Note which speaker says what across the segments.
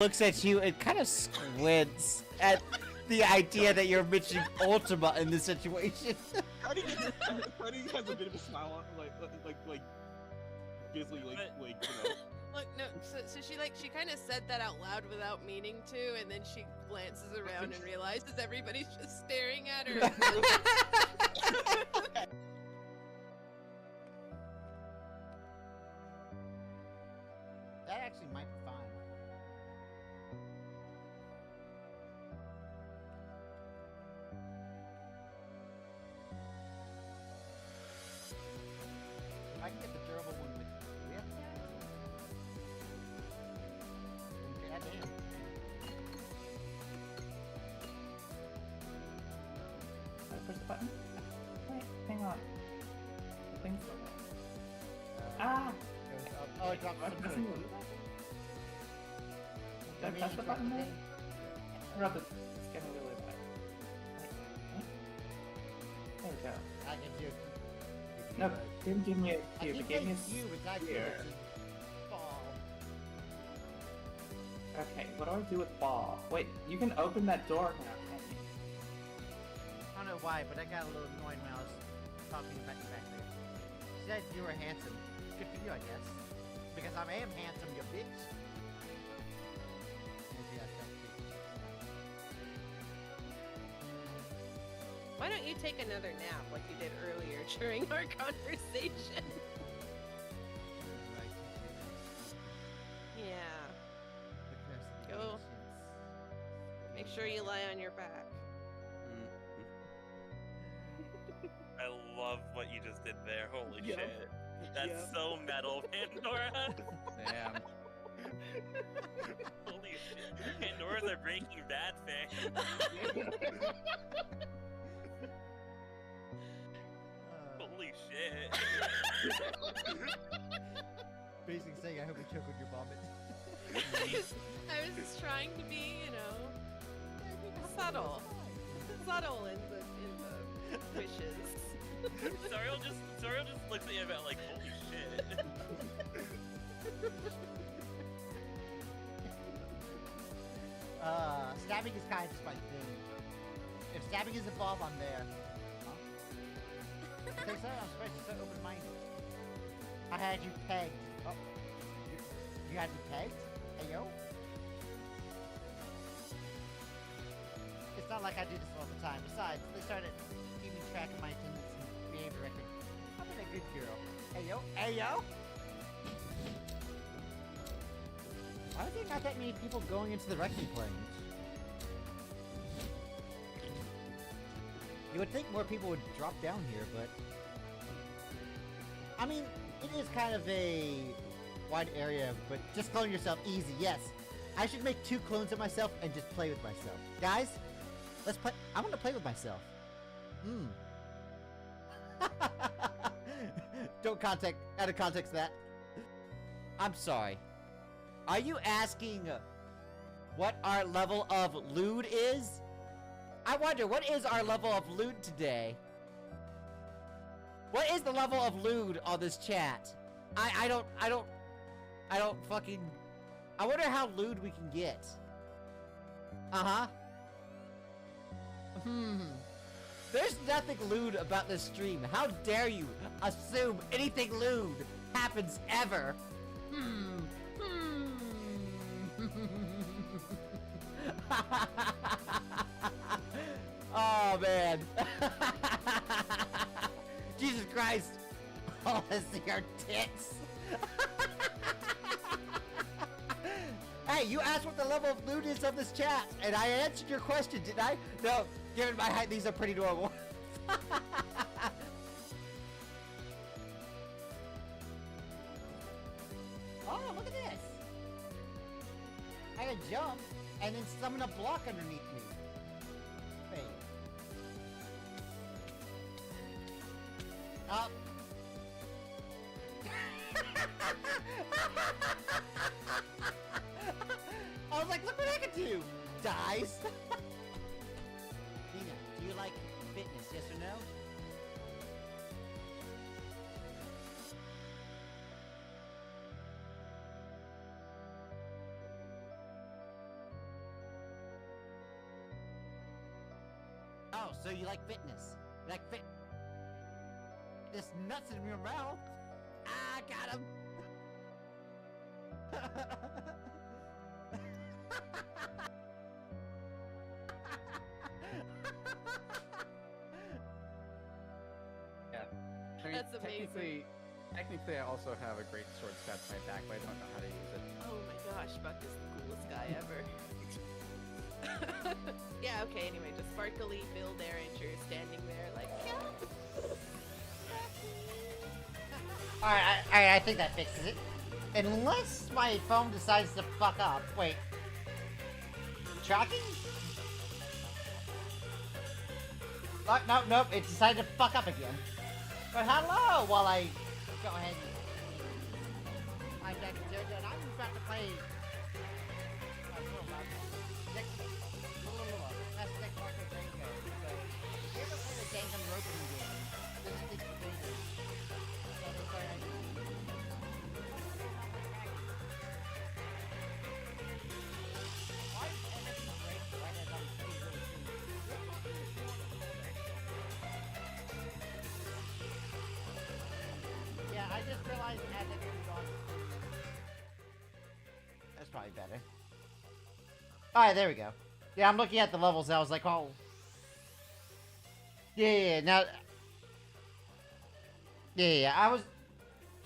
Speaker 1: looks at you and kind of squints at the idea that you're mentioning Ultima in this situation.
Speaker 2: Cody has a bit of a smile on, like, basically, like, you know.
Speaker 3: Look, no, so she kind of said that out loud without meaning to, and then she glances around and realizes everybody's just staring at her.
Speaker 1: That actually might be fine. I can get the durable one with. Do we have that? God damn.
Speaker 4: I push the button. Wait, hang on. The thing's ah!
Speaker 1: Goes up. Oh, it dropped some food.
Speaker 4: Did I press the button there? Rub it. It's getting really bad. There we go.
Speaker 1: I can do.
Speaker 4: No, didn't give me a cube.
Speaker 1: I
Speaker 4: It gave me a
Speaker 1: cube. It's not
Speaker 4: sphere.
Speaker 1: ball.
Speaker 4: Okay, what do I do with ball? Wait, you can open that door now, can't you?
Speaker 1: I don't know why, but I got a little annoyed when I was talking back there. She said you were handsome. Good for you, I guess. Because I am handsome, you bitch.
Speaker 3: Why don't you take another nap like you did earlier during our conversation? Yeah. Go. Make sure you lie on your back.
Speaker 5: I love what you just did there. Holy
Speaker 2: Yeah.
Speaker 5: shit. That's
Speaker 2: Yeah.
Speaker 5: so metal, Pandora.
Speaker 1: Damn.
Speaker 5: Holy shit. Pandora's a Breaking Bad fan. Holy shit.
Speaker 1: Basically saying, I hope you choke on your vomit.
Speaker 3: I was just trying to be, you know, subtle. Subtle in the wishes.
Speaker 5: Sariel just looks at you about like, holy shit.
Speaker 1: Stabbing is kind of just my thing. If stabbing is involved, I'm there. Huh? Okay, sorry, I'm supposed to so open-minded. I had you pegged. Oh. You had me pegged? Hey, yo? It's not like I do this all the time. Besides, they started keeping track of my attendance and behavior record. I've been a good girl. Hey, yo? Hey, yo? Why are there not that many people going into the wrecking planes? You would think more people would drop down here, but... I mean, it is kind of a wide area, but just clone yourself easy, yes. I should make 2 clones of myself and just play with myself. Guys, let's play. I want to play with myself. Don't out of context that. I'm sorry. Are you asking what our level of lewd is? I wonder, what is our level of lewd today? What is the level of lewd on this chat? I don't fucking... I wonder how lewd we can get. Uh-huh. There's nothing lewd about this stream. How dare you assume anything lewd happens ever? Oh, man. Jesus Christ. All I see are tits. Hey, you asked what the level of lewd is of this chat, and I answered your question, didn't I? No, given my height, these are pretty normal. Oh, look at this. I can jump and then summon a block underneath me. Wait. Up. I was like, look what I can do. Dies. Nina, do you like fitness, yes or no? Oh, so you like fitness? You like fit? This nuts in your mouth. Ah, got him.
Speaker 6: Yeah. I mean,
Speaker 3: That's amazing.
Speaker 6: technically, I also have a great sword stabbed to my back, but I don't know how to use it.
Speaker 3: Oh my gosh, Buck is the coolest guy ever. Yeah, okay, anyway, just sparkly Bill Derringer standing there like, yeah.
Speaker 1: Alright, I think that fixes it. Unless my phone decides to fuck up. Wait. Tracking? Oh, nope, it decided to fuck up again. But hello, while I go ahead and... I'm about to play... That's next Marco Dango. So, if you ever play the Danganronpa game, this is the game. So they started... Why is everything break right as I'm being really cool? Yeah, I just realized as it moved on. That's probably better. Alright, there we go. Yeah, I'm looking at the levels and I was like, oh. Yeah, now... Yeah, I was...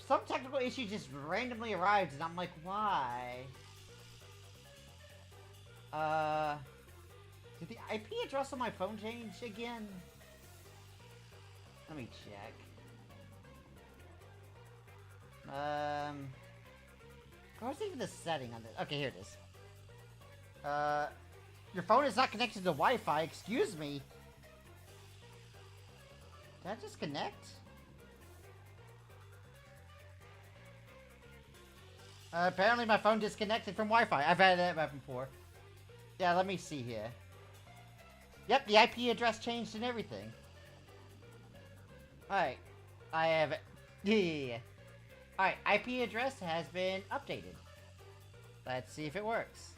Speaker 1: Some technical issue just randomly arrived and I'm like, why? Did the IP address on my phone change again? Let me check. Where's even the setting on this? Okay, here it is. Your phone is not connected to Wi-Fi, excuse me. Did I disconnect? Apparently my phone disconnected from Wi-Fi. I've had that happen before. Yeah, let me see here. Yep, the IP address changed and everything. Alright. I have... Yeah. Alright, IP address has been updated. Let's see if it works.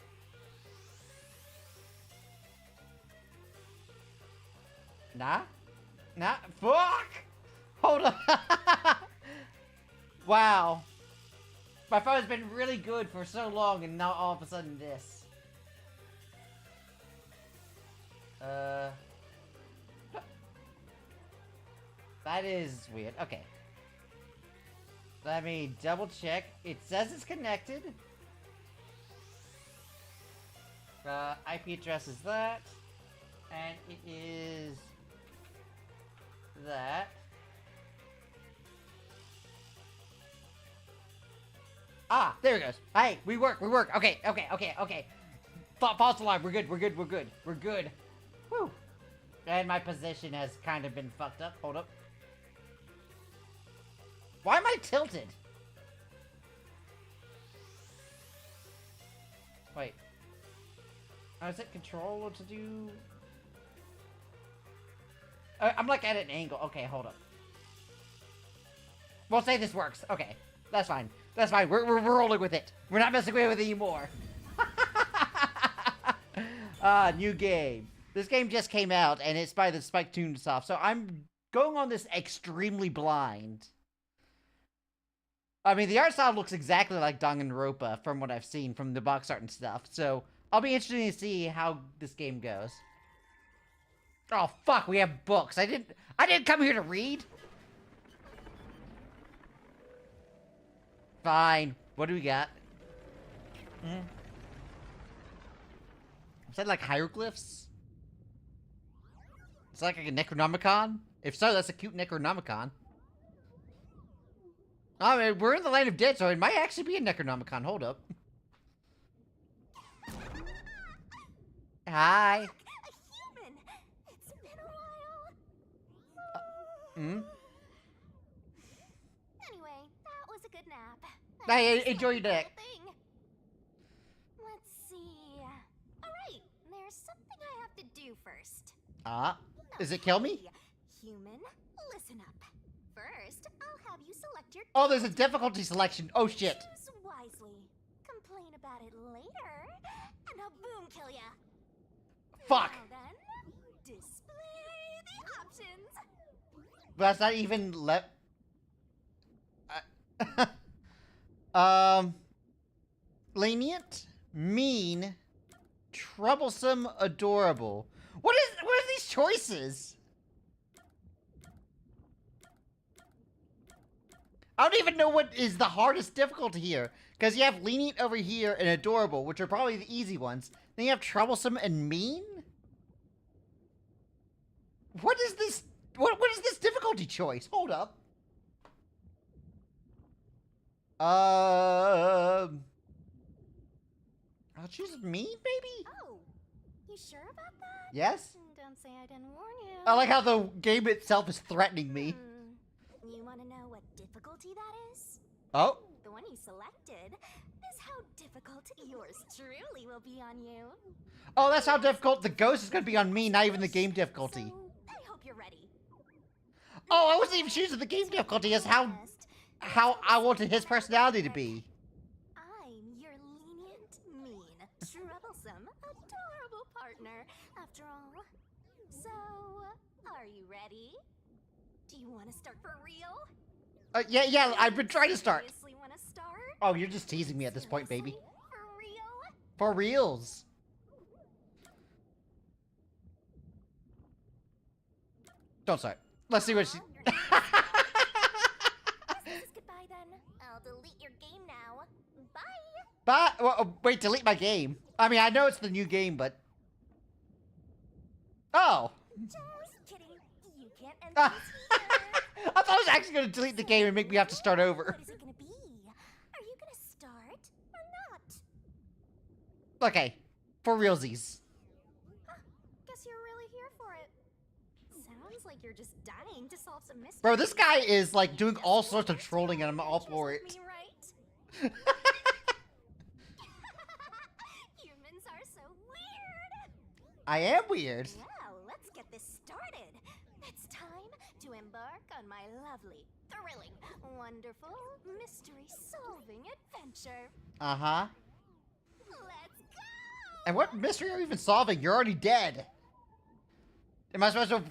Speaker 1: Nah? Nah? Fuck! Hold on! Wow. My phone's been really good for so long and now all of a sudden this. That is weird. Okay. Let me double check. It says it's connected. IP address is that. And it is... that. Ah, there it goes. Hey, we work. Okay. False alarm. We're good. Whew. And my position has kind of been fucked up. Hold up. Why am I tilted? Wait. Oh, is it control to do? I'm like at an angle. Okay, hold up. We'll say this works. Okay, that's fine. We're rolling with it. We're not messing with it anymore. New game. This game just came out, and it's by the Spike Toonsoft, so I'm going on this extremely blind. I mean, the art style looks exactly like Danganronpa from what I've seen from the box art and stuff, so I'll be interested to see how this game goes. Oh, fuck, we have books. I didn't come here to read. Fine. What do we got? Is that like hieroglyphs? It's like a Necronomicon? If so, that's a cute Necronomicon. I mean, we're in the land of dead, so it might actually be a Necronomicon. Hold up. Hi.
Speaker 7: Look, a human. It's been a while. Anyway, that was a good nap.
Speaker 1: Hey, enjoy your day.
Speaker 7: Let's see. All right, there's something I have to do first.
Speaker 1: Is it kill me?
Speaker 7: Human, listen up. First, I'll have you select your.
Speaker 1: Oh, there's a difficulty selection. Oh shit.
Speaker 7: Choose wisely. Complain about it later, and I'll boom kill ya.
Speaker 1: Fuck.
Speaker 7: Now then, display Congratulations!
Speaker 1: But that's not even lenient, mean, troublesome, adorable. What are these choices? I don't even know what is the hardest difficulty here. Because you have lenient over here and adorable, which are probably the easy ones. Then you have troublesome and mean? What is this? What is this difficulty choice? Hold up. I'll choose mean, maybe?
Speaker 7: Oh, you sure about that?
Speaker 1: Yes?
Speaker 7: Don't say I didn't warn you.
Speaker 1: I like how the game itself is threatening me.
Speaker 7: You want to know what difficulty that is?
Speaker 1: Oh?
Speaker 7: The one you selected is how difficult yours truly will be on you.
Speaker 1: Oh, that's how difficult the ghost is going to be on me, not even the game difficulty.
Speaker 7: So, I hope you're ready.
Speaker 1: Oh, I wasn't even choosing the game difficulty as how I wanted his personality to be.
Speaker 7: I'm your lenient, mean, troublesome, adorable partner, after all. So, are you ready? Do you want to start for real?
Speaker 1: Yeah, I've been trying to start.
Speaker 7: Seriously want to start?
Speaker 1: Oh, you're just teasing me at this point, baby.
Speaker 7: Seriously? For real?
Speaker 1: For reals. Don't start. Let's see what she...
Speaker 7: This is goodbye then. I'll delete your game now. Bye.
Speaker 1: But, well, wait, delete my game. I mean, I know it's the new game, but... Oh.
Speaker 7: Just kidding. You can't end this here.
Speaker 1: I thought I was actually going to delete the game and make me have to start over.
Speaker 7: What is it gonna be? Are you gonna start or not?
Speaker 1: Okay. For realsies.
Speaker 7: Guess you're really here for it. Sounds like you're just dying to solve some mystery.
Speaker 1: Bro, this guy is, like, doing all sorts of trolling and I'm all for it.
Speaker 7: Me, right? Humans are so weird.
Speaker 1: I am weird.
Speaker 7: Well, let's get this started. It's time to embark on my lovely, thrilling, wonderful, mystery-solving adventure.
Speaker 1: Uh-huh.
Speaker 7: Let's go!
Speaker 1: And what mystery are you even solving? You're already dead. Am I supposed to...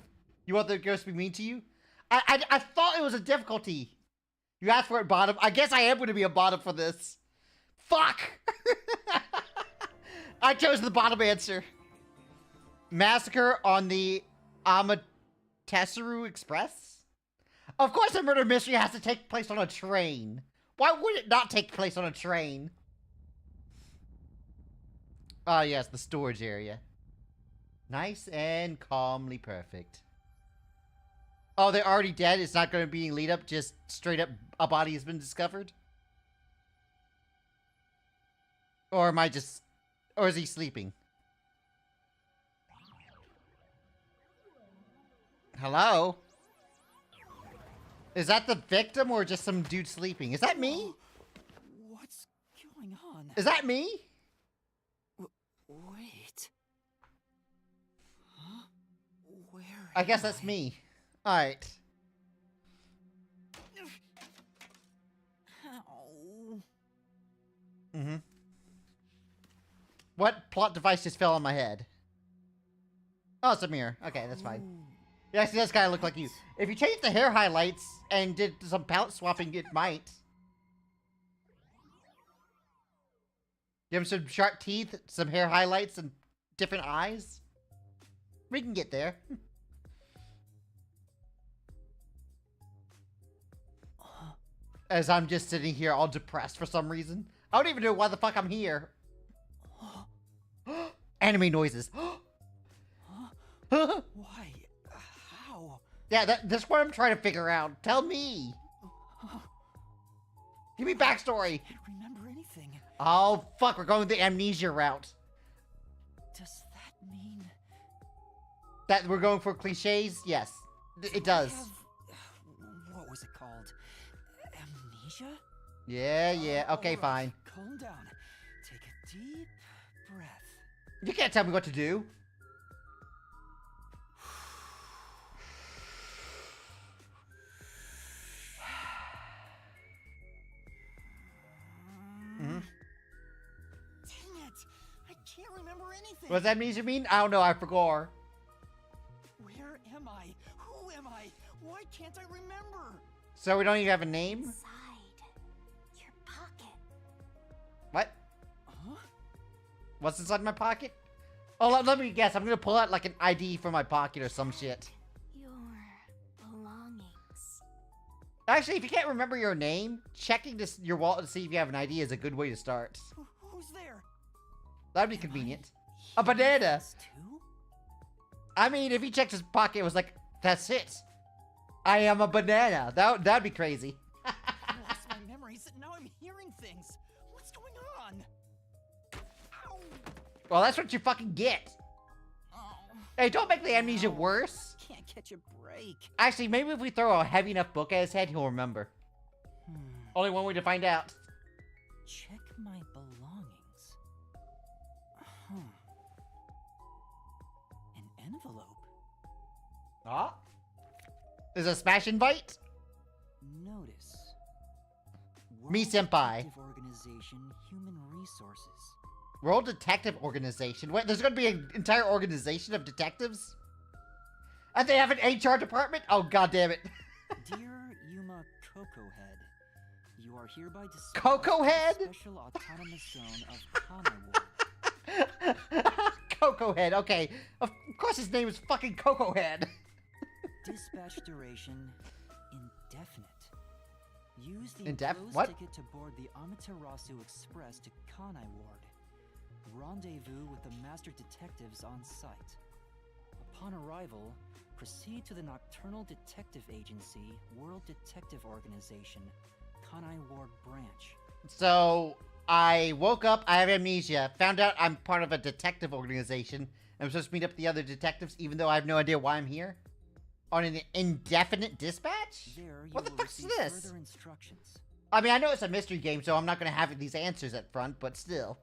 Speaker 1: You want the ghost to be mean to you? I thought it was a difficulty. You asked for it bottom. I guess I am going to be a bottom for this. Fuck! I chose the bottom answer. Massacre on the Amaterasu Express? Of course a murder mystery has to take place on a train. Why would it not take place on a train? Ah, yes, the storage area. Nice and calmly perfect. Oh, they're already dead? It's not going to be lead up, just straight up a body has been discovered? Or am I just... Or is he sleeping? Hello? Is that the victim or just some dude sleeping? Is that me?
Speaker 8: What's going on?
Speaker 1: Is that me?
Speaker 8: Wait. Huh? Where
Speaker 1: I guess
Speaker 8: am
Speaker 1: that's me. Alright.
Speaker 8: Ow.
Speaker 1: Mm-hmm. What plot device just fell on my head? Oh, it's a mirror. Okay, that's fine. Yeah, see, this guy look like you. If you change the hair highlights and did some palette swapping, it might. Give him some sharp teeth, some hair highlights, and different eyes. We can get there. As I'm just sitting here all depressed for some reason. I don't even know why the fuck I'm here. Anime noises.
Speaker 8: Why? How?
Speaker 1: Yeah, that's what I'm trying to figure out. Tell me. Give me backstory.
Speaker 8: I can't remember anything.
Speaker 1: Oh, fuck, we're going the amnesia route.
Speaker 8: Does that mean...
Speaker 1: That we're going for cliches? Yes, it does.
Speaker 8: What was it called? Amnesia?
Speaker 1: Yeah, okay,
Speaker 8: All right,
Speaker 1: fine.
Speaker 8: Calm down. Take a deep breath.
Speaker 1: You can't tell me what to do. Mm-hmm.
Speaker 8: Dang it! I can't remember anything.
Speaker 1: What does amnesia mean? I don't know, I forgot.
Speaker 8: Where am I? Who Why can't I remember?
Speaker 1: So we don't even have a name?
Speaker 7: Inside your pocket.
Speaker 1: What?
Speaker 8: Huh?
Speaker 1: What's inside my pocket? Oh, let me guess. I'm gonna pull out like an ID from my pocket or some shit.
Speaker 7: Your belongings.
Speaker 1: Actually, if you can't remember your name, checking your wallet to see if you have an ID is a good way to start.
Speaker 8: Who's there?
Speaker 1: That'd be convenient. A banana.
Speaker 8: Too?
Speaker 1: I mean, if he checked his pocket, it was like, that's it. I am a banana. That'd be crazy.
Speaker 8: I lost my memories and now I'm hearing things. What's going on? Ow!
Speaker 1: Well, that's what you fucking get.
Speaker 8: Oh,
Speaker 1: Hey, don't make the amnesia worse.
Speaker 8: can't catch a break.
Speaker 1: Actually, maybe if we throw a heavy enough book at his head, he'll remember. Only one way to find out.
Speaker 8: Check my belongings. Huh. An envelope.
Speaker 1: Ah? Is it a smash invite?
Speaker 8: Notice.
Speaker 1: Me,
Speaker 8: World
Speaker 1: senpai.
Speaker 8: Detective Organization Human Resources.
Speaker 1: World Detective Organization. Wait, there's gonna be an entire organization of detectives? And they have an HR department? Oh, god damn it.
Speaker 8: Dear Yuma Coco Head, you are hereby dispatched
Speaker 1: Coco
Speaker 8: to the
Speaker 1: Head?
Speaker 8: Special Autonomous Zone of Kana Ward.
Speaker 1: Coco Head, okay. Of course his name is fucking Coco Head.
Speaker 8: Dispatch duration indefinite. Use the
Speaker 1: Indef-
Speaker 8: enclosed
Speaker 1: what?
Speaker 8: ticket to board the Amaterasu Express to Kanai Ward. Rendezvous with the master detectives on site. Upon arrival, proceed to the Nocturnal Detective Agency, World Detective Organization, Kanai Ward Branch.
Speaker 1: So, I woke up, I have amnesia, found out I'm part of a detective organization. I'm supposed to meet up with the other detectives even though I have no idea why I'm here? On an indefinite dispatch?
Speaker 8: There you
Speaker 1: What the
Speaker 8: will
Speaker 1: fuck's
Speaker 8: receive
Speaker 1: this?
Speaker 8: further instructions.
Speaker 1: I mean, I know it's a mystery game, so I'm not gonna have these answers at front, but still.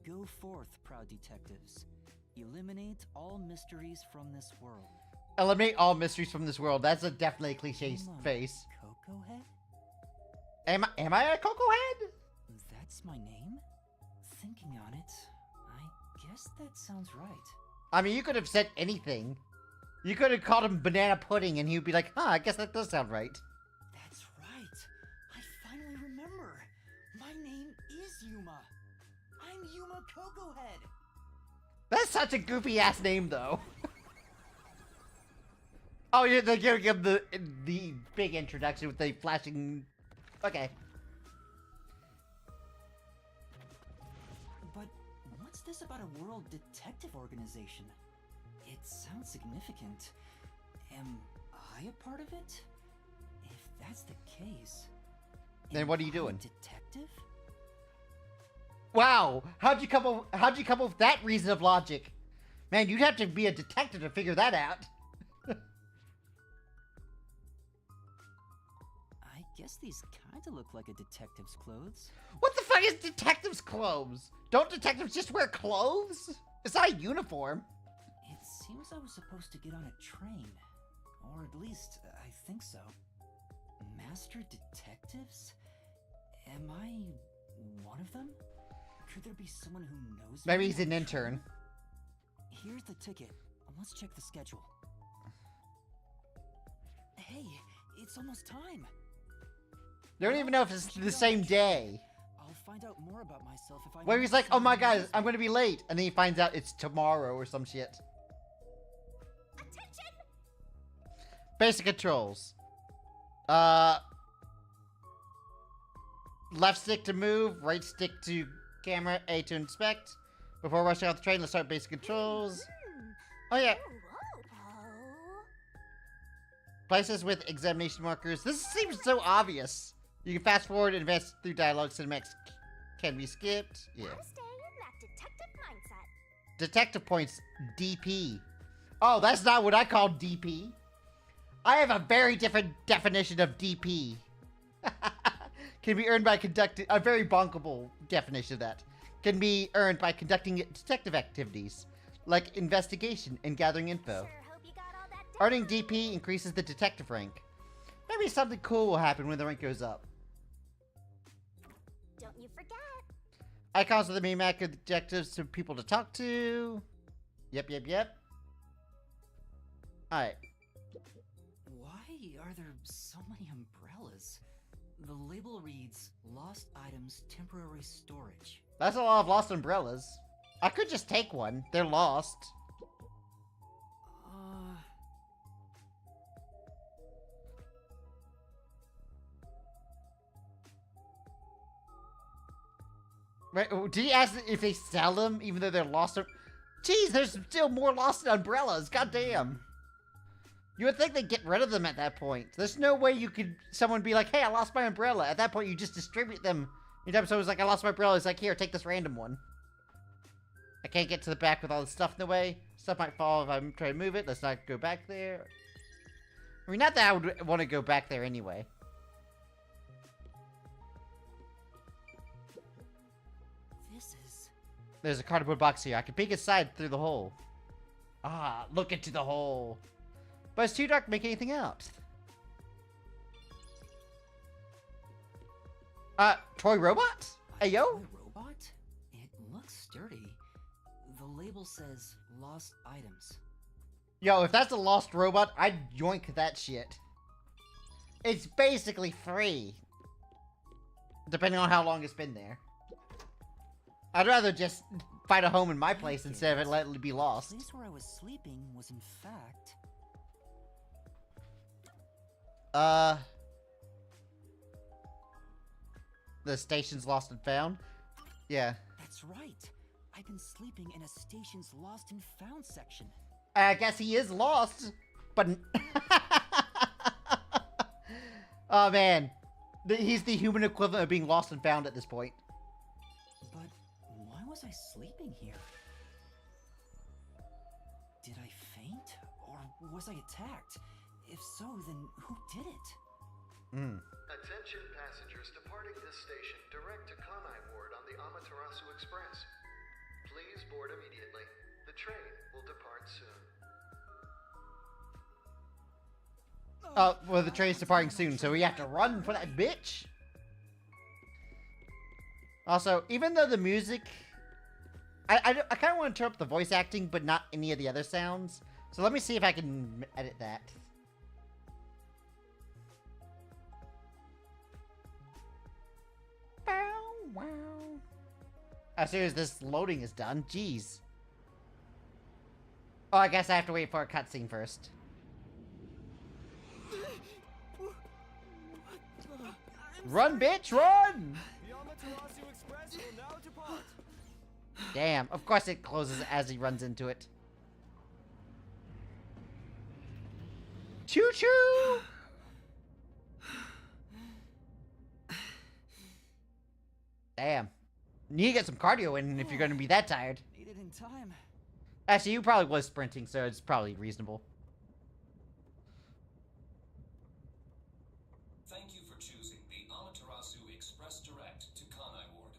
Speaker 8: Go forth, proud detectives. Eliminate all mysteries from this world.
Speaker 1: Eliminate all mysteries from this world. That's a definitely cliche
Speaker 8: Yuma
Speaker 1: face.
Speaker 8: Coco Head?
Speaker 1: Am I a Coco Head?
Speaker 8: That's my name? Thinking on it, I guess that sounds right.
Speaker 1: I mean, you could have said anything. You could have called him Banana Pudding and he'd be like, huh, I guess that does sound right.
Speaker 8: That's right. I finally remember. My name is Yuma. I'm Yuma Coco Head.
Speaker 1: That's such a goofy ass name, though. Oh, yeah, they're gonna give the big introduction with the flashing. Okay.
Speaker 8: But what's this about a world detective organization? It sounds significant. Am I a part of it? If that's the case,
Speaker 1: Then
Speaker 8: am
Speaker 1: what are you
Speaker 8: I a
Speaker 1: doing?
Speaker 8: detective?
Speaker 1: Wow, how'd you come up with that reason of logic? Man, you'd have to be a detective to figure that out.
Speaker 8: I guess these kinda look like a detective's clothes.
Speaker 1: What the fuck is detectives' clothes? Don't detectives just wear clothes? It's not a uniform.
Speaker 8: It seems I was supposed to get on a train. Or at least, I think so. Master detectives? Am I one of them? Could there be someone who knows
Speaker 1: Maybe
Speaker 8: me
Speaker 1: he's
Speaker 8: on
Speaker 1: an
Speaker 8: the
Speaker 1: intern.
Speaker 8: train? Here's the ticket. Let's check the schedule. Hey, it's almost time.
Speaker 1: They don't even know if it's the same day.
Speaker 8: I'll find out more about myself if I
Speaker 1: Where
Speaker 8: meet
Speaker 1: he's like, oh
Speaker 8: someone
Speaker 1: my
Speaker 8: who
Speaker 1: god,
Speaker 8: knows
Speaker 1: I'm
Speaker 8: me."
Speaker 1: gonna be late. And then he finds out it's tomorrow or some shit.
Speaker 7: Attention!
Speaker 1: Basic controls. Left stick to move, right stick to camera, A to inspect. Before rushing off the train, let's start basic controls. Oh yeah, places with examination markers. This seems so obvious. You can fast forward and advance through dialogue. Cinematics can be skipped. Yeah.
Speaker 7: Gotta stay in that detective mindset.
Speaker 1: Detective points, DP. Oh, that's not what I call DP. I have a very different definition of DP. Can be earned by conducting a very bonkable definition of that. Can be earned by conducting detective activities like investigation and gathering info.
Speaker 7: Sure hope you got all that down.
Speaker 1: Earning DP increases the detective rank. Maybe something cool will happen when the rank goes up.
Speaker 7: Don't you forget.
Speaker 1: Icons of the main map of detectives to people to talk to. Yep. Alright.
Speaker 8: Why are there so many umbrellas? The label reads Lost Items Temporary Storage.
Speaker 1: That's a lot of lost umbrellas. I could just take one. They're lost. Right, did he ask if they sell them even though they're lost? Jeez, there's still more lost umbrellas. God damn. You would think they'd get rid of them at that point. There's no way you could, someone be like, hey, I lost my umbrella. At that point, you just distribute them. Anytime someone's like, I lost my umbrella, it's like, here, take this random one. I can't get to the back with all the stuff in the way. Stuff might fall if I'm trying to move it. Let's not go back there. I mean, not that I would want to go back there anyway. There's a cardboard box here. I can peek inside through the hole. Ah, look into the hole. But it's too dark to make anything out. Toy robot? Hey, yo?
Speaker 8: Toy robot? It looks sturdy. The label says lost items.
Speaker 1: Yo, if that's a lost robot, I'd yoink that shit. It's basically free. Depending on how long it's been there. I'd rather just find a home in my place instead of it letting it be lost.
Speaker 8: The place where I was sleeping was in fact...
Speaker 1: The station's lost and found? Yeah.
Speaker 8: That's right. I've been sleeping in a station's lost and found section.
Speaker 1: I guess he is lost, but... Oh, man. He's the human equivalent of being lost and found at this point.
Speaker 8: But why was I sleeping here? Did I faint? Or was I attacked? If so, then who did it?
Speaker 9: Attention passengers departing this station direct to Kanai Ward on the Amaterasu Express. Please board immediately. The train will depart soon.
Speaker 1: Oh, well, the train's departing soon, so we have to run for that bitch. Also, even though the music... I kind of want to turn up the voice acting, but not any of the other sounds. So let me see if I can edit that. Wow. As soon as this loading is done, jeez. Oh, I guess I have to wait for a cutscene first. Run, bitch, run! Damn, of course it closes as he runs into it. Choo-choo! Damn. You need to get some cardio in if you're going to be that tired.
Speaker 8: Made it in time.
Speaker 1: Actually, you probably was sprinting, so it's probably reasonable.
Speaker 10: Thank you for choosing the Amaterasu Express Direct to Kanai Ward.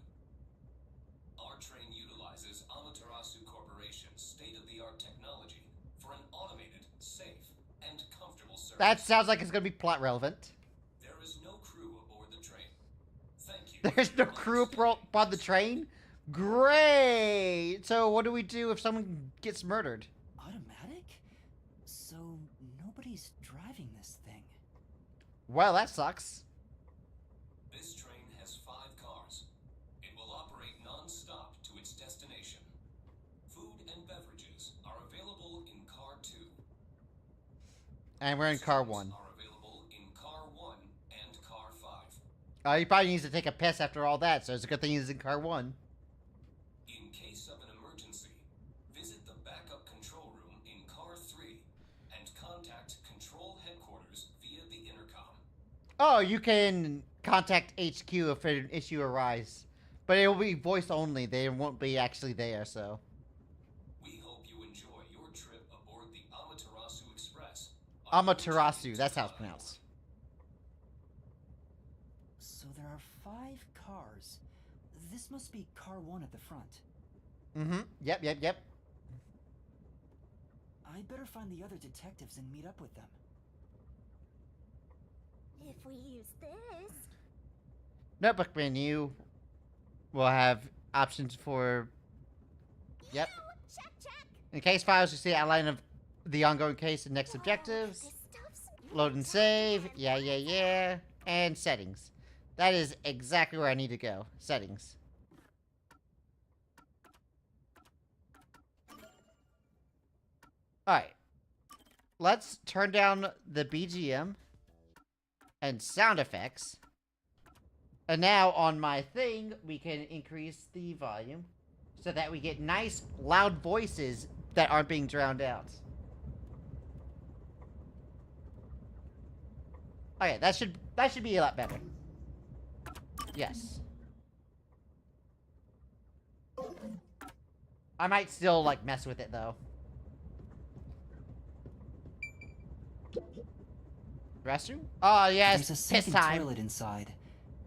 Speaker 10: Our train utilizes Amaterasu Corporation's state-of-the-art technology for an automated, safe, and comfortable service.
Speaker 1: That sounds like it's going to be plot relevant.
Speaker 10: There is no crew aboard the train. Thank you.
Speaker 1: There's no crew on the train? Great! So what do we do if someone gets murdered?
Speaker 8: Automatic? So nobody's driving this thing.
Speaker 1: Well, that sucks.
Speaker 10: This train has 5 cars. It will operate non-stop to its destination. Food and beverages are available in Car 2.
Speaker 1: And we're in car 1.
Speaker 10: Are available in Car 1 and Car 5.
Speaker 1: He probably needs to take a piss after all that, so it's a good thing he's in car 1.
Speaker 10: In case of an emergency, visit the backup control room in Car 3 and contact Control Headquarters via the intercom.
Speaker 1: Oh, you can contact HQ if an issue arises. But it will be voice only, they won't be actually there, so...
Speaker 10: We hope you enjoy your trip aboard the Amaterasu Express.
Speaker 1: Amaterasu, that's how it's pronounced.
Speaker 8: So there are 5 cars. This must be car 1 at the front.
Speaker 1: Mm-hmm. Yep.
Speaker 8: I better find the other detectives and meet up with them.
Speaker 7: If we use this...
Speaker 1: Notebook menu will have options for... Yep.
Speaker 7: Check.
Speaker 1: In case files, you see the outline of the ongoing case and next objectives.
Speaker 7: This stuff's
Speaker 1: Load and save. Yeah, yeah, yeah. And settings. That is exactly where I need to go. Settings. Alright. Let's turn down the BGM and sound effects. And now on my thing, we can increase the volume so that we get nice, loud voices that aren't being drowned out. Okay, that should be a lot better. Yes. I might still, like, mess with it, though. Restroom? Oh, yes,
Speaker 8: There's a
Speaker 1: piss
Speaker 8: sinking
Speaker 1: time.
Speaker 8: toilet inside.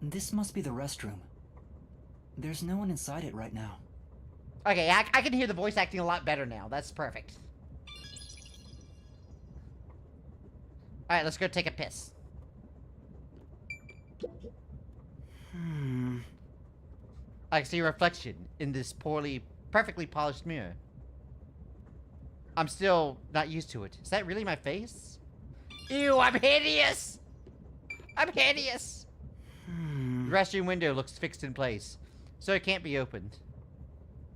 Speaker 8: This must be the restroom. There's no one inside it right now.
Speaker 1: Okay, I can hear the voice acting a lot better now. That's perfect. Alright, let's go take a piss. I can see a reflection in this perfectly polished mirror. I'm still not used to it. Is that really my face? Ew, I'm hideous! I'm hideous! The restroom window looks fixed in place, so it can't be opened.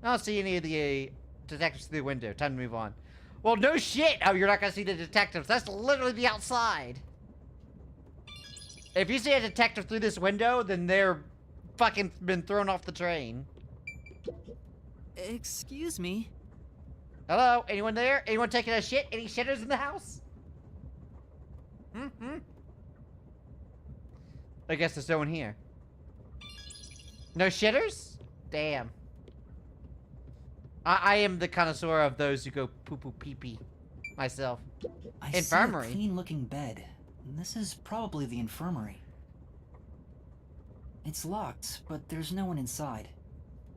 Speaker 1: I don't see any of the detectives through the window. Time to move on. Well, no shit! Oh, you're not gonna see the detectives. That's literally the outside. If you see a detective through this window, then they're fucking been thrown off the train.
Speaker 8: Excuse me.
Speaker 1: Hello? Anyone there? Anyone taking a shit? Any shitters in the house? I guess there's no one here. No shitters? Damn. I am the connoisseur of those who go poo-poo pee-pee. Myself. Infirmary.
Speaker 8: I see a clean-looking bed. This is probably the infirmary. It's locked, but there's no one inside.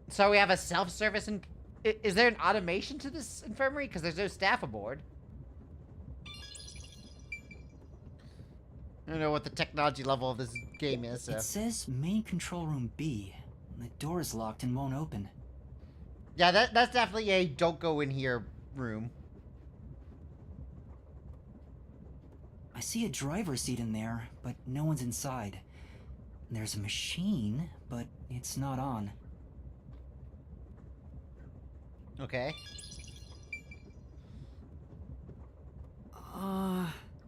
Speaker 1: So we have a self-service and is there an automation to this infirmary? Because there's no staff aboard. I don't know what the technology level of this game is, so.
Speaker 8: It says main control room B. The door is locked and won't open.
Speaker 1: Yeah, that's definitely a don't go in here room.
Speaker 8: I see a driver's seat in there, but no one's inside. There's a machine, but it's not on.
Speaker 1: Okay.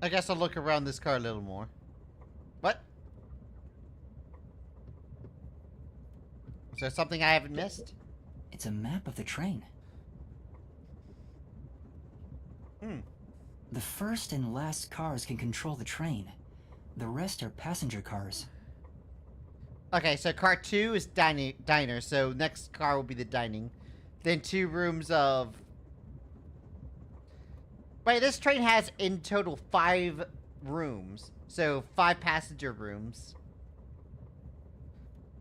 Speaker 1: I guess I'll look around this car a little more. What? Is there something I haven't missed?
Speaker 8: It's a map of the train. The first and last cars can control the train. The rest are passenger cars.
Speaker 1: Okay, so car 2 is diner, so next car will be the dining. Then 2 rooms of... Wait, this train has in total 5 rooms. So 5 passenger rooms.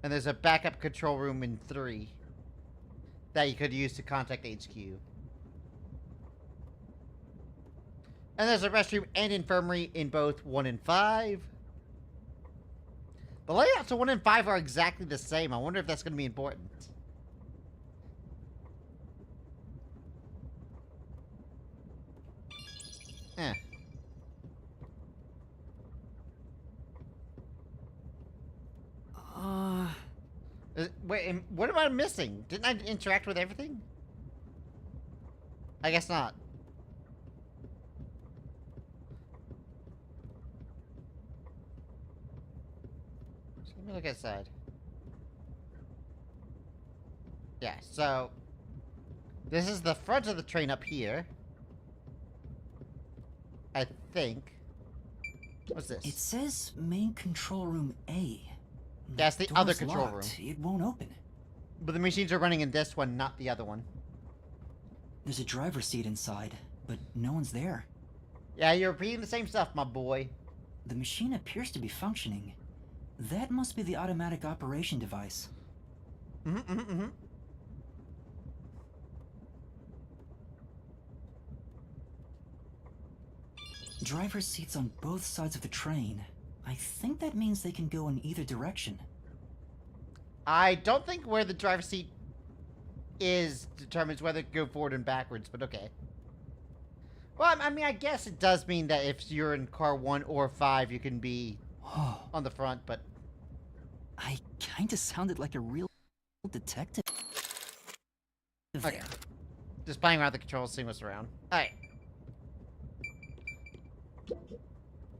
Speaker 1: And there's a backup control room in 3 that you could use to contact HQ. And there's a restroom and infirmary in both 1 and 5. The layouts of 1 and 5 are exactly the same. I wonder if that's going to be important. Eh. Wait, what am I missing? Didn't I interact with everything? I guess not. Let me look outside. Yeah, so... This is the front of the train up here. I think. What's this?
Speaker 8: It says main control room A.
Speaker 1: That's the other control room.
Speaker 8: It won't open.
Speaker 1: But the machines are running in this one, not the other one.
Speaker 8: There's a driver's seat inside, but no one's there.
Speaker 1: Yeah, you're repeating the same stuff, my boy.
Speaker 8: The machine appears to be functioning. That must be the automatic operation device. Driver's seats on both sides of the train. I think that means they can go in either direction.
Speaker 1: I don't think where the driver's seat is determines whether to go forward and backwards, but okay. Well, I mean, I guess it does mean that if you're in car 1 or 5, you can be
Speaker 8: Whoa.
Speaker 1: on the front, but...
Speaker 8: I kinda sounded like a real detective.
Speaker 1: Okay. Just playing around with the controls, seeing what's around. Alright.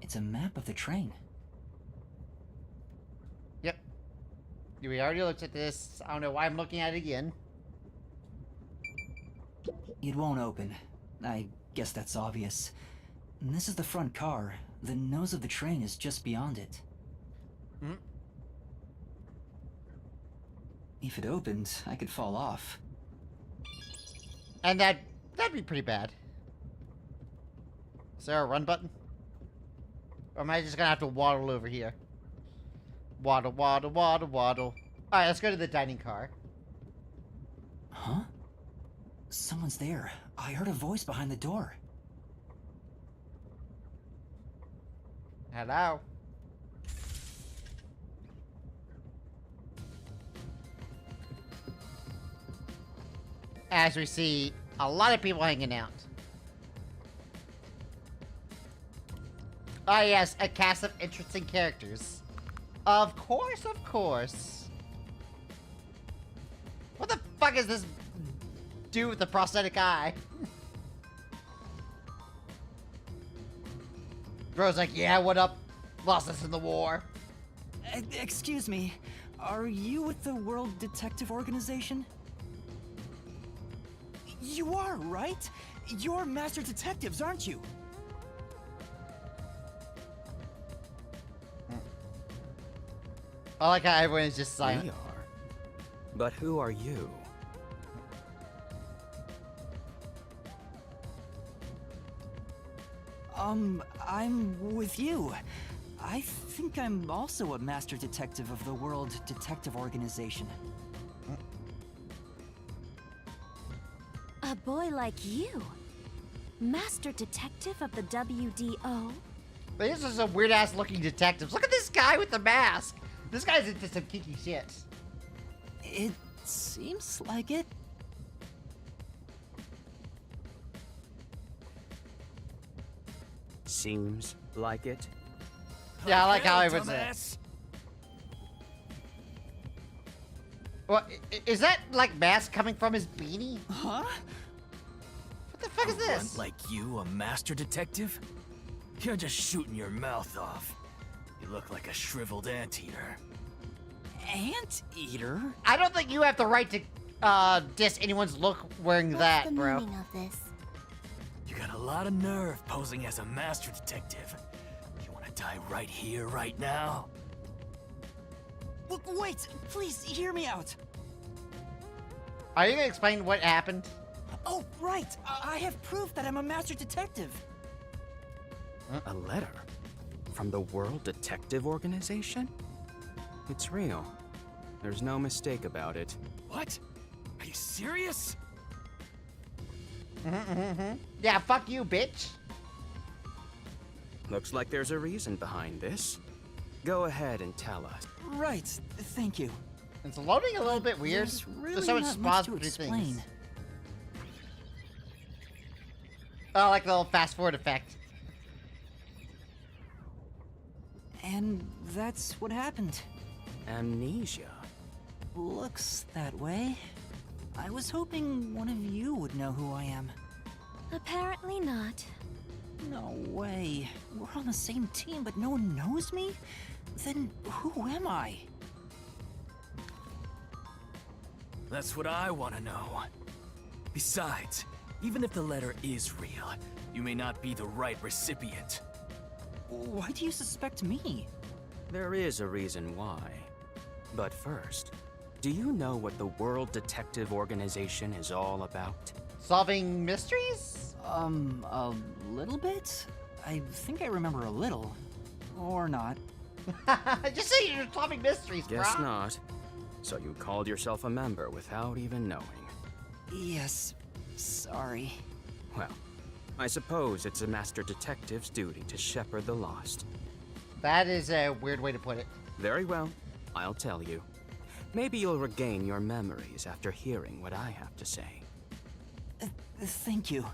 Speaker 8: It's a map of the train.
Speaker 1: Yep. We already looked at this. I don't know why I'm looking at it again.
Speaker 8: It won't open. I guess that's obvious. This is the front car. The nose of the train is just beyond it.
Speaker 1: Hmm.
Speaker 8: If it opened, I could fall off.
Speaker 1: And that'd be pretty bad. Is there a run button? Or am I just gonna have to waddle over here? Waddle, waddle, waddle, waddle. Alright, let's go to the dining car.
Speaker 8: Huh? Someone's there. I heard a voice behind the door.
Speaker 1: Hello? As we see, a lot of people hanging out. Oh yes, a cast of interesting characters. Of course, of course. What the fuck is this dude with the prosthetic eye? Bro's like, yeah, what up? Lost us in the war.
Speaker 8: Excuse me. Are you with the World Detective Organization? You are, right? You're master detectives, aren't you?
Speaker 1: I like how everyone is just silent.
Speaker 11: We are. But who are you?
Speaker 8: I'm with you. I think I'm also a master detective of the World Detective Organization.
Speaker 7: A boy like you? Master detective of the WDO?
Speaker 1: These are some weird ass looking detectives. Look at this guy with the mask. This guy's into some kinky shit.
Speaker 8: It seems like it.
Speaker 11: Seems like it.
Speaker 1: Yeah, I like how everyone's there. What, is that like mask coming from his beanie?
Speaker 8: Huh?
Speaker 1: What the fuck is this?
Speaker 12: Like you, a master detective? You're just shooting your mouth off. You look like a shriveled anteater.
Speaker 8: Anteater?
Speaker 1: I don't think you have the right to diss anyone's look wearing that, bro.
Speaker 7: What's the meaning of this?
Speaker 12: You got a lot of nerve posing as a master detective. You want to die right here, right now?
Speaker 8: Wait, please hear me out.
Speaker 1: Are you gonna explain what happened?
Speaker 8: Oh, right. I have proof that I'm a master detective.
Speaker 11: A letter? From the World Detective Organization? It's real. There's no mistake about it.
Speaker 12: What? Are you serious?
Speaker 1: Yeah, fuck you, bitch.
Speaker 11: Looks like there's a reason behind this. Go ahead and tell us.
Speaker 8: Right, thank you.
Speaker 1: It's loading a little bit weird.
Speaker 8: There's really
Speaker 1: There's so much
Speaker 8: not much to
Speaker 1: things.
Speaker 8: explain.
Speaker 1: Oh, like the little fast forward effect.
Speaker 8: And that's what happened.
Speaker 11: Amnesia.
Speaker 8: Looks that way. I was hoping one of you would know who I am.
Speaker 7: Apparently not.
Speaker 8: No way. We're on the same team, but no one knows me? Then who am I?
Speaker 12: That's what I want to know. Besides, even if the letter is real, you may not be the right recipient.
Speaker 8: Why do you suspect me?
Speaker 11: There is a reason why. But first, do you know what the World Detective Organization is all about?
Speaker 1: Solving mysteries?
Speaker 8: A little bit? I think I remember a little. Or not.
Speaker 1: Just say you're solving mysteries, bro.
Speaker 11: Guess not. So you called yourself a member without even knowing.
Speaker 8: Yes. Sorry.
Speaker 11: Well, I suppose it's a master detective's duty to shepherd the lost.
Speaker 1: That is a weird way to put it.
Speaker 11: Very well, I'll tell you. Maybe you'll regain your memories after hearing what I have to say.
Speaker 8: Thank you.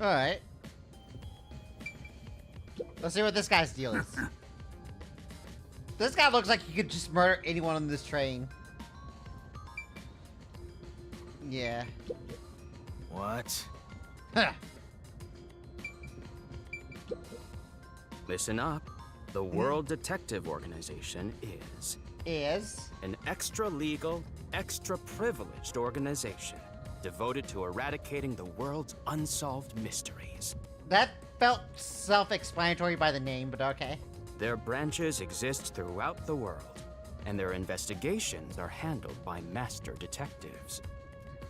Speaker 1: Alright. Let's see what this guy's deal is. This guy looks like he could just murder anyone on this train. Yeah.
Speaker 12: What?
Speaker 1: Huh.
Speaker 11: Listen up. The World Detective Organization is an extra-legal, extra-privileged organization devoted to eradicating the world's unsolved mysteries.
Speaker 1: That felt self-explanatory by the name, but okay.
Speaker 11: Their branches exist throughout the world, and their investigations are handled by master detectives.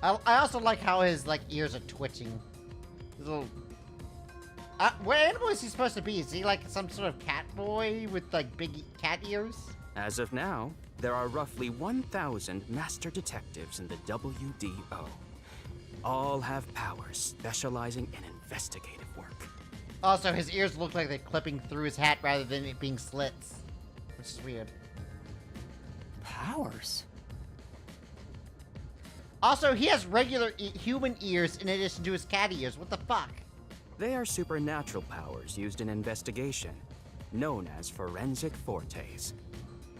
Speaker 1: I also like how his ears are twitching. His little. What animal is he supposed to be? Is he like some sort of cat boy with big cat ears?
Speaker 11: As of now, there are roughly 1,000 master detectives in the WDO. All have powers specializing in investigative work.
Speaker 1: Also, his ears look like they're clipping through his hat rather than it being slits, which is weird.
Speaker 8: Powers?
Speaker 1: Also, he has regular human ears in addition to his cat ears. What the fuck?
Speaker 11: They are supernatural powers used in investigation, known as forensic fortes.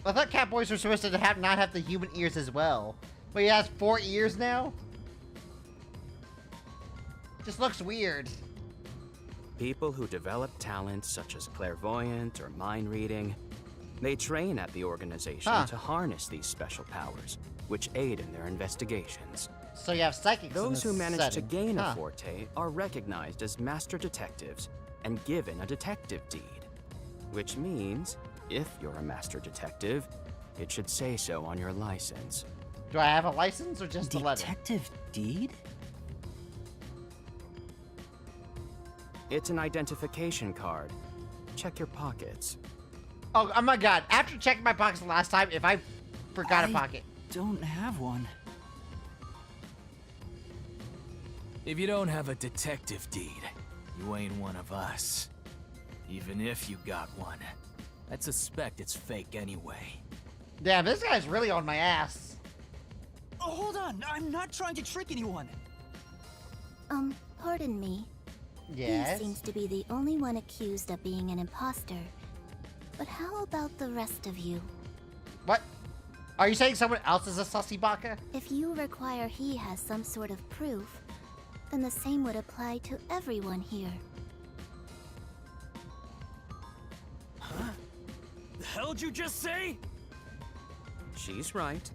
Speaker 1: I thought cat boys were supposed to not have the human ears as well. But he has 4 ears now? Just looks weird.
Speaker 11: People who develop talents such as clairvoyant or mind reading, they train at the organization to harness these special powers, which aid in their investigations.
Speaker 1: So you have psychics.
Speaker 11: Those who manage to
Speaker 1: setting.
Speaker 11: gain a forte are recognized as master detectives and given a detective deed. Which means, if you're a master detective, it should say so on your license.
Speaker 1: Do I have a license or just a letter?
Speaker 8: Detective deed?
Speaker 11: It's an identification card. Check your pockets.
Speaker 1: Oh my god, after checking my pockets the last time, if I forgot a pocket.
Speaker 8: Don't have one.
Speaker 12: If you don't have a detective deed, you ain't one of us. Even if you got one, I'd suspect it's fake anyway.
Speaker 1: Damn, this guy's really on my ass.
Speaker 8: Oh, hold on. I'm not trying to trick anyone.
Speaker 7: Pardon me.
Speaker 1: Yes?
Speaker 7: He seems to be the only one accused of being an imposter. But how about the rest of you?
Speaker 1: What? Are you saying someone else is a sussy baka?
Speaker 7: If you require he has some sort of proof, then the same would apply to everyone here.
Speaker 12: Huh? The hell'd you just say?
Speaker 11: She's right.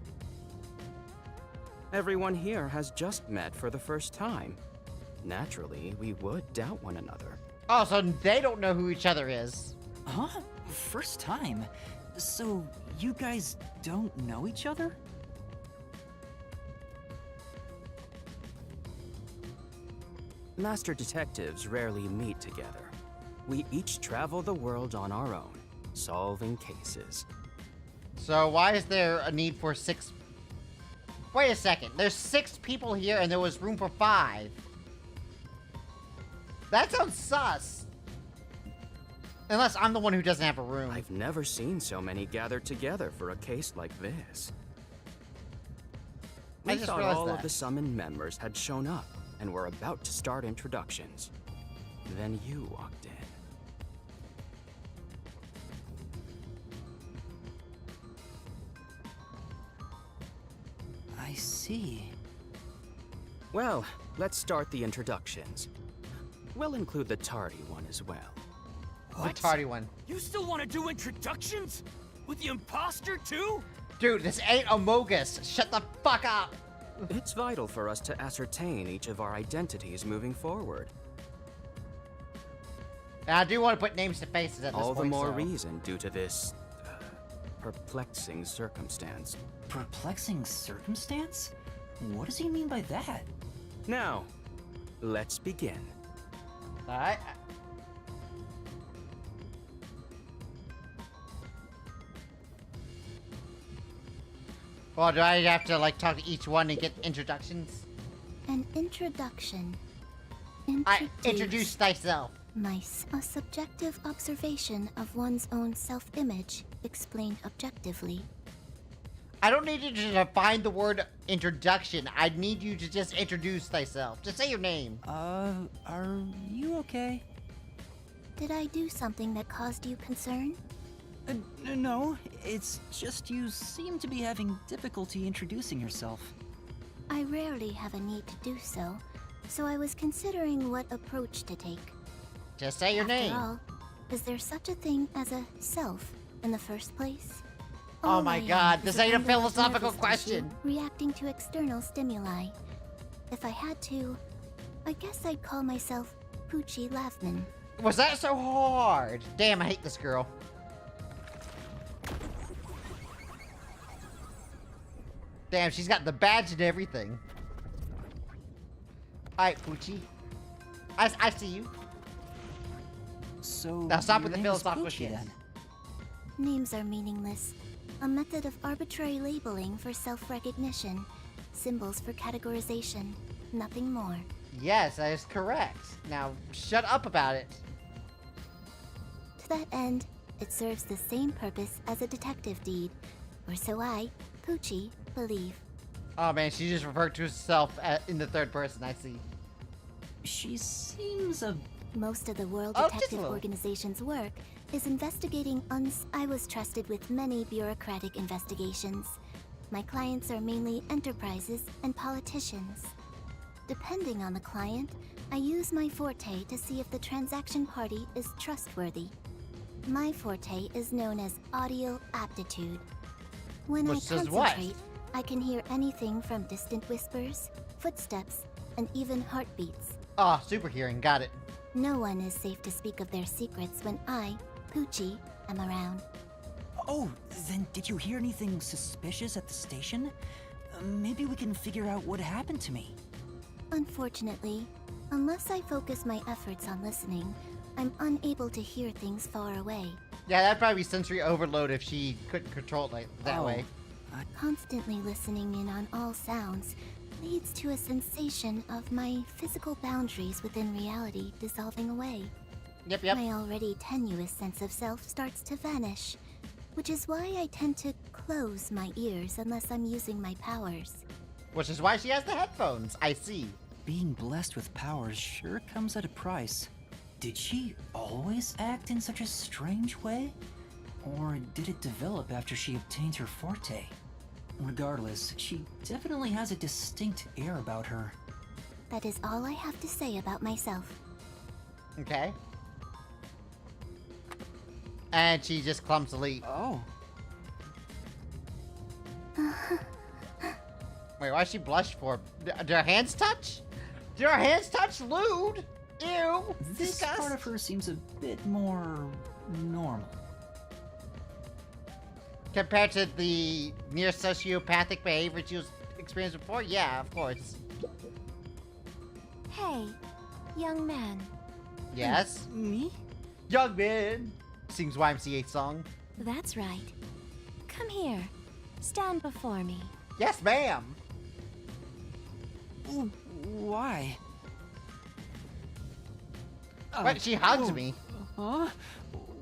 Speaker 11: Everyone here has just met for the first time. Naturally, we would doubt one another.
Speaker 1: Oh, so they don't know who each other is.
Speaker 8: Huh? First time? So, you guys don't know each other?
Speaker 11: Master detectives rarely meet together. We each travel the world on our own, solving cases.
Speaker 1: So why is there a need for 6... Wait a second, there's 6 people here and there was room for 5. That sounds sus. Unless I'm the one who doesn't have a room.
Speaker 11: I've never seen so many gathered together for a case like this.
Speaker 1: I
Speaker 11: We
Speaker 1: just
Speaker 11: thought
Speaker 1: realized
Speaker 11: all
Speaker 1: that.
Speaker 11: of the summoned members had shown up and were about to start introductions. Then you walked in.
Speaker 8: I see.
Speaker 11: Well, let's start the introductions. We'll include the tardy one as well.
Speaker 1: The tardy one.
Speaker 12: You still want to do introductions? With the imposter too?
Speaker 1: Dude, this ain't Amogus. Shut the fuck up.
Speaker 11: It's vital for us to ascertain each of our identities moving forward.
Speaker 1: And I do want to put names to faces at this
Speaker 11: All
Speaker 1: point,
Speaker 11: the more
Speaker 1: so.
Speaker 11: reason due to this perplexing circumstance.
Speaker 8: Perplexing circumstance? What does he mean by that?
Speaker 11: Now, let's begin.
Speaker 1: Alright. Well, do I have to, like, talk to each one and get introductions?
Speaker 7: An introduction.
Speaker 1: Introduce thyself.
Speaker 7: Mice. A subjective observation of one's own self-image, explained objectively.
Speaker 1: I don't need you to define the word introduction. I need you to just introduce thyself. Just say your name.
Speaker 8: Are you okay?
Speaker 7: Did I do something that caused you concern?
Speaker 8: No, it's just you seem to be having difficulty introducing yourself.
Speaker 7: I rarely have a need to do so I was considering what approach to take.
Speaker 1: Just say your name.
Speaker 7: After all, is there such a thing as a self in the first place?
Speaker 1: Oh
Speaker 7: All
Speaker 1: my
Speaker 7: I am
Speaker 1: god,
Speaker 7: is
Speaker 1: this
Speaker 7: a
Speaker 1: ain't a
Speaker 7: bundle of
Speaker 1: philosophical
Speaker 7: nervous tissue
Speaker 1: question.
Speaker 7: reacting to external stimuli. If I had to, I guess I'd call myself Poochie Lavman.
Speaker 1: Was that so hard? Damn, I hate this girl. Damn, she's got the badge and everything. Alright, Poochie. I see you.
Speaker 8: So
Speaker 1: Now stop with
Speaker 8: your
Speaker 1: the
Speaker 8: name is
Speaker 1: philosophical
Speaker 8: Poochie,
Speaker 1: shit.
Speaker 8: then.
Speaker 7: Names are meaningless. A method of arbitrary labeling for self-recognition. Symbols for categorization. Nothing more.
Speaker 1: Yes, that is correct. Now, shut up about it.
Speaker 7: To that end, it serves the same purpose as a detective deed. Or so I, Poochie, believe.
Speaker 1: Oh man, she just referred to herself in the third person, I see.
Speaker 8: She seems a...
Speaker 7: Most of the World
Speaker 1: Oh, just a
Speaker 7: Detective
Speaker 1: little.
Speaker 7: Organization's work is investigating I was trusted with many bureaucratic investigations. My clients are mainly enterprises and politicians. Depending on the client, I use my forte to see if the transaction party is trustworthy. My forte is known as audio aptitude. When
Speaker 1: Which
Speaker 7: I
Speaker 1: says what?
Speaker 7: concentrate, I can hear anything from distant whispers, footsteps, and even heartbeats.
Speaker 1: Oh, super hearing, got it.
Speaker 7: No one is safe to speak of their secrets when I, Poochie, am around.
Speaker 8: Oh, then did you hear anything suspicious at the station? Maybe we can figure out what happened to me.
Speaker 7: Unfortunately, unless I focus my efforts on listening, I'm unable to hear things far away.
Speaker 1: Yeah, that'd probably be sensory overload if she couldn't control it like that way.
Speaker 7: Constantly listening in on all sounds leads to a sensation of my physical boundaries within reality dissolving away.
Speaker 1: Yep.
Speaker 7: My already tenuous sense of self starts to vanish, which is why I tend to close my ears unless I'm using my powers.
Speaker 1: Which is why she has the headphones, I see.
Speaker 8: Being blessed with powers sure comes at a price. Did she always act in such a strange way? Or did it develop after she obtained her forte? Regardless, she definitely has a distinct air about her.
Speaker 7: That is all I have to say about myself.
Speaker 1: Okay. And she just clumsily...
Speaker 8: Oh.
Speaker 1: Wait, why is she blush for? Do her hands touch? Do her hands touch lewd? Ew.
Speaker 8: This
Speaker 1: Disgust.
Speaker 8: part of her seems a bit more normal.
Speaker 1: Compared to the near sociopathic behavior she was experienced before? Yeah, of course.
Speaker 7: Hey, young man.
Speaker 1: Yes?
Speaker 8: Me?
Speaker 1: Young man! Sings YMCA song.
Speaker 7: That's right. Come here. Stand before me.
Speaker 1: Yes, ma'am!
Speaker 8: Why?
Speaker 1: But she hugs
Speaker 8: whoa.
Speaker 1: me.
Speaker 8: Huh?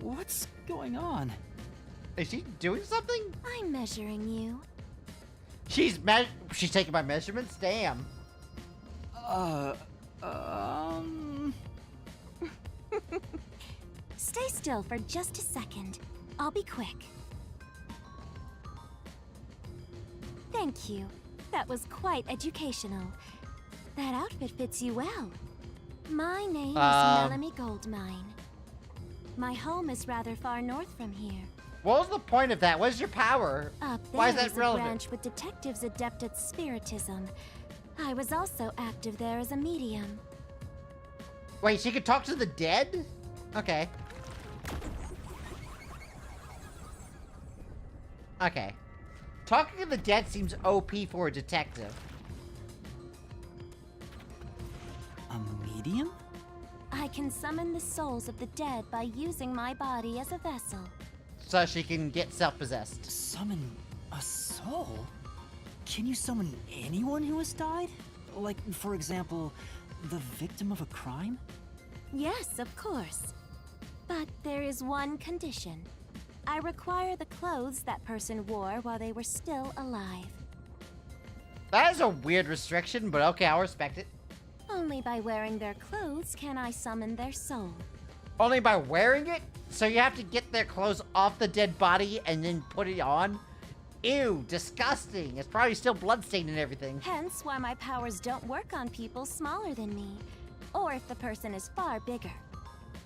Speaker 8: What's going on?
Speaker 1: Is she doing something?
Speaker 7: I'm measuring you.
Speaker 1: She's taking my measurements? Damn.
Speaker 7: Stay still for just a second. I'll be quick. Thank you. That was quite educational. That outfit fits you well. My name is Melanie Goldmine. My home is rather far north from here.
Speaker 1: What was the point of that? What is your power?
Speaker 7: Up
Speaker 1: Why is
Speaker 7: there
Speaker 1: that
Speaker 7: is a
Speaker 1: relevant?
Speaker 7: branch with detectives adept at spiritism. I was also active there as a medium.
Speaker 1: Wait, she could talk to the dead? Okay. Okay. Talking to the dead seems OP for a detective.
Speaker 8: A medium?
Speaker 7: I can summon the souls of the dead by using my body as a vessel.
Speaker 1: So she can get self-possessed.
Speaker 8: Summon a soul? Can you summon anyone who has died? Like, for example, the victim of a crime?
Speaker 7: Yes, of course. But there is one condition. I require the clothes that person wore while they were still alive.
Speaker 1: That is a weird restriction, but okay, I'll respect it.
Speaker 7: Only by wearing their clothes can I summon their soul.
Speaker 1: Only by wearing it? So you have to get their clothes off the dead body and then put it on? Ew, disgusting. It's probably still bloodstained and everything.
Speaker 7: Hence why my powers don't work on people smaller than me, or if the person is far bigger.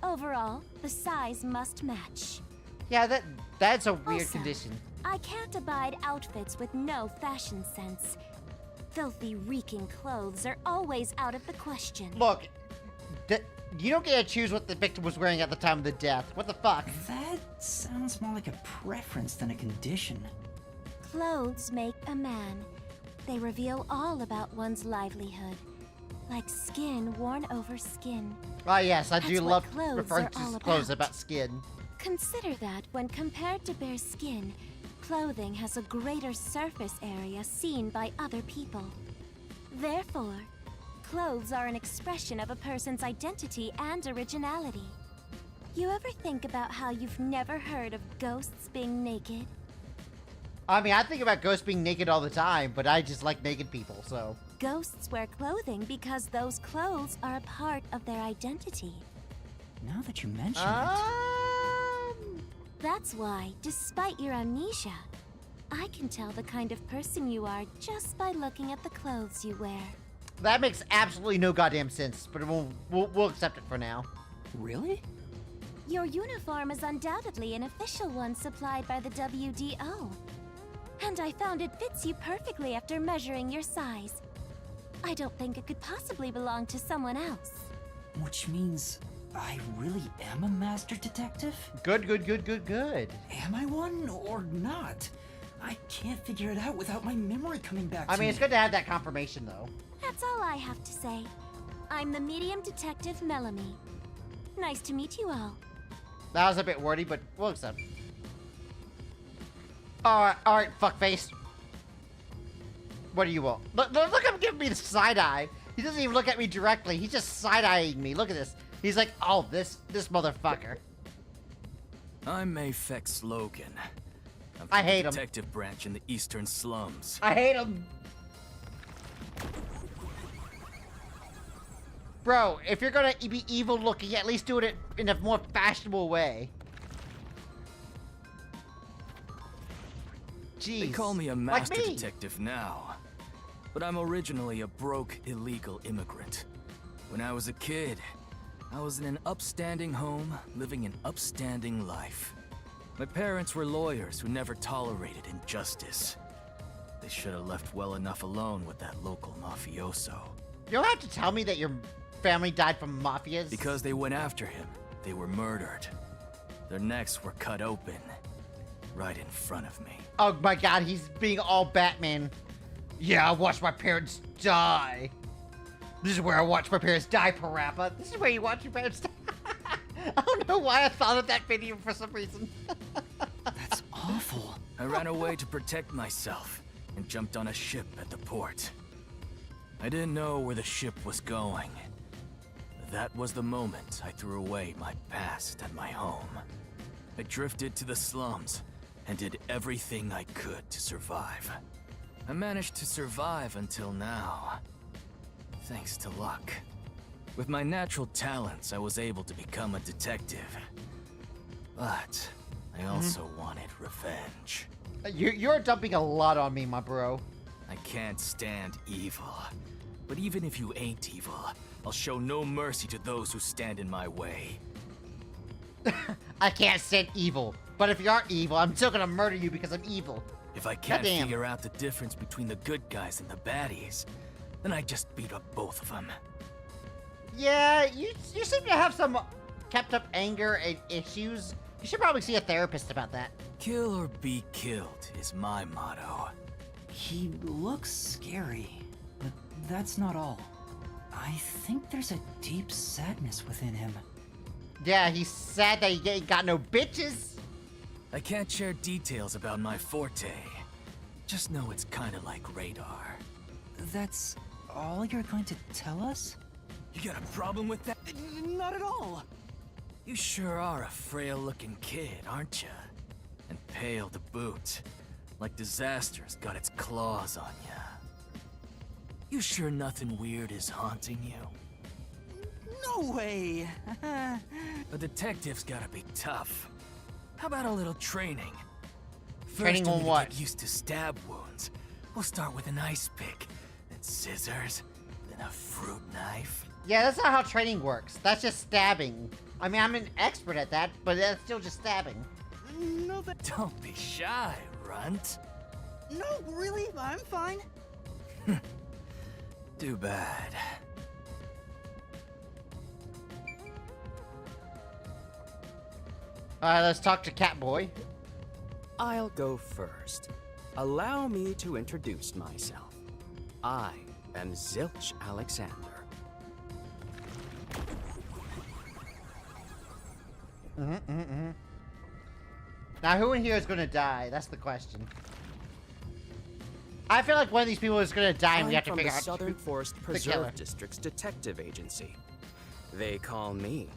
Speaker 7: Overall, the size must match.
Speaker 1: Yeah, that's a weird
Speaker 7: Also,
Speaker 1: condition.
Speaker 7: I can't abide outfits with no fashion sense. Filthy, reeking clothes are always out of the question.
Speaker 1: Look, you don't get to choose what the victim was wearing at the time of the death. What the fuck?
Speaker 8: That sounds more like a preference than a condition.
Speaker 7: Clothes make a man. They reveal all about one's livelihood. Like skin worn over skin.
Speaker 1: Ah, yes, I
Speaker 7: That's
Speaker 1: do
Speaker 7: what
Speaker 1: love
Speaker 7: clothes
Speaker 1: referring
Speaker 7: are
Speaker 1: to
Speaker 7: all
Speaker 1: clothes
Speaker 7: about.
Speaker 1: about skin.
Speaker 7: Consider that when compared to bare skin, clothing has a greater surface area seen by other people. Therefore, clothes are an expression of a person's identity and originality. You ever think about how you've never heard of ghosts being naked?
Speaker 1: I mean, I think about ghosts being naked all the time, but I just like naked people, so...
Speaker 7: Ghosts wear clothing because those clothes are a part of their identity.
Speaker 8: Now that you mention
Speaker 7: That's why, despite your amnesia, I can tell the kind of person you are just by looking at the clothes you wear.
Speaker 1: That makes absolutely no goddamn sense, but we'll accept it for now.
Speaker 8: Really?
Speaker 7: Your uniform is undoubtedly an official one supplied by the WDO. And I found it fits you perfectly after measuring your size. I don't think it could possibly belong to someone else.
Speaker 8: Which means I really am a master detective?
Speaker 1: Good, good, good, good, good.
Speaker 8: Am I one or not? I can't figure it out without my memory coming back to me.
Speaker 1: I mean, it's good to have that confirmation, though.
Speaker 7: That's all I have to say. I'm the medium detective Melanie. Nice to meet you all.
Speaker 1: That was a bit wordy, but we'll accept. Alright, fuckface. What do you want? Look at him giving me the side-eye. He doesn't even look at me directly. He's just side-eyeing me. Look at this. He's like, oh, this motherfucker.
Speaker 12: I'm Mayfex Logan. I'm
Speaker 1: I
Speaker 12: from the
Speaker 1: hate him.
Speaker 12: detective branch in the eastern slums.
Speaker 1: I hate him. Bro, if you're gonna be evil looking, at least do it in a more fashionable way. Jeez.
Speaker 12: They call me a
Speaker 1: Like
Speaker 12: master
Speaker 1: me.
Speaker 12: detective now, but I'm originally a broke, illegal immigrant. When I was a kid, I was in an upstanding home, living an upstanding life. My parents were lawyers who never tolerated injustice. They should have left well enough alone with that local mafioso.
Speaker 1: You don't have to tell me that your family died from mafias.
Speaker 12: Because they went after him, they were murdered. Their necks were cut open, right in front of me.
Speaker 1: Oh my god, he's being all Batman. Yeah, I watched my parents die. This is where I watched my parents die, Parappa. This is where you watch your parents die. I don't know why I thought of that video for some reason.
Speaker 8: That's awful.
Speaker 12: I ran away to protect myself and jumped on a ship at the port. I didn't know where the ship was going. That was the moment I threw away my past and my home. I drifted to the slums and did everything I could to survive. I managed to survive until now, thanks to luck. With my natural talents, I was able to become a detective. But I also wanted revenge.
Speaker 1: You're dumping a lot on me, my bro.
Speaker 12: I can't stand evil. But even if you ain't evil, I'll show no mercy to those who stand in my way.
Speaker 1: I can't stand evil. But if you are evil, I'm still gonna murder you because I'm evil.
Speaker 12: If I can't
Speaker 1: Goddamn.
Speaker 12: figure out the difference between the good guys and the baddies, then I just beat up both of them.
Speaker 1: Yeah, you seem to have some kept up anger and issues. You should probably see a therapist about that.
Speaker 12: Kill or be killed is my motto.
Speaker 8: He looks scary, but that's not all. I think there's a deep sadness within him.
Speaker 1: Yeah, he's sad that he ain't got no bitches.
Speaker 12: I can't share details about my forte. Just know it's kinda like radar.
Speaker 8: That's all you're going to tell us?
Speaker 12: You got a problem with that? Not at all. You sure are a frail-looking kid, aren't you? pale to boot. Like disaster's got its claws on ya. You sure nothing weird is haunting you?
Speaker 8: No way!
Speaker 12: A detective's gotta be tough. How about a little training?
Speaker 1: Training
Speaker 12: First,
Speaker 1: on
Speaker 12: we need to
Speaker 1: what?
Speaker 12: get used to stab wounds. We'll start with an ice pick, then scissors, then a fruit knife.
Speaker 1: Yeah, that's not how training works. That's just stabbing. I mean, I'm an expert at that, but that's still just stabbing.
Speaker 8: No,
Speaker 12: Don't be shy, runt.
Speaker 8: no, really, I'm fine.
Speaker 12: Too bad.
Speaker 1: Alright, let's talk to Catboy.
Speaker 11: I'll go first. Allow me to introduce myself. I am Zilch Alexander.
Speaker 1: Now, who in here is gonna die? That's the question. I feel like one of these people is gonna die, and we have to
Speaker 11: I'm
Speaker 1: figure
Speaker 11: from the
Speaker 1: out
Speaker 11: Southern Forest
Speaker 1: the killer.
Speaker 11: Preserve District's detective agency. They call me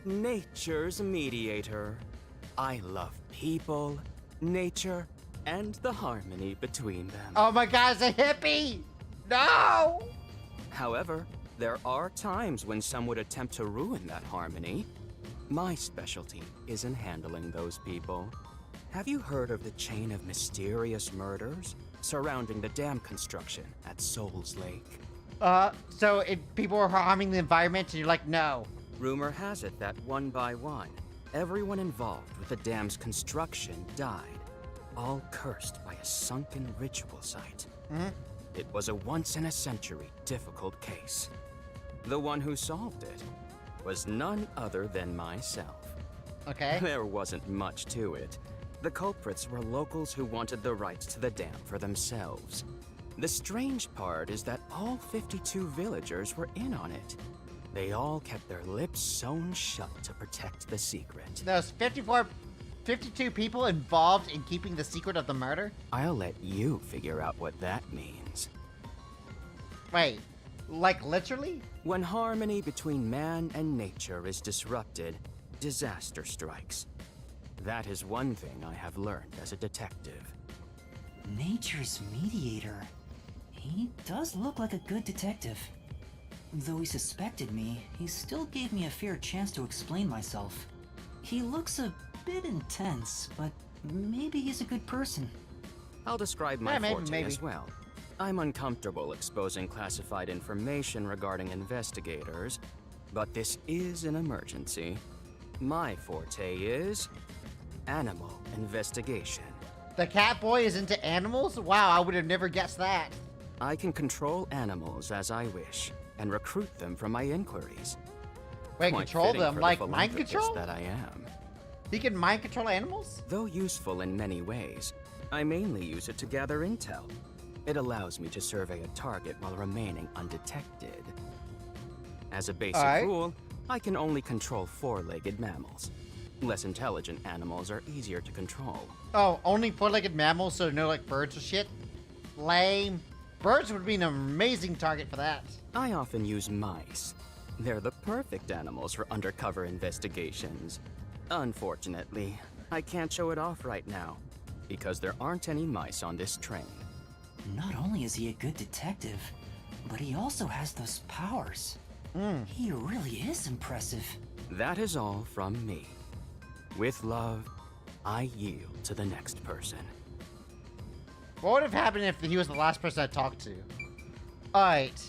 Speaker 11: Nature's Mediator. I love people, nature, and the harmony between them.
Speaker 1: Oh my God, it's a hippie! No!
Speaker 11: However, there are times when some would attempt to ruin that harmony. My specialty is in handling those people. Have you heard of the chain of mysterious murders surrounding the dam construction at Souls Lake?
Speaker 1: So if people are harming the environment and you're like, no.
Speaker 11: Rumor has it that one by one, everyone involved with the dam's construction died, all cursed by a sunken ritual site. It was a once-in-a-century difficult case. The one who solved it was none other than myself.
Speaker 1: Okay.
Speaker 11: There wasn't much to it. The culprits were locals who wanted the rights to the dam for themselves. The strange part is that all 52 villagers were in on it. They all kept their lips sewn shut to protect the secret.
Speaker 1: There's 52 people involved in keeping the secret of the murder?
Speaker 11: I'll let you figure out what that means.
Speaker 1: Wait, like literally?
Speaker 11: When harmony between man and nature is disrupted, disaster strikes. That is one thing I have learned as a detective.
Speaker 8: Nature's mediator. He does look like a good detective. Though he suspected me, he still gave me a fair chance to explain myself. He looks a bit intense, but maybe he's a good person.
Speaker 11: I'll describe my
Speaker 1: Yeah,
Speaker 11: forte
Speaker 1: maybe.
Speaker 11: as well. I'm uncomfortable exposing classified information regarding investigators, but this is an emergency. My forte is animal investigation.
Speaker 1: The Catboy is into animals? Wow, I would have never guessed that.
Speaker 11: I can control animals as I wish and recruit them from my inquiries.
Speaker 1: Wait,
Speaker 11: Quite
Speaker 1: control
Speaker 11: fitting
Speaker 1: them?
Speaker 11: for the
Speaker 1: Like mind
Speaker 11: philanthropist
Speaker 1: control?
Speaker 11: that I am.
Speaker 1: He can mind control animals?
Speaker 11: Though useful in many ways, I mainly use it to gather intel. It allows me to survey a target while remaining undetected. As a basic rule, I can only control four-legged mammals. Less intelligent animals are easier to control.
Speaker 1: Oh, only four-legged mammals, so no like birds or shit? Lame. Birds would be an amazing target for that.
Speaker 11: I often use mice. They're the perfect animals for undercover investigations. Unfortunately, I can't show it off right now, because there aren't any mice on this train.
Speaker 8: Not only is he a good detective, but he also has those powers. He really is impressive.
Speaker 11: That is all from me. With love, I yield to the next person.
Speaker 1: What would have happened if he was the last person I talked to? Alright.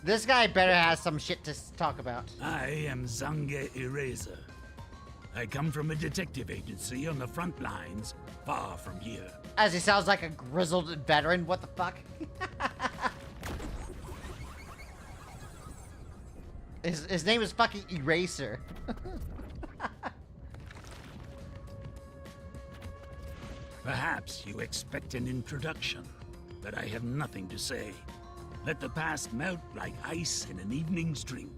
Speaker 1: This guy better have some shit to talk about.
Speaker 13: I am Zange Eraser. I come from a detective agency on the front lines, far from here.
Speaker 1: As he sounds like a grizzled veteran, what the fuck? His name is fucking Eraser.
Speaker 13: Perhaps you expect an introduction, but I have nothing to say. Let the past melt like ice in an evening's drink.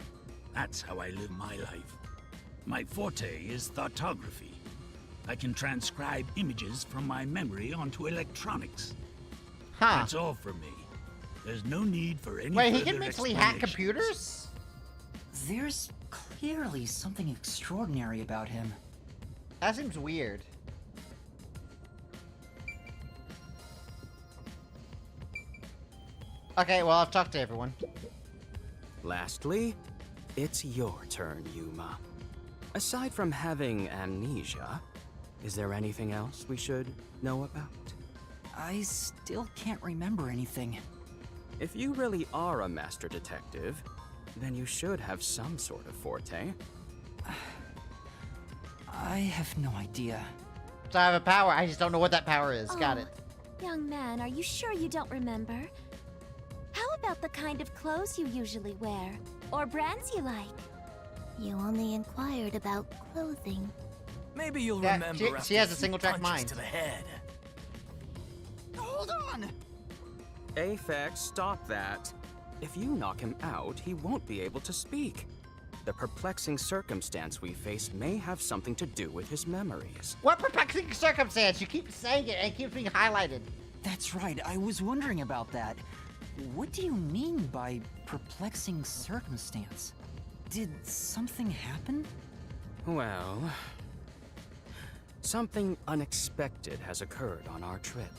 Speaker 13: That's how I live my life. My forte is thoughtography. I can transcribe images from my memory onto electronics.
Speaker 1: Huh.
Speaker 13: That's all for me. There's no need for any
Speaker 1: Wait, he
Speaker 13: further
Speaker 1: can mentally hack
Speaker 13: explanations.
Speaker 1: computers?
Speaker 8: There's clearly something extraordinary about him.
Speaker 1: That seems weird. Okay, well, I've talked to everyone.
Speaker 11: Lastly, it's your turn, Yuma. Aside from having amnesia, is there anything else we should know about?
Speaker 8: I still can't remember anything.
Speaker 11: If you really are a master detective, then you should have some sort of forte.
Speaker 8: I have no idea.
Speaker 1: So I have a power, I just don't know what that power is. Got it.
Speaker 7: Young man, are you sure you don't remember? How about the kind of clothes you usually wear? Or brands you like? You only inquired about clothing.
Speaker 12: Maybe you'll
Speaker 1: Yeah,
Speaker 12: remember
Speaker 1: she has a single track
Speaker 12: punches
Speaker 1: mind.
Speaker 12: to the head.
Speaker 8: Hold on!
Speaker 11: Aphex, stop that. If you knock him out, he won't be able to speak. The perplexing circumstance we face may have something to do with his memories.
Speaker 1: What perplexing circumstance? You keep saying it and it keeps being highlighted.
Speaker 8: That's right, I was wondering about that. What do you mean by perplexing circumstance? Did something happen?
Speaker 11: Well, something unexpected has occurred on our trip.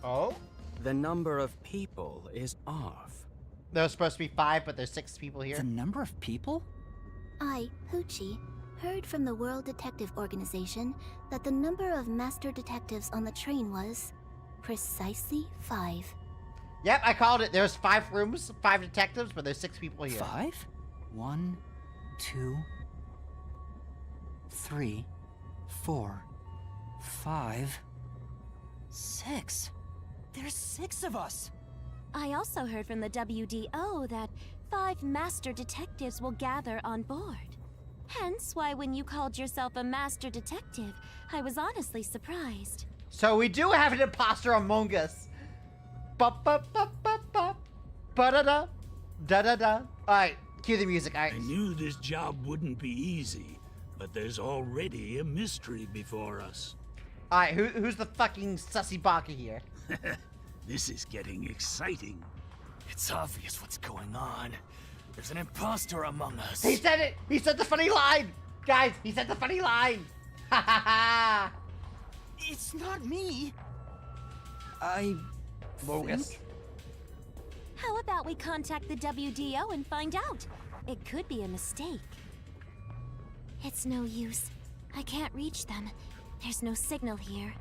Speaker 1: Oh?
Speaker 11: The number of people is off.
Speaker 1: There was supposed to be 5, but there's 6 people here.
Speaker 8: The number of people?
Speaker 7: I, Poochie, heard from the World Detective Organization that the number of master detectives on the train was precisely 5.
Speaker 1: Yep, I called it. There's 5 rooms, 5 detectives, but there's 6 people here.
Speaker 8: 5? 1, 2, 3, 4, 5, 6. There's 6 of us!
Speaker 7: I also heard from the WDO that 5 master detectives will gather on board. Hence why when you called yourself a master detective, I was honestly surprised.
Speaker 1: So we do have an imposter among us. Ba-ba-ba-ba-ba. Ba-da-da. Da-da-da. Alright, cue the music.
Speaker 13: I knew this job wouldn't be easy, but there's already a mystery before us.
Speaker 1: Alright, who's the fucking sussy baka here?
Speaker 13: This is getting exciting.
Speaker 12: It's obvious what's going on. There's an imposter among us.
Speaker 1: He said it! He said the funny line! Guys, he said the funny line! Ha ha ha!
Speaker 8: It's not me! I...
Speaker 1: Bogus.
Speaker 8: think?
Speaker 7: How about we contact the WDO and find out? It could be a mistake. It's no use. I can't reach them. There's no signal here.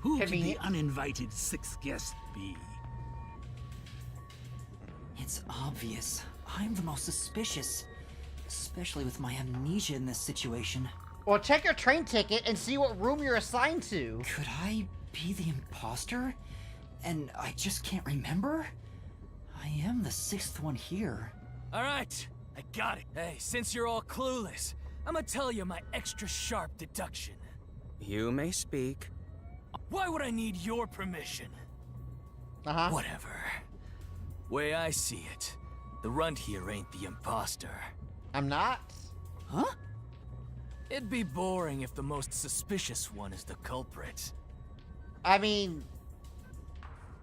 Speaker 13: Who could the uninvited 6th guest be?
Speaker 8: It's obvious. I'm the most suspicious. Especially with my amnesia in this situation.
Speaker 1: Well, check your train ticket and see what room you're assigned to.
Speaker 8: Could I be the imposter? And I just can't remember? I am the 6th one here.
Speaker 12: Alright, I got it. Hey, since you're all clueless, I'm gonna tell you my extra sharp deduction.
Speaker 11: You may speak.
Speaker 12: Why would I need your permission?
Speaker 1: Uh-huh.
Speaker 12: Whatever. Way I see it, the runt here ain't the imposter.
Speaker 1: I'm not?
Speaker 8: Huh?
Speaker 12: It'd be boring if the most suspicious one is the culprit.
Speaker 1: I mean...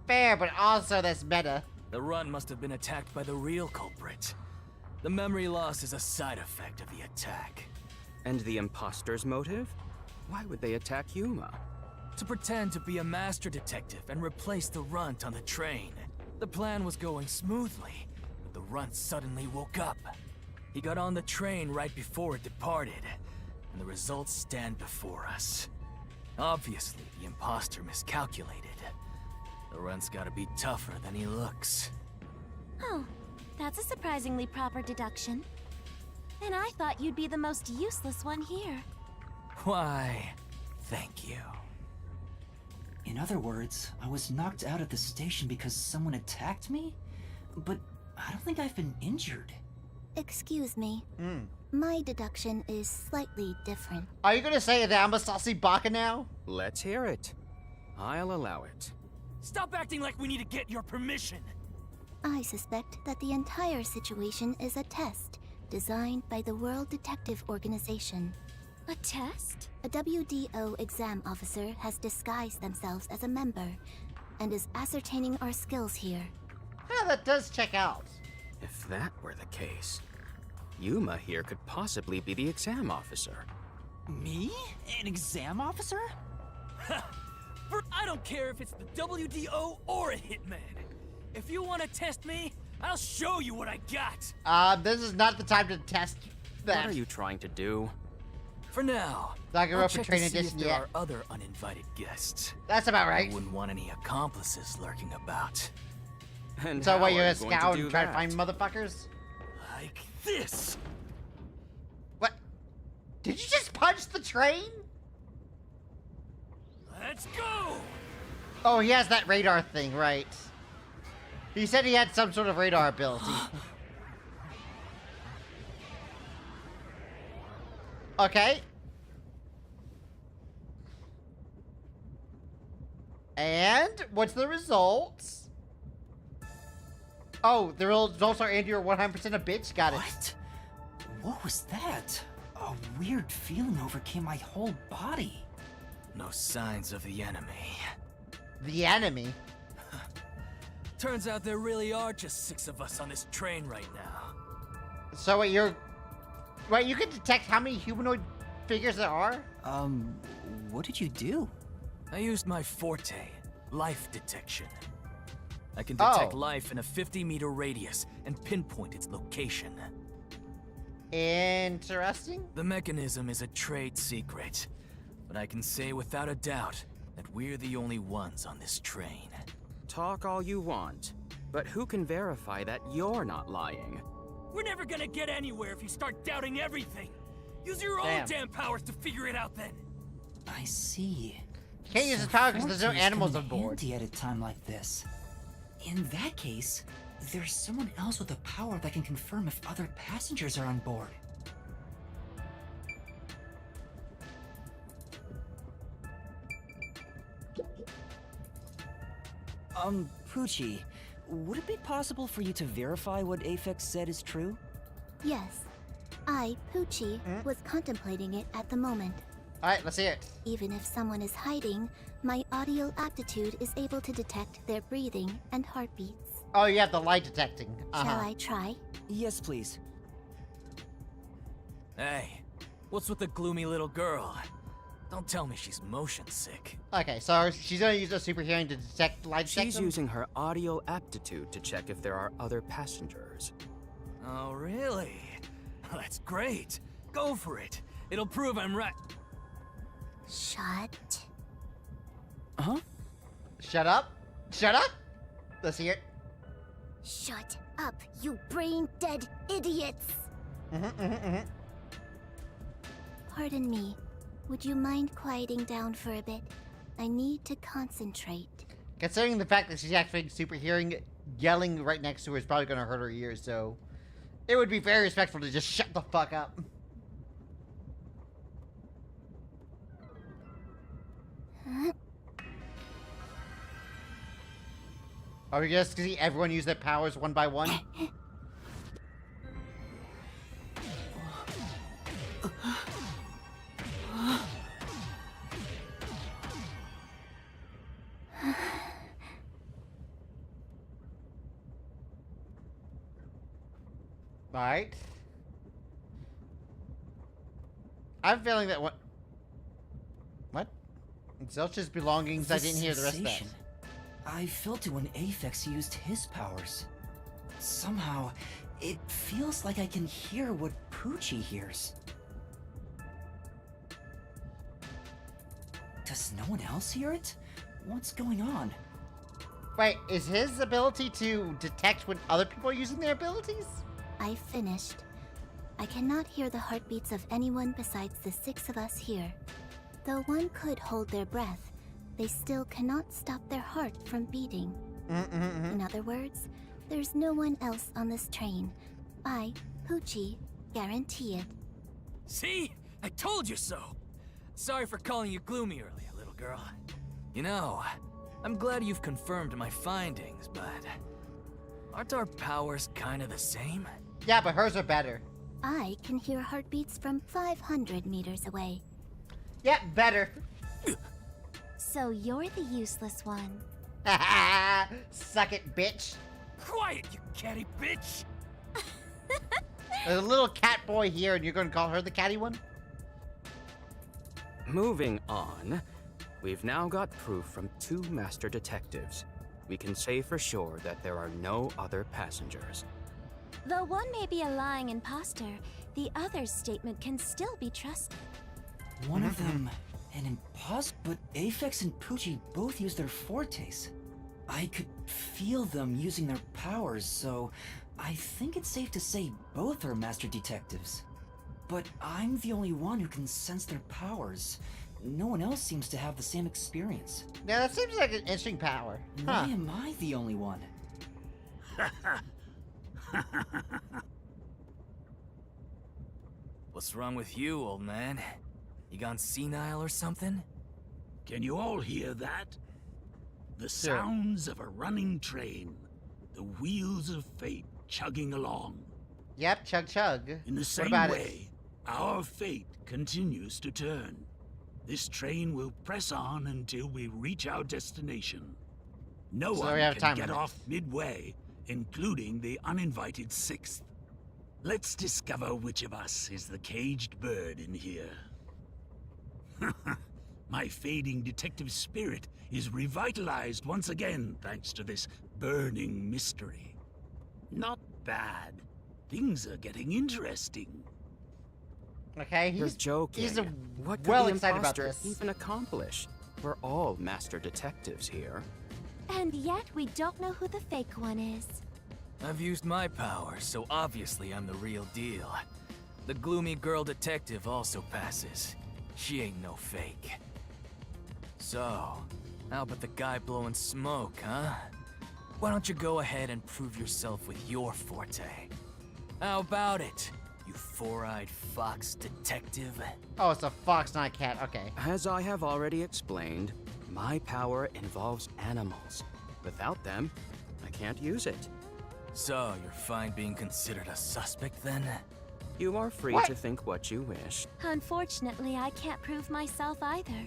Speaker 1: fair, but also that's meta.
Speaker 12: The runt must have been attacked by the real culprit. The memory loss is a side effect of the attack.
Speaker 11: And the imposter's motive? Why would they attack Yuma?
Speaker 12: To pretend to be a master detective and replace the runt on the train. The plan was going smoothly, but the runt suddenly woke up. He got on the train right before it departed, and the results stand before us. Obviously, the imposter miscalculated. The runt's gotta be tougher than he looks.
Speaker 7: Oh, that's a surprisingly proper deduction. And I thought you'd be the most useless one here.
Speaker 12: Why, thank you.
Speaker 8: In other words, I was knocked out at the station because someone attacked me? But I don't think I've been injured.
Speaker 7: Excuse me. My deduction is slightly different.
Speaker 1: Are you gonna say that I'm a saucy baka now?
Speaker 11: Let's hear it. I'll allow it.
Speaker 12: Stop acting like we need to get your permission!
Speaker 7: I suspect that the entire situation is a test designed by the World Detective Organization. A test? A WDO exam officer has disguised themselves as a member and is ascertaining our skills here.
Speaker 1: Yeah, that does check out.
Speaker 11: If that were the case, Yuma here could possibly be the exam officer.
Speaker 8: Me? An exam officer?
Speaker 12: I don't care if it's the WDO or a hitman. If you want to test me, I'll show you what I got.
Speaker 1: This is not the time to test that.
Speaker 11: What are you trying to do?
Speaker 12: For now,
Speaker 1: Danganronpa
Speaker 12: I'll check
Speaker 1: Train
Speaker 12: to see
Speaker 1: Edition
Speaker 12: if there
Speaker 1: yet.
Speaker 12: are other uninvited guests.
Speaker 1: That's about right.
Speaker 12: I wouldn't want any accomplices lurking about.
Speaker 11: And
Speaker 1: So
Speaker 11: how
Speaker 1: what, you're
Speaker 11: are
Speaker 1: a
Speaker 11: you going
Speaker 1: scout
Speaker 11: to do
Speaker 1: and try to
Speaker 11: that?
Speaker 1: find motherfuckers?
Speaker 12: Like this.
Speaker 1: What? Did you just punch the train?
Speaker 12: Let's go!
Speaker 1: Oh, he has that radar thing, right. He said he had some sort of radar ability. Okay. And what's the results? Oh, the results are Andy, you're 100% a bitch. Got it.
Speaker 8: What? What was that? A weird feeling overcame my whole body.
Speaker 12: No signs of the enemy.
Speaker 1: The enemy?
Speaker 12: Turns out there really are just 6 of us on this train right now.
Speaker 1: So wait, Wait, you can detect how many humanoid figures there are?
Speaker 8: What did you do?
Speaker 12: I used my forte, life detection. I can detect life in a 50-meter radius and pinpoint its location.
Speaker 1: Interesting.
Speaker 12: The mechanism is a trade secret, but I can say without a doubt that we're the only ones on this train.
Speaker 11: Talk all you want, but who can verify that you're not lying?
Speaker 12: We're never gonna get anywhere if you start doubting everything. Use your own damn powers to figure it out then.
Speaker 8: I see.
Speaker 1: You can't use his power because there's no
Speaker 8: fortes
Speaker 1: animals
Speaker 8: come
Speaker 1: on
Speaker 8: in
Speaker 1: board.
Speaker 8: handy at a time like this. In that case, there's someone else with a power that can confirm if other passengers are on board. Poochie, would it be possible for you to verify what Aphex said is true?
Speaker 7: Yes. I, Poochie, was contemplating it at the moment.
Speaker 1: Alright, let's hear it.
Speaker 7: Even if someone is hiding, my audio aptitude is able to detect their breathing and heartbeats.
Speaker 1: Oh, you have the light detecting.
Speaker 7: Shall I try?
Speaker 8: Yes, please.
Speaker 12: Hey, what's with the gloomy little girl? Don't tell me she's motion sick.
Speaker 1: Okay, so she's gonna use a super hearing to detect light detect
Speaker 11: She's
Speaker 1: them?
Speaker 11: using her audio aptitude to check if there are other passengers.
Speaker 12: Oh, really? That's great. Go for it. It'll prove I'm right.
Speaker 7: Shut.
Speaker 8: Huh?
Speaker 1: Shut up? Shut up? Let's hear it.
Speaker 7: Shut up, you brain-dead idiots! Pardon me. Would you mind quieting down for a bit? I need to concentrate.
Speaker 1: Considering the fact that she's activating super hearing, yelling right next to her is probably gonna hurt her ears, so it would be very respectful to just shut the fuck up. Are we just gonna see everyone use their powers one by one? Alright. I'm feeling that what? Zelch's belongings, I didn't hear the rest of that.
Speaker 8: Sensation. I felt it when Aphex used his powers. Somehow, it feels like I can hear what Poochie hears. Does no one else hear it? What's going on?
Speaker 1: Wait, is his ability to detect when other people are using their abilities?
Speaker 7: I finished. I cannot hear the heartbeats of anyone besides the 6 of us here. Though one could hold their breath, they still cannot stop their heart from beating. In other words, there's no one else on this train. I, Poochie, guarantee it.
Speaker 12: See? I told you so! Sorry for calling you gloomy earlier, little girl. You know, I'm glad you've confirmed my findings, but aren't our powers kinda the same?
Speaker 1: Yeah, but hers are better.
Speaker 7: I can hear heartbeats from 500 meters away.
Speaker 1: Yeah, better.
Speaker 7: So you're the useless one.
Speaker 1: Suck it, bitch.
Speaker 12: Quiet, you catty bitch!
Speaker 1: There's a little cat boy here, and you're gonna call her the catty one?
Speaker 11: Moving on, we've now got proof from 2 master detectives. we can say for sure that there are no other passengers.
Speaker 7: Though one may be a lying imposter, the other's statement can still be trusted.
Speaker 8: One of them, an imposter, but Aphex and Poochie both use their fortes. I could feel them using their powers, so I think it's safe to say both are master detectives. But I'm the only one who can sense their powers. No one else seems to have the same experience.
Speaker 1: Yeah, that seems like an interesting power.
Speaker 8: Why am I the only one?
Speaker 12: What's wrong with you, old man? You gone senile or something?
Speaker 13: Can you all hear that? The sounds of a running train. The wheels of fate chugging along.
Speaker 1: Yep, chug chug.
Speaker 13: In the same way, our fate continues to turn. This train will press on until we reach our destination. No one can get off midway, including the uninvited sixth. Let's discover which of us is the caged bird in here. My fading detective spirit is revitalized once again thanks to this burning mystery. Not bad. Things are getting interesting.
Speaker 1: Okay,
Speaker 11: You're joking.
Speaker 1: He's
Speaker 11: what
Speaker 1: well
Speaker 11: could the
Speaker 1: excited about
Speaker 11: imposter
Speaker 1: this.
Speaker 11: even accomplish? We're all master detectives here.
Speaker 7: And yet we don't know who the fake one is.
Speaker 12: I've used my powers, so obviously I'm the real deal. The gloomy girl detective also passes. She ain't no fake. So, how about the guy blowing smoke, huh? Why don't you go ahead and prove yourself with your forte? How about it, you four-eyed fox detective?
Speaker 1: Oh, it's a fox, not a cat. Okay.
Speaker 11: As I have already explained, my power involves animals. Without them, I can't use it.
Speaker 12: So, you're fine being considered a suspect then?
Speaker 11: You are free to think what you wish.
Speaker 7: Unfortunately, I can't prove myself either.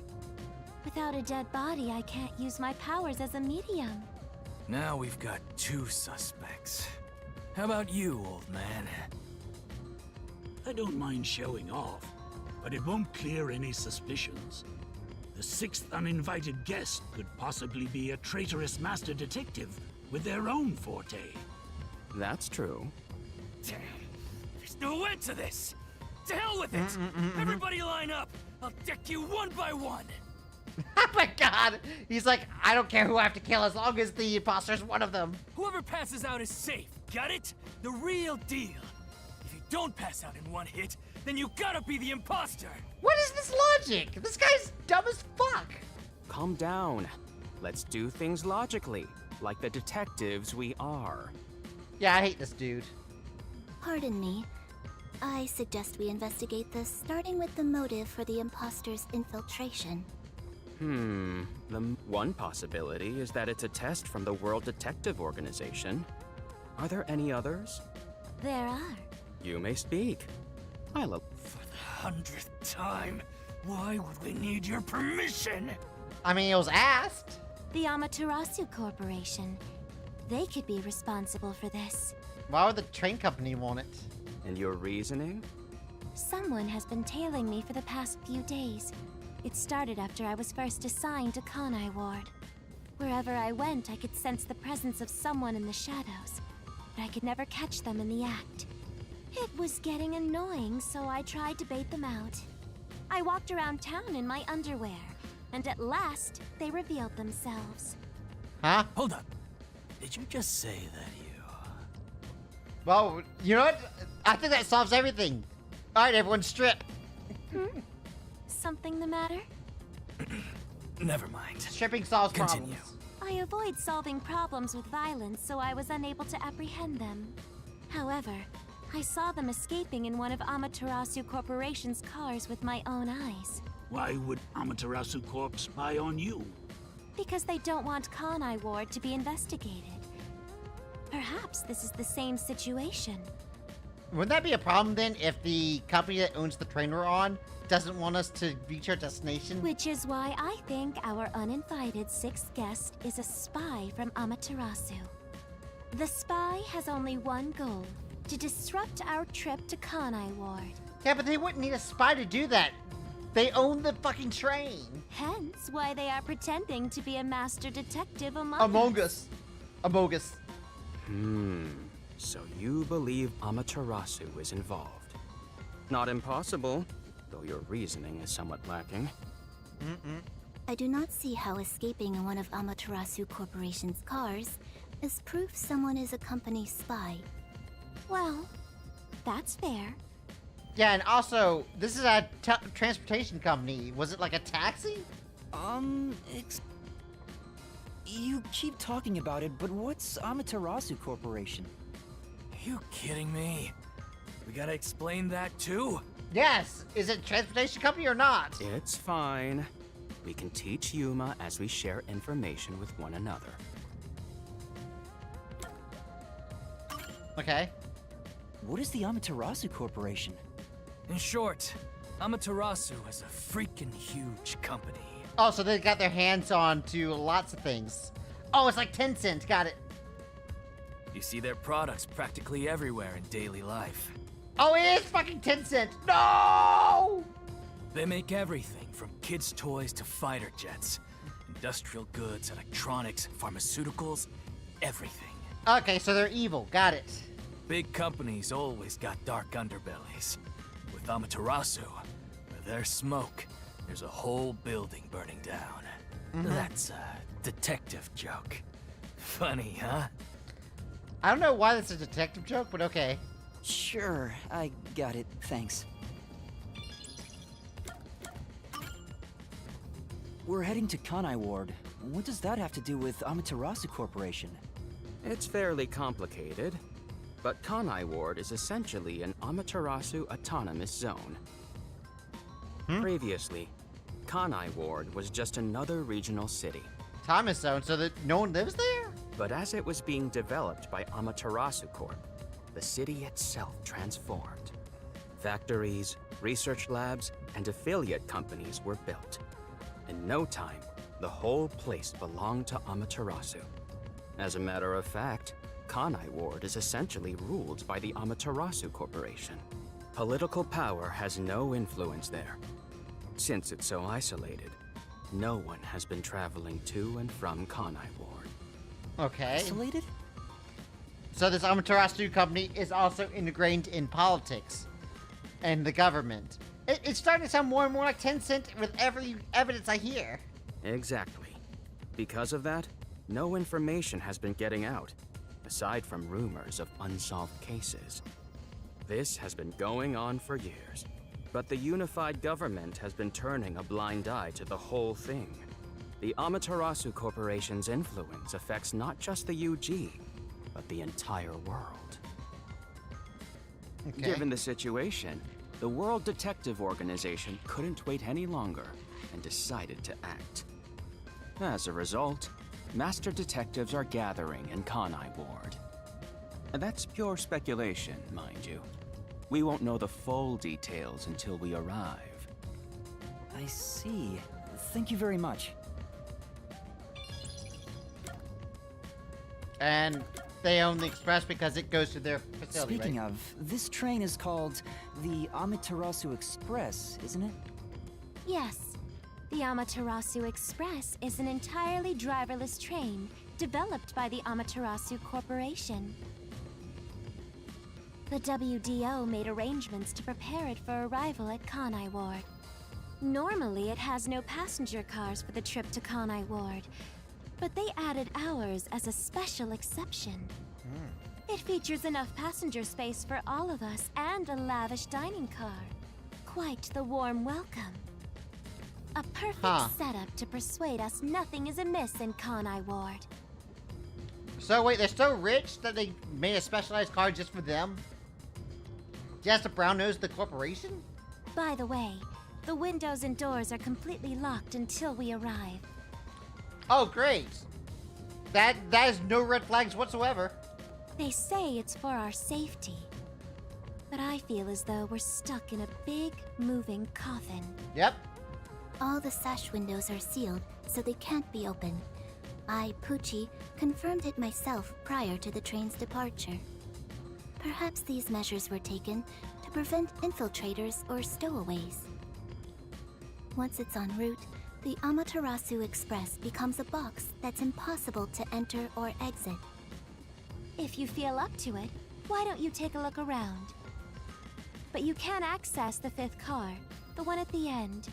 Speaker 7: Without a dead body, I can't use my powers as a medium.
Speaker 12: Now we've got two suspects. How about you, old man?
Speaker 13: I don't mind showing off, but it won't clear any suspicions. The sixth uninvited guest could possibly be a traitorous master detective with their own forte.
Speaker 11: That's true.
Speaker 12: There's no end to this! To hell with it! Everybody line up! I'll deck you one by one!
Speaker 1: Oh my god! He's like, I don't care who I have to kill as long as the imposter's one of them.
Speaker 12: Whoever passes out is safe, got it? The real deal. If you don't pass out in one hit, then you gotta be the imposter!
Speaker 1: What is this logic? This guy's dumb as fuck.
Speaker 11: Calm down. Let's do things logically, like the detectives we are.
Speaker 1: Yeah, I hate this dude.
Speaker 14: Pardon me. I suggest we investigate this, starting with the motive for the imposter's infiltration.
Speaker 11: The one possibility is that it's a test from the World Detective Organization. Are there any others?
Speaker 7: There are.
Speaker 11: You may speak. I love.
Speaker 12: For the 100th time, why would we need your permission?
Speaker 1: I mean, it was asked.
Speaker 7: The Amaterasu Corporation. They could be responsible for this.
Speaker 1: Why would the train company want it?
Speaker 11: And your reasoning?
Speaker 7: Someone has been tailing me for the past few days. It started after I was first assigned to Kanai Ward. Wherever I went, I could sense the presence of someone in the shadows, but I could never catch them in the act. It was getting annoying, so I tried to bait them out. I walked around town in my underwear, and at last, they revealed themselves.
Speaker 1: Huh?
Speaker 12: Hold up. Did you just say that you...
Speaker 1: Well, you know what? I think that solves everything. Alright, everyone strip.
Speaker 7: Something the matter?
Speaker 12: Never mind.
Speaker 1: Stripping solves
Speaker 12: Continue.
Speaker 1: problems.
Speaker 7: I avoid solving problems with violence, so I was unable to apprehend them. However, I saw them escaping in one of Amaterasu Corporation's cars with my own eyes.
Speaker 13: Why would Amaterasu Corp spy on you?
Speaker 7: Because they don't want Kanai Ward to be investigated. Perhaps this is the same situation.
Speaker 1: Wouldn't that be a problem then if the company that owns the train we're on doesn't want us to reach our destination?
Speaker 7: Which is why I think our uninvited sixth guest is a spy from Amaterasu. The spy has only one goal, to disrupt our trip to Kanai Ward.
Speaker 1: Yeah, but they wouldn't need a spy to do that. They own the fucking train.
Speaker 15: Hence why they are pretending to be a master detective
Speaker 1: Among Us. Among Us.
Speaker 11: So you believe Amaterasu is involved. Not impossible, though your reasoning is somewhat lacking.
Speaker 14: I do not see how escaping in one of Amaterasu Corporation's cars is proof someone is a company spy.
Speaker 15: Well, that's fair.
Speaker 1: Yeah, and also, this is a transportation company. Was it like a taxi?
Speaker 8: You keep talking about it, but what's Amaterasu Corporation?
Speaker 12: You kidding me? We gotta explain that too?
Speaker 1: Yes! Is it a transportation company or not?
Speaker 11: It's fine. We can teach Yuma as we share information with one another.
Speaker 1: Okay.
Speaker 8: What is the Amaterasu Corporation?
Speaker 12: In short, Amaterasu is a freaking huge company.
Speaker 1: Oh, so they got their hands on to lots of things. Oh, it's like Tencent. Got it.
Speaker 12: You see their products practically everywhere in daily life.
Speaker 1: Oh, it is fucking Tencent. No!
Speaker 12: They make everything from kids' toys to fighter jets. Industrial goods, electronics, pharmaceuticals, everything.
Speaker 1: Okay, so they're evil. Got it.
Speaker 12: Big companies always got dark underbellies. With Amaterasu, where there's smoke, there's a whole building burning down. That's a detective joke. Funny, huh?
Speaker 1: I don't know why that's a detective joke, but okay.
Speaker 8: Sure, I got it. Thanks. We're heading to Kanai Ward. What does that have to do with Amaterasu Corporation?
Speaker 11: It's fairly complicated, but Kanai Ward is essentially an Amaterasu autonomous zone. Previously, Kanai Ward was just another regional city.
Speaker 1: Autonomous zone, so that no one lives there?
Speaker 11: But as it was being developed by Amaterasu Corp, the city itself transformed. Factories, research labs, and affiliate companies were built. In no time, the whole place belonged to Amaterasu. As a matter of fact, Kanai Ward is essentially ruled by the Amaterasu Corporation. Political power has no influence there. Since it's so isolated, no one has been traveling to and from Kanai Ward.
Speaker 1: Okay.
Speaker 8: Isolated?
Speaker 1: So this Amaterasu company is also ingrained in politics and the government. It's starting to sound more and more like Tencent with every evidence I hear.
Speaker 11: Exactly. Because of that, no information has been getting out, aside from rumors of unsolved cases. This has been going on for years, but the unified government has been turning a blind eye to the whole thing. The Amaterasu Corporation's influence affects not just the UG, but the entire world.
Speaker 1: Okay.
Speaker 11: Given the situation, the World Detective Organization couldn't wait any longer and decided to act. As a result, master detectives are gathering in Kanai Ward. And that's pure speculation, mind you. We won't know the full details until we arrive.
Speaker 8: I see. Thank you very much.
Speaker 1: And they own the express because it goes to their facility,
Speaker 8: Speaking
Speaker 1: right?
Speaker 8: of, this train is called the Amaterasu Express, isn't it?
Speaker 15: Yes. The Amaterasu Express is an entirely driverless train developed by the Amaterasu Corporation. The WDO made arrangements to prepare it for arrival at Kanai Ward. Normally, it has no passenger cars for the trip to Kanai Ward, but they added ours as a special exception. It features enough passenger space for all of us and a lavish dining car. Quite the warm welcome. A perfect setup to persuade us nothing is amiss in Kanai Ward.
Speaker 1: So wait, they're so rich that they made a specialized car just for them? Just to brown-nose the corporation?
Speaker 15: By the way, the windows and doors are completely locked until we arrive.
Speaker 1: Oh, great. That is no red flags whatsoever.
Speaker 15: They say it's for our safety. But I feel as though we're stuck in a big, moving coffin.
Speaker 1: Yep.
Speaker 14: All the sash windows are sealed, so they can't be opened. I, Poochie, confirmed it myself prior to the train's departure. Perhaps these measures were taken to prevent infiltrators or stowaways. Once it's en route, the Amaterasu Express becomes a box that's impossible to enter or exit.
Speaker 15: If you feel up to it, why don't you take a look around? But you can't access the 5th car, the one at the end.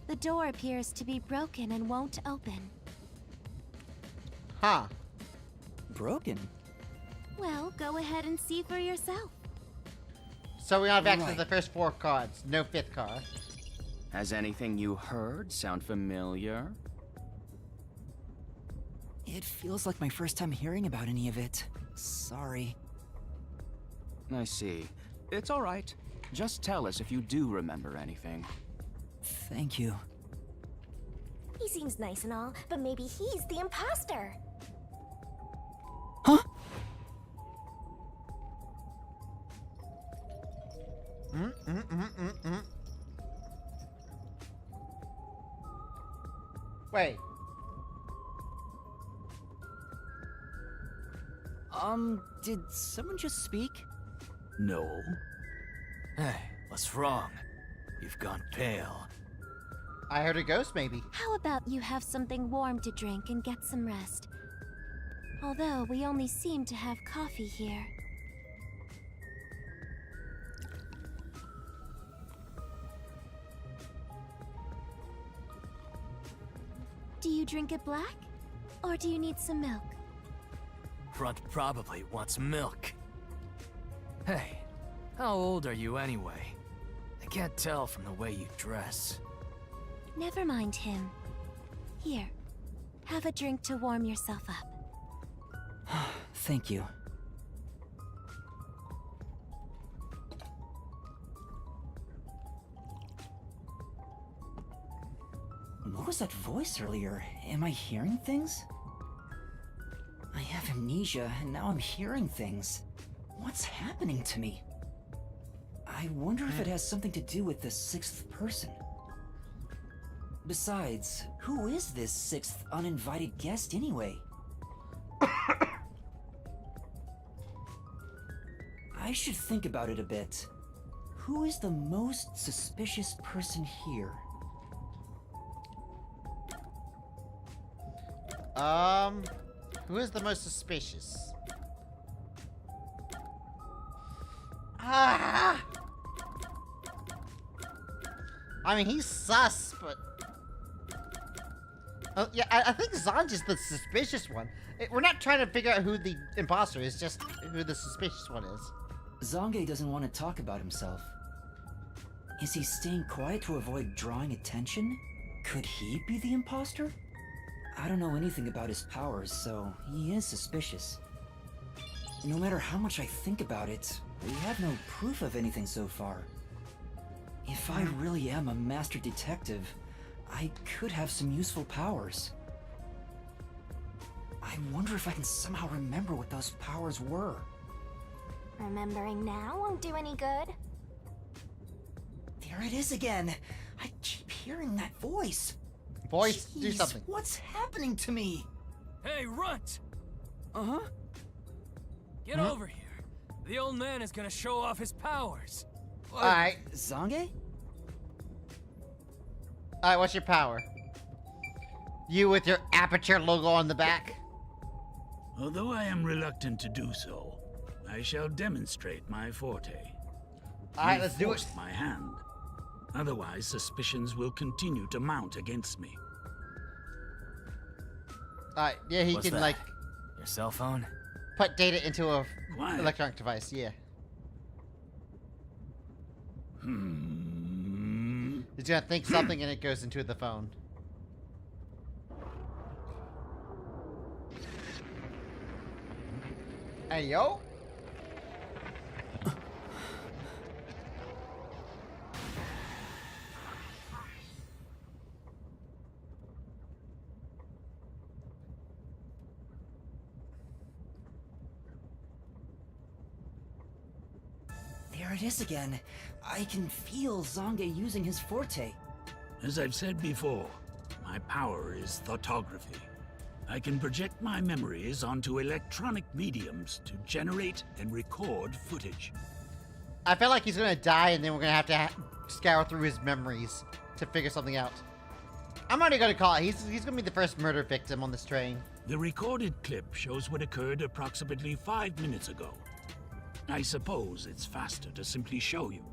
Speaker 15: The door appears to be broken and won't open.
Speaker 1: Huh.
Speaker 8: Broken?
Speaker 15: Well, go ahead and see for yourself.
Speaker 1: So we have access to the first 4 cards, no 5th car.
Speaker 11: Has anything you heard sound familiar?
Speaker 8: It feels like my first time hearing about any of it. Sorry.
Speaker 11: I see. It's all right. Just tell us if you do remember anything.
Speaker 8: Thank you.
Speaker 7: He seems nice and all, but maybe he's the imposter.
Speaker 8: Huh?
Speaker 1: Wait.
Speaker 8: Did someone just speak?
Speaker 12: No. Hey, what's wrong? You've gone pale.
Speaker 1: I heard a ghost, maybe.
Speaker 15: How about you have something warm to drink and get some rest? Although we only seem to have coffee here. Do you drink it black? Or do you need some milk?
Speaker 12: Front probably wants milk. Hey, how old are you anyway? I can't tell from the way you dress.
Speaker 15: Never mind him. Here, have a drink to warm yourself up.
Speaker 8: Thank you. What was that voice earlier? Am I hearing things? I have amnesia, and now I'm hearing things. What's happening to me? I wonder if it has something to do with the 6th person. Besides, who is this 6th uninvited guest anyway? I should think about it a bit. Who is the most suspicious person here?
Speaker 1: Who is the most suspicious? I mean, he's sus, but... Oh, yeah, I think Zanj is the suspicious one. We're not trying to figure out who the imposter is, just who the suspicious one is.
Speaker 8: Zange doesn't want to talk about himself. Is he staying quiet to avoid drawing attention? Could he be the imposter? I don't know anything about his powers, so he is suspicious. No matter how much I think about it, we have no proof of anything so far. If I really am a master detective, I could have some useful powers. I wonder if I can somehow remember what those powers were.
Speaker 7: Remembering now won't do any good.
Speaker 8: There it is again! I keep hearing that voice!
Speaker 1: Voice,
Speaker 8: Jeez,
Speaker 1: do something.
Speaker 8: What's happening to me?
Speaker 12: Hey, Runt!
Speaker 8: Uh-huh?
Speaker 12: Get over here. The old man is gonna show off his powers.
Speaker 1: Alright.
Speaker 8: Zange?
Speaker 1: Alright, what's your power? You with your Aperture logo on the back?
Speaker 13: Although I am reluctant to do so, I shall demonstrate my forte.
Speaker 1: Alright, let's do it.
Speaker 13: Force my hand. Otherwise, suspicions will continue to mount against me.
Speaker 1: Alright, yeah, he
Speaker 12: What's
Speaker 1: can,
Speaker 12: that?
Speaker 1: like,
Speaker 12: Your cell phone?
Speaker 1: put data into a
Speaker 13: Quiet.
Speaker 1: electronic device, yeah. He's gonna think something and it goes into the phone. Hey, yo!
Speaker 8: There it is again. I can feel Zange using his forte.
Speaker 13: As I've said before, my power is thoughtography. I can project my memories onto electronic mediums to generate and record footage.
Speaker 1: I feel like he's gonna die and then we're gonna have to scour through his memories. to figure something out. I'm already gonna call it. He's gonna be the first murder victim on this train.
Speaker 13: The recorded clip shows what occurred approximately 5 minutes ago. I suppose it's faster to simply show you.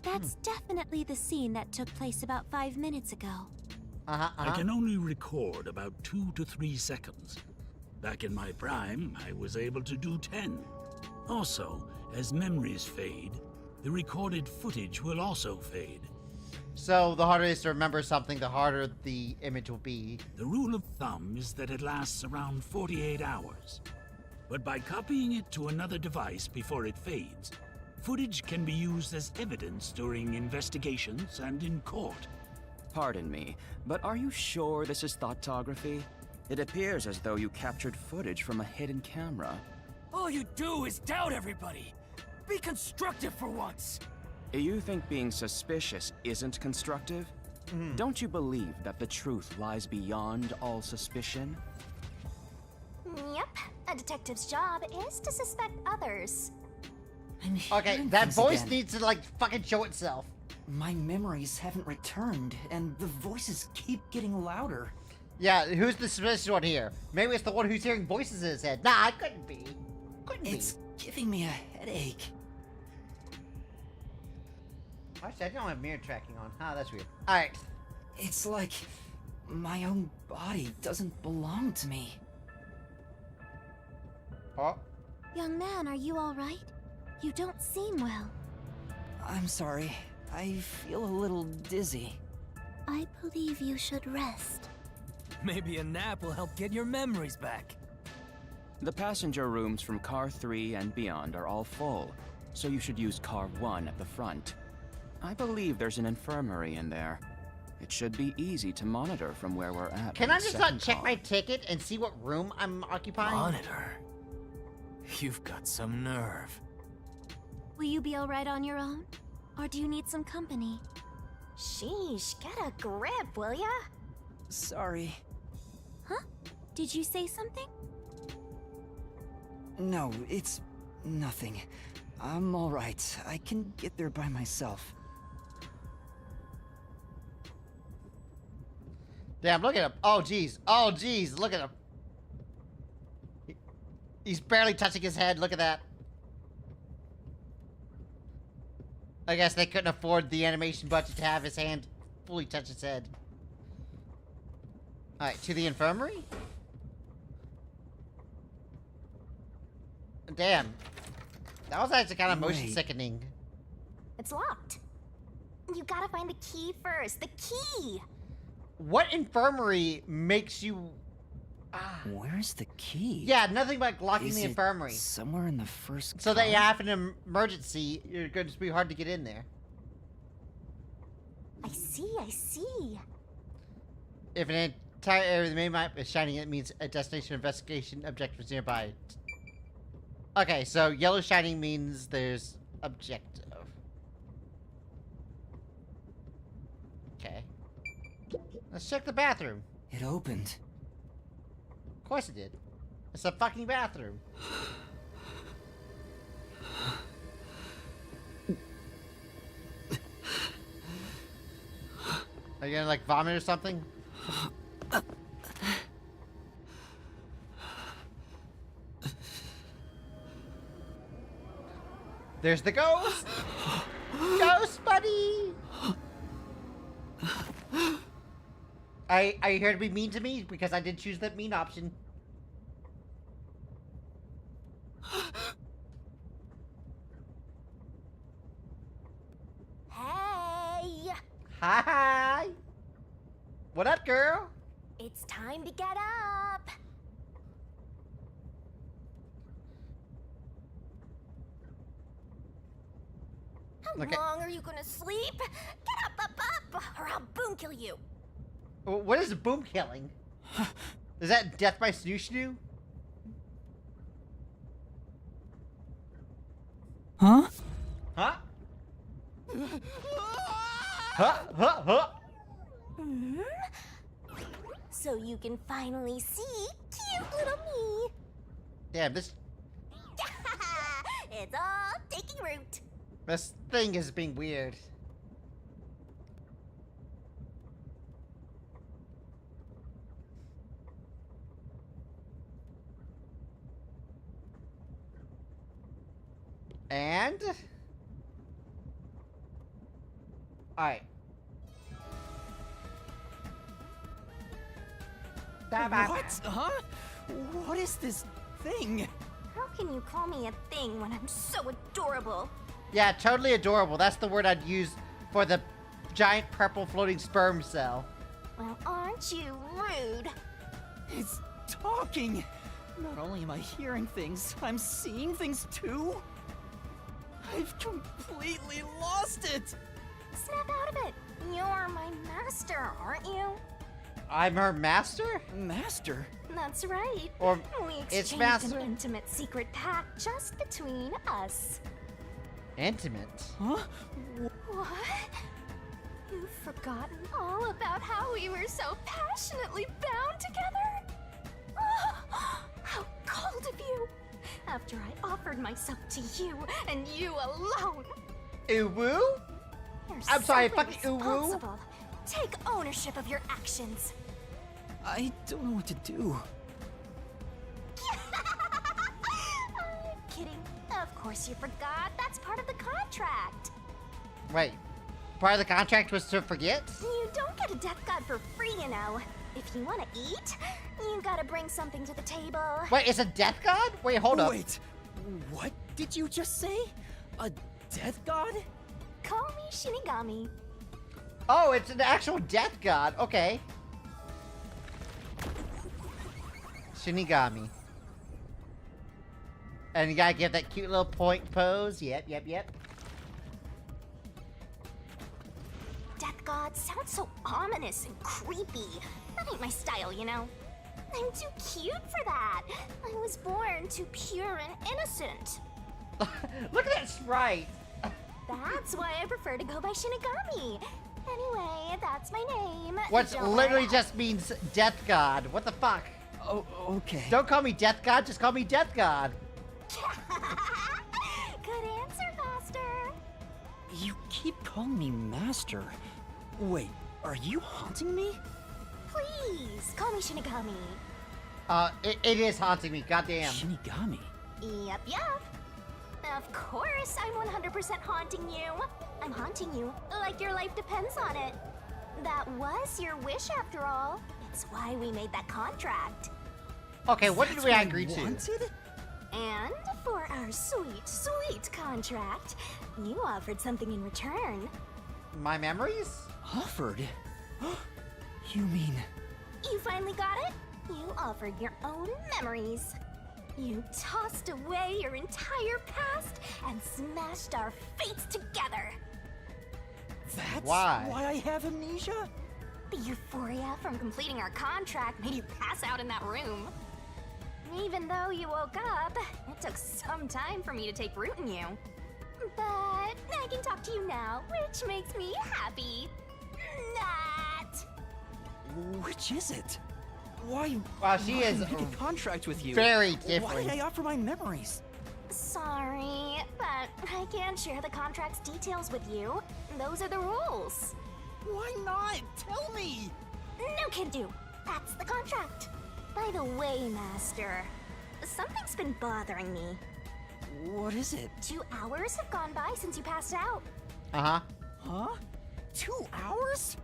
Speaker 15: That's definitely the scene that took place about 5 minutes ago.
Speaker 13: I can only record about 2 to 3 seconds. Back in my prime, I was able to do 10. Also, as memories fade, the recorded footage will also fade.
Speaker 1: So the harder it is to remember something, the harder the image will be.
Speaker 13: The rule of thumb is that it lasts around 48 hours. But by copying it to another device before it fades, footage can be used as evidence during investigations and in court.
Speaker 11: Pardon me, but are you sure this is thoughtography? It appears as though you captured footage from a hidden camera.
Speaker 12: All you do is doubt everybody. Be constructive for once.
Speaker 11: You think being suspicious isn't constructive? Don't you believe that the truth lies beyond all suspicion?
Speaker 7: Yep, a detective's job is to suspect others.
Speaker 1: Okay, that voice needs to, like, fucking show itself.
Speaker 8: My memories haven't returned, and the voices keep getting louder.
Speaker 1: Yeah, who's the suspicious one here? Maybe it's the one who's hearing voices in his head. Nah, it couldn't be.
Speaker 8: It's giving me a headache.
Speaker 1: Actually, I don't have mirror tracking on. Ah, that's weird. Alright.
Speaker 8: It's like my own body doesn't belong to me.
Speaker 1: Oh.
Speaker 15: Young man, are you alright? You don't seem well.
Speaker 8: I'm sorry. I feel a little dizzy.
Speaker 14: I believe you should rest.
Speaker 12: Maybe a nap will help get your memories back.
Speaker 11: The passenger rooms from Car 3 and beyond are all full, so you should use Car 1 at the front. I believe there's an infirmary in there. It should be easy to monitor from where we're at.
Speaker 1: Can I just not check my ticket and see what room I'm occupying?
Speaker 12: Monitor? You've got some nerve.
Speaker 15: Will you be alright on your own? Or do you need some company?
Speaker 7: Sheesh, get a grip, will ya?
Speaker 8: Sorry.
Speaker 15: Huh? Did you say something?
Speaker 8: No, it's nothing. I'm alright. I can get there by myself.
Speaker 1: Damn, look at him. Oh, jeez. Oh, jeez. Look at him. He's barely touching his head. Look at that. I guess they couldn't afford the animation budget to have his hand fully touch his head. Alright, to the infirmary? Damn. That was actually kind of motion sickening.
Speaker 7: It's locked. You gotta find the key first. The key!
Speaker 1: What infirmary makes you...
Speaker 8: Where's the key?
Speaker 1: Yeah, nothing but locking
Speaker 8: Is
Speaker 1: the
Speaker 8: it
Speaker 1: infirmary.
Speaker 8: Somewhere in the first
Speaker 1: So that you
Speaker 8: car?
Speaker 1: have an emergency, you're going to be hard to get in there.
Speaker 7: I see.
Speaker 1: If an entire area of the main map is shining, it means a destination investigation objective is nearby. Okay, so yellow shining means there's objective. Okay. Let's check the bathroom.
Speaker 8: It opened.
Speaker 1: Of course it did. It's a fucking bathroom. Are you gonna, like, vomit or something? There's the ghost! Ghost buddy! Are you here to be mean to me? Because I did choose that mean option.
Speaker 7: Hey!
Speaker 1: Hi! What up, girl?
Speaker 7: It's time to get up! How long are you gonna sleep? Get up, or I'll boom kill you!
Speaker 1: What is boom killing? Is that death by snoo snoo?
Speaker 8: Huh?
Speaker 1: Huh? Huh?
Speaker 7: So you can finally see cute little me.
Speaker 1: Damn, this...
Speaker 7: It's all taking root.
Speaker 1: This thing is being weird. And? Alright.
Speaker 8: What? Huh? What is this thing?
Speaker 7: How can you call me a thing when I'm so adorable?
Speaker 1: Yeah, totally adorable. That's the word I'd use for the giant purple floating sperm cell.
Speaker 7: Well, aren't you rude?
Speaker 8: It's talking. Not only am I hearing things, I'm seeing things too. I've completely lost it.
Speaker 7: Snap out of it. You're my master, aren't you?
Speaker 1: I'm her master?
Speaker 8: Master?
Speaker 7: That's right.
Speaker 1: Or
Speaker 7: we
Speaker 1: it's
Speaker 7: exchanged
Speaker 1: master?
Speaker 7: an intimate secret pact just between us.
Speaker 1: Intimate?
Speaker 8: Huh?
Speaker 7: What? You've forgotten all about how we were so passionately bound together? Oh, how cold of you! After I offered myself to you, and you alone!
Speaker 1: Uwu?
Speaker 7: You're
Speaker 1: I'm sorry,
Speaker 7: simply
Speaker 1: fucking uwu?
Speaker 7: responsible. Take ownership of your actions.
Speaker 8: I don't know what to do.
Speaker 7: I'm kidding. Of course you forgot. That's part of the contract.
Speaker 1: Wait. Part of the contract was to forget?
Speaker 7: You don't get a death god for free, you know. If you want to eat, you gotta bring something to the table.
Speaker 1: Wait, it's a death god? Wait, hold up.
Speaker 8: Wait, what did you just say? A death god?
Speaker 7: Call me Shinigami.
Speaker 1: Oh, it's an actual death god. Okay. Shinigami. And you gotta give that cute little point pose. Yep.
Speaker 7: Death god sounds so ominous and creepy. That ain't my style, you know. I'm too cute for that. I was born too pure and innocent.
Speaker 1: Look at that sprite.
Speaker 7: That's why I prefer to go by Shinigami. Anyway, that's my name.
Speaker 1: Which
Speaker 7: Don't
Speaker 1: literally
Speaker 7: worry.
Speaker 1: just means death god. What the fuck?
Speaker 8: Oh, okay.
Speaker 1: Don't call me death god, just call me death god.
Speaker 7: Good answer, Master.
Speaker 8: You keep calling me master. Wait, are you haunting me?
Speaker 7: Please, call me Shinigami.
Speaker 1: It is haunting me, goddamn.
Speaker 8: Shinigami?
Speaker 7: Yep. Of course, I'm 100% haunting you. I'm haunting you like your life depends on it. That was your wish after all. It's why we made that contract.
Speaker 1: Okay, what did we
Speaker 8: That's
Speaker 1: agree
Speaker 8: what I
Speaker 1: to?
Speaker 8: wanted?
Speaker 7: And for our sweet, sweet contract, you offered something in return.
Speaker 1: My memories?
Speaker 8: Offered? You mean...
Speaker 7: You finally got it? You offered your own memories. You tossed away your entire past and smashed our fates together.
Speaker 8: That's
Speaker 1: why
Speaker 8: I have amnesia?
Speaker 7: The euphoria from completing our contract made you pass out in that room. Even though you woke up, it took some time for me to take root in you. But I can talk to you now, which makes me happy. Not.
Speaker 8: Which is it? Why?
Speaker 1: Wow, she
Speaker 8: why
Speaker 1: is
Speaker 8: make a contract with you?
Speaker 1: very
Speaker 8: Why
Speaker 1: different.
Speaker 8: did I offer my memories?
Speaker 7: Sorry, but I can't share the contract's details with you. Those are the rules.
Speaker 8: Why not? Tell me!
Speaker 7: No can do. That's the contract. By the way, Master, something's been bothering me.
Speaker 8: What is it?
Speaker 7: 2 hours have gone by since you passed out.
Speaker 1: Uh-huh.
Speaker 8: Huh? 2 hours?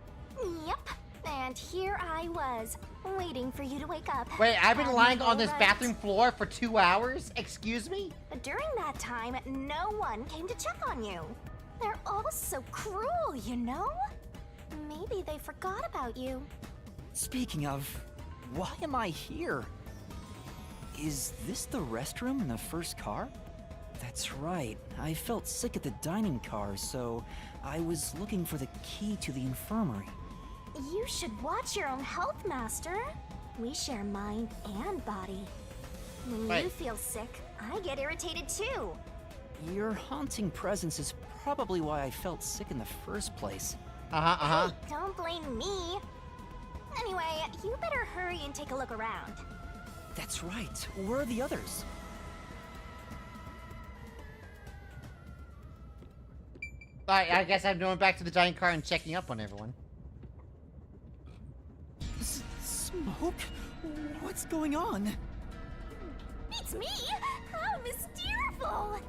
Speaker 7: Yep. And here I was, waiting for you to wake up.
Speaker 1: Wait, I've been
Speaker 7: And
Speaker 1: lying on
Speaker 7: you're
Speaker 1: this
Speaker 7: right.
Speaker 1: bathroom floor for 2 hours? Excuse me?
Speaker 7: But during that time, no one came to check on you. They're all so cruel, you know? Maybe they forgot about you.
Speaker 8: Speaking of, why am I here? Is this the restroom in the first car? That's right. I felt sick at the dining car, so I was looking for the key to the infirmary.
Speaker 7: You should watch your own health, Master. We share mind and body. When
Speaker 1: Wait.
Speaker 7: you feel sick, I get irritated too.
Speaker 8: Your haunting presence is probably why I felt sick in the first place.
Speaker 1: Uh-huh.
Speaker 7: Hey, don't blame me. Anyway, you better hurry and take a look around.
Speaker 8: That's right. Where are the others?
Speaker 1: Alright, I guess I'm going back to the giant car and checking up on everyone.
Speaker 8: Smoke? What's going on?
Speaker 7: It's me! How mysterious!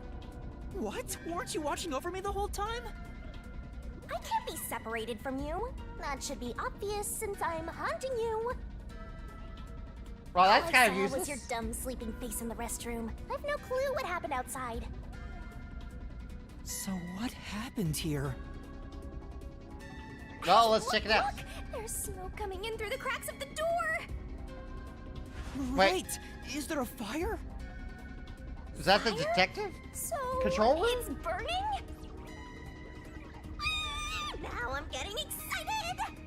Speaker 8: What? Weren't you watching over me the whole time?
Speaker 7: I can't be separated from you. That should be obvious since I'm haunting you.
Speaker 1: Well, that's
Speaker 7: All I
Speaker 1: kind of
Speaker 7: saw
Speaker 1: useless.
Speaker 7: was your dumb sleeping face in the restroom. I've no clue what happened outside.
Speaker 8: So what happened here?
Speaker 1: Well, let's check it out.
Speaker 7: Look! There's smoke coming in through the cracks of the door!
Speaker 8: Wait, is there a fire?
Speaker 1: Is that the detective?
Speaker 7: So
Speaker 1: Control room?
Speaker 7: it's burning? Now I'm getting excited!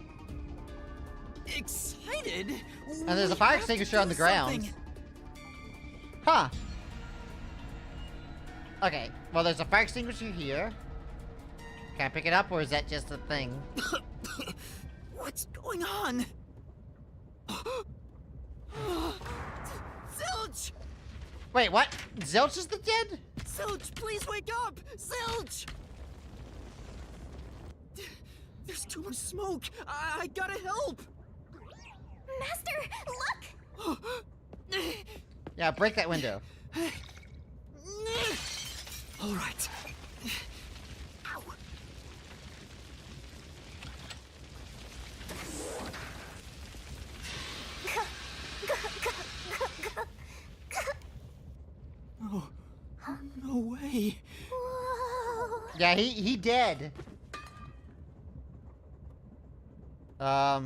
Speaker 8: Excited?
Speaker 1: And there's a fire extinguisher on the ground. Huh. Okay, well there's a fire extinguisher here. Can I pick it up, or is that just a thing?
Speaker 8: What's going on? Zilch!
Speaker 1: Wait, what? Zilch is the dead?
Speaker 8: Zilch, please wake up! Zilch! There's too much smoke. I gotta help.
Speaker 7: Master, look!
Speaker 1: Yeah, break that window.
Speaker 8: All right. Ow. Oh, no way.
Speaker 1: Yeah, he dead. I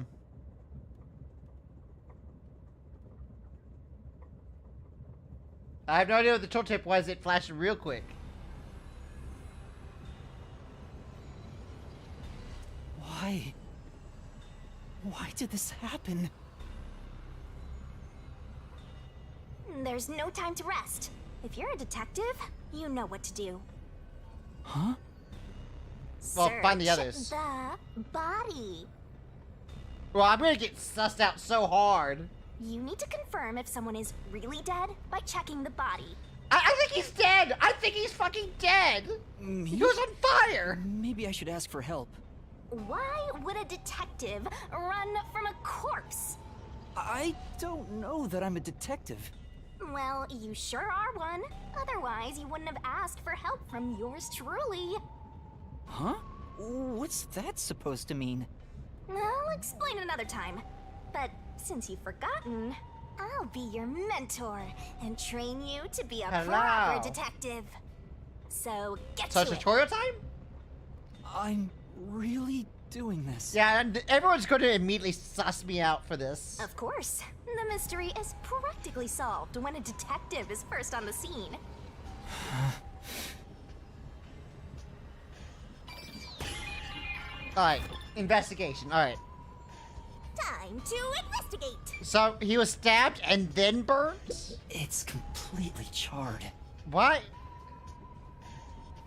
Speaker 1: have no idea what the tooltip was. It flashed real quick.
Speaker 8: Why? Why did this happen?
Speaker 7: There's no time to rest. If you're a detective, you know what to do.
Speaker 8: Huh?
Speaker 1: Well, find the
Speaker 7: Search
Speaker 1: others.
Speaker 7: The body.
Speaker 1: Well, I'm gonna get sussed out so hard.
Speaker 7: You need to confirm if someone is really dead by checking the body.
Speaker 1: I think he's dead! I think he's fucking dead!
Speaker 8: Me?
Speaker 1: He was on fire!
Speaker 8: Maybe I should ask for help.
Speaker 7: Why would a detective run from a corpse?
Speaker 8: I don't know that I'm a detective.
Speaker 7: Well, you sure are one. Otherwise, you wouldn't have asked for help from yours truly.
Speaker 8: Huh? What's that supposed to mean?
Speaker 7: I'll explain another time. But since you've forgotten, I'll be your mentor and train you to be a proper detective. So get
Speaker 1: So
Speaker 7: to it.
Speaker 1: tutorial time?
Speaker 8: I'm really doing this.
Speaker 1: Yeah, and everyone's going to immediately suss me out for this.
Speaker 7: Of course. The mystery is practically solved when a detective is first on the scene.
Speaker 1: Alright, investigation. Alright.
Speaker 7: Time to investigate.
Speaker 1: So, he was stabbed and then burned?
Speaker 8: It's completely charred.
Speaker 1: What?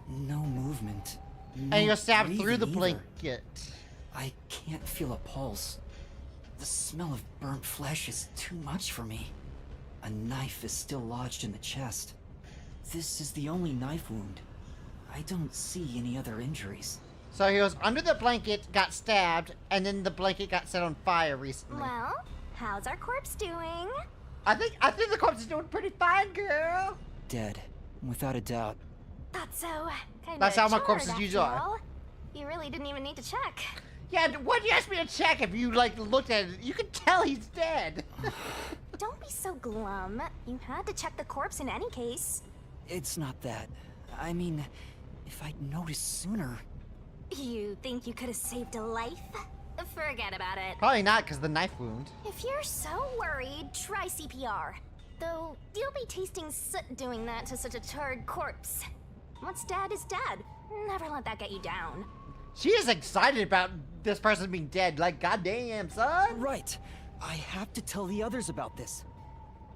Speaker 8: No movement.
Speaker 1: And he was stabbed
Speaker 8: breathing
Speaker 1: through the
Speaker 8: either.
Speaker 1: blanket.
Speaker 8: I can't feel a pulse. The smell of burnt flesh is too much for me. A knife is still lodged in the chest. This is the only knife wound. I don't see any other injuries.
Speaker 1: So he was under the blanket, got stabbed, and then the blanket got set on fire recently.
Speaker 7: Well, how's our corpse doing?
Speaker 1: I think the corpse is doing pretty fine, girl.
Speaker 8: Dead, without a doubt.
Speaker 7: Thought so. Kinda
Speaker 1: That's how my
Speaker 7: charred,
Speaker 1: corpses
Speaker 7: after
Speaker 1: usually are.
Speaker 7: all. You really didn't even need to check.
Speaker 1: Yeah, why'd you ask me to check if you, like, looked at it? You could tell he's dead.
Speaker 7: Don't be so glum. You had to check the corpse in any case.
Speaker 8: It's not that. I mean, if I'd noticed sooner.
Speaker 7: You think you could have saved a life? Forget about it.
Speaker 1: Probably not, because the knife wound.
Speaker 7: If you're so worried, try CPR. Though, you'll be tasting soot doing that to such a charred corpse. What's dead is dead. Never let that get you down.
Speaker 1: She is excited about this person being dead. Like, goddamn, son.
Speaker 8: Right. I have to tell the others about this.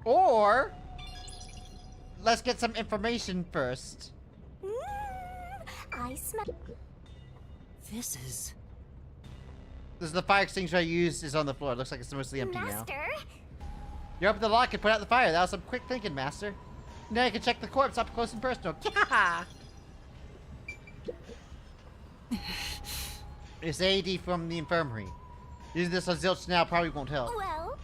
Speaker 1: Or, let's get some information first.
Speaker 7: I smell...
Speaker 8: This is
Speaker 1: the fire extinguisher I used is on the floor. It looks like it's mostly empty now.
Speaker 7: Master?
Speaker 1: You opened the lock and put out the fire. That was some quick thinking, Master. Now you can check the corpse up close and personal. It's AD from the infirmary. Using this on Zilch now probably won't help.
Speaker 7: Well,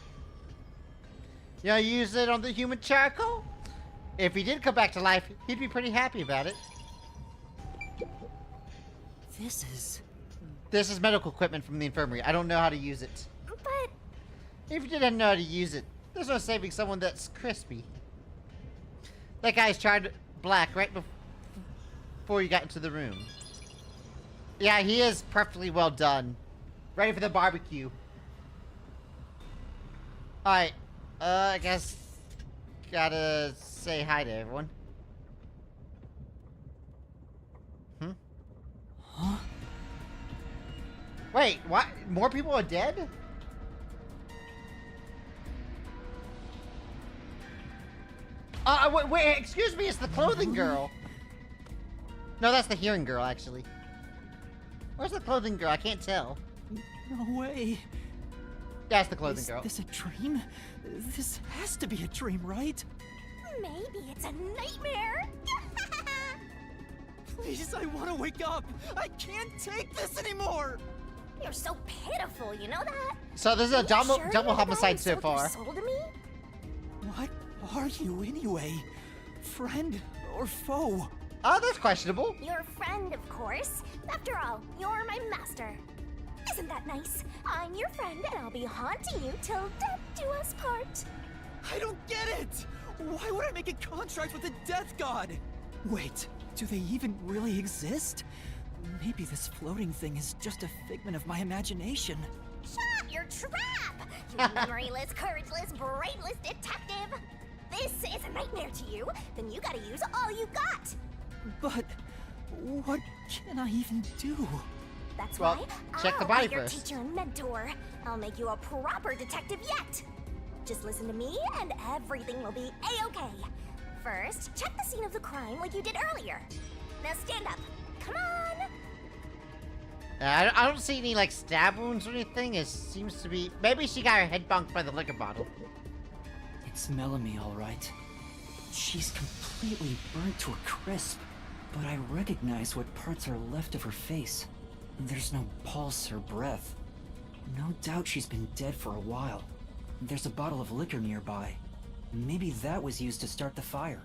Speaker 1: You know, use it on the human charcoal? If he did come back to life, he'd be pretty happy about it. This is medical equipment from the infirmary. I don't know how to use it.
Speaker 7: but
Speaker 1: If you didn't know how to use it, there's no saving someone that's crispy. That guy's tried black right before you got into the room. Yeah, he is perfectly well done. Ready for the barbecue. Alright, I guess gotta say hi to everyone.
Speaker 8: Huh?
Speaker 1: Wait, what? More people are dead? Wait, excuse me, it's the clothing girl. No, that's the hearing girl, actually. Where's the clothing girl? I can't tell.
Speaker 8: No way.
Speaker 1: That's the clothing girl.
Speaker 8: Is this a dream? This has to be a dream, right?
Speaker 7: maybe it's a nightmare.
Speaker 8: Please, I want to wake up. I can't take this anymore.
Speaker 7: You're so pitiful, you know that?
Speaker 1: So this is a double homicide so far.
Speaker 7: Soul to me?
Speaker 8: What are you anyway? Friend or foe?
Speaker 1: Oh, that's questionable.
Speaker 7: Your friend, of course. After all, you're my master. Isn't that nice? I'm your friend, and I'll be haunting you till death do us part.
Speaker 8: I don't get it! Why would I make a contract with the death god? Wait, do they even really exist? Maybe this floating thing is just a figment of my imagination.
Speaker 7: Shut up, your trap! You memoryless, courageless, brainless detective! This is a nightmare to you, then you gotta use all you got!
Speaker 8: But what can I even do?
Speaker 7: That's
Speaker 1: Well,
Speaker 7: why
Speaker 1: check the
Speaker 7: I'll
Speaker 1: body
Speaker 7: be your
Speaker 1: first.
Speaker 7: teacher and mentor. I'll make you a proper detective yet. Just listen to me and everything will be a-okay. First, check the scene of the crime like you did earlier. Now stand up. Come on!
Speaker 1: I don't see any, like, stab wounds or anything. It seems to be... Maybe she got her head bonked by the liquor bottle.
Speaker 8: It's Melanie, all right. She's completely burnt to a crisp, but I recognize what parts are left of her face. There's no pulse or breath. No doubt she's been dead for a while. There's a bottle of liquor nearby. Maybe that was used to start the fire.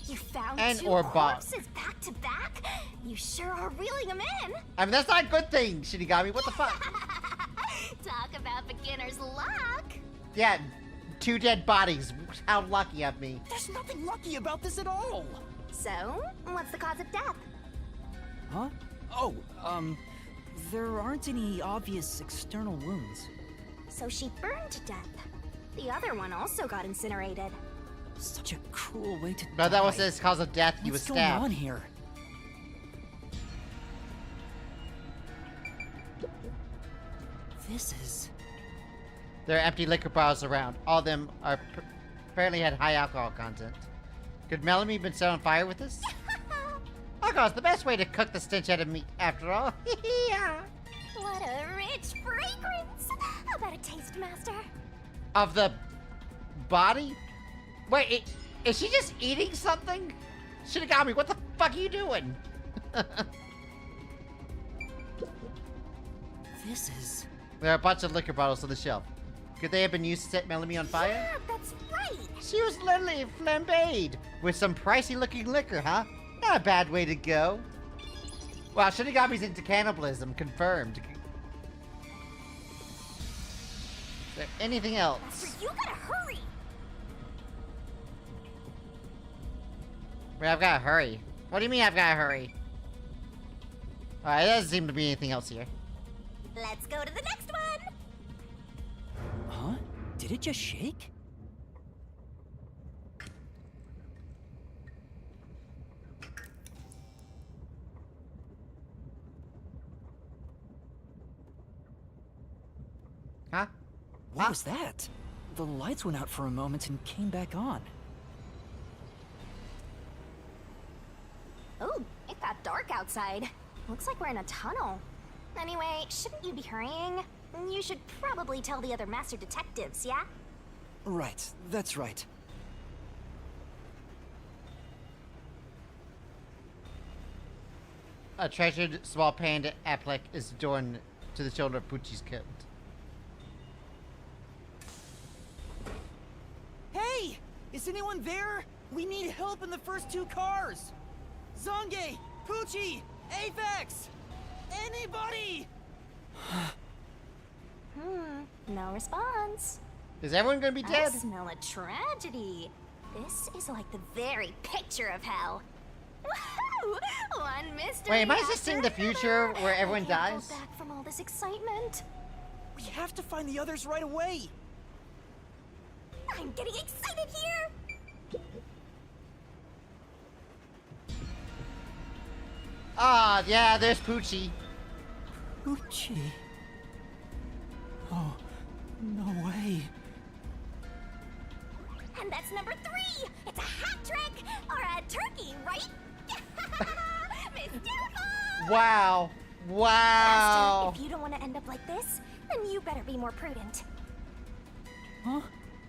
Speaker 7: You found
Speaker 1: And
Speaker 7: two
Speaker 1: or bomb.
Speaker 7: corpses back to back? You sure are reeling them in.
Speaker 1: I mean, that's not a good thing, Shinigami. What the fuck?
Speaker 7: Talk about beginner's luck.
Speaker 1: Yeah, 2 dead bodies. How lucky of me.
Speaker 8: There's nothing lucky about this at all!
Speaker 7: So, what's the cause of death?
Speaker 8: Huh? Oh, there aren't any obvious external wounds.
Speaker 7: So she burned to death. The other one also got incinerated.
Speaker 8: Such a cruel way to
Speaker 1: No, that was
Speaker 8: die.
Speaker 1: his cause of death. He was
Speaker 8: What's going
Speaker 1: stabbed.
Speaker 8: on here? This is...
Speaker 1: There are empty liquor bottles around. All of them are apparently had high alcohol content. Could Melanie been set on fire with this? Alcohol's the best way to cook the stench out of meat, after all.
Speaker 7: What a rich fragrance! How about a taste, Master?
Speaker 1: Of the body? Wait, is she just eating something? Shinigami, what the fuck are you doing?
Speaker 8: This is...
Speaker 1: There are a bunch of liquor bottles on the shelf. Could they have been used to set Melanie on fire?
Speaker 7: Yeah, that's right!
Speaker 1: She was literally flambéed with some pricey looking liquor, huh? Not a bad way to go. Wow, Shinigami's into cannibalism, confirmed. Is there anything else?
Speaker 7: Master, you gotta hurry!
Speaker 1: Wait, I've gotta hurry. What do you mean I've gotta hurry? Alright, there doesn't seem to be anything else here.
Speaker 7: Let's go to the next one!
Speaker 8: Huh? Did it just shake?
Speaker 1: Huh?
Speaker 8: What was that? The lights went out for a moment and came back on.
Speaker 7: Oh, it got dark outside. Looks like we're in a tunnel. Anyway, shouldn't you be hurrying? You should probably tell the other master detectives, yeah?
Speaker 8: Right, that's right.
Speaker 1: a treasured small panda applique is adorned to the shoulder of Pucci's coat.
Speaker 8: Hey! Is anyone there? We need help in the first 2 cars! Zange! Pucci! Aphex! Anybody!
Speaker 7: No response.
Speaker 1: Is everyone gonna be dead?
Speaker 7: I smell a tragedy. This is like the very picture of hell. Woohoo! One mystery.
Speaker 1: Wait, am I just seeing the future where everyone
Speaker 7: I can't
Speaker 1: dies?
Speaker 7: hold back from all this excitement.
Speaker 8: We have to find the others right away!
Speaker 7: I'm getting excited here.
Speaker 1: Ah, yeah, there's Pucci.
Speaker 8: Pucci? Oh, no way.
Speaker 7: And that's number 3. It's a hat trick or a turkey, right? Miss Doubtful!
Speaker 1: Wow. Wow.
Speaker 7: Master, if you don't want to end up like this, then you better be more prudent.
Speaker 8: Huh?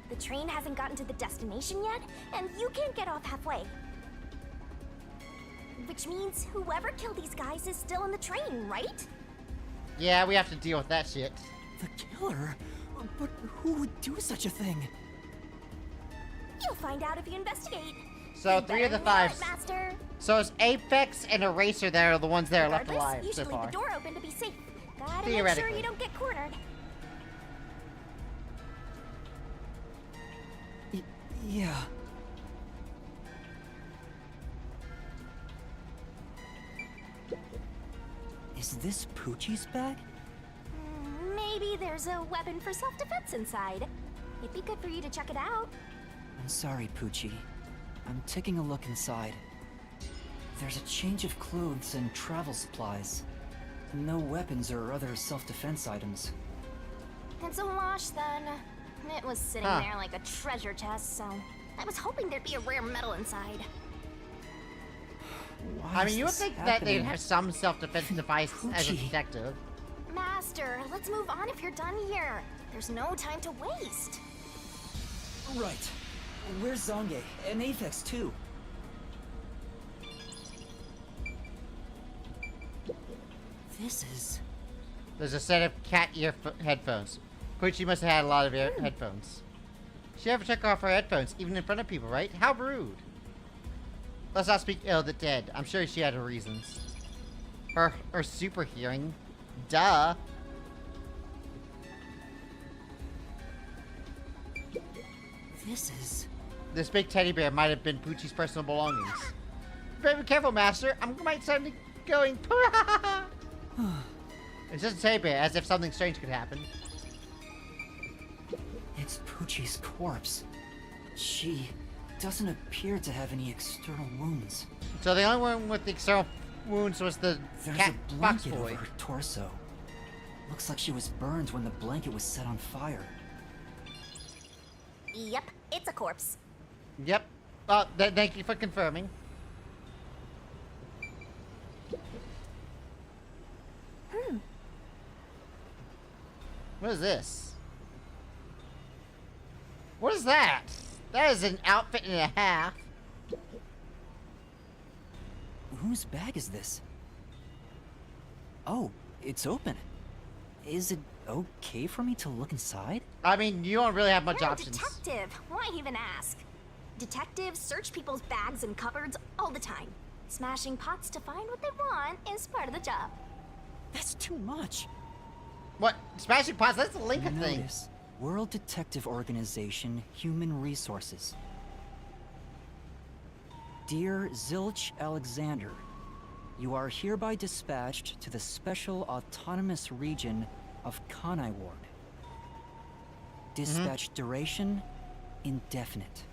Speaker 7: The train hasn't gotten to the destination yet, and you can't get off halfway. Which means whoever killed these guys is still in the train, right?
Speaker 1: Yeah, we have to deal with that shit.
Speaker 8: The killer? But who would do such a thing?
Speaker 7: You'll find out if you investigate.
Speaker 1: So
Speaker 7: You
Speaker 1: 3 of the
Speaker 7: better nail
Speaker 1: 5.
Speaker 7: it, Master.
Speaker 1: So it's Aphex and Eraser that are the ones that are left
Speaker 7: Regardless,
Speaker 1: alive
Speaker 7: you
Speaker 1: so
Speaker 7: should leave
Speaker 1: far.
Speaker 7: the door open to be safe. Gotta make sure
Speaker 1: Theoretically.
Speaker 7: you don't get cornered.
Speaker 8: Yeah. Is this Pucci's bag?
Speaker 7: Maybe there's a weapon for self-defense inside. It'd be good for you to check it out.
Speaker 8: I'm sorry, Pucci. I'm taking a look inside. There's a change of clothes and travel supplies. No weapons or other self-defense items.
Speaker 7: It's a wash then. It was sitting
Speaker 1: Huh.
Speaker 7: there like a treasure chest, so I was hoping there'd be a rare metal inside.
Speaker 1: I mean, you would think that they'd have some self-defense device as a
Speaker 8: Pucci.
Speaker 1: detective.
Speaker 7: Master, let's move on if you're done here. There's no time to waste.
Speaker 8: Right. Where's Zange? And Aphex, too. This is...
Speaker 1: There's a set of cat ear headphones. Pucci must have had a lot of headphones. She never took off her headphones, even in front of people, right? How rude. Let's not speak ill of the dead. I'm sure she had her reasons. Her super hearing. Duh.
Speaker 8: This is...
Speaker 1: This big teddy bear might have been Pucci's personal belongings. Very careful, Master. I might start going. It's just a teddy bear, as if something strange could happen.
Speaker 8: It's Pucci's corpse. She doesn't appear to have any external wounds.
Speaker 1: So the only one with the external wounds was the
Speaker 8: There's
Speaker 1: cat
Speaker 8: a
Speaker 1: box
Speaker 8: blanket
Speaker 1: boy.
Speaker 8: over her torso. Looks like she was burned when the blanket was set on fire.
Speaker 7: Yep, it's a corpse.
Speaker 1: Yep. Thank you for confirming. What is this? What is that? That is an outfit and a half.
Speaker 8: Whose bag is this? Oh, it's open. Is it okay for me to look inside?
Speaker 1: I mean, you don't really have much
Speaker 7: You're
Speaker 1: options.
Speaker 7: a detective. Why even ask? Detectives search people's bags and cupboards all the time. Smashing pots to find what they want is part of the job.
Speaker 8: That's too much.
Speaker 1: What? Smashing pots? That's a Lincoln thing.
Speaker 8: Notice, World Detective Organization, Human Resources. Dear Zilch Alexander, you are hereby dispatched to the Special Autonomous Region of Kanai Ward. Dispatch duration, indefinite.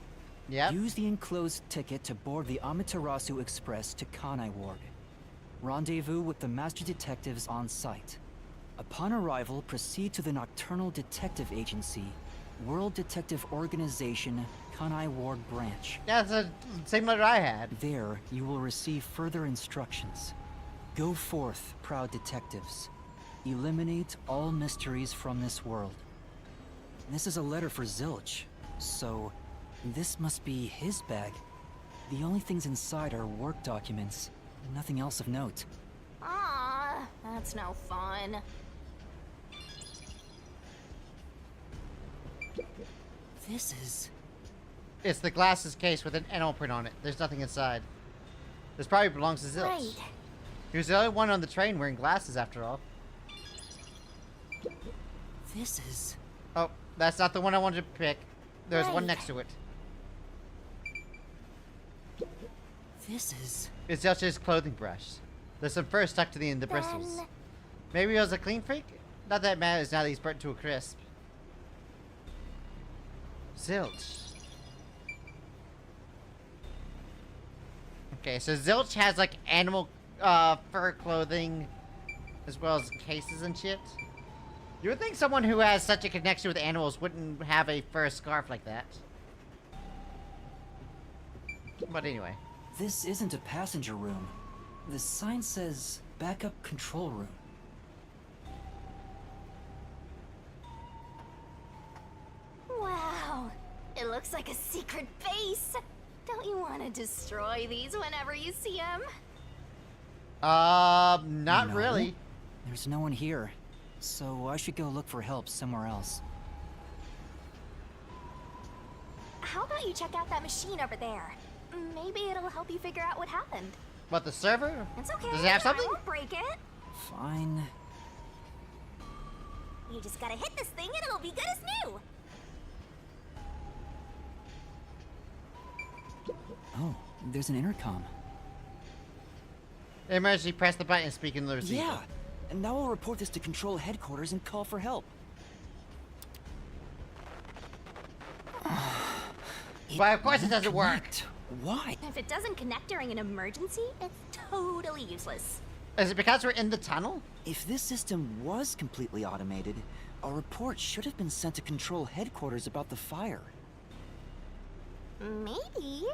Speaker 1: Yep.
Speaker 8: Use the enclosed ticket to board the Amaterasu Express to Kanai Ward. Rendezvous with the Master Detectives on site. Upon arrival, proceed to the Nocturnal Detective Agency, World Detective Organization, Kanai Ward Branch.
Speaker 1: Yeah, that's the same letter I had.
Speaker 8: There, you will receive further instructions. Go forth, proud detectives. Eliminate all mysteries from this world. This is a letter for Zilch, so this must be his bag. The only things inside are work documents, nothing else of note.
Speaker 7: That's no fun.
Speaker 8: This is...
Speaker 1: It's the glasses case with an animal print on it. There's nothing inside. This probably belongs to Zilch.
Speaker 7: Right.
Speaker 1: He was the only one on the train wearing glasses after all.
Speaker 8: This is...
Speaker 1: Oh, that's not the one I wanted to pick. There's one
Speaker 7: Right.
Speaker 1: next to it.
Speaker 8: This is...
Speaker 1: It's Zilch's clothing brush. There's some fur stuck to the end of the bristles.
Speaker 7: Then-
Speaker 1: Maybe he was a clean freak? Not that it matters now that he's burnt to a crisp. Zilch. Okay, so Zilch has like animal fur clothing as well as cases and shit. You would think someone who has such a connection with animals wouldn't have a fur scarf like that. But anyway.
Speaker 8: This isn't a passenger room. The sign says backup control room.
Speaker 7: Wow. It looks like a secret base. Don't you want to destroy these whenever you see them?
Speaker 1: Not
Speaker 8: No.
Speaker 1: really.
Speaker 8: There's no one here, so I should go look for help somewhere else.
Speaker 7: How about you check out that machine over there? Maybe it'll help you figure out what happened.
Speaker 1: What, the server?
Speaker 7: It's okay.
Speaker 1: Does it have something?
Speaker 7: I won't break it.
Speaker 8: Fine.
Speaker 7: You just gotta hit this thing and it'll be good as new.
Speaker 8: Oh, there's an intercom.
Speaker 1: Emergency, press the button and speak in the receiver.
Speaker 8: Yeah, and now I'll report this to Control Headquarters and call for help.
Speaker 1: Why, of course it doesn't work.
Speaker 8: Why?
Speaker 7: If it doesn't connect during an emergency, it's totally useless.
Speaker 1: Is it because we're in the tunnel?
Speaker 8: If this system was completely automated, a report should have been sent to Control Headquarters about the fire.
Speaker 7: Maybe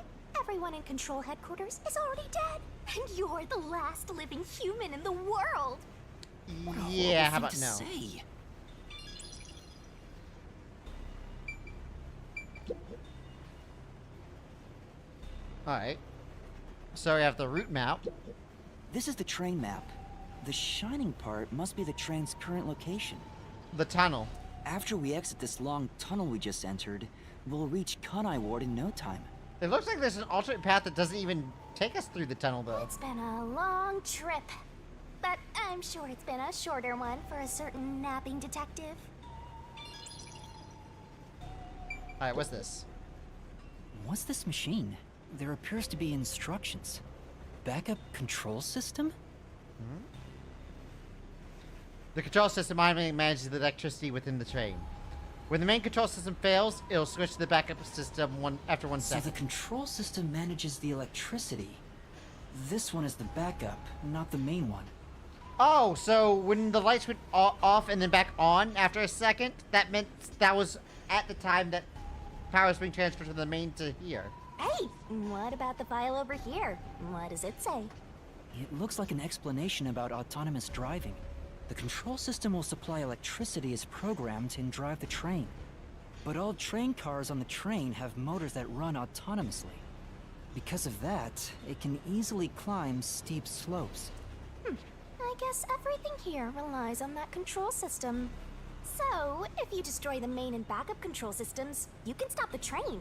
Speaker 7: everyone in Control Headquarters is already dead, and you're the last living human in the world.
Speaker 1: Yeah, how about
Speaker 8: to
Speaker 1: no?
Speaker 8: say?
Speaker 1: Alright. So we have the route map.
Speaker 8: This is the train map. The shining part must be the train's current location.
Speaker 1: The tunnel.
Speaker 8: After we exit this long tunnel we just entered, we'll reach Kanai Ward in no time.
Speaker 1: It looks like there's an alternate path that doesn't even take us through the tunnel, though.
Speaker 7: It's been a long trip, but I'm sure it's been a shorter one for a certain napping detective.
Speaker 1: Alright, what's this?
Speaker 8: What's this machine? There appears to be instructions. Backup control system?
Speaker 1: The control system automatically manages the electricity within the train. When the main control system fails, it'll switch to the backup system after 1
Speaker 8: So
Speaker 1: second.
Speaker 8: the control system manages the electricity. This one is the backup, not the main one.
Speaker 1: Oh, so when the lights went off and then back on after a second, that meant that was at the time that power was being transferred from the main to here.
Speaker 7: Hey, what about the file over here? What does it say?
Speaker 8: It looks like an explanation about autonomous driving. The control system will supply electricity as programmed and drive the train. But all train cars on the train have motors that run autonomously. Because of that, it can easily climb steep slopes.
Speaker 7: I guess everything here relies on that control system. So, if you destroy the main and backup control systems, you can stop the train.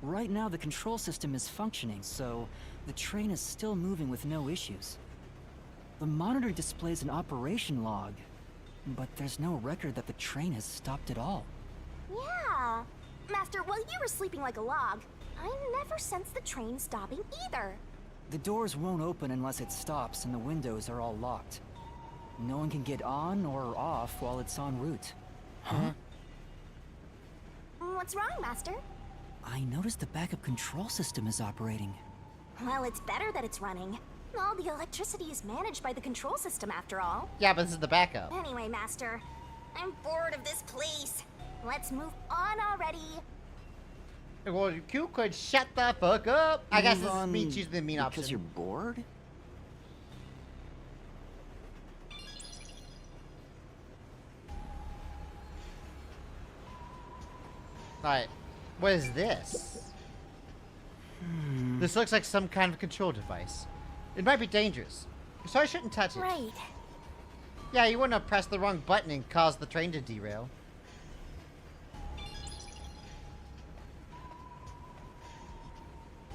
Speaker 8: Right now the control system is functioning, so the train is still moving with no issues. The monitor displays an operation log, but there's no record that the train has stopped at all.
Speaker 7: Yeah. Master, while you were sleeping like a log, I never sensed the train stopping either.
Speaker 8: The doors won't open unless it stops and the windows are all locked. No one can get on or off while it's en route. Huh?
Speaker 7: What's wrong, Master?
Speaker 8: I noticed the backup control system is operating.
Speaker 7: Well, it's better that it's running. All the electricity is managed by the control system after all.
Speaker 1: Yeah, but this is the backup.
Speaker 7: Anyway, Master, I'm bored of this place. Let's move on already.
Speaker 1: Well, you could shut the fuck up. I guess
Speaker 8: Move
Speaker 1: this is
Speaker 8: on
Speaker 1: me choosing the mean option.
Speaker 8: Because you're bored?
Speaker 1: Alright, what is this? This looks like some kind of control device. It might be dangerous. So I shouldn't touch it.
Speaker 7: Right.
Speaker 1: Yeah, you wouldn't have pressed the wrong button and caused the train to derail.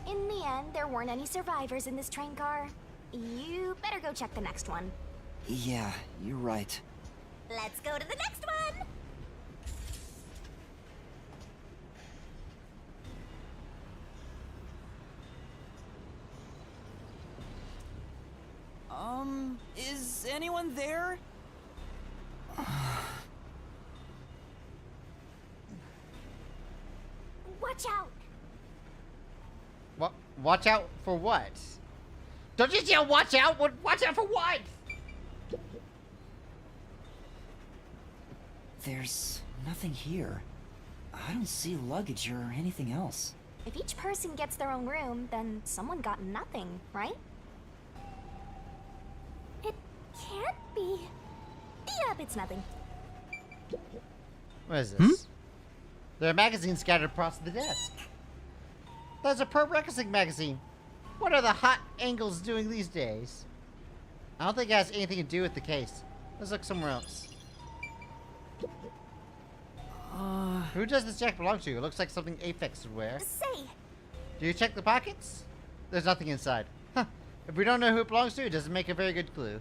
Speaker 7: In the end, there weren't any survivors in this train car. You better go check the next one.
Speaker 8: Yeah, you're right.
Speaker 7: Let's go to the next one!
Speaker 8: Is anyone there?
Speaker 7: Watch out!
Speaker 1: What? Watch out for what? Don't just yell watch out! Watch out for what?
Speaker 8: There's nothing here. I don't see luggage or anything else.
Speaker 7: If each person gets their own room, then someone got nothing, right? It can't be. Yep, it's nothing.
Speaker 1: What is this? There are magazines scattered across the desk. There's a pro wrestling magazine. What are the hot angles doing these days? I don't think it has anything to do with the case. Let's look somewhere else. Who does this jacket belong to? It looks like something Aphex would wear.
Speaker 7: Say!
Speaker 1: Do you check the pockets? There's nothing inside. Huh. If we don't know who it belongs to, it doesn't make a very good clue.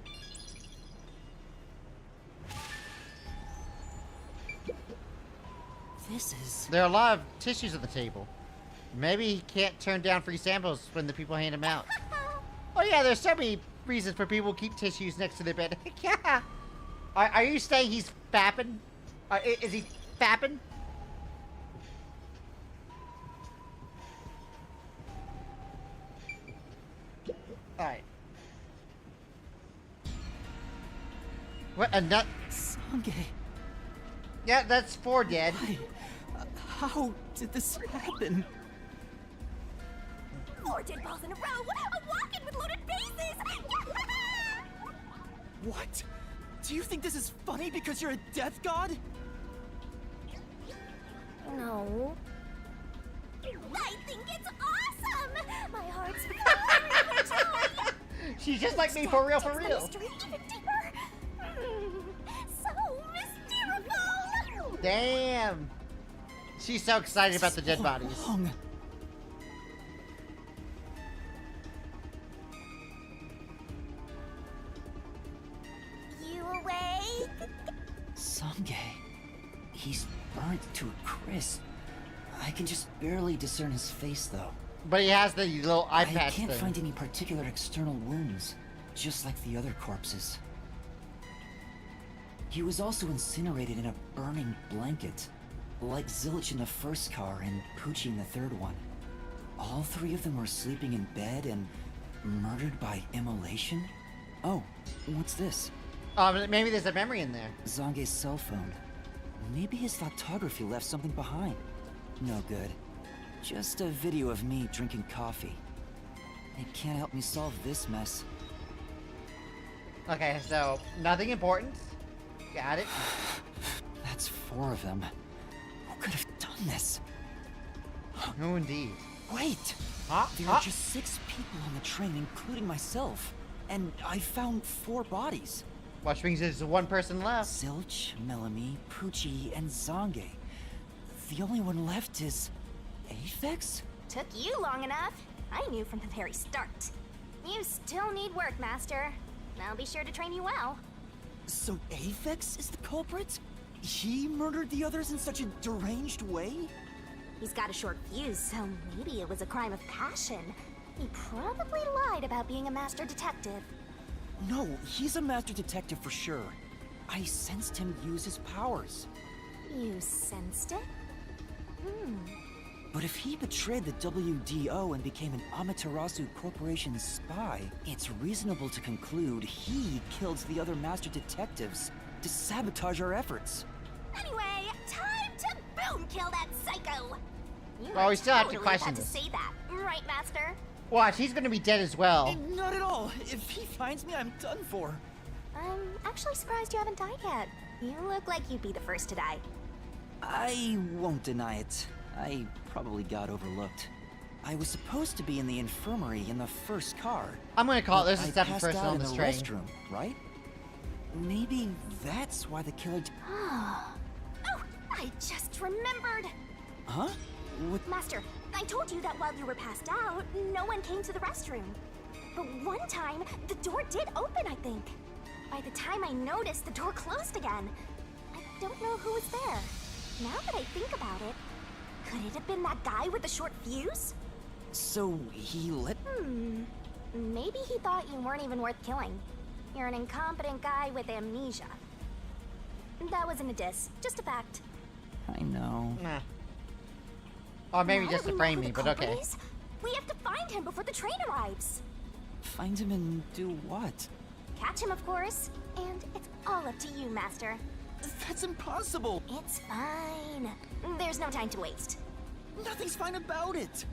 Speaker 1: There are a lot of tissues on the table. Maybe he can't turn down free samples when the people hand them out. Oh yeah, there's so many reasons for people to keep tissues next to their bed. Yeah. Are you saying he's fapping? Is he fapping? Alright. What a nut.
Speaker 8: Sange.
Speaker 1: Yeah, that's 4 dead.
Speaker 8: How did this happen?
Speaker 7: 4 dead balls in a row! A walk-in with loaded bases!
Speaker 8: What? Do you think this is funny because you're a death god?
Speaker 7: No. I think it's awesome! My heart's filled with joy!
Speaker 1: She's just like me, for real, for real.
Speaker 7: Mystery even deeper. So mystical!
Speaker 1: Damn. She's so excited about the dead bodies.
Speaker 7: You awake?
Speaker 8: Sange. He's burnt to a crisp. I can just barely discern his face, though.
Speaker 1: But he has the little eye patch
Speaker 8: I can't
Speaker 1: thing.
Speaker 8: find any particular external wounds, just like the other corpses. He was also incinerated in a burning blanket, like Zilch in the first car and Poochie in the third one. All 3 of them were sleeping in bed and murdered by immolation? Oh, what's this?
Speaker 1: Maybe there's a memory in there.
Speaker 8: Zange's cell phone. Maybe his photography left something behind. No good. Just a video of me drinking coffee. It can't help me solve this mess.
Speaker 1: Okay, so nothing important. Got it.
Speaker 8: That's 4 of them. Who could have done this?
Speaker 1: No, indeed.
Speaker 8: Wait! There are just 6 people on the train, including myself. And I found 4 bodies.
Speaker 1: Which means there's 1 person left.
Speaker 8: Zilch, Melanie, Poochie, and Zange. The only one left is... Aphex?
Speaker 7: Took you long enough. I knew from the very start. You still need work, Master. I'll be sure to train you well.
Speaker 8: So Aphex is the culprit? He murdered the others in such a deranged way?
Speaker 7: He's got a short fuse, so maybe it was a crime of passion. He probably lied about being a master detective.
Speaker 8: No, he's a master detective for sure. I sensed him use his powers.
Speaker 7: You sensed it?
Speaker 8: But if he betrayed the WDO and became an Amaterasu Corporation spy, it's reasonable to conclude he killed the other master detectives to sabotage our efforts.
Speaker 7: Anyway, time to boom kill that psycho! You
Speaker 1: Well,
Speaker 7: are
Speaker 1: we still have to
Speaker 7: totally
Speaker 1: question
Speaker 7: about
Speaker 1: this.
Speaker 7: to say that, right, Master?
Speaker 1: Watch, he's gonna be dead as well.
Speaker 8: Not at all. If he finds me, I'm done for.
Speaker 7: I'm actually surprised you haven't died yet. You look like you'd be the first to die.
Speaker 8: I won't deny it. I probably got overlooked. I was supposed to be in the infirmary in the first car.
Speaker 1: I'm gonna call it. There's a
Speaker 8: I
Speaker 1: seventh
Speaker 8: passed
Speaker 1: person
Speaker 8: out
Speaker 1: on
Speaker 8: in
Speaker 1: this
Speaker 8: the
Speaker 1: train.
Speaker 8: restroom, right? Maybe that's why the killer.
Speaker 7: Oh, I just remembered.
Speaker 8: Huh? What?
Speaker 7: Master, I told you that while you were passed out, no one came to the restroom. But one time, the door did open, I think. By the time I noticed, the door closed again. I don't know who was there. Now that I think about it, could it have been that guy with the short fuse?
Speaker 8: So he let.
Speaker 7: Maybe he thought you weren't even worth killing. You're an incompetent guy with amnesia. That wasn't a diss, just a fact.
Speaker 8: I know.
Speaker 1: Nah. Or maybe
Speaker 7: Now
Speaker 1: just
Speaker 7: that
Speaker 1: to
Speaker 7: we know
Speaker 1: frame
Speaker 7: who
Speaker 1: me,
Speaker 7: the
Speaker 1: but
Speaker 7: culprit
Speaker 1: okay.
Speaker 7: is, we have to find him before the train arrives.
Speaker 8: Find him and do what?
Speaker 7: Catch him, of course. And it's all up to you, Master.
Speaker 8: That's impossible!
Speaker 7: It's fine. There's no time to waste.
Speaker 8: Nothing's fine about it!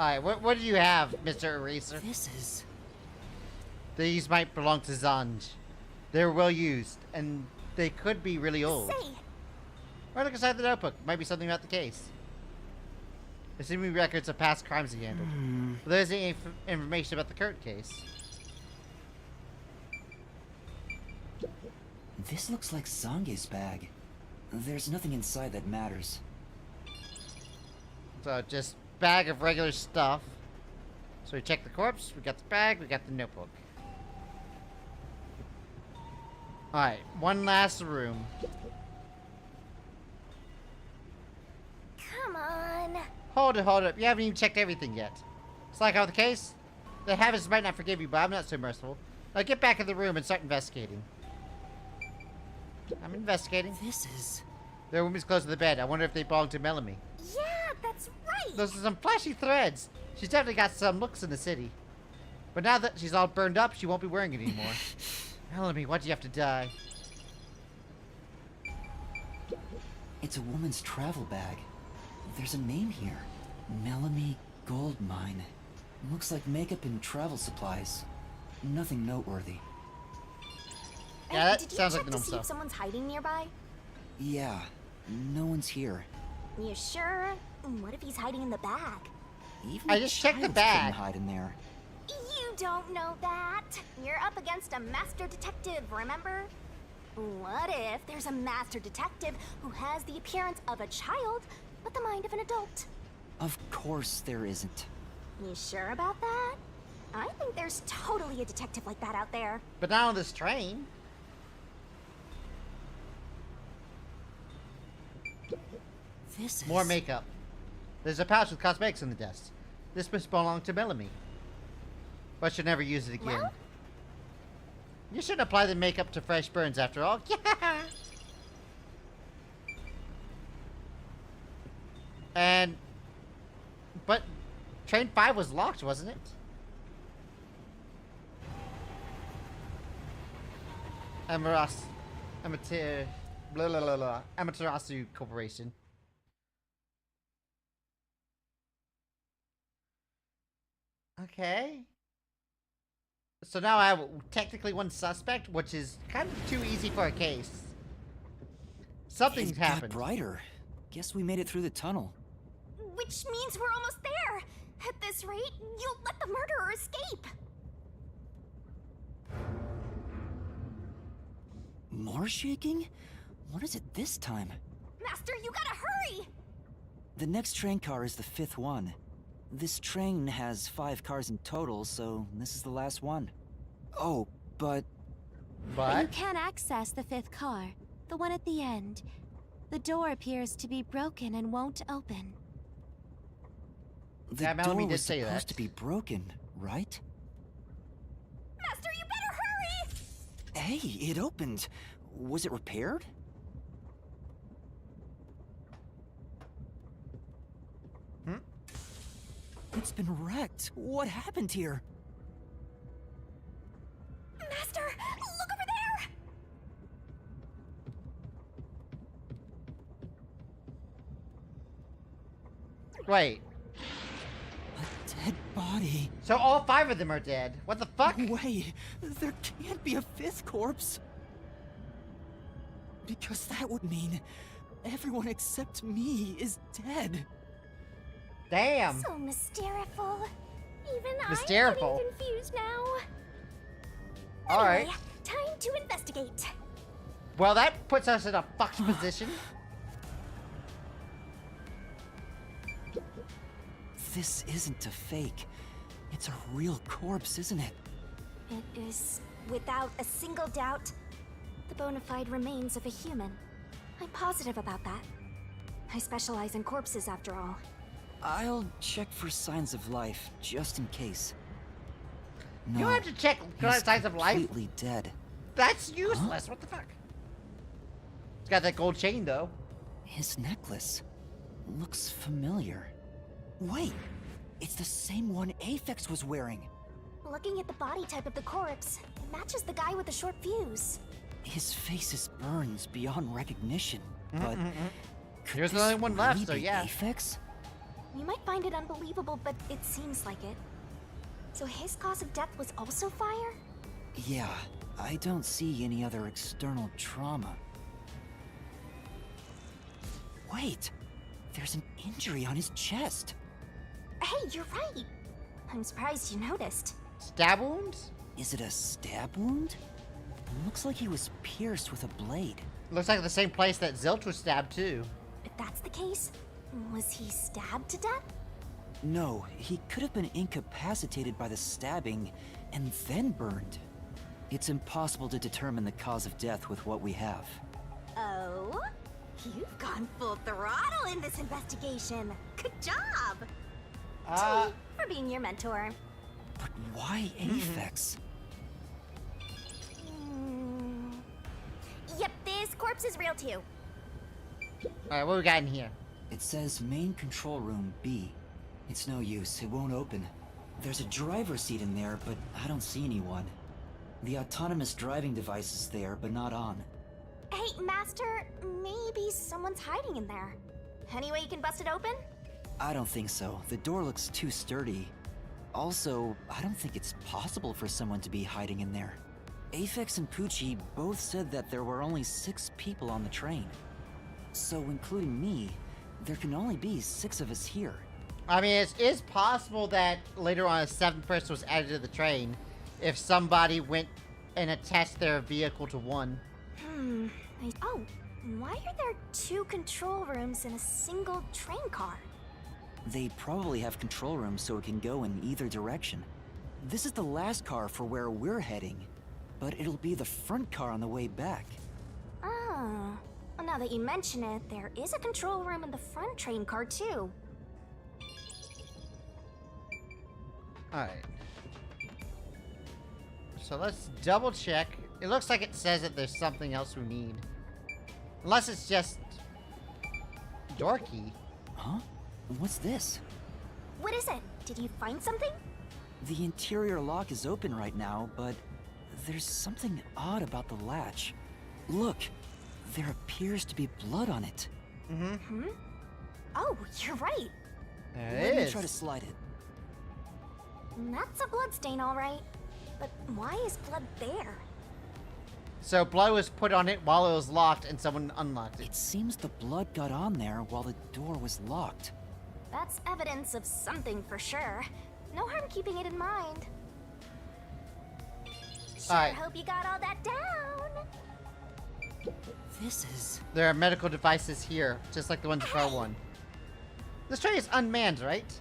Speaker 1: Alright, what do you have, Mr. Eraser?
Speaker 8: This is...
Speaker 1: These might belong to Zanj. They're well used, and they could be really old.
Speaker 7: Say,
Speaker 1: Or look inside the notebook. Might be something about the case. Assuming records of past crimes he handled. But there isn't any information about the current case.
Speaker 8: This looks like Zange's bag. There's nothing inside that matters.
Speaker 1: So just bag of regular stuff. So we check the corpse, we got the bag, we got the notebook. Alright, one last room.
Speaker 7: come on.
Speaker 1: Hold it. You haven't even checked everything yet. It's like how the case? The heavens might not forgive you, but I'm not so merciful. Now get back in the room and start investigating. I'm investigating.
Speaker 8: This is...
Speaker 1: There are women's clothes to the bed. I wonder if they belong to Melanie.
Speaker 7: Yeah, that's right.
Speaker 1: Those are some flashy threads. She's definitely got some looks in the city. But now that she's all burned up, she won't be wearing it anymore. Melanie, why'd you have to die?
Speaker 8: It's a woman's travel bag. There's a name here. Melanie Goldmine. Looks like makeup and travel supplies. Nothing noteworthy.
Speaker 1: Yeah, that
Speaker 7: Did you
Speaker 1: sounds
Speaker 7: check
Speaker 1: like the
Speaker 7: to
Speaker 1: norm
Speaker 7: see
Speaker 1: stuff.
Speaker 7: if someone's hiding nearby?
Speaker 8: Yeah, no one's here.
Speaker 7: You sure? What if he's hiding in the bag?
Speaker 8: Even
Speaker 1: I
Speaker 8: a
Speaker 1: just checked the
Speaker 8: child
Speaker 1: bag.
Speaker 8: couldn't hide in there.
Speaker 7: You don't know that. You're up against a master detective, remember? What if there's a master detective who has the appearance of a child, but the mind of an adult?
Speaker 8: Of course there isn't.
Speaker 7: You sure about that? I think there's totally a detective like that out there.
Speaker 1: But not on this train.
Speaker 8: This is...
Speaker 1: More makeup. There's a pouch with cosmetics in the desk. This must belong to Melanie. But she'll never use it again.
Speaker 7: Well?
Speaker 1: You shouldn't apply the makeup to fresh burns after all. And... But... Train 5 was locked, wasn't it? Amaterasu Corporation. Okay. So now I have technically one suspect, which is kind of too easy for a case. Something's
Speaker 8: It got
Speaker 1: happened.
Speaker 8: brighter. Guess we made it through the tunnel.
Speaker 7: Which means we're almost there. At this rate, you'll let the murderer escape.
Speaker 8: More shaking? What is it this time?
Speaker 7: Master, you gotta hurry!
Speaker 8: The next train car is the 5th one. This train has 5 cars in total, so this is the last one. Oh, but...
Speaker 15: You can access the 5th car, the one at the end. The door appears to be broken and won't open.
Speaker 8: The
Speaker 1: Yeah, Melanie
Speaker 8: door
Speaker 1: did
Speaker 8: was
Speaker 1: say
Speaker 8: supposed
Speaker 1: that.
Speaker 8: to be broken, right?
Speaker 7: Master, you better hurry!
Speaker 8: Hey, it opened. Was it repaired? It's been wrecked. What happened here?
Speaker 7: Master, look over there!
Speaker 1: Wait.
Speaker 8: A dead body.
Speaker 1: So all 5 of them are dead. What the fuck?
Speaker 8: Wait, there can't be a 5th corpse. Because that would mean Everyone except me is dead.
Speaker 1: Damn.
Speaker 7: So mysteriful. Even
Speaker 1: Mysteriful.
Speaker 7: I'm getting confused now.
Speaker 1: All right.
Speaker 7: Anyway, time to investigate.
Speaker 1: Well, that puts us in a fucked position.
Speaker 8: This isn't a fake. It's a real corpse, isn't it?
Speaker 7: It is, without a single doubt, the bona fide remains of a human. I'm positive about that. I specialize in corpses, after all.
Speaker 8: I'll check for signs of life, just in case. No,
Speaker 1: You don't have to check
Speaker 8: he's
Speaker 1: signs of life.
Speaker 8: completely dead.
Speaker 1: That's useless. What the fuck? It's got that gold chain, though.
Speaker 8: His necklace looks familiar. Wait, it's the same one Aphex was wearing.
Speaker 7: Looking at the body type of the corpse, it matches the guy with the short fuse.
Speaker 8: His face is burned beyond recognition, but could
Speaker 1: Here's the
Speaker 8: this
Speaker 1: only one left,
Speaker 8: really
Speaker 1: so
Speaker 8: be
Speaker 1: yeah.
Speaker 8: Aphex?
Speaker 7: You might find it unbelievable, but it seems like it. So his cause of death was also fire?
Speaker 8: Yeah, I don't see any other external trauma. Wait, there's an injury on his chest.
Speaker 7: Hey, you're right. I'm surprised you noticed.
Speaker 1: Stab wounds?
Speaker 8: Is it a stab wound? Looks like he was pierced with a blade.
Speaker 1: Looks like the same place that Zilch was stabbed, too.
Speaker 7: If that's the case, was he stabbed to death?
Speaker 8: No, he could have been incapacitated by the stabbing and then burned. It's impossible to determine the cause of death with what we have.
Speaker 7: Oh? You've gone full throttle in this investigation. Good job! To me, for being your mentor.
Speaker 8: But why Aphex?
Speaker 7: Yep, this corpse is real too.
Speaker 1: Alright, what we got in here?
Speaker 8: It says main control room B. It's no use, it won't open. There's a driver's seat in there, but I don't see anyone. The autonomous driving device is there, but not on.
Speaker 7: Hey, Master, maybe someone's hiding in there. Any way you can bust it open?
Speaker 8: I don't think so. The door looks too sturdy. Also, I don't think it's possible for someone to be hiding in there. Aphex and Poochie both said that there were only 6 people on the train. So, including me, there can only be 6 of us here.
Speaker 1: I mean, it is possible that later on a 7th person was added to the train if somebody went and attached their vehicle to one.
Speaker 7: Oh, why are there 2 control rooms in a single train car?
Speaker 8: They probably have control rooms so it can go in either direction. This is the last car for where we're heading, but it'll be the front car on the way back.
Speaker 7: Oh, well, now that you mention it, there is a control room in the front train car too.
Speaker 1: Alright. So let's double check. It looks like it says that there's something else we need. Unless it's just... door key.
Speaker 8: Huh? What's this?
Speaker 7: What is it? Did you find something?
Speaker 8: The interior lock is open right now, but there's something odd about the latch. Look, there appears to be blood on it.
Speaker 7: Oh, you're right.
Speaker 8: Let me try to slide it.
Speaker 7: That's a blood stain, all right. But why is blood there?
Speaker 1: So blood was put on it while it was locked and someone unlocked it.
Speaker 8: It seems the blood got on there while the door was locked.
Speaker 7: That's evidence of something for sure. No harm keeping it in mind. Sure
Speaker 1: Alright.
Speaker 7: hope you got all that down.
Speaker 8: This is...
Speaker 1: There are medical devices here, just like the ones in car 1. This train is unmanned, right?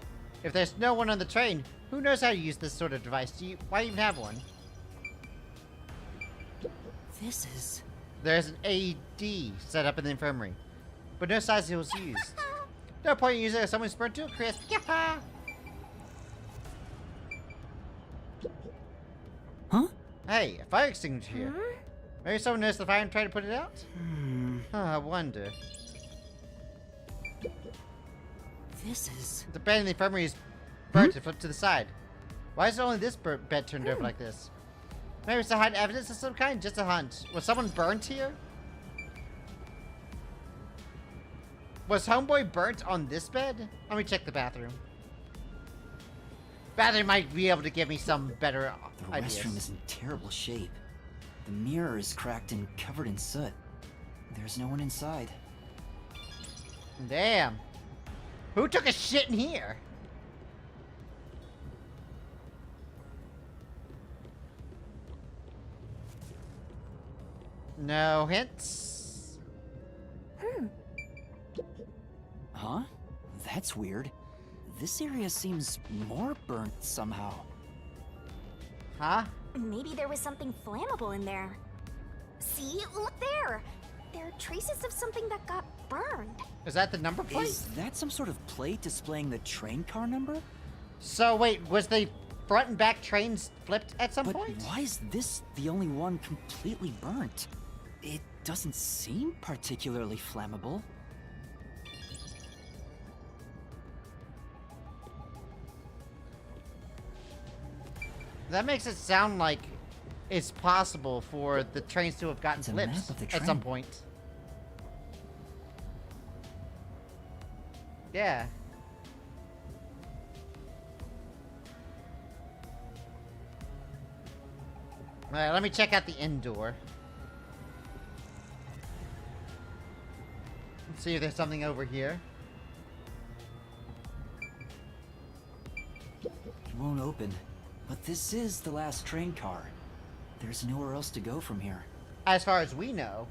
Speaker 1: If there's no one on the train, who knows how to use this sort of device? Why even have one?
Speaker 8: This is...
Speaker 1: There's an AED set up in the infirmary, but no signs it was used. No point in using it if someone's burnt to a crisp. Yaha!
Speaker 8: Huh?
Speaker 1: Hey, a fire extinguisher here. Maybe someone noticed the fire and tried to put it out? Huh, I wonder.
Speaker 8: This is...
Speaker 1: The bed in the infirmary is burnt and flipped to the side. Why is only this bed turned over like this? Maybe it's to hide evidence of some kind? Just a hunch. Was someone burnt here? Was Homeboy burnt on this bed? Let me check the bathroom. Bathroom might be able to give me some better
Speaker 8: The
Speaker 1: ideas.
Speaker 8: restroom is in terrible shape. The mirror is cracked and covered in soot. There's no one inside.
Speaker 1: Damn. Who took a shit in here? No hints.
Speaker 8: Huh? That's weird. This area seems more burnt somehow.
Speaker 1: Huh?
Speaker 7: Maybe there was something flammable in there. See? Look there! There are traces of something that got burned.
Speaker 1: Is that the number plate?
Speaker 8: Is that some sort of plate displaying the train car number?
Speaker 1: So wait, was the front and back trains flipped at some
Speaker 8: But
Speaker 1: point?
Speaker 8: why is this the only one completely burnt? It doesn't seem particularly flammable.
Speaker 1: That makes it sound like it's possible for the trains to have gotten
Speaker 8: It's a map
Speaker 1: flipped
Speaker 8: of the
Speaker 1: at some
Speaker 8: train.
Speaker 1: point. Yeah. Alright, let me check out the end door. Let's see if there's something over here.
Speaker 8: It won't open. But this is the last train car. There's nowhere else to go from here.
Speaker 1: As far as we know.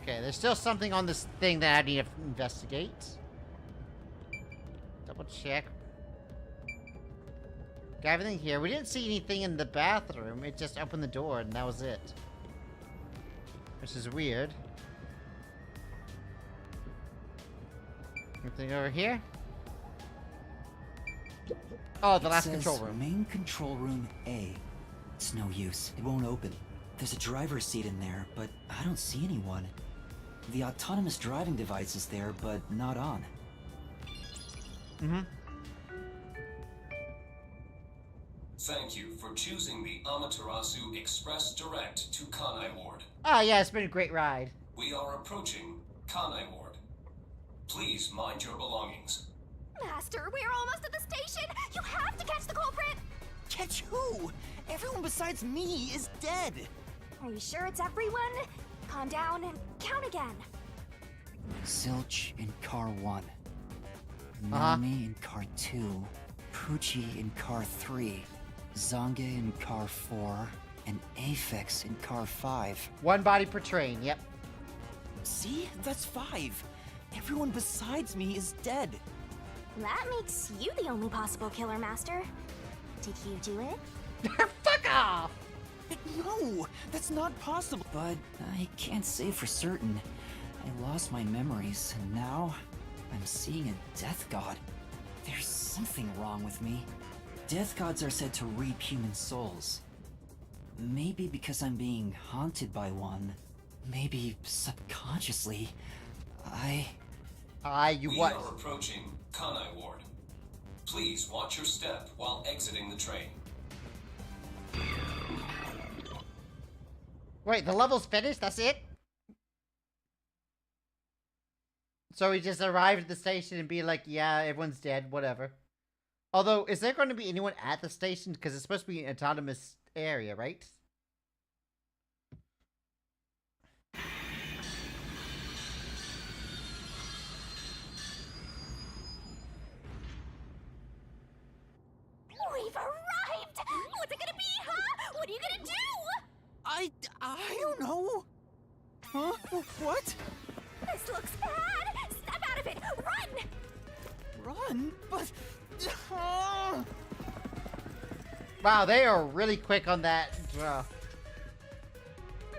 Speaker 1: Okay, there's still something on this thing that I need to investigate. Double check. Got everything here. We didn't see anything in the bathroom. It just opened the door and that was it. Which is weird. Anything over here? Oh, the last control room.
Speaker 8: Main control room A. It's no use. It won't open. There's a driver's seat in there, but I don't see anyone. The autonomous driving device is there, but not on.
Speaker 1: Mm-hmm.
Speaker 10: Thank you for choosing the Amaterasu Express Direct to Kanai Ward.
Speaker 1: Oh yeah, it's been a great ride.
Speaker 10: We are approaching Kanai Ward. Please mind your belongings.
Speaker 7: Master, we're almost at the station! You have to catch the culprit!
Speaker 8: Catch who? Everyone besides me is dead!
Speaker 7: Are you sure it's everyone? Calm down and count again.
Speaker 8: Zilch in car 1. Nami in car 2. Pucci in car 3. Zange in car 4. And Aphex in car 5.
Speaker 1: One body per train, yep.
Speaker 8: See? That's 5. Everyone besides me is dead.
Speaker 7: That makes you the only possible killer, Master. Did you do it?
Speaker 1: Fuck off!
Speaker 8: No, that's not possible. But I can't say for certain. I lost my memories, and now I'm seeing a death god. There's something wrong with me. Death gods are said to reap human souls. Maybe because I'm being haunted by one. Maybe subconsciously.
Speaker 10: We are approaching Kanai Ward. Please watch your step while exiting the train.
Speaker 1: Wait, the level's finished? That's it? So we just arrived at the station and be like, yeah, everyone's dead, whatever. Although, is there going to be anyone at the station? Because it's supposed to be an autonomous area, right?
Speaker 7: We've arrived! What's it gonna be, huh? What are you gonna do?
Speaker 8: I don't know. Huh? What?
Speaker 7: This looks bad! Snap out of it! Run!
Speaker 8: Run? But...
Speaker 1: Wow, they are really quick on that.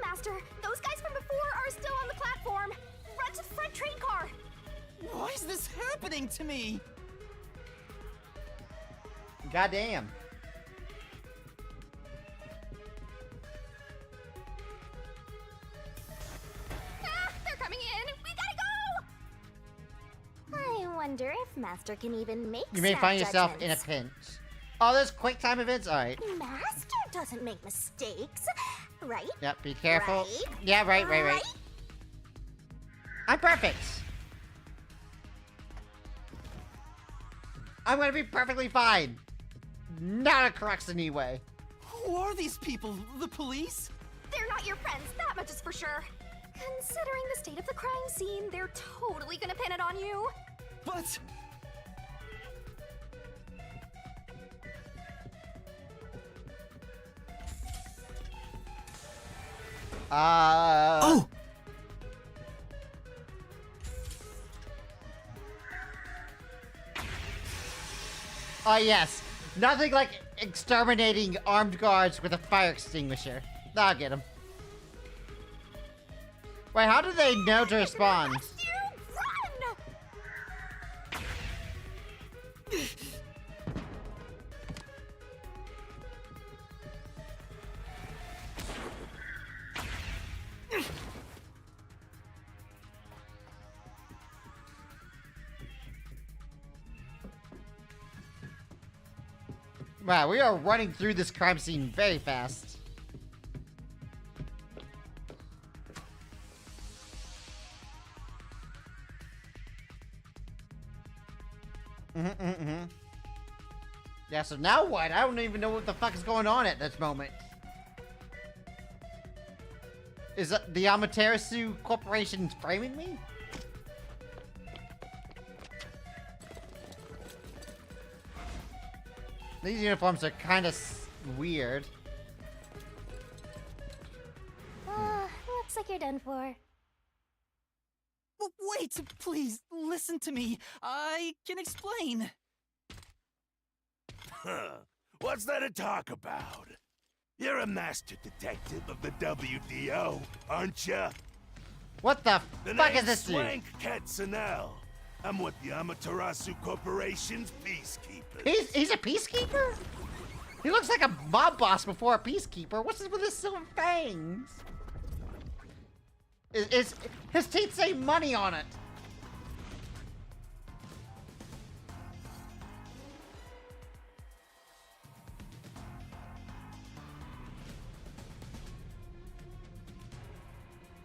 Speaker 7: Master, those guys from before are still on the platform. Run to the front train car.
Speaker 8: Why is this happening to me?
Speaker 1: Goddamn.
Speaker 7: Ah, they're coming in. We gotta go. I wonder if Master can even make
Speaker 1: You may
Speaker 7: snap
Speaker 1: find yourself in a
Speaker 7: judgments.
Speaker 1: pinch. Oh, there's quick time events? Alright.
Speaker 7: Master doesn't make mistakes, right?
Speaker 1: Yep, be careful.
Speaker 7: Right?
Speaker 1: Yeah, right. I'm perfect. I'm gonna be perfectly fine. Not a crux anyway.
Speaker 8: Who are these people? The police?
Speaker 7: They're not your friends, that much is for sure. Considering the state of the crime scene, they're totally gonna pin it on you.
Speaker 8: But...
Speaker 1: Oh! Oh yes, nothing like exterminating armed guards with a fire extinguisher. I'll get him. Wait, how do they know to respond? Wow, we are running through this crime scene very fast. Yeah, so now what? I don't even know what the fuck is going on at this moment. Is the Amaterasu Corporation framing me? These uniforms are kind of weird.
Speaker 14: Looks like you're done for.
Speaker 8: Wait, please, listen to me. I can explain.
Speaker 16: Huh. What's there to talk about? You're a master detective of the WDO, aren't ya?
Speaker 1: What the fuck is this dude?
Speaker 16: Swank Katsunel. I'm with the Amaterasu Corporation's peacekeepers.
Speaker 1: He's a peacekeeper? He looks like a mob boss before a peacekeeper. What's this with his silver fangs? His teeth say money on it.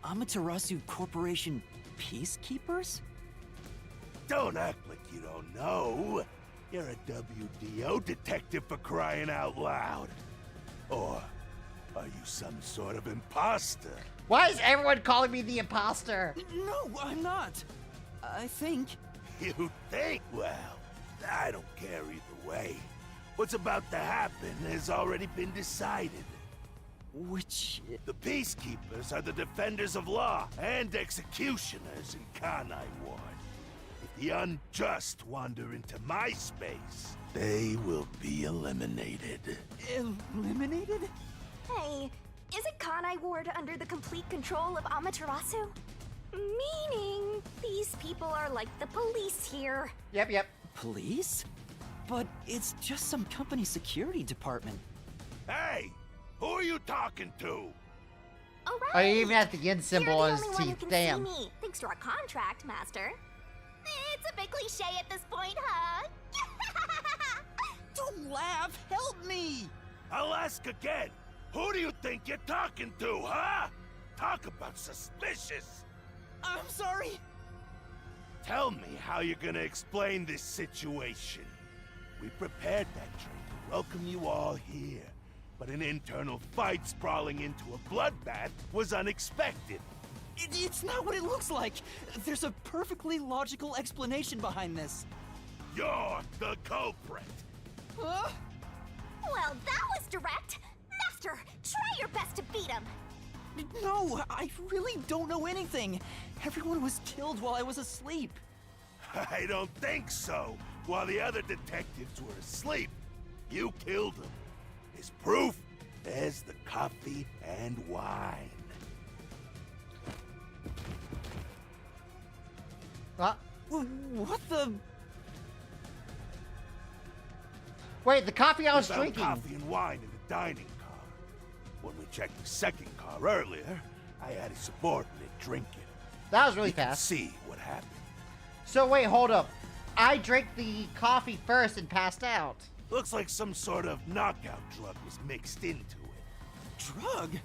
Speaker 8: Amaterasu Corporation peacekeepers?
Speaker 16: Don't act like you don't know. You're a WDO detective for crying out loud. Or are you some sort of imposter?
Speaker 1: Why is everyone calling me the imposter?
Speaker 8: No, I'm not. I think.
Speaker 16: You think? Well, I don't care either way. What's about to happen has already been decided.
Speaker 8: Which...
Speaker 16: The peacekeepers are the defenders of law and executioners in Kanai Ward. If the unjust wander into my space, they will be eliminated.
Speaker 8: Eliminated?
Speaker 7: Hey, isn't Kanai Ward under the complete control of Amaterasu? Meaning, these people are like the police here.
Speaker 1: Yep.
Speaker 8: Police? But it's just some company security department.
Speaker 16: Hey! Who are you talking to?
Speaker 1: Oh, you even have the yen symbol on his teeth. Damn.
Speaker 7: See me, thanks to our contract, Master. It's a bit cliche at this point, huh?
Speaker 8: Don't laugh! Help me!
Speaker 16: I'll ask again. Who do you think you're talking to, huh? Talk about suspicious.
Speaker 8: I'm sorry.
Speaker 16: Tell me how you're gonna explain this situation. We prepared that train to welcome you all here. But an internal fight sprawling into a bloodbath was unexpected.
Speaker 8: It's not what it looks like. There's a perfectly logical explanation behind this.
Speaker 16: You're the culprit.
Speaker 8: Huh?
Speaker 7: Well, that was direct. Master, try your best to beat him.
Speaker 8: No, I really don't know anything. Everyone was killed while I was asleep.
Speaker 16: I don't think so. While the other detectives were asleep, you killed them. As proof, there's the coffee and wine.
Speaker 1: What?
Speaker 8: What the?
Speaker 1: Wait, the coffee I was
Speaker 16: found
Speaker 1: drinking.
Speaker 16: Coffee and wine in the dining car. When we checked the second car earlier, I had a subordinate drink it.
Speaker 1: That was really
Speaker 16: You can
Speaker 1: fast.
Speaker 16: see what happened.
Speaker 1: So wait, hold up. I drank the coffee first and passed out.
Speaker 16: Looks like some sort of knockout drug was mixed into it.
Speaker 8: Drug?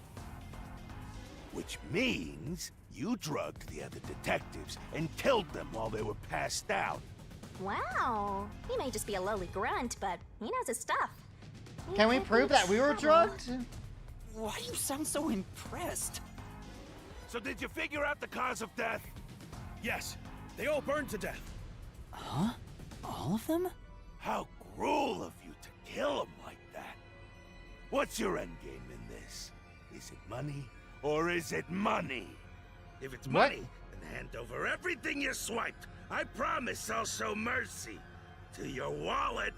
Speaker 16: Which means you drugged the other detectives and killed them while they were passed out.
Speaker 7: Wow. He may just be a lowly grunt, but he knows his stuff.
Speaker 1: Can we prove that we were drugged?
Speaker 8: Why do you sound so impressed?
Speaker 16: So did you figure out the cause of death?
Speaker 13: Yes, they all burned to death.
Speaker 8: Huh? All of them?
Speaker 16: How cruel of you to kill them like that. What's your endgame in this? Is it money, or is it money? If it's money, then hand over everything you swiped. I promise I'll show mercy. To your wallet.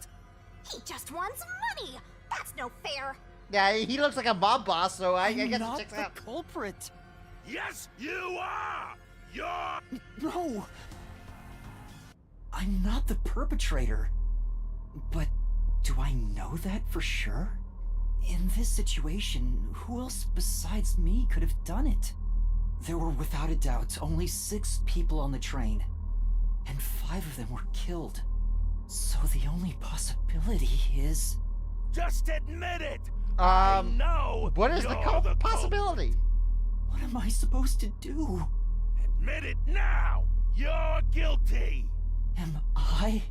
Speaker 7: He just wants money. That's no fair.
Speaker 1: Yeah, he looks like a mob boss, so I guess it
Speaker 8: not
Speaker 1: checks
Speaker 8: the
Speaker 1: out.
Speaker 8: culprit.
Speaker 16: Yes, you are! You're...
Speaker 8: No! I'm not the perpetrator. But do I know that for sure? In this situation, who else besides me could have done it? There were without a doubt only 6 people on the train, and 5 of them were killed. So the only possibility is...
Speaker 16: Just admit it! I know
Speaker 1: what is the possibility?
Speaker 8: What am I supposed to do?
Speaker 16: Admit it now! You're guilty!
Speaker 8: Am I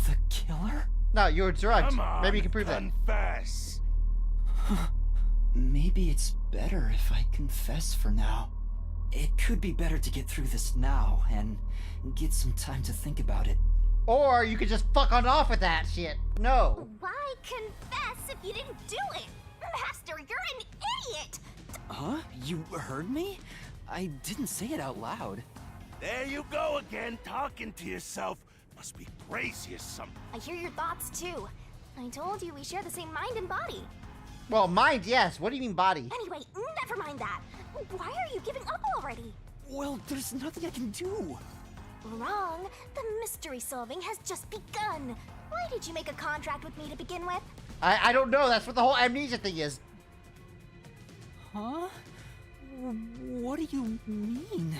Speaker 8: the killer?
Speaker 1: No, you were drugged.
Speaker 16: Come on,
Speaker 1: Maybe you can prove
Speaker 16: confess.
Speaker 8: Maybe it's better if I confess for now. It could be better to get through this now and get some time to think about it.
Speaker 1: Or you could just fuck on off with that shit. No.
Speaker 7: Why confess if you didn't do it? Master, you're an idiot!
Speaker 8: Huh? You heard me? I didn't say it out loud.
Speaker 16: There you go again, talking to yourself. Must be crazy or something.
Speaker 7: I hear your thoughts too. I told you we share the same mind and body.
Speaker 1: Well, mind, yes. What do you mean body?
Speaker 7: Anyway, never mind that. Why are you giving up already?
Speaker 8: Well, there's nothing I can do.
Speaker 7: Wrong. The mystery solving has just begun. Why did you make a contract with me to begin with?
Speaker 1: I don't know. That's what the whole amnesia thing is.
Speaker 8: Huh? What do you mean?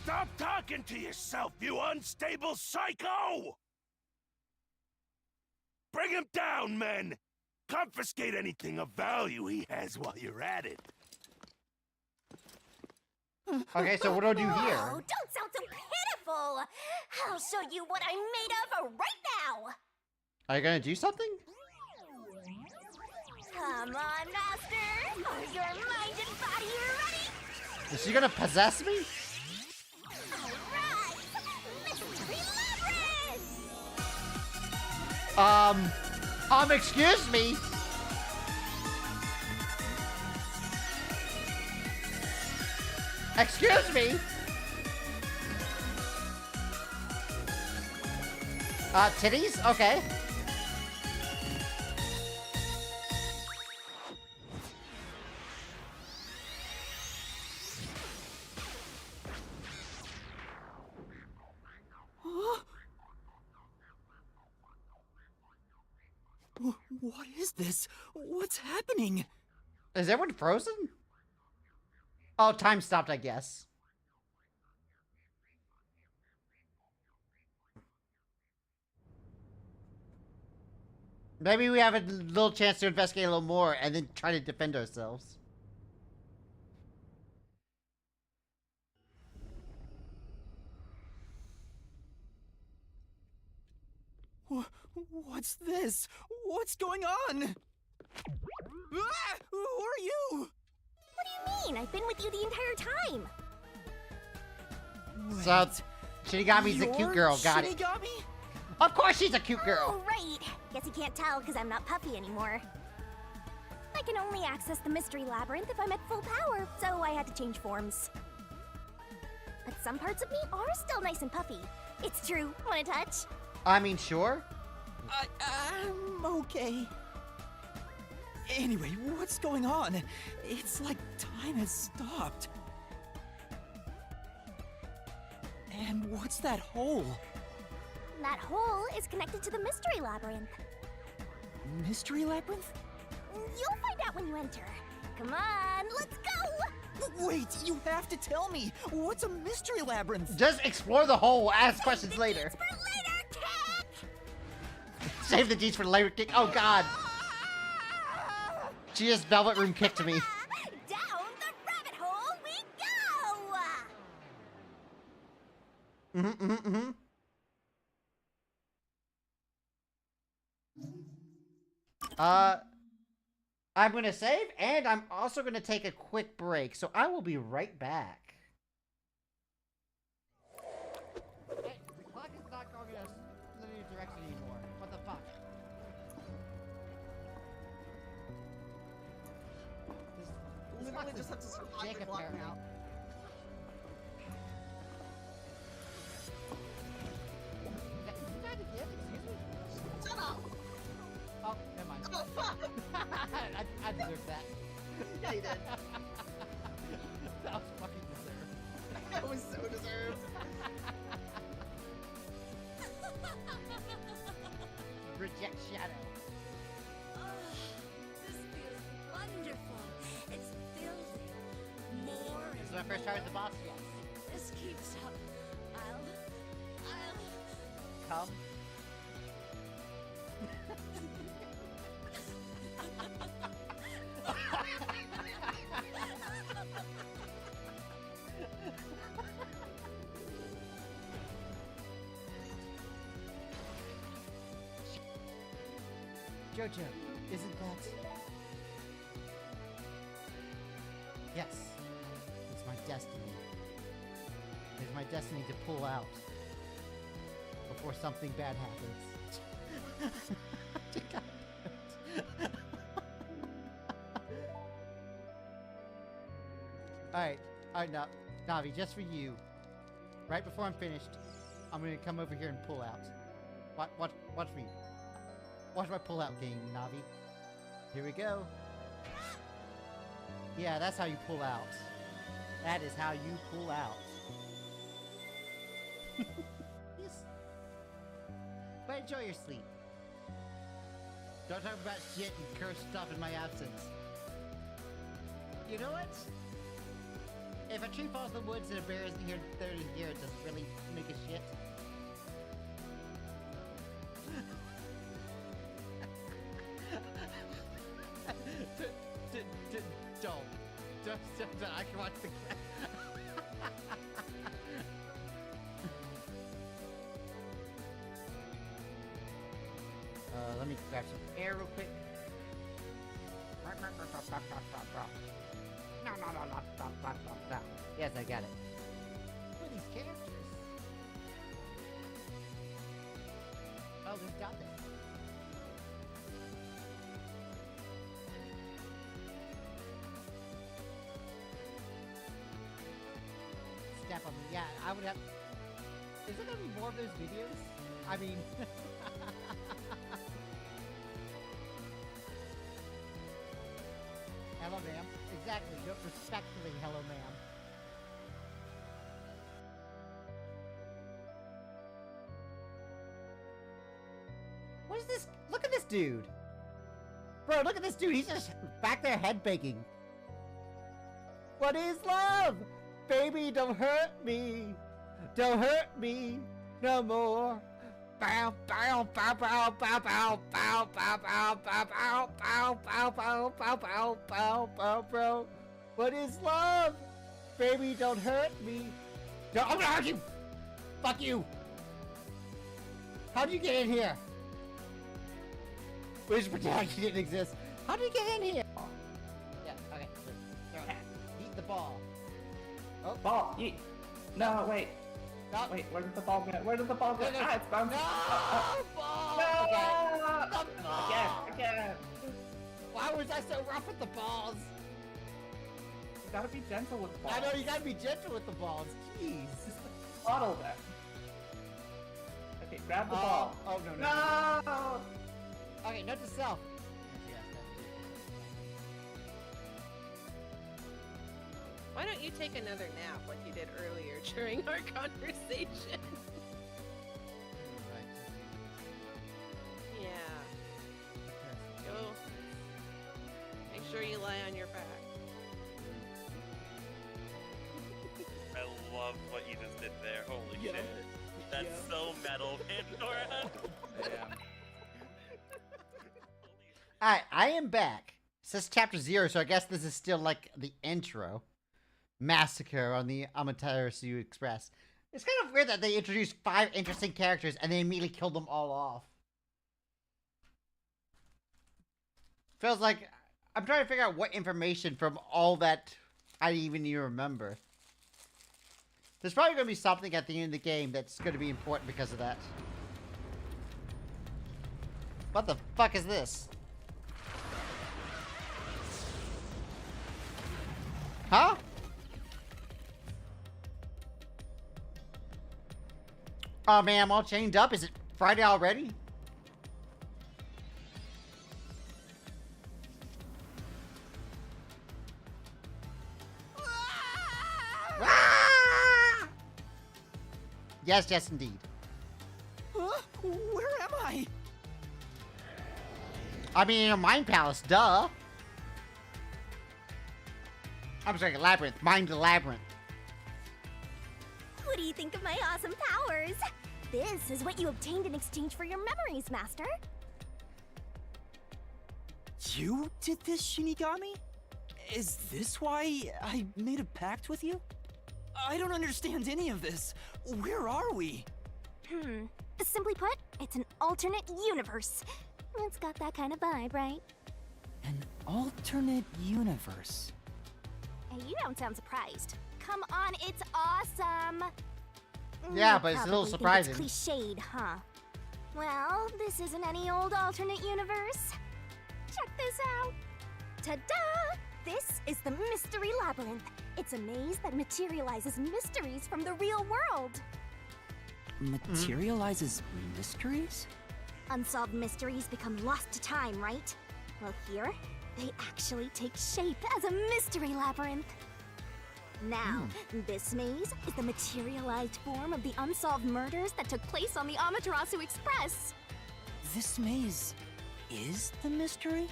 Speaker 16: Stop talking to yourself, you unstable psycho! Bring him down, men! Confiscate anything of value he has while you're at it.
Speaker 1: Okay, so what do I do here?
Speaker 7: Oh, don't sound so pitiful! I'll show you what I'm made of right now!
Speaker 1: Are you gonna do something?
Speaker 7: Come on, Master! Are your mind and body ready?
Speaker 1: Is she gonna possess me?
Speaker 7: Alright! Mystery Labyrinth!
Speaker 1: Excuse me? Excuse me? Titties? Okay.
Speaker 8: What is this? What's happening?
Speaker 1: Is everyone frozen? Oh, time stopped, I guess. Maybe we have a little chance to investigate a little more and then try to defend ourselves.
Speaker 8: What's this? What's going on? Ah! Who are you?
Speaker 7: What do you mean? I've been with you the entire time.
Speaker 1: So, Shinigami's a cute girl, got it.
Speaker 8: Shinigami?
Speaker 1: Of course she's a cute girl!
Speaker 7: Oh, right. Guess you can't tell because I'm not puffy anymore. I can only access the mystery labyrinth if I'm at full power, so I had to change forms. But some parts of me are still nice and puffy. It's true. Want a touch?
Speaker 1: I mean, sure.
Speaker 8: I'm okay. Anyway, what's going on? It's like time has stopped. And what's that hole?
Speaker 7: That hole is connected to the mystery labyrinth.
Speaker 8: Mystery labyrinth?
Speaker 7: You'll find out when you enter. Come on, let's go!
Speaker 8: Wait, you have to tell me. What's a mystery labyrinth?
Speaker 1: Just explore the hole, ask questions later.
Speaker 7: For later, kick!
Speaker 1: Save the G's for the later kick. Oh god. She just velvet room kicked me.
Speaker 7: Down the rabbit hole we go!
Speaker 1: I'm gonna save, and I'm also gonna take a quick break, so I will be right back. Hey, the clock is not going in a linear direction anymore. What the fuck? This
Speaker 2: Literally just have to survive the
Speaker 1: Jacob
Speaker 2: clock
Speaker 1: Perry.
Speaker 2: now. Shut up!
Speaker 1: Oh, never mind.
Speaker 2: Oh, fuck!
Speaker 1: I deserve that.
Speaker 2: Yeah, you did.
Speaker 1: That was fucking deserved.
Speaker 2: That was so deserved.
Speaker 1: Reject Shadow.
Speaker 17: This feels wonderful. It's building more.
Speaker 1: This is my first try with the boss, yes.
Speaker 17: This keeps up. I'll
Speaker 1: Come. Jojo, isn't that... Yes, it's my destiny. It's my destiny to pull out before something bad happens. Alright, now, Navi, just for you. Right before I'm finished, I'm gonna come over here and pull out. Watch me. Watch my pull out game, Navi. Here we go. Yeah, that's how you pull out. That is how you pull out. Yes. But enjoy your sleep. Don't talk about shit and curse stuff in my absence. You know what? If a tree falls in the woods and a bear isn't here, there to hear it, does it really make a shit? Don't. I can watch the cat. Let me grab some air real quick. No. Yes, I got it. Who are these characters? Oh, we've got them. Step on me. Yeah, I would have... Is there gonna be more of those videos? I mean... Hello, ma'am. Exactly. Respectfully, hello, ma'am. What is this? Look at this dude. Bro, look at this dude. He's just back there headbanging. What is love? Baby, don't hurt me. Don't hurt me no more. Bow, bow, bow, bow, bow, bow, bow, bow, bow, bow, bow, bow, bow, bow, bow, bow, bow, bow, bro. What is love? Baby, don't hurt me. I'm gonna hurt you. Fuck you. How'd you get in here? We just pretend you didn't exist. How did you get in here? Yeah, okay. Throw it. Eat the ball. Oh.
Speaker 4: Ball. Yeet. No, wait.
Speaker 1: Stop.
Speaker 4: Wait, where did the ball go? Where did the ball go?
Speaker 1: No.
Speaker 4: Ah, it's bouncing.
Speaker 1: Ball!
Speaker 4: No!
Speaker 1: Okay. The ball!
Speaker 4: Again.
Speaker 1: Why was I so rough with the balls?
Speaker 4: You gotta be gentle with the balls.
Speaker 1: I know, you gotta be gentle with the balls. Jeez.
Speaker 4: Bottle then. Okay, grab the ball.
Speaker 1: Oh, no. Okay, note to self.
Speaker 3: Why don't you take another nap like you did earlier during our conversation? Yeah. Go. Make sure you lie on your back.
Speaker 5: I love what you just did there. Holy shit. That's so metal, Pandora.
Speaker 1: Alright, I am back. It says chapter 0, so I guess this is still like the intro. Massacre on the Amaterasu Express. It's kind of weird that they introduced 5 interesting characters and they immediately killed them all off. Feels like I'm trying to figure out what information from all that I even remember. There's probably going to be something at the end of the game that's going to be important because of that. What the fuck is this? Huh? Oh man, I'm all chained up. Is it Friday already? Ah! Yes, yes indeed.
Speaker 8: Where am I?
Speaker 1: I mean, in a mind palace, duh. I'm sorry, labyrinth. Mind the labyrinth.
Speaker 7: What do you think of my awesome powers? This is what you obtained in exchange for your memories, Master.
Speaker 8: You did this, Shinigami? Is this why I made a pact with you? I don't understand any of this. Where are we?
Speaker 7: Simply put, it's an alternate universe. It's got that kind of vibe, right?
Speaker 8: An alternate universe.
Speaker 7: Hey, you don't sound surprised. Come on, it's awesome!
Speaker 1: Yeah,
Speaker 7: You
Speaker 1: but it's a little
Speaker 7: probably think
Speaker 1: surprising.
Speaker 7: It's cliched, huh? Well, this isn't any old alternate universe. Check this out! Ta-da! This is the Mystery Labyrinth. It's a maze that materializes mysteries from the real world.
Speaker 8: Materializes mysteries?
Speaker 7: Unsolved mysteries become lost to time, right? Well, here, they actually take shape as a mystery labyrinth. Now, this maze is the materialized form of the unsolved murders that took place on the Amaterasu Express.
Speaker 8: This maze is the mystery?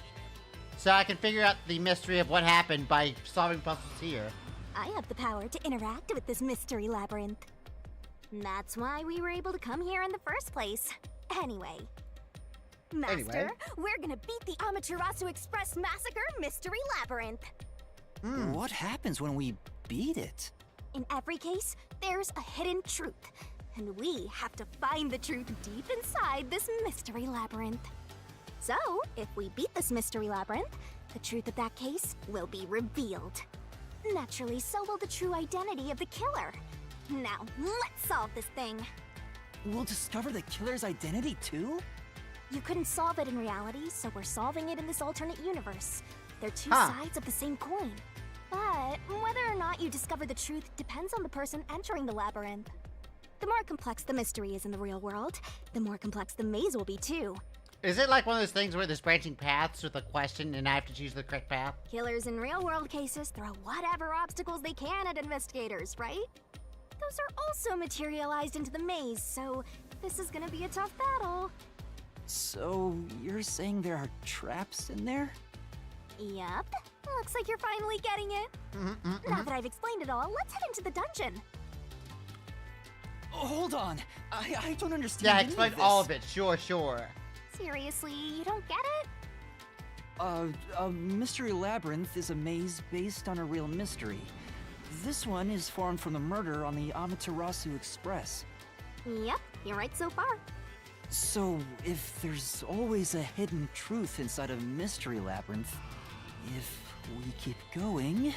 Speaker 1: So I can figure out the mystery of what happened by solving puzzles here.
Speaker 7: I have the power to interact with this mystery labyrinth. That's why we were able to come here in the first place. Anyway, Master, we're gonna beat the Amaterasu Express Massacre Mystery Labyrinth.
Speaker 8: What happens when we beat it?
Speaker 7: In every case, there's a hidden truth, and we have to find the truth deep inside this mystery labyrinth. So, if we beat this mystery labyrinth, the truth of that case will be revealed. Naturally, so will the true identity of the killer. Now, let's solve this thing.
Speaker 8: We'll discover the killer's identity too?
Speaker 7: You couldn't solve it in reality, so we're solving it in this alternate universe. They're two
Speaker 1: Huh.
Speaker 7: sides of the same coin. But whether or not you discover the truth depends on the person entering the labyrinth. The more complex the mystery is in the real world, the more complex the maze will be too.
Speaker 1: Is it like one of those things where there's branching paths with a question and I have to choose the correct path?
Speaker 7: Killers in real-world cases throw whatever obstacles they can at investigators, right? Those are also materialized into the maze, so this is gonna be a tough battle.
Speaker 8: So, you're saying there are traps in there?
Speaker 7: Yep. Looks like you're finally getting it. Now that I've explained it all, let's head into the dungeon.
Speaker 8: Hold on. I don't understand
Speaker 1: Yeah,
Speaker 8: any
Speaker 1: explain
Speaker 8: of
Speaker 1: all
Speaker 8: this.
Speaker 1: of it. Sure, sure.
Speaker 7: Seriously, you don't get it?
Speaker 8: A mystery labyrinth is a maze based on a real mystery. This one is formed from the murder on the Amaterasu Express.
Speaker 7: Yep, you're right so far.
Speaker 8: So, if there's always a hidden truth inside a mystery labyrinth, if we keep going,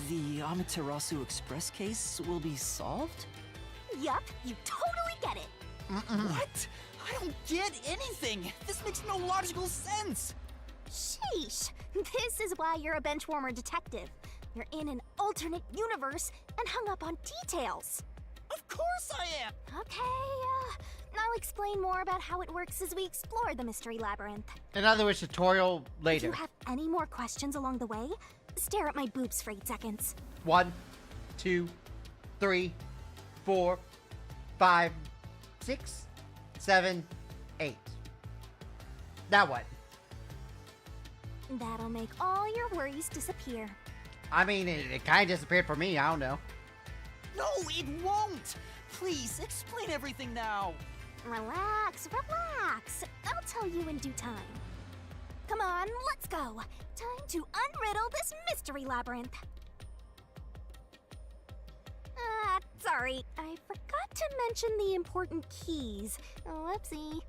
Speaker 8: the Amaterasu Express case will be solved?
Speaker 7: Yup, you totally get it.
Speaker 8: What? I don't get anything! This makes no logical sense!
Speaker 7: Sheesh. This is why you're a benchwarmer detective. You're in an alternate universe and hung up on details.
Speaker 8: Of course I am!
Speaker 7: Okay, I'll explain more about how it works as we explore the mystery labyrinth.
Speaker 1: In other words, tutorial
Speaker 7: If
Speaker 1: later.
Speaker 7: you have any more questions along the way, stare at my boobs for 8 seconds.
Speaker 1: 1, 2, 3, 4, 5, 6, 7, 8. Now what?
Speaker 7: That'll make all your worries disappear.
Speaker 1: I mean, it kind of disappeared for me. I don't know.
Speaker 8: No, it won't! Please, explain everything now!
Speaker 7: Relax, relax. I'll tell you in due time. Come on, let's go. Time to unriddle this mystery labyrinth. Sorry, I forgot to mention the important keys. Whoopsie.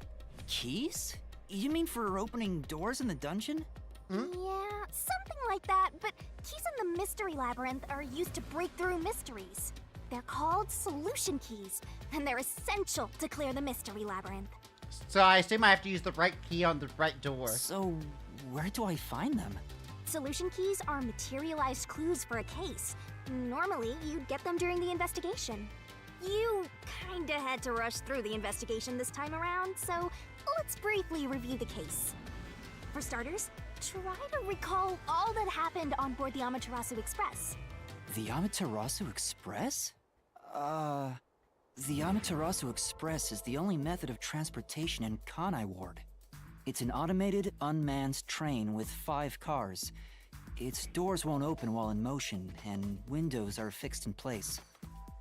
Speaker 8: Keys? You mean for opening doors in the dungeon?
Speaker 7: Yeah, something like that, but keys in the mystery labyrinth are used to break through mysteries. They're called solution keys, and they're essential to clear the mystery labyrinth.
Speaker 1: So I assume I have to use the right key on the right door.
Speaker 8: So, where do I find them?
Speaker 7: Solution keys are materialized clues for a case. Normally, you'd get them during the investigation. You kinda had to rush through the investigation this time around, so let's briefly review the case. For starters, try to recall all that happened on board the Amaterasu Express.
Speaker 8: The Amaterasu Express? The Amaterasu Express is the only method of transportation in Kanai Ward. It's an automated, unmanned train with 5 cars. Its doors won't open while in motion, and windows are fixed in place.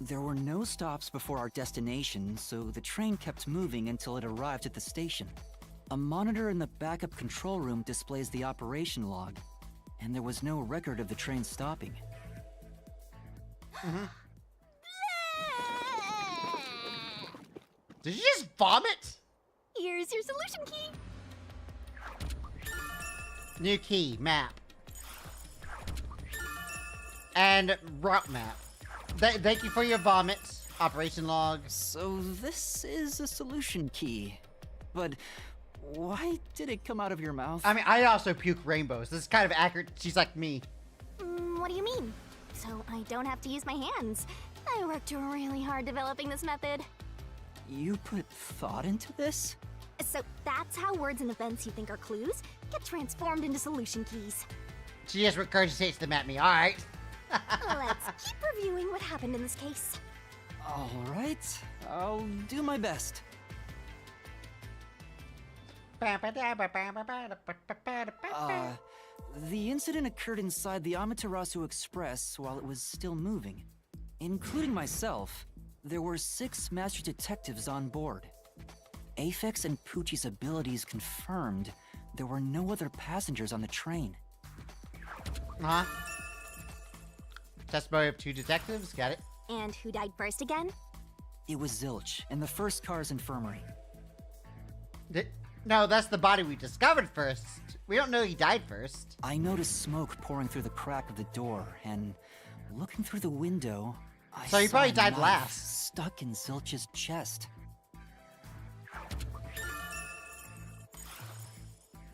Speaker 8: There were no stops before our destination, so the train kept moving until it arrived at the station. A monitor in the backup control room displays the operation log, and there was no record of the train stopping.
Speaker 1: Did you just vomit?
Speaker 7: Here's your solution key.
Speaker 1: New key, map. And route map. Thank you for your vomit. Operation log.
Speaker 8: So this is a solution key. But why did it come out of your mouth?
Speaker 1: I mean, I also puke rainbows. This is kind of accurate. She's like me.
Speaker 7: What do you mean? So I don't have to use my hands. I worked really hard developing this method.
Speaker 8: You put thought into this?
Speaker 7: So that's how words and events you think are clues get transformed into solution keys.
Speaker 1: She just regurgitates them at me. All right.
Speaker 7: Let's keep reviewing what happened in this case.
Speaker 8: All right. I'll do my best. The incident occurred inside the Amaterasu Express while it was still moving. Including myself, there were 6 master detectives on board. Aphex and Poochie's abilities confirmed there were no other passengers on the train.
Speaker 1: Testimony of 2 detectives, got it.
Speaker 7: And who died first again?
Speaker 8: It was Zilch, in the first car's infirmary.
Speaker 1: No, that's the body we discovered first. We don't know he died first.
Speaker 8: I noticed smoke pouring through the crack of the door, and looking through the window, I
Speaker 1: So he
Speaker 8: saw
Speaker 1: probably
Speaker 8: a
Speaker 1: died
Speaker 8: knife
Speaker 1: last.
Speaker 8: stuck in Zilch's chest.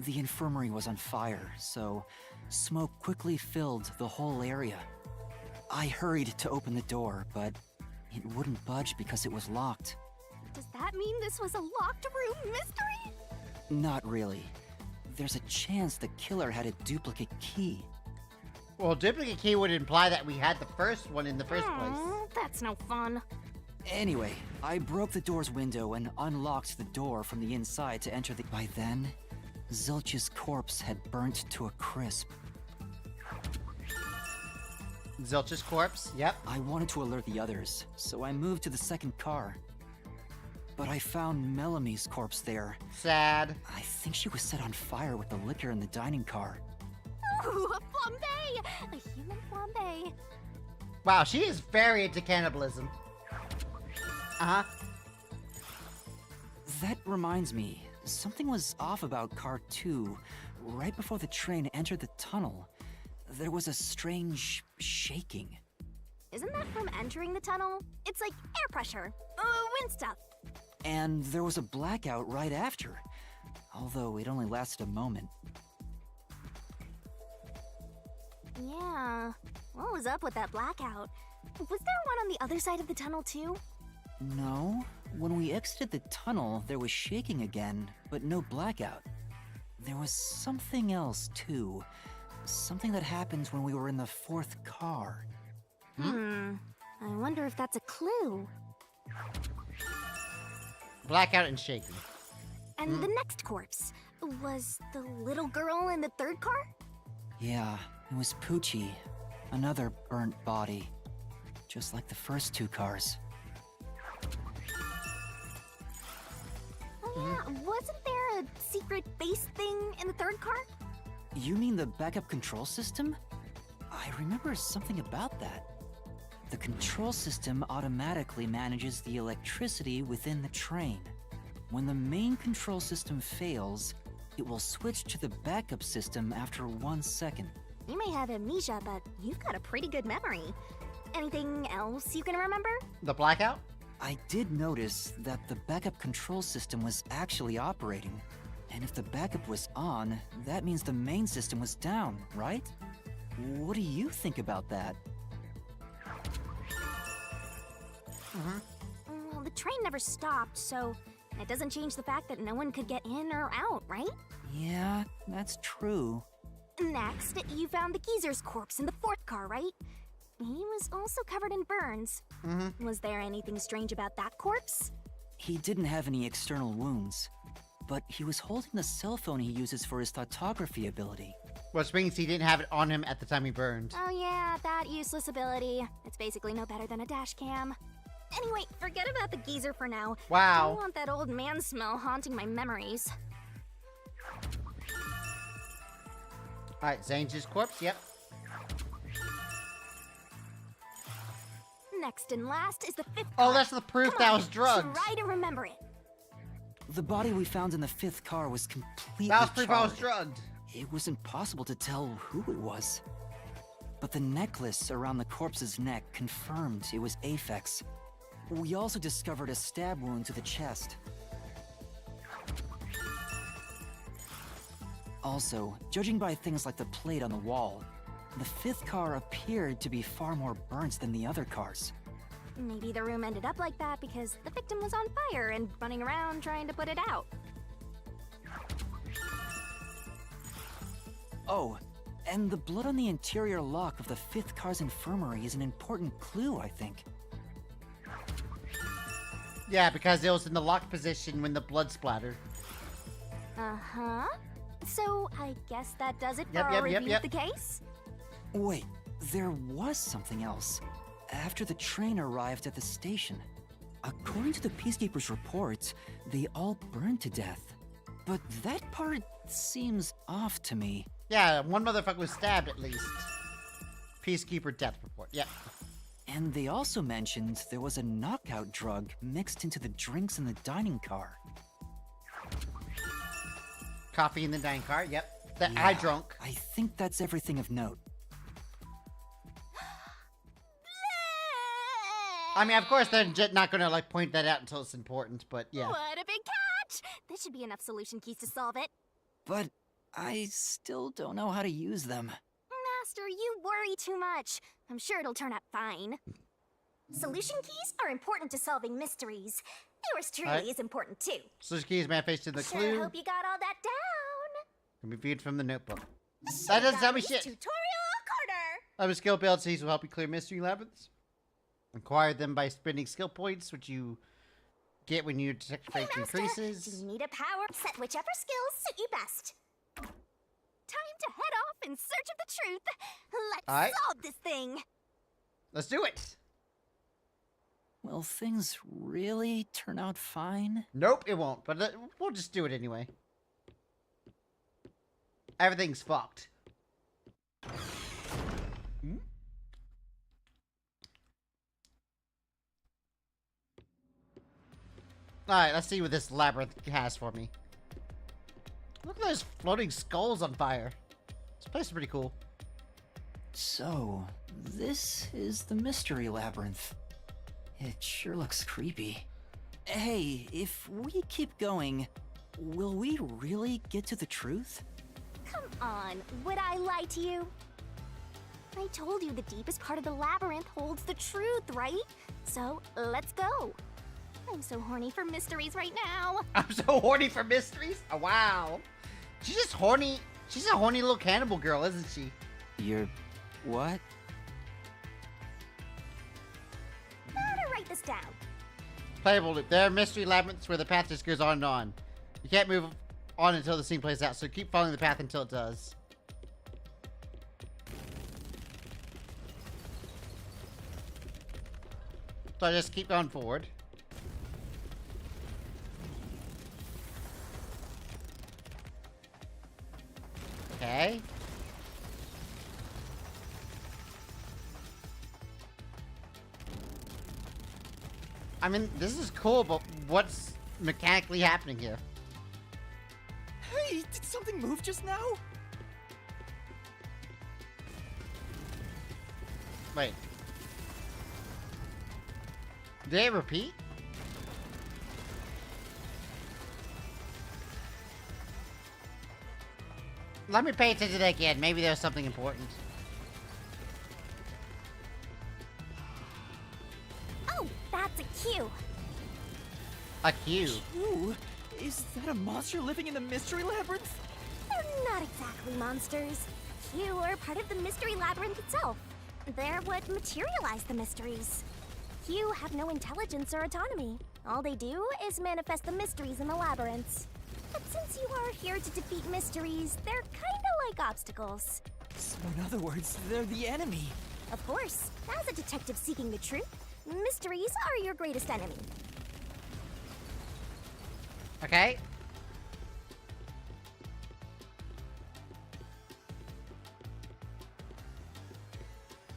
Speaker 8: The infirmary was on fire, so smoke quickly filled the whole area. I hurried to open the door, but it wouldn't budge because it was locked.
Speaker 7: Does that mean this was a locked room mystery?
Speaker 8: Not really. There's a chance the killer had a duplicate key.
Speaker 1: Well, duplicate key would imply that we had the first one in the first place.
Speaker 7: That's no fun.
Speaker 8: Anyway, I broke the door's window and unlocked the door from the inside to enter the... By then, Zilch's corpse had burnt to a crisp.
Speaker 1: Zilch's corpse? Yep.
Speaker 8: I wanted to alert the others, so I moved to the second car. But I found Melamie's corpse there.
Speaker 1: Sad.
Speaker 8: I think she was set on fire with the liquor in the dining car.
Speaker 7: Ooh, a flambe! A human flambe.
Speaker 1: Wow, she is very into cannibalism.
Speaker 8: That reminds me, something was off about car 2. Right before the train entered the tunnel, there was a strange shaking.
Speaker 7: Isn't that from entering the tunnel? It's like air pressure. Wind stuff.
Speaker 8: And there was a blackout right after, although it only lasted a moment.
Speaker 7: Yeah. What was up with that blackout? Was there one on the other side of the tunnel too?
Speaker 8: No. When we exited the tunnel, there was shaking again, but no blackout. There was something else too. Something that happened when we were in the 4th car.
Speaker 7: I wonder if that's a clue.
Speaker 1: Blackout and shaking.
Speaker 7: And the next corpse, was the little girl in the 3rd car?
Speaker 8: Yeah, it was Poochie. Another burnt body. Just like the first 2 cars.
Speaker 7: Oh yeah, wasn't there a secret base thing in the 3rd car?
Speaker 8: You mean the backup control system? I remember something about that. The control system automatically manages the electricity within the train. When the main control system fails, it will switch to the backup system after 1 second.
Speaker 7: You may have amnesia, but you've got a pretty good memory. Anything else you can remember?
Speaker 1: The blackout?
Speaker 8: I did notice that the backup control system was actually operating. And if the backup was on, that means the main system was down, right? What do you think about that?
Speaker 7: Well, the train never stopped, so it doesn't change the fact that no one could get in or out, right?
Speaker 8: Yeah, that's true.
Speaker 7: Next, you found the geezer's corpse in the 4th car, right? He was also covered in burns. Was there anything strange about that corpse?
Speaker 8: He didn't have any external wounds, but he was holding the cell phone he uses for his photography ability.
Speaker 1: Which means he didn't have it on him at the time he burned.
Speaker 7: Oh yeah, that useless ability. It's basically no better than a dash cam. Anyway, forget about the geezer for now.
Speaker 1: Wow.
Speaker 7: I don't want that old man smell haunting my memories.
Speaker 1: Alright, Zange's corpse, yep.
Speaker 7: Next and last is the 5th
Speaker 1: Oh,
Speaker 7: car.
Speaker 1: that's the proof
Speaker 7: Come
Speaker 1: that
Speaker 7: on,
Speaker 1: was drugged.
Speaker 7: Try to remember it.
Speaker 8: The body we found in the 5th car was completely
Speaker 1: That was proof I was
Speaker 8: charred.
Speaker 1: drugged.
Speaker 8: It was impossible to tell who it was. But the necklace around the corpse's neck confirmed it was Aphex. We also discovered a stab wound to the chest. Also, judging by things like the plate on the wall, the 5th car appeared to be far more burnt than the other cars.
Speaker 7: Maybe the room ended up like that because the victim was on fire and running around trying to put it out.
Speaker 8: Oh, and the blood on the interior lock of the 5th car's infirmary is an important clue, I think.
Speaker 1: Yeah, because it was in the locked position when the blood splattered.
Speaker 7: Uh-huh. So, I guess that does it for
Speaker 1: Yep,
Speaker 7: our
Speaker 1: yep,
Speaker 7: review
Speaker 1: yep,
Speaker 7: of the case?
Speaker 8: Wait, there was something else. After the train arrived at the station, according to the Peacekeeper's report, they all burned to death. But that part seems off to me.
Speaker 1: Yeah, one motherfucker was stabbed at least. Peacekeeper death report, yep.
Speaker 8: And they also mentioned there was a knockout drug mixed into the drinks in the dining car.
Speaker 1: Coffee in the dining car, yep. That
Speaker 8: Yeah,
Speaker 1: I drunk.
Speaker 8: I think that's everything of note.
Speaker 1: I mean, of course, they're not gonna, like, point that out until it's important, but yeah.
Speaker 7: What a big catch! This should be enough solution keys to solve it.
Speaker 8: But I still don't know how to use them.
Speaker 7: Master, you worry too much. I'm sure it'll turn out fine. Solution keys are important to solving mysteries. Yours truly
Speaker 1: Alright.
Speaker 7: is important too.
Speaker 1: Solution keys manifested in the
Speaker 7: Sure
Speaker 1: clue.
Speaker 7: hope you got all that down.
Speaker 1: Can be viewed from the notebook. That doesn't tell me shit.
Speaker 7: Tutorial corner.
Speaker 1: Other skill abilities will help you clear mystery labyrinths. Acquire them by spending skill points, which you get when your detective rate increases.
Speaker 7: Do you need a power set? Whichever skills suit you best. Time to head off in search of the truth. Let's
Speaker 1: Alright.
Speaker 7: solve this thing.
Speaker 1: Let's do it.
Speaker 8: Will things really turn out fine?
Speaker 1: Nope, it won't, but we'll just do it anyway. Everything's fucked. Alright, let's see what this labyrinth has for me. Look at those floating skulls on fire. This place is pretty cool.
Speaker 8: So, this is the mystery labyrinth. It sure looks creepy. Hey, if we keep going, will we really get to the truth?
Speaker 7: Come on, would I lie to you? I told you the deepest part of the labyrinth holds the truth, right? So, let's go. I'm so horny for mysteries right now.
Speaker 1: I'm so horny for mysteries? Oh, wow. She's just horny. She's a horny little cannibal girl, isn't she?
Speaker 8: You're... what?
Speaker 7: How to write this down?
Speaker 1: Playable loop. There are mystery labyrinths where the path just goes on and on. You can't move on until the scene plays out, so keep following the path until it does. So I just keep going forward. Okay. I mean, this is cool, but what's mechanically happening here?
Speaker 8: Hey, Did something move just now?
Speaker 1: Wait. Did it repeat? Let me pay attention to that again. Maybe there's something important.
Speaker 14: Oh, that's a Q.
Speaker 1: A Q.
Speaker 8: Ooh, is that a monster living in the Mystery Labyrinth?
Speaker 14: They're not exactly monsters. Q are part of the Mystery Labyrinth itself. They're what materialize the mysteries. Q have no intelligence or autonomy. All they do is manifest the mysteries in the labyrinths. But since you are here to defeat mysteries, they're kinda like obstacles.
Speaker 8: So in other words, they're the enemy.
Speaker 14: Of course, as a detective seeking the truth, mysteries are your greatest enemy.
Speaker 1: Okay.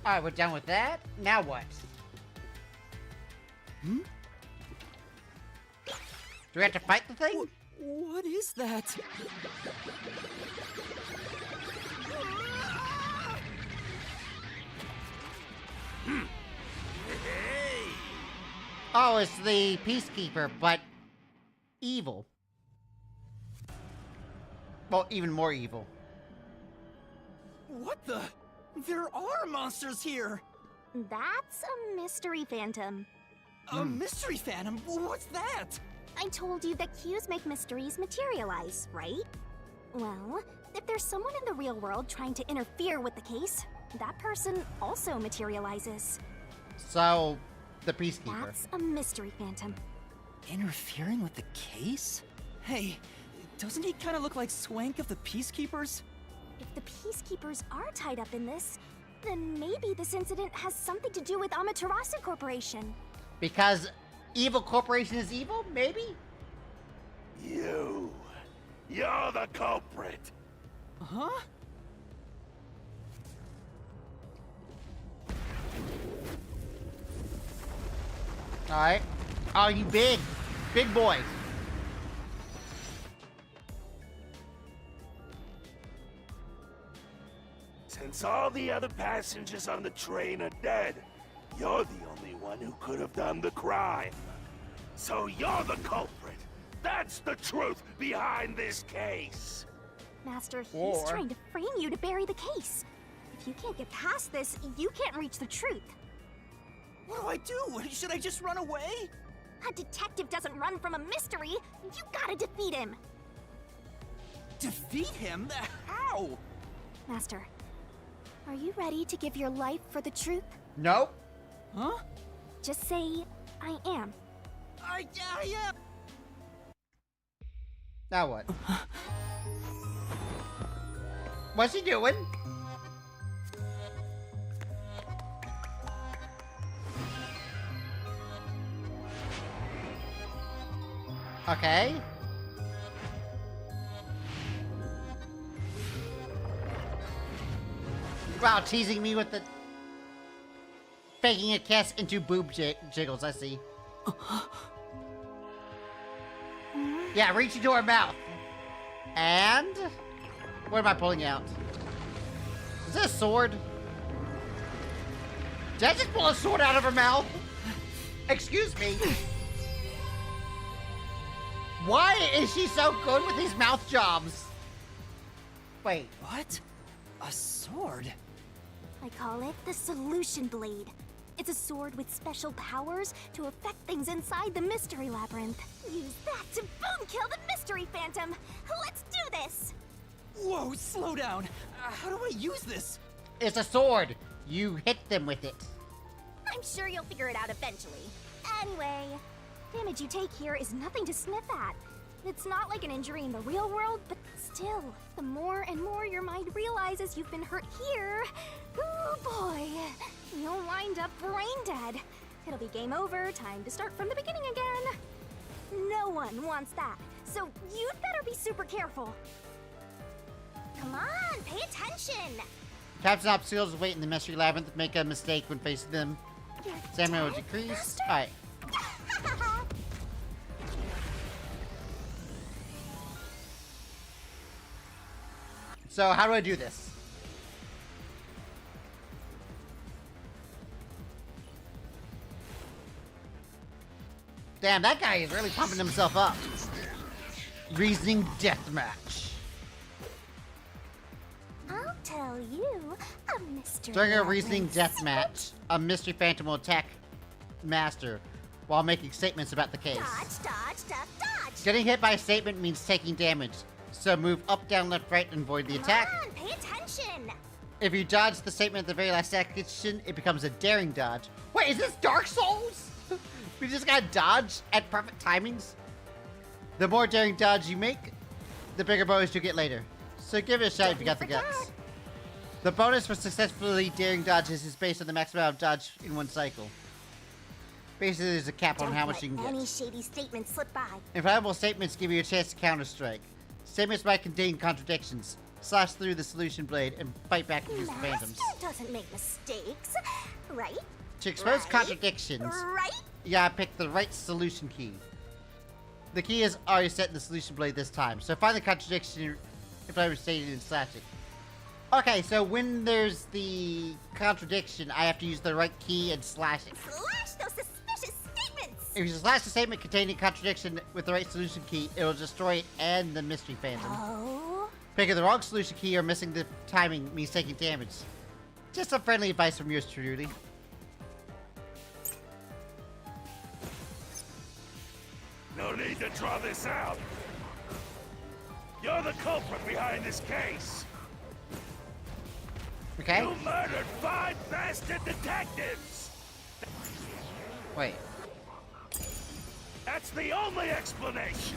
Speaker 1: Alright, we're done with that. Now what?
Speaker 8: Hmm?
Speaker 1: Do we have to fight the thing?
Speaker 8: What is that?
Speaker 1: Oh, it's the Peacekeeper, but evil. Well, even more evil.
Speaker 8: What the? There are monsters here!
Speaker 14: That's a mystery phantom.
Speaker 8: A mystery phantom? What's that?
Speaker 14: I told you that Qs make mysteries materialize, right? Well, if there's someone in the real world trying to interfere with the case, that person also materializes.
Speaker 1: So, the Peacekeeper.
Speaker 14: That's a mystery phantom.
Speaker 8: Interfering with the case? Hey, doesn't he kind of look like Swank of the Peacekeepers?
Speaker 14: If the Peacekeepers are tied up in this, then maybe this incident has something to do with Amaterasu Corporation.
Speaker 1: Because evil corporation is evil? Maybe?
Speaker 16: You're the culprit.
Speaker 8: Huh?
Speaker 1: Alright. Oh, you big boys.
Speaker 16: Since all the other passengers on the train are dead, you're the only one who could have done the crime. So you're the culprit. That's the truth behind this case.
Speaker 14: Master, he's trying to frame you to bury the case. If you can't get past this, you can't reach the truth.
Speaker 8: What do? Should I just run away?
Speaker 14: A detective doesn't run from a mystery. You gotta defeat him.
Speaker 8: Defeat him? How?
Speaker 14: Master, are you ready to give your life for the truth?
Speaker 1: Nope.
Speaker 8: Huh?
Speaker 14: Just say, I am.
Speaker 8: I am.
Speaker 1: Now what? What's he doing? Okay. Wow, teasing me with the... faking a kiss into boob jiggles, I see. Yeah, reach into her mouth. And... what am I pulling out? Is this a sword? Did I just pull a sword out of her mouth? Excuse me. Why is she so good with these mouth jobs? Wait.
Speaker 8: What? A sword?
Speaker 14: I call it the Solution Blade. It's a sword with special powers to affect things inside the Mystery Labyrinth. Use that to boom kill the Mystery Phantom. Let's do this!
Speaker 8: Whoa, slow down. How do I use this?
Speaker 1: It's a sword. You hit them with it.
Speaker 14: I'm sure you'll figure it out eventually. Anyway, damage you take here is nothing to sniff at. It's not like an injury in the real world, but still, the more and more your mind realizes you've been hurt here, oh boy, you'll wind up brain dead. It'll be game over, time to start from the beginning again. No one wants that, so you'd better be super careful. Come on, pay attention!
Speaker 1: Captain obstacles wait in the mystery labyrinth. Make a mistake when facing them. Stamina will decrease. Alright. So how do I do this? Damn, that guy is really pumping himself up. Reasoning deathmatch.
Speaker 7: I'll tell you a mystery.
Speaker 1: During a reasoning deathmatch, a mystery phantom will attack Master while making statements about the case.
Speaker 7: Dodge, dodge, dodge, dodge.
Speaker 1: Getting hit by a statement means taking damage, so move up, down, left, right, and avoid the attack.
Speaker 7: Come on, pay attention.
Speaker 1: If you dodge the statement at the very last section, it becomes a daring dodge. Wait, is this Dark Souls? We just gotta dodge at perfect timings? The more daring dodge you make, the bigger bonus you get later. So give it a shot if you got the guts. The bonus for successfully daring dodges is based on the maximum amount of dodge in one cycle. Basically, there's a cap on how much you can get.
Speaker 7: Any shady statements slip by.
Speaker 1: Infallible statements give you a chance to counter-strike. Statements might contain contradictions. Slash through the solution blade and fight back against the phantoms.
Speaker 7: Master doesn't make mistakes, right?
Speaker 1: To expose contradictions,
Speaker 7: Right?
Speaker 1: you gotta pick the right solution key. The key is already set in the solution blade this time, so find the contradiction if I was stated and slash it. Okay, so when there's the contradiction, I have to use the right key and slash it.
Speaker 7: Slash those suspicious statements!
Speaker 1: If you slash the statement containing contradiction with the right solution key, it'll destroy it and the mystery phantom.
Speaker 7: Oh?
Speaker 1: Picking the wrong solution key or missing the timing means taking damage. Just some friendly advice from yours truly.
Speaker 16: No need to draw this out. You're the culprit behind this case.
Speaker 1: Okay.
Speaker 16: You murdered 5 bastard detectives.
Speaker 1: Wait.
Speaker 16: That's the only explanation.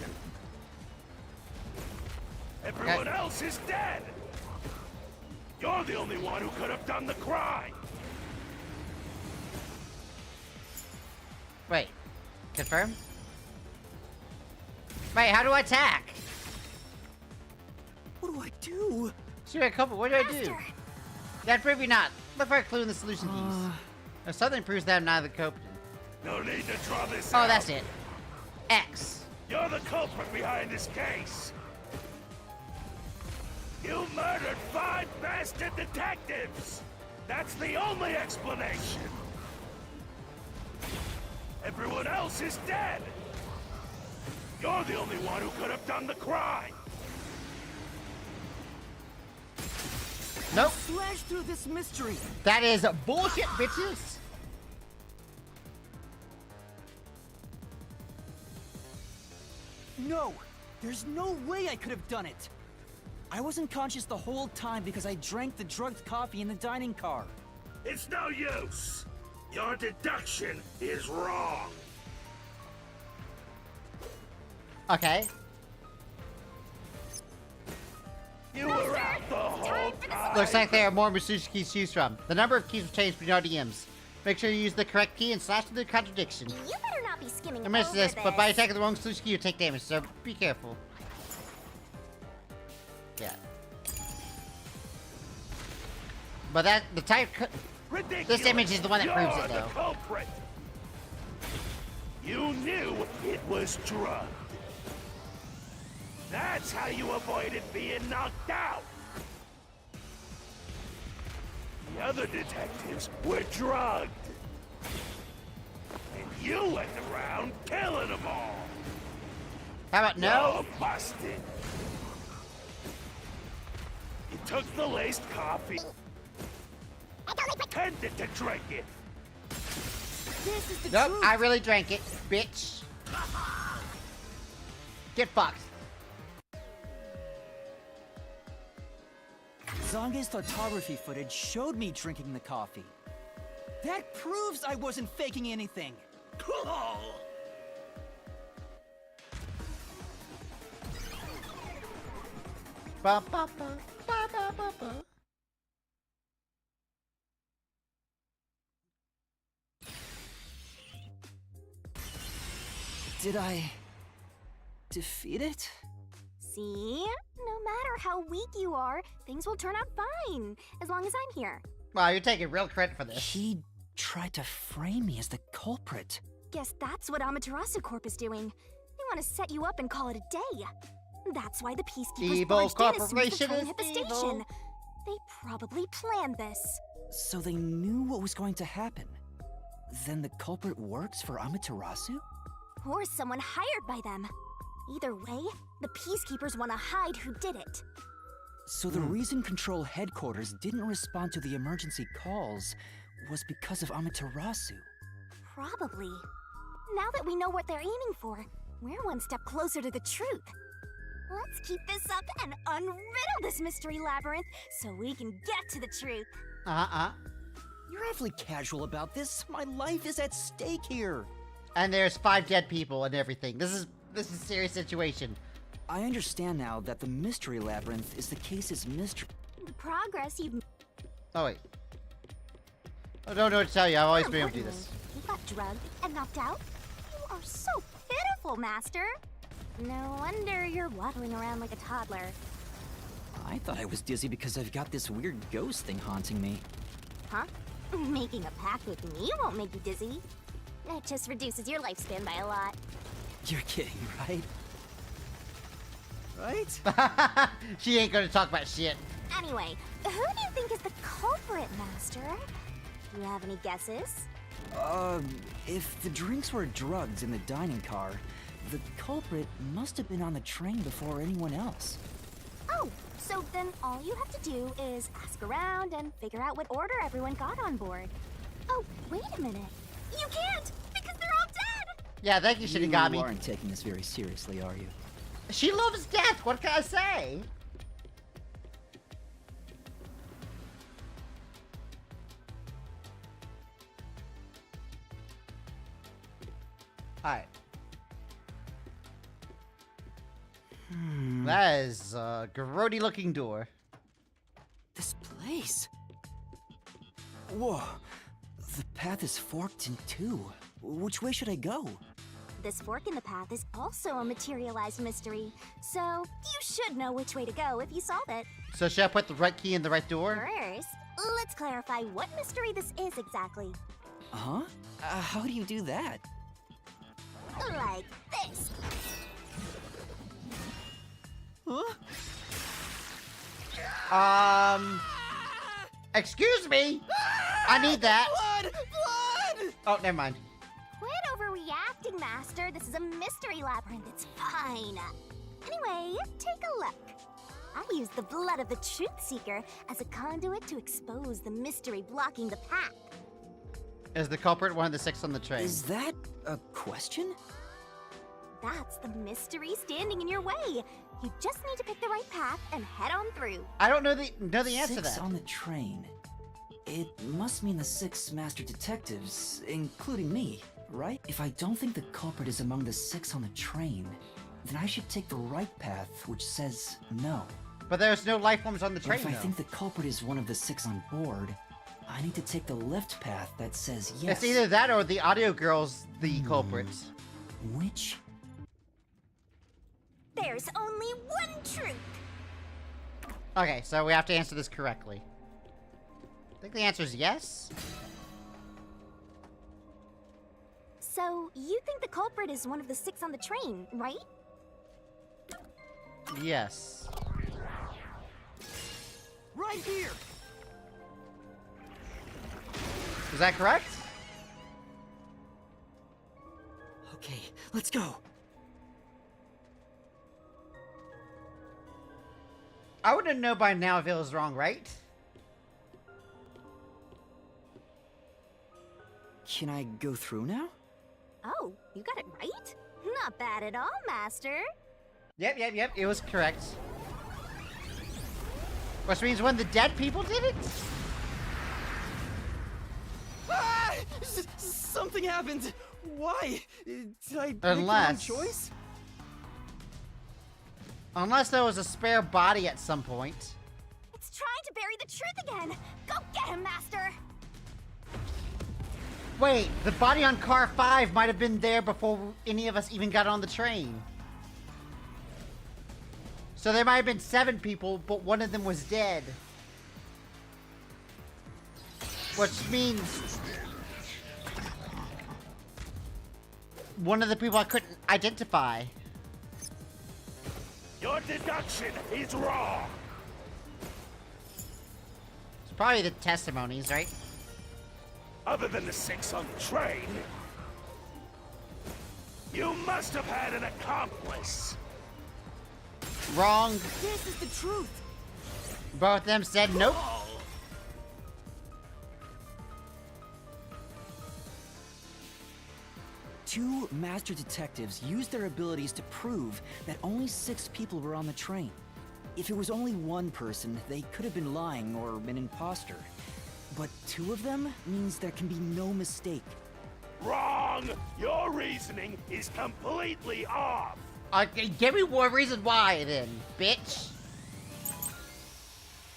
Speaker 16: Everyone else is dead. You're the only one who could have done the crime.
Speaker 1: Wait. Confirm? Wait, how do I attack?
Speaker 8: What do I do?
Speaker 1: Sure, couple. What do I do? Yeah, prove you're not. Look for a clue in the solution keys. If something proves that I'm not the culprit.
Speaker 16: No need to draw this
Speaker 1: Oh,
Speaker 16: out.
Speaker 1: that's it. X.
Speaker 16: You're the culprit behind this case. You murdered 5 bastard detectives. That's the only explanation. Everyone else is dead. You're the only one who could have done the crime.
Speaker 1: Nope.
Speaker 8: Slash through this mystery.
Speaker 1: That is bullshit, bitches.
Speaker 8: No, there's no way I could have done it. I wasn't conscious the whole time because I drank the drugged coffee in the dining car.
Speaker 16: It's no use. Your deduction is wrong.
Speaker 1: Okay.
Speaker 16: You were out the whole time.
Speaker 1: Looks like there are more Masushi keys to choose from. The number of keys will change between RDMs. Make sure you use the correct key and slash through the contradiction.
Speaker 7: You better not be skimming
Speaker 1: I mentioned
Speaker 7: over
Speaker 1: this, but by attacking the wrong solution key, you take damage, so be careful. Yeah. But that, the type... This image is the one that proves it,
Speaker 16: You're
Speaker 1: though.
Speaker 16: the culprit. You knew it was drugged. That's how you avoided being knocked out. The other detectives were drugged. And you went around killing them all.
Speaker 1: How about no?
Speaker 16: You're busted. You took the laced coffee. Pretended to drink it.
Speaker 8: This is the
Speaker 1: Nope,
Speaker 8: truth.
Speaker 1: I really drank it, bitch. Get fucked.
Speaker 8: Zange's photography footage showed me drinking the coffee. That proves I wasn't faking anything.
Speaker 1: Ba, ba, ba, ba, ba, ba, ba.
Speaker 8: Did I defeat it?
Speaker 14: See? No matter how weak you are, things will turn out fine, as long as I'm here.
Speaker 1: Wow, you're taking real credit for this.
Speaker 8: He tried to frame me as the culprit.
Speaker 14: Guess that's what Amaterasu Corp is doing. They want to set you up and call it a day. That's why the Peacekeepers
Speaker 1: Evil
Speaker 14: barged in as soon as the
Speaker 1: corporation
Speaker 14: train
Speaker 1: is
Speaker 14: hit the
Speaker 1: evil.
Speaker 14: station. They probably planned this.
Speaker 8: So they knew what was going to happen. Then the culprit works for Amaterasu?
Speaker 14: Or someone hired by them. Either way, the Peacekeepers want to hide who did it.
Speaker 8: So the reason Control Headquarters didn't respond to the emergency calls was because of Amaterasu.
Speaker 14: Probably. Now that we know what they're aiming for, we're one step closer to the truth. Let's keep this up and unriddle this mystery labyrinth so we can get to the truth.
Speaker 8: You're awfully casual about this. My life is at stake here.
Speaker 1: And there's 5 dead people and everything. This is a serious situation.
Speaker 8: I understand now that the mystery labyrinth is the case's mystery.
Speaker 14: The progress you've...
Speaker 1: Oh, wait. I don't know what to tell you. I've always been able to do this.
Speaker 14: You got drugged and knocked out? You are so pitiful, Master. No wonder you're waddling around like a toddler.
Speaker 8: I thought I was dizzy because I've got this weird ghost thing haunting me.
Speaker 14: Huh? Making a pact with me won't make you dizzy. It just reduces your lifespan by a lot.
Speaker 8: You're kidding, right? Right?
Speaker 1: She ain't gonna talk about shit.
Speaker 14: Anyway, who do you think is the culprit, Master? Do you have any guesses?
Speaker 8: If the drinks were drugs in the dining car, the culprit must have been on the train before anyone else.
Speaker 14: Oh, so then all you have to do is ask around and figure out what order everyone got on board. Oh, wait a minute. You can't, because they're all dead!
Speaker 1: Yeah, thank you, Shinigami.
Speaker 8: You aren't taking this very seriously, are you?
Speaker 1: She loves death. What can I say? Alright. That is a grody looking door.
Speaker 8: This place? Whoa. The path is forked in 2. Which way should I go?
Speaker 14: This fork in the path is also a materialized mystery, so you should know which way to go if you solve it.
Speaker 1: So should I put the right key in the right door?
Speaker 14: First, let's clarify what mystery this is exactly.
Speaker 8: Huh? How do you do that?
Speaker 14: Like this.
Speaker 8: Huh?
Speaker 1: Excuse me? I need that.
Speaker 8: Blood! Blood!
Speaker 1: Oh, never mind.
Speaker 14: Quit overreacting, Master. This is a mystery labyrinth. It's fine. Anyway, take a look. I used the blood of the Truth Seeker as a conduit to expose the mystery blocking the path.
Speaker 1: Is the culprit one of the 6 on the train?
Speaker 8: Is that a question?
Speaker 14: That's the mystery standing in your way. You just need to pick the right path and head on through.
Speaker 1: I don't know the answer to
Speaker 8: 6
Speaker 1: that.
Speaker 8: on the train. It must mean the 6 master detectives, including me, right? If I don't think the culprit is among the 6 on the train, then I should take the right path, which says no.
Speaker 1: But there's no life forms on the
Speaker 8: But
Speaker 1: train,
Speaker 8: if I
Speaker 1: though.
Speaker 8: think the culprit is one of the 6 on board, I need to take the left path that says yes.
Speaker 1: It's either that or the audio girl's the culprit.
Speaker 8: Which?
Speaker 14: There's only one truth.
Speaker 1: Okay, so we have to answer this correctly. I think the answer is yes.
Speaker 14: So, you think the culprit is one of the 6 on the train, right?
Speaker 1: Yes.
Speaker 8: Right here.
Speaker 1: Is that correct?
Speaker 8: Okay, let's go.
Speaker 1: I wouldn't know by now if it was wrong, right?
Speaker 8: Can I go through now?
Speaker 14: Oh, you got it right? Not bad at all, Master.
Speaker 1: Yep, it was correct. Which means when the dead people did it?
Speaker 8: Ah! Something happened. Why? Did I make the wrong
Speaker 1: Unless...
Speaker 8: choice?
Speaker 1: Unless there was a spare body at some point.
Speaker 14: It's trying to bury the truth again. Go get him, Master.
Speaker 1: Wait, the body on car 5 might have been there before any of us even got on the train. So there might have been 7 people, but one of them was dead. Which means... one of the people I couldn't identify.
Speaker 16: Your deduction is wrong!
Speaker 1: It's probably the testimonies, right?
Speaker 16: Other than the 6 on the train, you must have had an accomplice.
Speaker 1: Wrong.
Speaker 17: This is the truth.
Speaker 1: Both of them said nope.
Speaker 8: Two master detectives used their abilities to prove that only 6 people were on the train. If it was only one person, they could have been lying or an imposter. But 2 of them means there can be no mistake.
Speaker 16: Wrong! Your reasoning is completely off!
Speaker 1: Give me more reason why, then, bitch.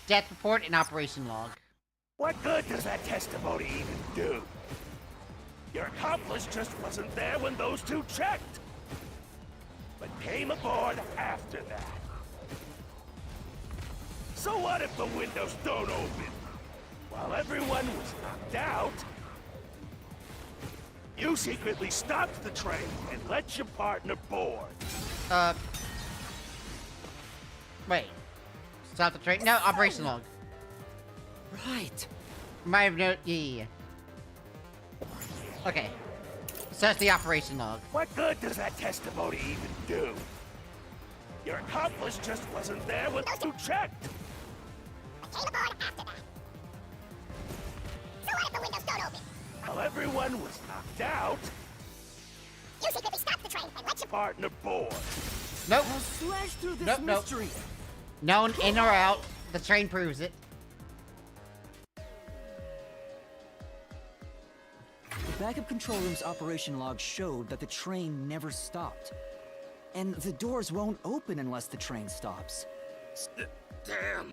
Speaker 1: Death report and operation log.
Speaker 16: What good does that testimony even do? Your accomplice just wasn't there when those 2 checked, but came aboard after that. So what if the windows don't open? While everyone was knocked out, you secretly stopped the train and let your partner board.
Speaker 1: Wait. Stop the train? No, operation log.
Speaker 8: Right.
Speaker 1: Might have no. Yeah. Okay. So that's the operation log.
Speaker 16: What good does that testimony even do? Your accomplice just wasn't there when you checked. I came aboard after that. So what if the windows don't open? While everyone was knocked out, you secretly stopped the train and let your partner board.
Speaker 1: Nope.
Speaker 17: I'll slash through this
Speaker 1: Nope, nope.
Speaker 17: mystery.
Speaker 1: Known in or out. The train proves it.
Speaker 8: The backup control room's operation log showed that the train never stopped. And the doors won't open unless the train stops.
Speaker 16: Damn.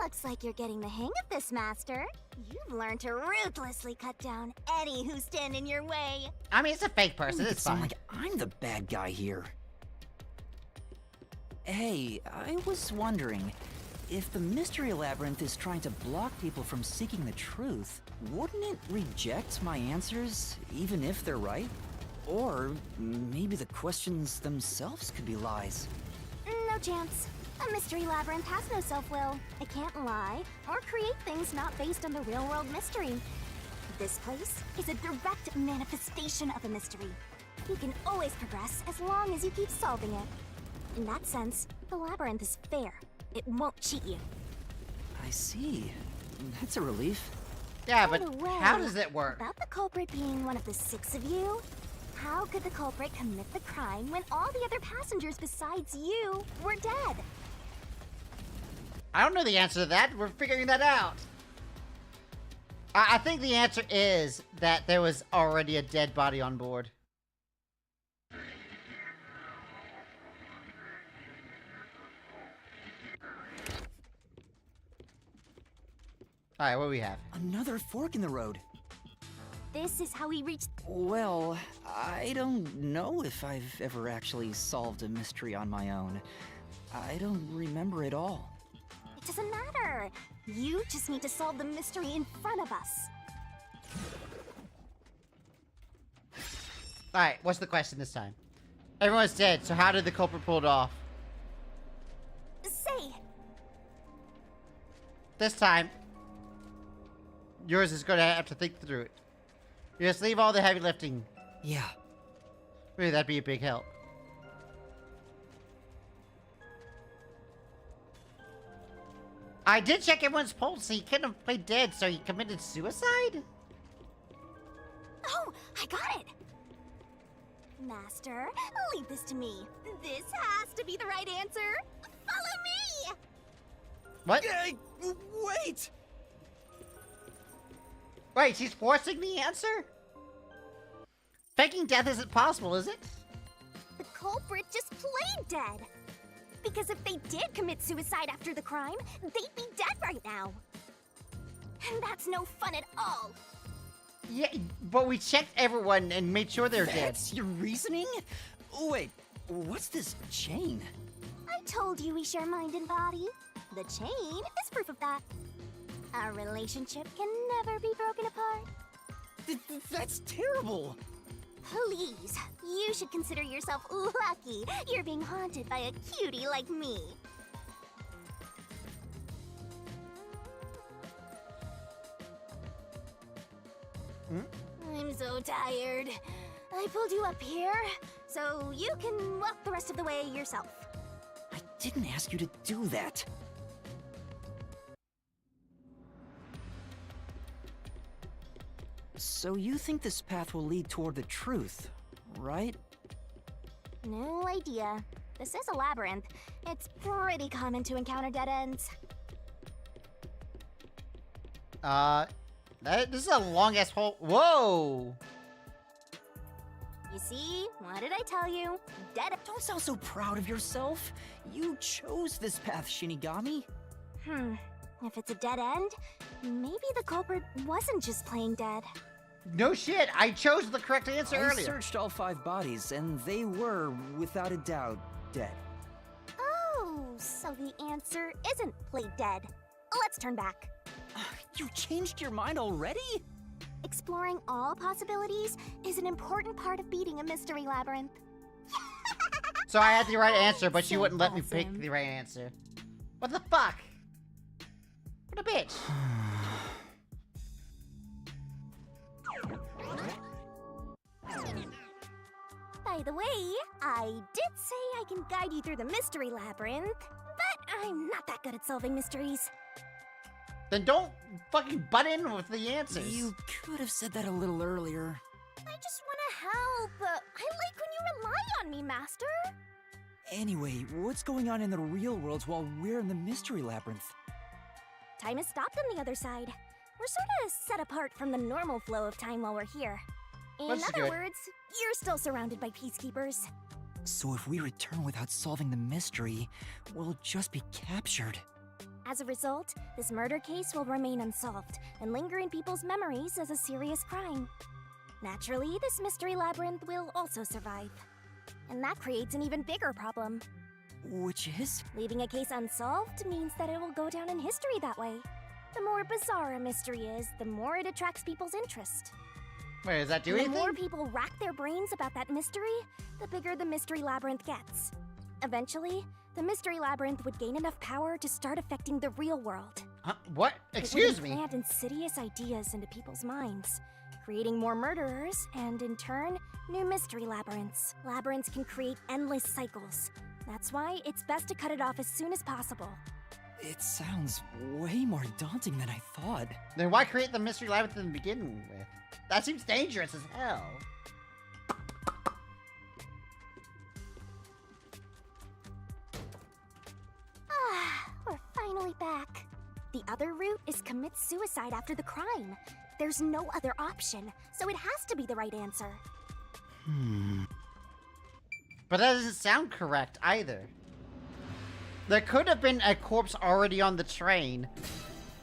Speaker 14: Looks like you're getting the hang of this, Master. You've learned to ruthlessly cut down any who stand in your way.
Speaker 1: I mean, it's a fake person.
Speaker 8: Make
Speaker 1: It's
Speaker 8: it sound
Speaker 1: fine.
Speaker 8: like I'm the bad guy here. Hey, I was wondering, if the Mystery Labyrinth is trying to block people from seeking the truth, wouldn't it reject my answers, even if they're right? Or maybe the questions themselves could be lies.
Speaker 14: No chance. A Mystery Labyrinth has no self-will. It can't lie or create things not based on the real-world mystery. This place is a direct manifestation of a mystery. You can always progress as long as you keep solving it. In that sense, the Labyrinth is fair. It won't cheat you.
Speaker 8: I see. That's a relief.
Speaker 1: Yeah,
Speaker 14: By
Speaker 1: but
Speaker 14: the way,
Speaker 1: how does it work?
Speaker 14: About the culprit being one of the 6 of you, how could the culprit commit the crime when all the other passengers besides you were dead?
Speaker 1: I don't know the answer to that. We're figuring that out. I think the answer is that there was already a dead body on board. Alright, what do we have?
Speaker 8: Another fork in the road.
Speaker 14: This is how we reached.
Speaker 8: Well, I don't know if I've ever actually solved a mystery on my own. I don't remember it all.
Speaker 14: It doesn't matter. You just need to solve the mystery in front of us.
Speaker 1: Alright, what's the question this time? Everyone's dead, so how did the culprit pull it off?
Speaker 14: Say.
Speaker 1: This time, yours is gonna have to think through it. You just leave all the heavy lifting.
Speaker 8: Yeah.
Speaker 1: Really, that'd be a big help. I did check everyone's pulse. He couldn't have played dead, so he committed suicide?
Speaker 14: Oh, I got it. Master, leave this to me. This has to be the right answer. Follow me!
Speaker 1: What?
Speaker 8: Wait!
Speaker 1: Wait, she's forcing the answer? Faking death isn't possible, is it?
Speaker 14: The culprit just played dead. Because if they did commit suicide after the crime, they'd be dead right now. And that's no fun at all.
Speaker 1: Yeah, but we checked everyone and made sure they're dead.
Speaker 8: That's your reasoning? Wait, what's this chain?
Speaker 14: I told you we share mind and body. The chain is proof of that. Our relationship can never be broken apart.
Speaker 8: That's terrible!
Speaker 14: Please, you should consider yourself lucky you're being haunted by a cutie like me. I'm so tired. I pulled you up here, so you can walk the rest of the way yourself.
Speaker 8: I didn't ask you to do that. So you think this path will lead toward the truth, right?
Speaker 14: No idea. This is a labyrinth. It's pretty common to encounter dead ends.
Speaker 1: This is a long-ass hole. Whoa!
Speaker 14: You see? What did I tell you? Dead.
Speaker 8: Don't sound so proud of yourself. You chose this path, Shinigami.
Speaker 14: If it's a dead end, maybe the culprit wasn't just playing dead.
Speaker 1: No shit, I chose the correct answer earlier.
Speaker 8: I searched all 5 bodies, and they were, without a doubt, dead.
Speaker 14: Oh, so the answer isn't play dead. Let's turn back.
Speaker 8: You changed your mind already?
Speaker 14: Exploring all possibilities is an important part of beating a mystery labyrinth.
Speaker 1: So I had the right answer, but she
Speaker 14: So
Speaker 1: wouldn't let me
Speaker 14: awesome.
Speaker 1: pick the right answer. What the fuck? What a bitch.
Speaker 14: By the way, I did say I can guide you through the mystery labyrinth, but I'm not that good at solving mysteries.
Speaker 1: Then don't fucking butt in with the answers.
Speaker 8: You could have said that a little earlier.
Speaker 14: I just want to help. I like when you rely on me, Master.
Speaker 8: Anyway, what's going on in the real world while we're in the mystery labyrinth?
Speaker 14: Time has stopped on the other side. We're sort of set apart from the normal flow of time while we're here. In
Speaker 1: That's
Speaker 14: other
Speaker 1: good.
Speaker 14: words, you're still surrounded by peacekeepers.
Speaker 8: So if we return without solving the mystery, we'll just be captured.
Speaker 14: As a result, this murder case will remain unsolved and linger in people's memories as a serious crime. Naturally, this mystery labyrinth will also survive. And that creates an even bigger problem.
Speaker 8: Which is?
Speaker 14: Leaving a case unsolved means that it will go down in history that way. The more bizarre a mystery is, the more it attracts people's interest.
Speaker 1: Wait, does that do
Speaker 14: The
Speaker 1: anything?
Speaker 14: more people rack their brains about that mystery, the bigger the mystery labyrinth gets. Eventually, the mystery labyrinth would gain enough power to start affecting the real world.
Speaker 1: What? Excuse
Speaker 14: It would
Speaker 1: me?
Speaker 14: implant insidious ideas into people's minds, creating more murderers, and in turn, new mystery labyrinths. Labyrinths can create endless cycles. That's why it's best to cut it off as soon as possible.
Speaker 8: It sounds way more daunting than I thought.
Speaker 1: Then why create the mystery labyrinth to begin with? That seems dangerous as hell.
Speaker 14: We're finally back. The other route is commit suicide after the crime. There's no other option, so it has to be the right answer.
Speaker 1: But that doesn't sound correct either. There could have been a corpse already on the train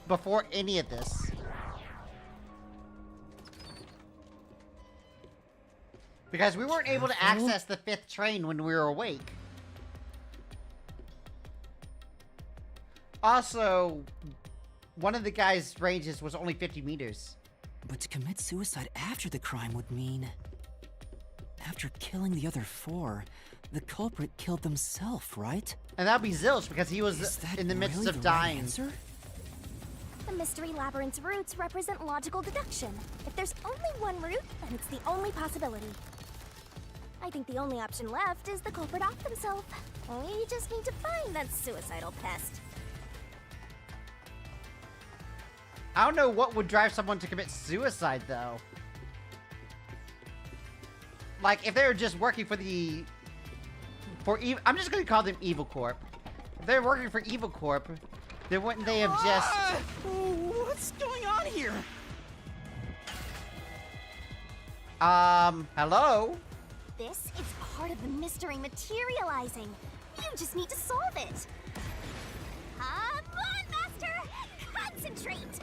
Speaker 1: before any of this. Because we weren't able to access the 5th train when we were awake. Also, one of the guy's ranges was only 50 meters.
Speaker 8: But to commit suicide after the crime would mean... After killing the other 4, the culprit killed themselves, right?
Speaker 1: And that'd be Zilch because he was in the midst
Speaker 8: really
Speaker 1: of
Speaker 8: the right
Speaker 1: dying.
Speaker 8: answer?
Speaker 14: The mystery labyrinth's roots represent logical deduction. If there's only one route, then it's the only possibility. I think the only option left is the culprit off themselves. We just need to find that suicidal pest.
Speaker 1: I don't know what would drive someone to commit suicide, though. Like, if they were just working for the... I'm just gonna call them Evil Corp. If they're working for Evil Corp, then wouldn't they have just...
Speaker 8: What's going on here?
Speaker 1: Hello?
Speaker 14: This is part of the mystery materializing. You just need to solve it. Come on, Master! Concentrate!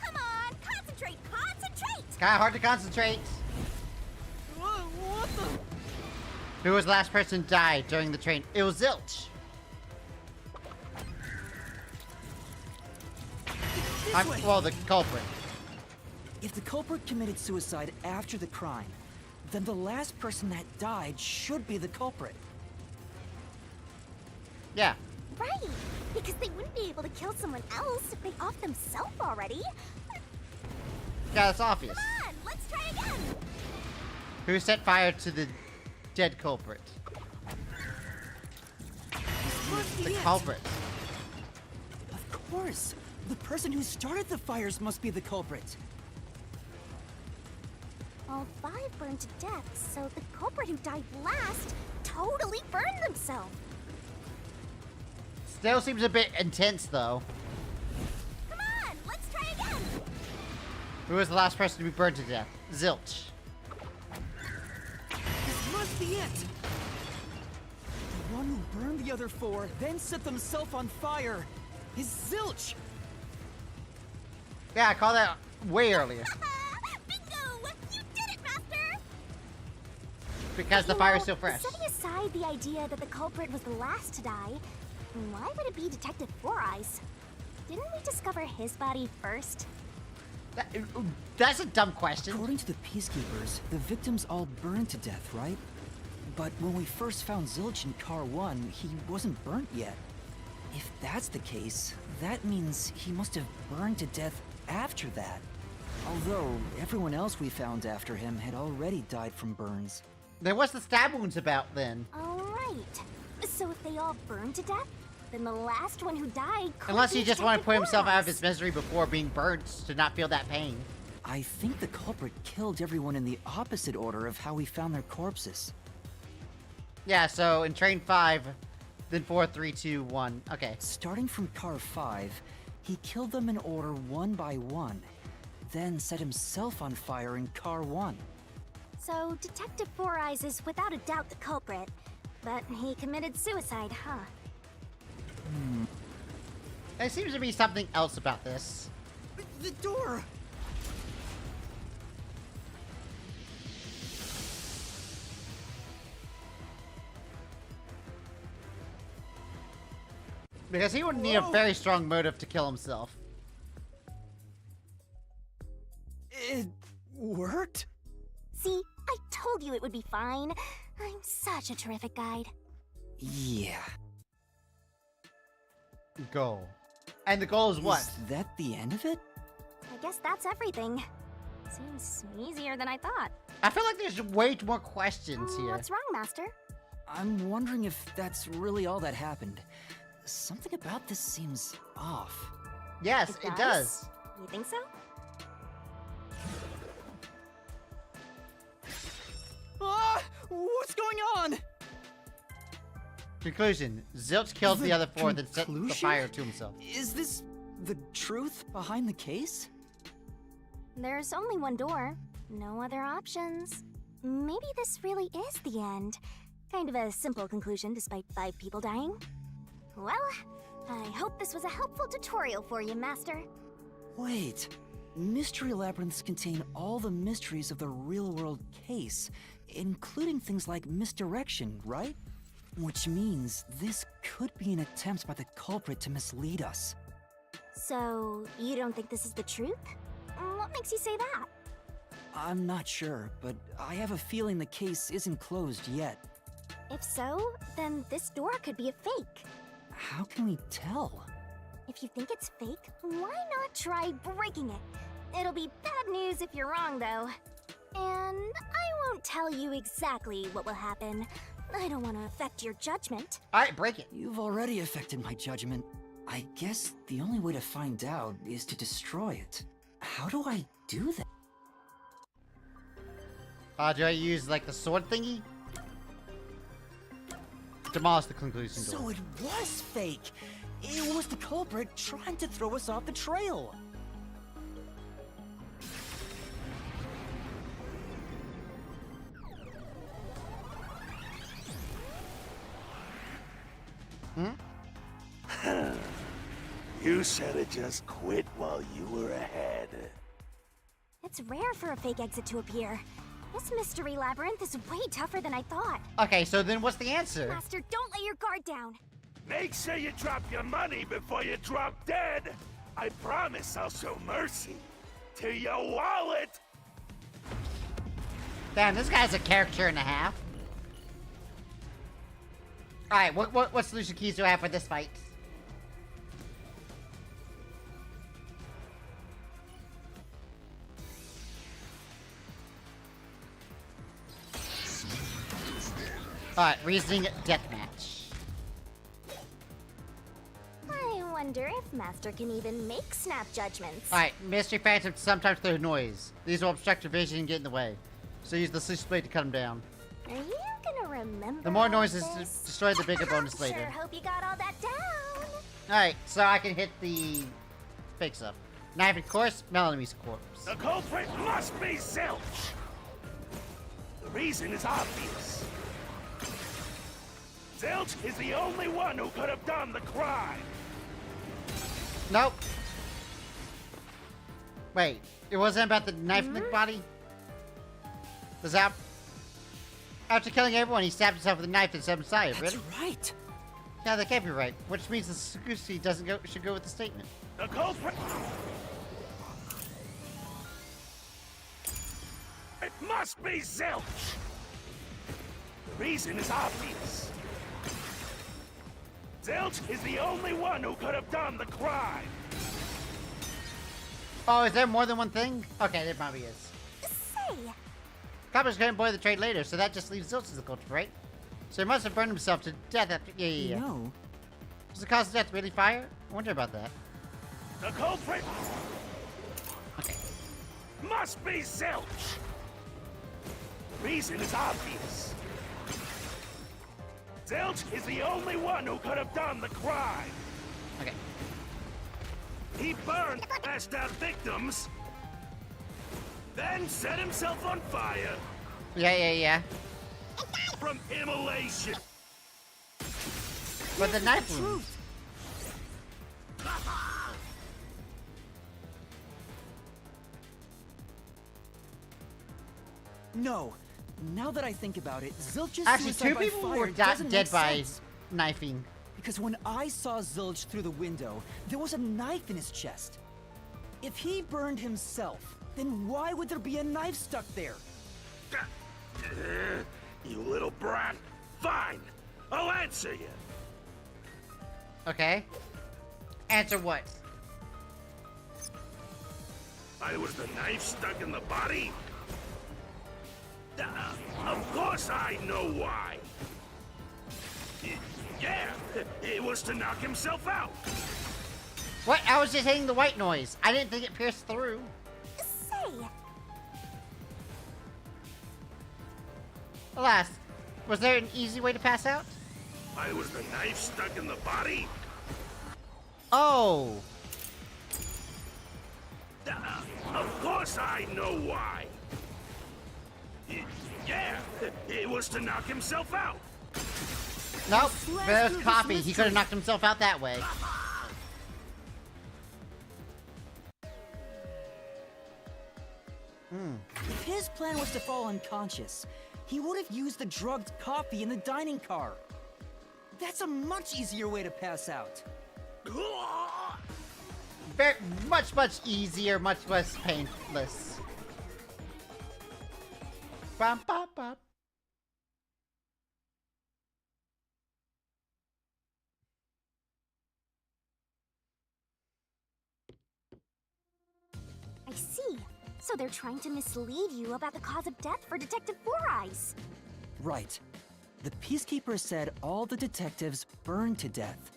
Speaker 14: Come on, concentrate! Concentrate!
Speaker 1: Kinda hard to concentrate.
Speaker 17: What the?
Speaker 1: Who was the last person to die during the train? It was Zilch. Well, the culprit.
Speaker 8: If the culprit committed suicide after the crime, then the last person that died should be the culprit.
Speaker 1: Yeah.
Speaker 14: Right, because they wouldn't be able to kill someone else if they off themselves already.
Speaker 1: Yeah, that's obvious.
Speaker 14: Come on, let's try again.
Speaker 1: Who set fire to the dead culprit? The culprit.
Speaker 8: Of course. The person who started the fires must be the culprit.
Speaker 14: All 5 burned to death, so the culprit who died last totally burned themselves.
Speaker 1: Still seems a bit intense, though.
Speaker 14: Come on, let's try again.
Speaker 1: Who was the last person to be burned to death? Zilch.
Speaker 8: This must be it. The one who burned the other 4, then set themselves on fire, is Zilch.
Speaker 1: Yeah, I called that way earlier.
Speaker 14: Bingo! You did it, Master!
Speaker 1: Because the fire is still fresh.
Speaker 14: Setting aside the idea that the culprit was the last to die, why would it be Detective Four Eyes? Didn't we discover his body first?
Speaker 1: That's a dumb question.
Speaker 8: According to the Peacekeepers, the victims all burned to death, right? But when we first found Zilch in Car 1, he wasn't burnt yet. If that's the case, that means he must have burned to death after that. Although, everyone else we found after him had already died from burns.
Speaker 1: Then what's the stab wounds about, then?
Speaker 14: Alright. So if they all burned to death, then the last one who died could
Speaker 1: Unless
Speaker 14: be
Speaker 1: he just wanted to put
Speaker 14: Detective
Speaker 1: himself out of
Speaker 14: Four
Speaker 1: his misery before being burnt to not feel that pain.
Speaker 8: I think the culprit killed everyone in the opposite order of how we found their corpses.
Speaker 1: Yeah, so in Train 5, then 4, 3, 2, 1. Okay.
Speaker 8: Starting from Car 5, he killed them in order one by one, then set himself on fire in Car 1.
Speaker 14: So Detective Four Eyes is without a doubt the culprit, but he committed suicide, huh?
Speaker 1: There seems to be something else about this.
Speaker 8: The door!
Speaker 1: Because he would need a very strong motive to kill himself.
Speaker 8: It worked?
Speaker 14: See, I told you it would be fine. I'm such a terrific guide.
Speaker 8: Yeah.
Speaker 1: Goal. And the goal is what?
Speaker 8: Is that the end of it?
Speaker 14: I guess that's everything. Seems easier than I thought.
Speaker 1: I feel like there's way more questions here.
Speaker 14: What's wrong, Master?
Speaker 8: I'm wondering if that's really all that happened. Something about this seems off.
Speaker 1: Yes, it does.
Speaker 14: You think so?
Speaker 8: Ah! What's going on?
Speaker 1: Conclusion. Zilch killed the other 4, then set the
Speaker 8: conclusion?
Speaker 1: fire to himself.
Speaker 8: Is this the truth behind the case?
Speaker 14: There's only one door. No other options. Maybe this really is the end. Kind of a simple conclusion despite 5 people dying. Well, I hope this was a helpful tutorial for you, Master.
Speaker 8: Wait. Mystery labyrinths contain all the mysteries of the real-world case, including things like misdirection, right? Which means this could be an attempt by the culprit to mislead us.
Speaker 14: So, you don't think this is the truth? What makes you say that?
Speaker 8: I'm not sure, but I have a feeling the case isn't closed yet.
Speaker 14: If so, then this door could be a fake.
Speaker 8: How can we tell?
Speaker 14: If you think it's fake, why not try breaking it? It'll be bad news if you're wrong, though. And I won't tell you exactly what will happen. I don't want to affect your judgment.
Speaker 1: Alright, break it.
Speaker 8: You've already affected my judgment. I guess the only way to find out is to destroy it. How do I do that?
Speaker 1: Do I use, like, the sword thingy? Demolish the conclusion door.
Speaker 8: So it was fake! It was the culprit trying to throw us off the trail!
Speaker 16: You should have just quit while you were ahead.
Speaker 14: It's rare for a fake exit to appear. This mystery labyrinth is way tougher than I thought.
Speaker 1: Okay, so then what's the answer?
Speaker 14: Master, don't let your guard down.
Speaker 16: Make sure you drop your money before you drop dead. I promise I'll show mercy to your wallet.
Speaker 1: Damn, this guy's a character and a half. Alright, what solution keys do I have for this fight? Alright, reasoning deathmatch.
Speaker 14: I wonder if Master can even make snap judgments.
Speaker 1: Alright, mystery phantoms sometimes throw noise. These will obstruct your vision and get in the way. So use the sluice blade to cut them down.
Speaker 14: Are you gonna remember
Speaker 1: The more
Speaker 14: all
Speaker 1: noises
Speaker 14: this?
Speaker 1: destroy the bigger bonus later.
Speaker 14: Sure hope you got all that down.
Speaker 1: Alright, so I can hit the fake stuff. Knife, of course, Melanie's corpse.
Speaker 16: The culprit must be Zilch. The reason is obvious. Zilch is the only one who could have done the crime.
Speaker 1: Nope. Wait, it wasn't about the knife in the body? Was that... After killing everyone, he stabbed himself with a knife and set himself, really?
Speaker 8: That's right.
Speaker 1: Yeah, that can't be right. Which means the secrecy should go with the statement.
Speaker 16: The culprit... It must be Zilch. The reason is obvious. Zilch is the only one who could have done the crime.
Speaker 1: Oh, is there more than one thing? Okay, there probably is.
Speaker 14: Say,
Speaker 1: Coppers couldn't boil the trade later, so that just leaves Zilch as the culprit, right? So he must have burned himself to death after... Yeah.
Speaker 8: No.
Speaker 1: Was the cause of death really fire? I wonder about that.
Speaker 16: The culprit...
Speaker 1: Okay.
Speaker 16: Must be Zilch. The reason is obvious. Zilch is the only one who could have done the crime.
Speaker 1: Okay.
Speaker 16: He burned passed out victims, then set himself on fire.
Speaker 1: Yeah.
Speaker 16: From immolation.
Speaker 1: But the knife wound.
Speaker 8: No. Now that I think about it, Zilch's
Speaker 1: Actually,
Speaker 8: suicide
Speaker 1: two
Speaker 8: by
Speaker 1: people
Speaker 8: fire
Speaker 1: were
Speaker 8: doesn't
Speaker 1: dead
Speaker 8: make
Speaker 1: by
Speaker 8: sense.
Speaker 1: knifing.
Speaker 8: Because when I saw Zilch through the window, there was a knife in his chest. If he burned himself, then why would there be a knife stuck there?
Speaker 16: You little brat. Fine. I'll answer you.
Speaker 1: Okay. Answer what?
Speaker 16: Why was the knife stuck in the body? Of course I know why. Yeah, it was to knock himself out.
Speaker 1: What? I was just hitting the white noise. I didn't think it pierced through.
Speaker 14: say.
Speaker 1: Alas, was there an easy way to pass out?
Speaker 16: Why was the knife stuck in the body?
Speaker 1: Oh.
Speaker 16: Of course I know why. Yeah, it was to knock himself out.
Speaker 1: Nope, there's copy. He could have knocked himself out that way.
Speaker 8: If his plan was to fall unconscious, he would have used the drugged coffee in the dining car. That's a much easier way to pass out.
Speaker 1: Very, much easier, much less painless. Bum, bum, bum.
Speaker 14: I see. So they're trying to mislead you about the cause of death for Detective Four Eyes.
Speaker 8: Right. The Peacekeeper said all the detectives burned to death.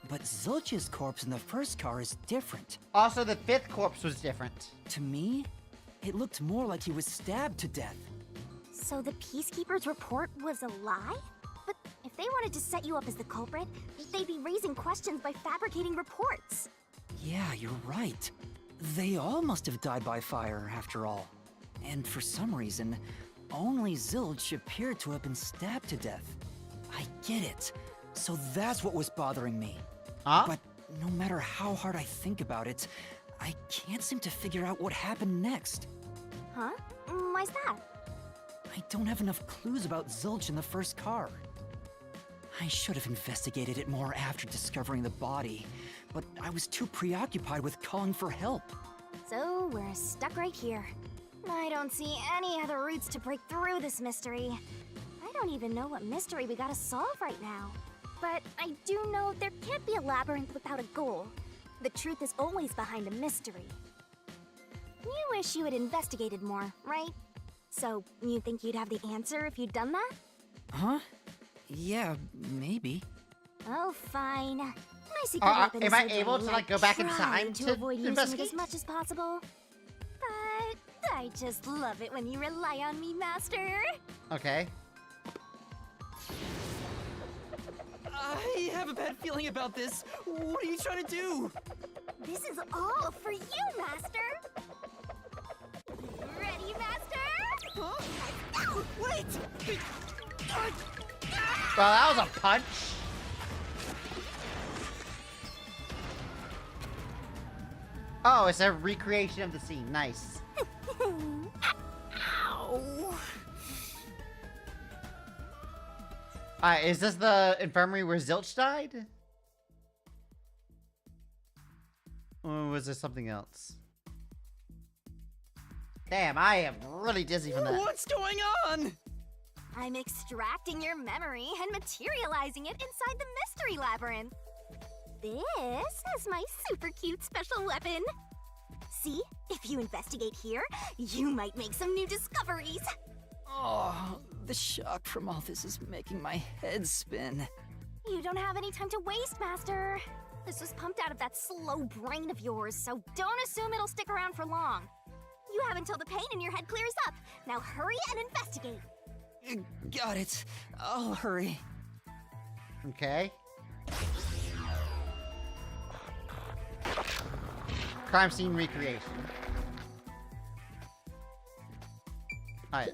Speaker 8: But Zilch's corpse in the first car is different.
Speaker 1: Also, the fifth corpse was different.
Speaker 8: To me, it looked more like he was stabbed to death.
Speaker 14: So the Peacekeeper's report was a lie? But if they wanted to set you up as the culprit, they'd be raising questions by fabricating reports.
Speaker 8: Yeah, you're right. They all must have died by fire, after all. And for some reason, only Zilch appeared to have been stabbed to death. I get it. So that's what was bothering me.
Speaker 1: Huh?
Speaker 8: But no matter how hard I think about it, I can't seem to figure out what happened next.
Speaker 14: Huh? Why's that?
Speaker 8: I don't have enough clues about Zilch in the first car. I should have investigated it more after discovering the body, but I was too preoccupied with calling for help.
Speaker 14: So, we're stuck right here. I don't see any other routes to break through this mystery. I don't even know what mystery we gotta solve right now. But I do know there can't be a labyrinth without a goal. The truth is always behind a mystery. You wish you had investigated more, right? So, you think you'd have the answer if you'd done that?
Speaker 8: Huh? Yeah, maybe.
Speaker 14: Oh, fine. My secret weapon is
Speaker 1: am I
Speaker 14: so
Speaker 1: able to
Speaker 14: tiny,
Speaker 1: like go back in
Speaker 14: try
Speaker 1: time to
Speaker 14: avoid using it
Speaker 1: investigate?
Speaker 14: as much as possible. But I just love it when you rely on me, Master.
Speaker 1: Okay.
Speaker 8: I have a bad feeling about this. What are you trying to do?
Speaker 14: This is all for you, Master. Ready, Master? Huh? Wait!
Speaker 1: Well, that was a punch. Oh, it's a recreation of the scene. Nice.
Speaker 14: Ow.
Speaker 1: Alright, is this the infirmary where Zilch died? Or was there something else? Damn, I am really dizzy from that.
Speaker 8: What's going on?
Speaker 14: I'm extracting your memory and materializing it inside the mystery labyrinth. This is my super cute special weapon. See, if you investigate here, you might make some new discoveries.
Speaker 8: Oh, the shock from all this is making my head spin.
Speaker 14: You don't have any time to waste, Master. This was pumped out of that slow brain of yours, so don't assume it'll stick around for long. You have until the pain in your head clears up. Now hurry and investigate.
Speaker 8: Got it. I'll hurry.
Speaker 1: Okay. Crime scene recreation. Alright,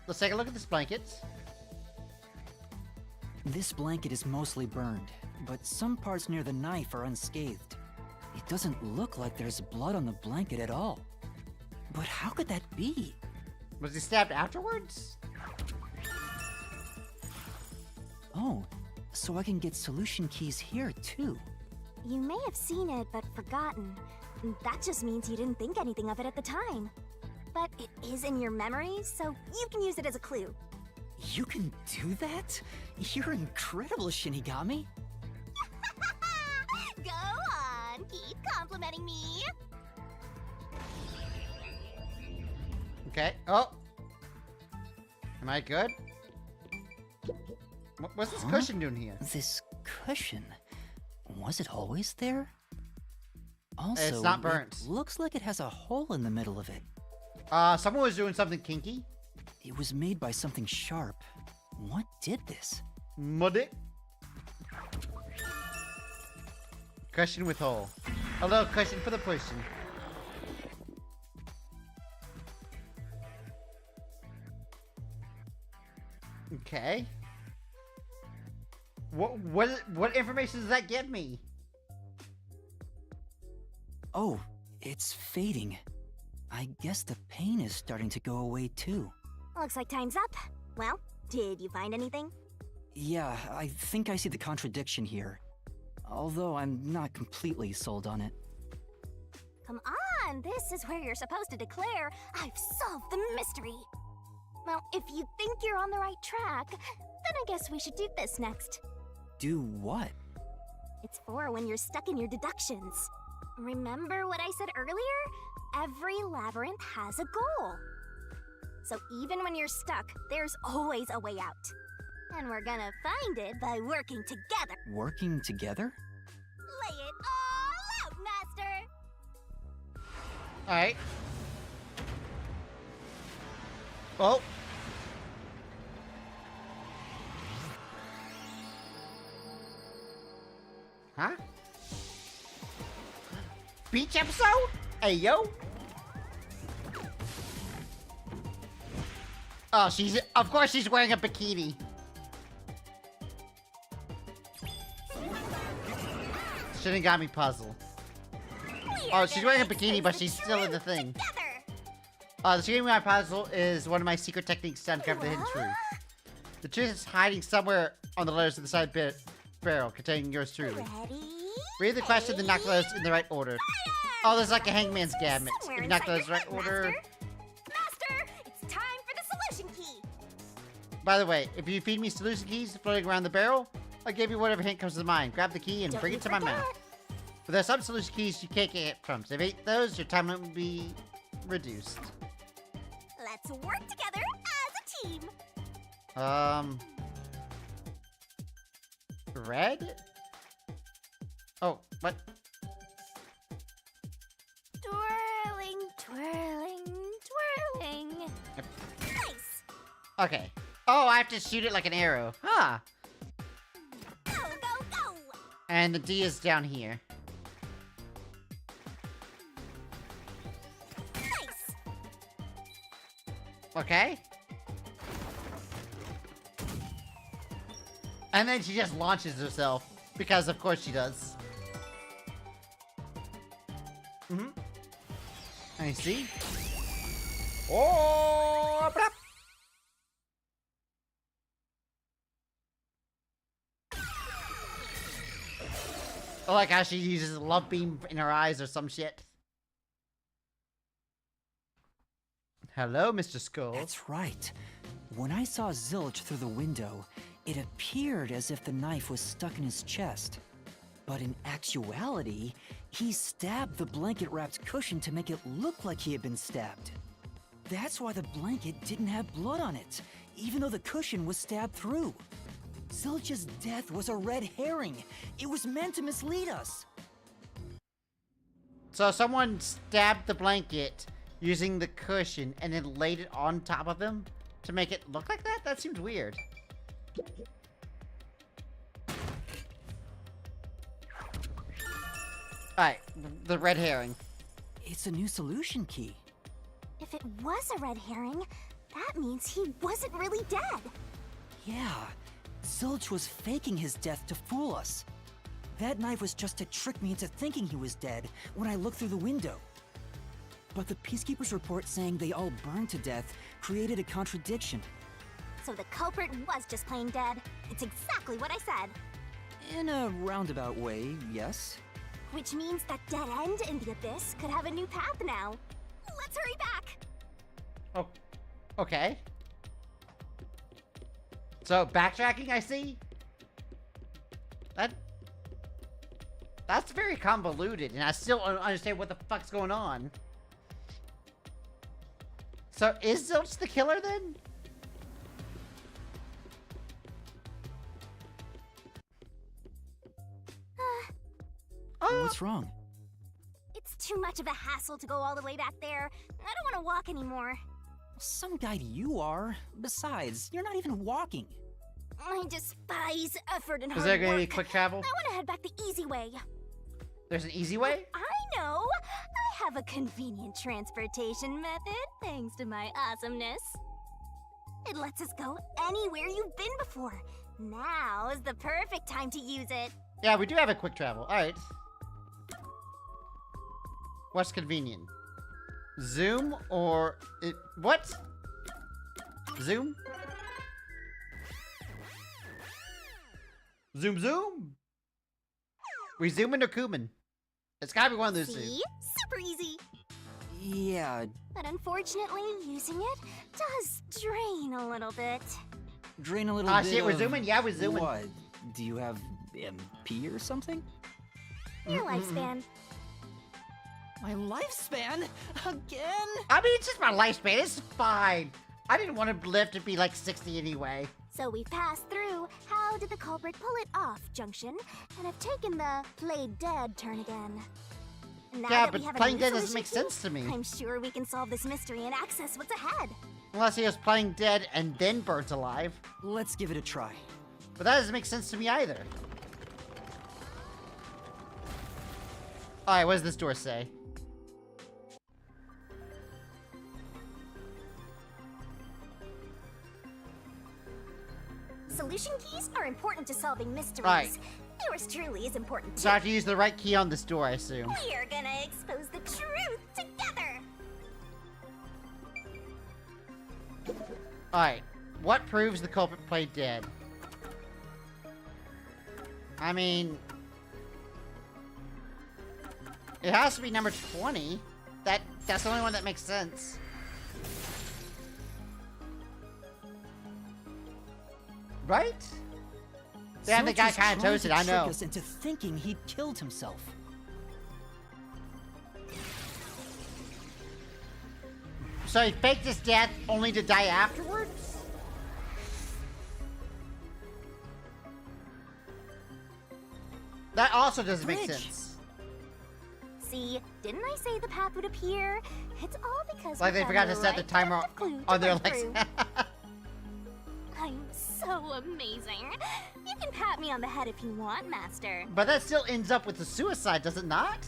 Speaker 1: let's take a look at this blanket.
Speaker 8: This blanket is mostly burned, but some parts near the knife are unscathed. It doesn't look like there's blood on the blanket at all. But how could that be?
Speaker 1: Was he stabbed afterwards?
Speaker 8: Oh, so I can get solution keys here too.
Speaker 14: You may have seen it, but forgotten. That just means you didn't think anything of it at the time. But it is in your memory, so you can use it as a clue.
Speaker 8: You can do that? You're incredible, Shinigami.
Speaker 14: Go on, keep complimenting me.
Speaker 1: Okay. Oh. Am I good? What's this cushion doing here?
Speaker 8: This cushion? Was it always there? Also,
Speaker 1: it's not burnt.
Speaker 8: It looks like it has a hole in the middle of it.
Speaker 1: Someone was doing something kinky.
Speaker 8: It was made by something sharp. What did this?
Speaker 1: Muddy. Cushion with hole. A little cushion for the pushing. Okay. What information does that give me?
Speaker 8: Oh, it's fading. I guess the pain is starting to go away too.
Speaker 14: Looks like time's up. Well, did you find anything?
Speaker 8: Yeah, I think I see the contradiction here. Although I'm not completely sold on it.
Speaker 14: Come on, this is where you're supposed to declare, I've solved the mystery. Well, if you think you're on the right track, then I guess we should do this next.
Speaker 8: Do what?
Speaker 14: It's for when you're stuck in your deductions. Remember what I said earlier? Every labyrinth has a goal. So even when you're stuck, there's always a way out. And we're gonna find it by working together.
Speaker 8: Working together?
Speaker 14: Lay it all out, Master!
Speaker 1: Alright. Oh. Huh? Beach episode? Hey, yo. Oh, of course she's wearing a bikini. Shinigami puzzle.
Speaker 14: We
Speaker 1: Oh, she's wearing a bikini, but she's still in the thing. The secret my puzzle is one of my secret techniques to uncover the hidden truth. The truth is hiding somewhere on the letters of the side barrel containing yours truly. Read the question, then knock the letters in the right order. Oh, there's like a hangman's gambit. If you knock the letters in the right order.
Speaker 14: Master, it's time for the solution key.
Speaker 1: By the way, if you feed me solution keys floating around the barrel, I'll give you whatever hint comes to mind. Grab the key and bring it to my mouth. But there's some solution keys you can't get from. So if you ate those, your time will be reduced.
Speaker 14: Let's work together as a team.
Speaker 1: Red? Oh, what?
Speaker 14: Twirling, twirling, twirling. Nice.
Speaker 1: Okay. Oh, I have to shoot it like an arrow. Huh.
Speaker 14: Go, go, go.
Speaker 1: And the D is down here.
Speaker 14: Nice.
Speaker 1: Okay. And then she just launches herself. Because of course she does. I see. Oh! Brap. I like how she uses a love beam in her eyes or some shit. Hello, Mr. Skull.
Speaker 8: That's right. When I saw Zilch through the window, it appeared as if the knife was stuck in his chest. But in actuality, he stabbed the blanket-wrapped cushion to make it look like he had been stabbed. That's why the blanket didn't have blood on it, even though the cushion was stabbed through. Zilch's death was a red herring. It was meant to mislead us.
Speaker 1: So someone stabbed the blanket using the cushion and then laid it on top of him to make it look like that? That seems weird. Alright, the red herring.
Speaker 8: It's a new solution key.
Speaker 14: If it was a red herring, that means he wasn't really dead.
Speaker 8: Yeah, Zilch was faking his death to fool us. That knife was just to trick me into thinking he was dead when I looked through the window. But the Peacekeeper's report saying they all burned to death created a contradiction.
Speaker 14: So the culprit was just plain dead. It's exactly what I said.
Speaker 8: In a roundabout way, yes.
Speaker 14: Which means that dead end in the abyss could have a new path now. Let's hurry back.
Speaker 1: Oh, okay. So backtracking, I see. That's very convoluted, and I still don't understand what the fuck's going on. So is Zilch the killer then?
Speaker 8: What's wrong?
Speaker 14: It's too much of a hassle to go all the way back there. I don't want to walk anymore.
Speaker 8: Some guide you are. Besides, you're not even walking.
Speaker 14: I despise effort and hard
Speaker 1: Is there going to be
Speaker 14: work.
Speaker 1: quick travel?
Speaker 14: I want to head back the easy way.
Speaker 1: There's an easy way?
Speaker 14: I know. I have a convenient transportation method, thanks to my awesomeness. It lets us go anywhere you've been before. Now is the perfect time to use it.
Speaker 1: Yeah, we do have a quick travel. Alright. What's convenient? Zoom or... what? Zoom? Zoom zoom? We zoom into Kuman. It's gotta be one of those two.
Speaker 14: See? Super easy.
Speaker 8: Yeah.
Speaker 14: But unfortunately, using it does drain a little bit.
Speaker 8: Drain a little
Speaker 1: Ah,
Speaker 8: bit
Speaker 1: shit, we're
Speaker 8: of
Speaker 1: zooming? Yeah, we're zooming.
Speaker 8: What? Do you have MP or something?
Speaker 14: Your lifespan.
Speaker 8: My lifespan? Again?
Speaker 1: I mean, it's just my lifespan. It's fine. I didn't want to live to be like 60 anyway.
Speaker 14: So we passed through how did the culprit pull it off junction and have taken the play dead turn again. Now
Speaker 1: Yeah,
Speaker 14: that we
Speaker 1: but
Speaker 14: have a
Speaker 1: playing
Speaker 14: new
Speaker 1: dead doesn't
Speaker 14: solution
Speaker 1: make sense to me.
Speaker 14: I'm sure we can solve this mystery and access what's ahead.
Speaker 1: Unless he was playing dead and then burnt alive.
Speaker 8: Let's give it a try.
Speaker 1: But that doesn't make sense to me either. Alright, what does this door say?
Speaker 14: Solution keys are important to solving mysteries.
Speaker 1: Right.
Speaker 14: Yours truly is important too.
Speaker 1: So I have to use the right key on this door, I assume.
Speaker 14: We're gonna expose
Speaker 1: Alright. What proves the culprit played dead? I mean... It has to be number 20. That's the only one that makes sense. Right? Damn, the guy kind of toasted, I know.
Speaker 8: Trick us into thinking he'd killed himself.
Speaker 1: So he faked his death only to die afterwards? That also doesn't make sense.
Speaker 14: See, didn't I say the path would appear? It's all because
Speaker 1: Like they forgot to set the timer on their Alexa.
Speaker 14: I'm so amazing. You can pat me on the head if you want, Master.
Speaker 1: But that still ends up with a suicide, does it not?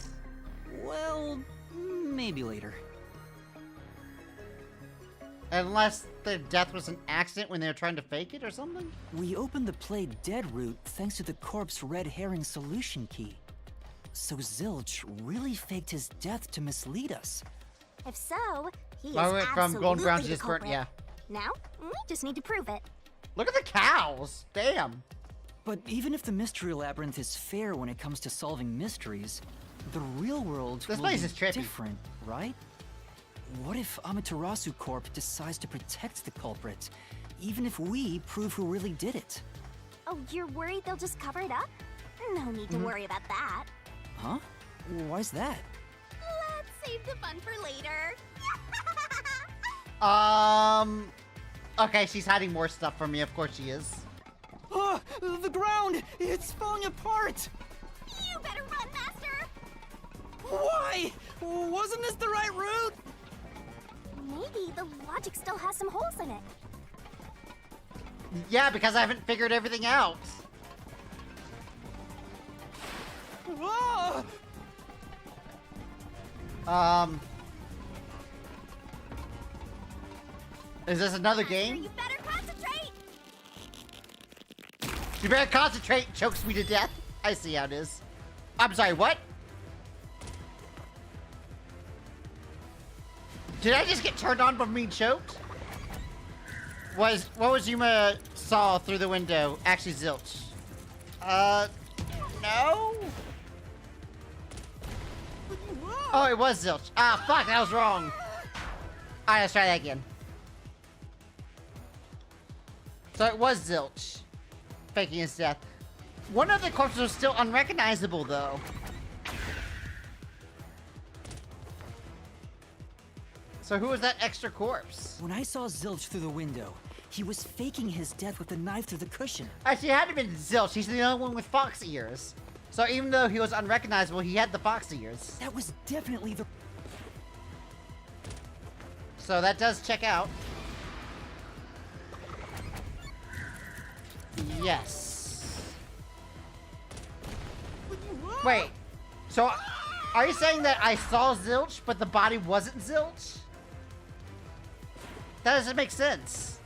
Speaker 8: Well, maybe later.
Speaker 1: Unless their death was an accident when they were trying to fake it or something?
Speaker 8: We opened the play dead route thanks to the corpse red herring solution key. So Zilch really faked his death to mislead us.
Speaker 14: If so, he is
Speaker 1: I went from golden brown to
Speaker 14: absolutely the
Speaker 1: just burnt,
Speaker 14: culprit.
Speaker 1: yeah.
Speaker 14: Now, we just need to prove it.
Speaker 1: Look at the cows! Damn!
Speaker 8: But even if the mystery labyrinth is fair when it comes to solving mysteries, the real world
Speaker 1: This
Speaker 8: will
Speaker 1: place
Speaker 8: be
Speaker 1: is trippy.
Speaker 8: different, right? What if Amaterasu Corp decides to protect the culprit, even if we prove who really did it?
Speaker 14: Oh, you're worried they'll just cover it up? No need to worry about that.
Speaker 8: Huh? Why's that?
Speaker 14: Let's save the fun for later.
Speaker 1: Okay, she's hiding more stuff from me, of course she is.
Speaker 8: Oh, the ground! It's falling apart!
Speaker 14: You better run, Master!
Speaker 8: Why? Wasn't this the right route?
Speaker 14: Maybe the logic still has some holes in it.
Speaker 1: Yeah, because I haven't figured everything out.
Speaker 8: Whoa!
Speaker 1: Is this another game?
Speaker 14: You better concentrate!
Speaker 1: You better concentrate, chokes me to death. I see how it is. I'm sorry, what? Did I just get turned on from being choked? What was Yuma saw through the window? Actually, Zilch. No? Oh, it was Zilch. Ah, fuck, that was wrong. Alright, let's try that again. So it was Zilch. Faking his death. One of the corpses was still unrecognizable, though. So who was that extra corpse?
Speaker 8: When I saw Zilch through the window, he was faking his death with the knife through the cushion.
Speaker 1: Actually, it had to have been Zilch. He's the only one with fox ears. So even though he was unrecognizable, he had the fox ears.
Speaker 8: That was definitely the...
Speaker 1: So that does check out. Yes. Wait. So, are you saying that I saw Zilch, but the body wasn't Zilch? That doesn't make sense.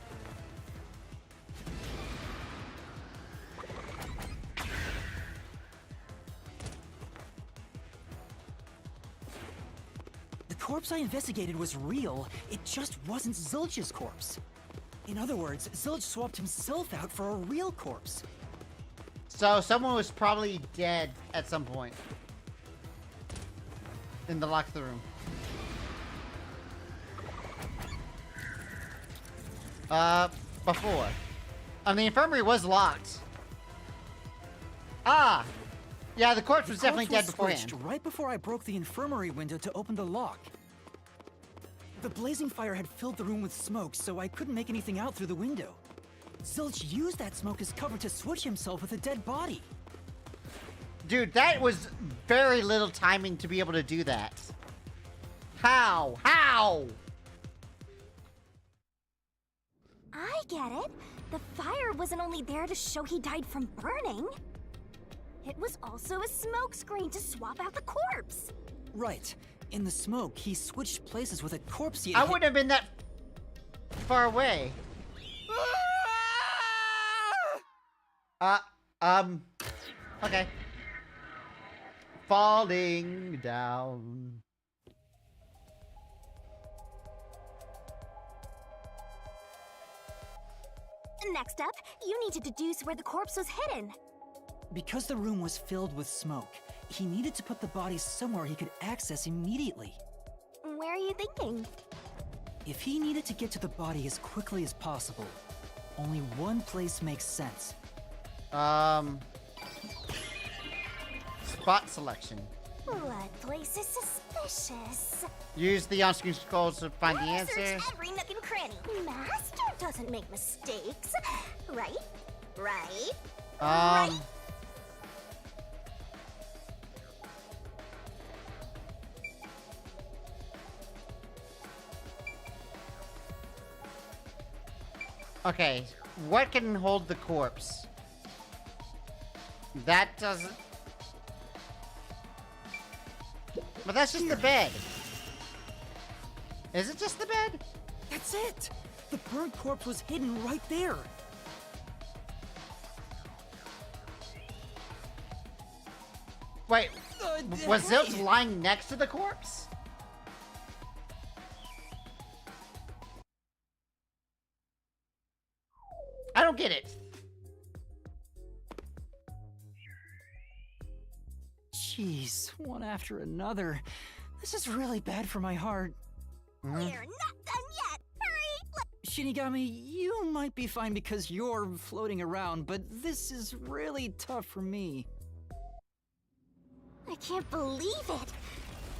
Speaker 8: The corpse I investigated was real, it just wasn't Zilch's corpse. In other words, Zilch swapped himself out for a real corpse.
Speaker 1: So someone was probably dead at some point. In the locker room. Before. The infirmary was locked. Ah! Yeah, the corpse was definitely dead beforehand.
Speaker 8: Right before I broke the infirmary window to open the lock. The blazing fire had filled the room with smoke, so I couldn't make anything out through the window. Zilch used that smoke as cover to switch himself with a dead body.
Speaker 1: Dude, that was very little timing to be able to do that. How? How?
Speaker 14: I get it. The fire wasn't only there to show he died from burning. It was also a smokescreen to swap out the corpse.
Speaker 8: Right. In the smoke, he switched places with a corpse he
Speaker 1: I
Speaker 8: had
Speaker 1: wouldn't have been that far away. Okay. Falling down.
Speaker 14: Next up, you need to deduce where the corpse was hidden.
Speaker 8: Because the room was filled with smoke, he needed to put the body somewhere he could access immediately.
Speaker 14: Where are you thinking?
Speaker 8: If he needed to get to the body as quickly as possible, only one place makes sense.
Speaker 1: Spot selection.
Speaker 14: What place is suspicious?
Speaker 1: Use the on-screen scrolls to find the
Speaker 14: I'll
Speaker 1: answer.
Speaker 14: Search every nook and cranny. Master doesn't make mistakes, right? Right?
Speaker 1: Okay, what can hold the corpse? That doesn't... But that's just the bed. Is it just the bed?
Speaker 8: That's it! The burnt corpse was hidden right there.
Speaker 1: Wait, was Zilch lying next to the corpse? I don't get it.
Speaker 8: Jeez, one after another. This is really bad for my heart.
Speaker 14: We're not done yet. Hurry!
Speaker 8: Shinigami, you might be fine because you're floating around, but this is really tough for me.
Speaker 14: I can't believe it.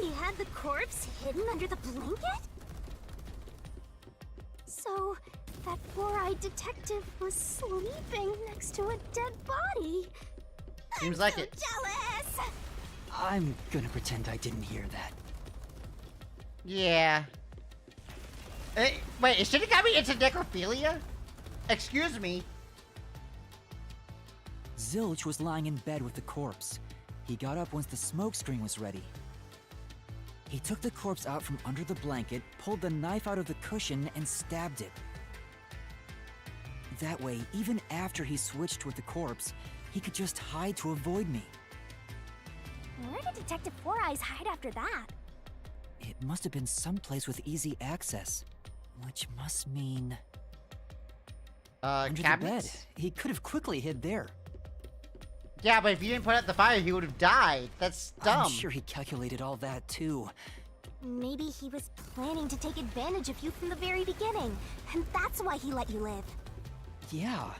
Speaker 14: He had the corpse hidden under the blanket? So, that four-eyed detective was sleeping next to a dead body.
Speaker 1: Seems like it.
Speaker 14: Jealous!
Speaker 8: I'm gonna pretend I didn't hear that.
Speaker 1: Yeah. Wait, is Shinigami into necrophilia? Excuse me.
Speaker 8: Zilch was lying in bed with the corpse. He got up once the smoke screen was ready. He took the corpse out from under the blanket, pulled the knife out of the cushion, and stabbed it. That way, even after he switched with the corpse, he could just hide to avoid me.
Speaker 14: Where did Detective Four Eyes hide after that?
Speaker 8: It must have been someplace with easy access, which must mean... under
Speaker 1: cabinets?
Speaker 8: the bed. He could have quickly hid there.
Speaker 1: Yeah, but if you didn't put out the fire, he would have died. That's dumb.
Speaker 8: I'm sure he calculated all that too.
Speaker 14: Maybe he was planning to take advantage of you from the very beginning, and that's why he let you live.
Speaker 8: Yeah,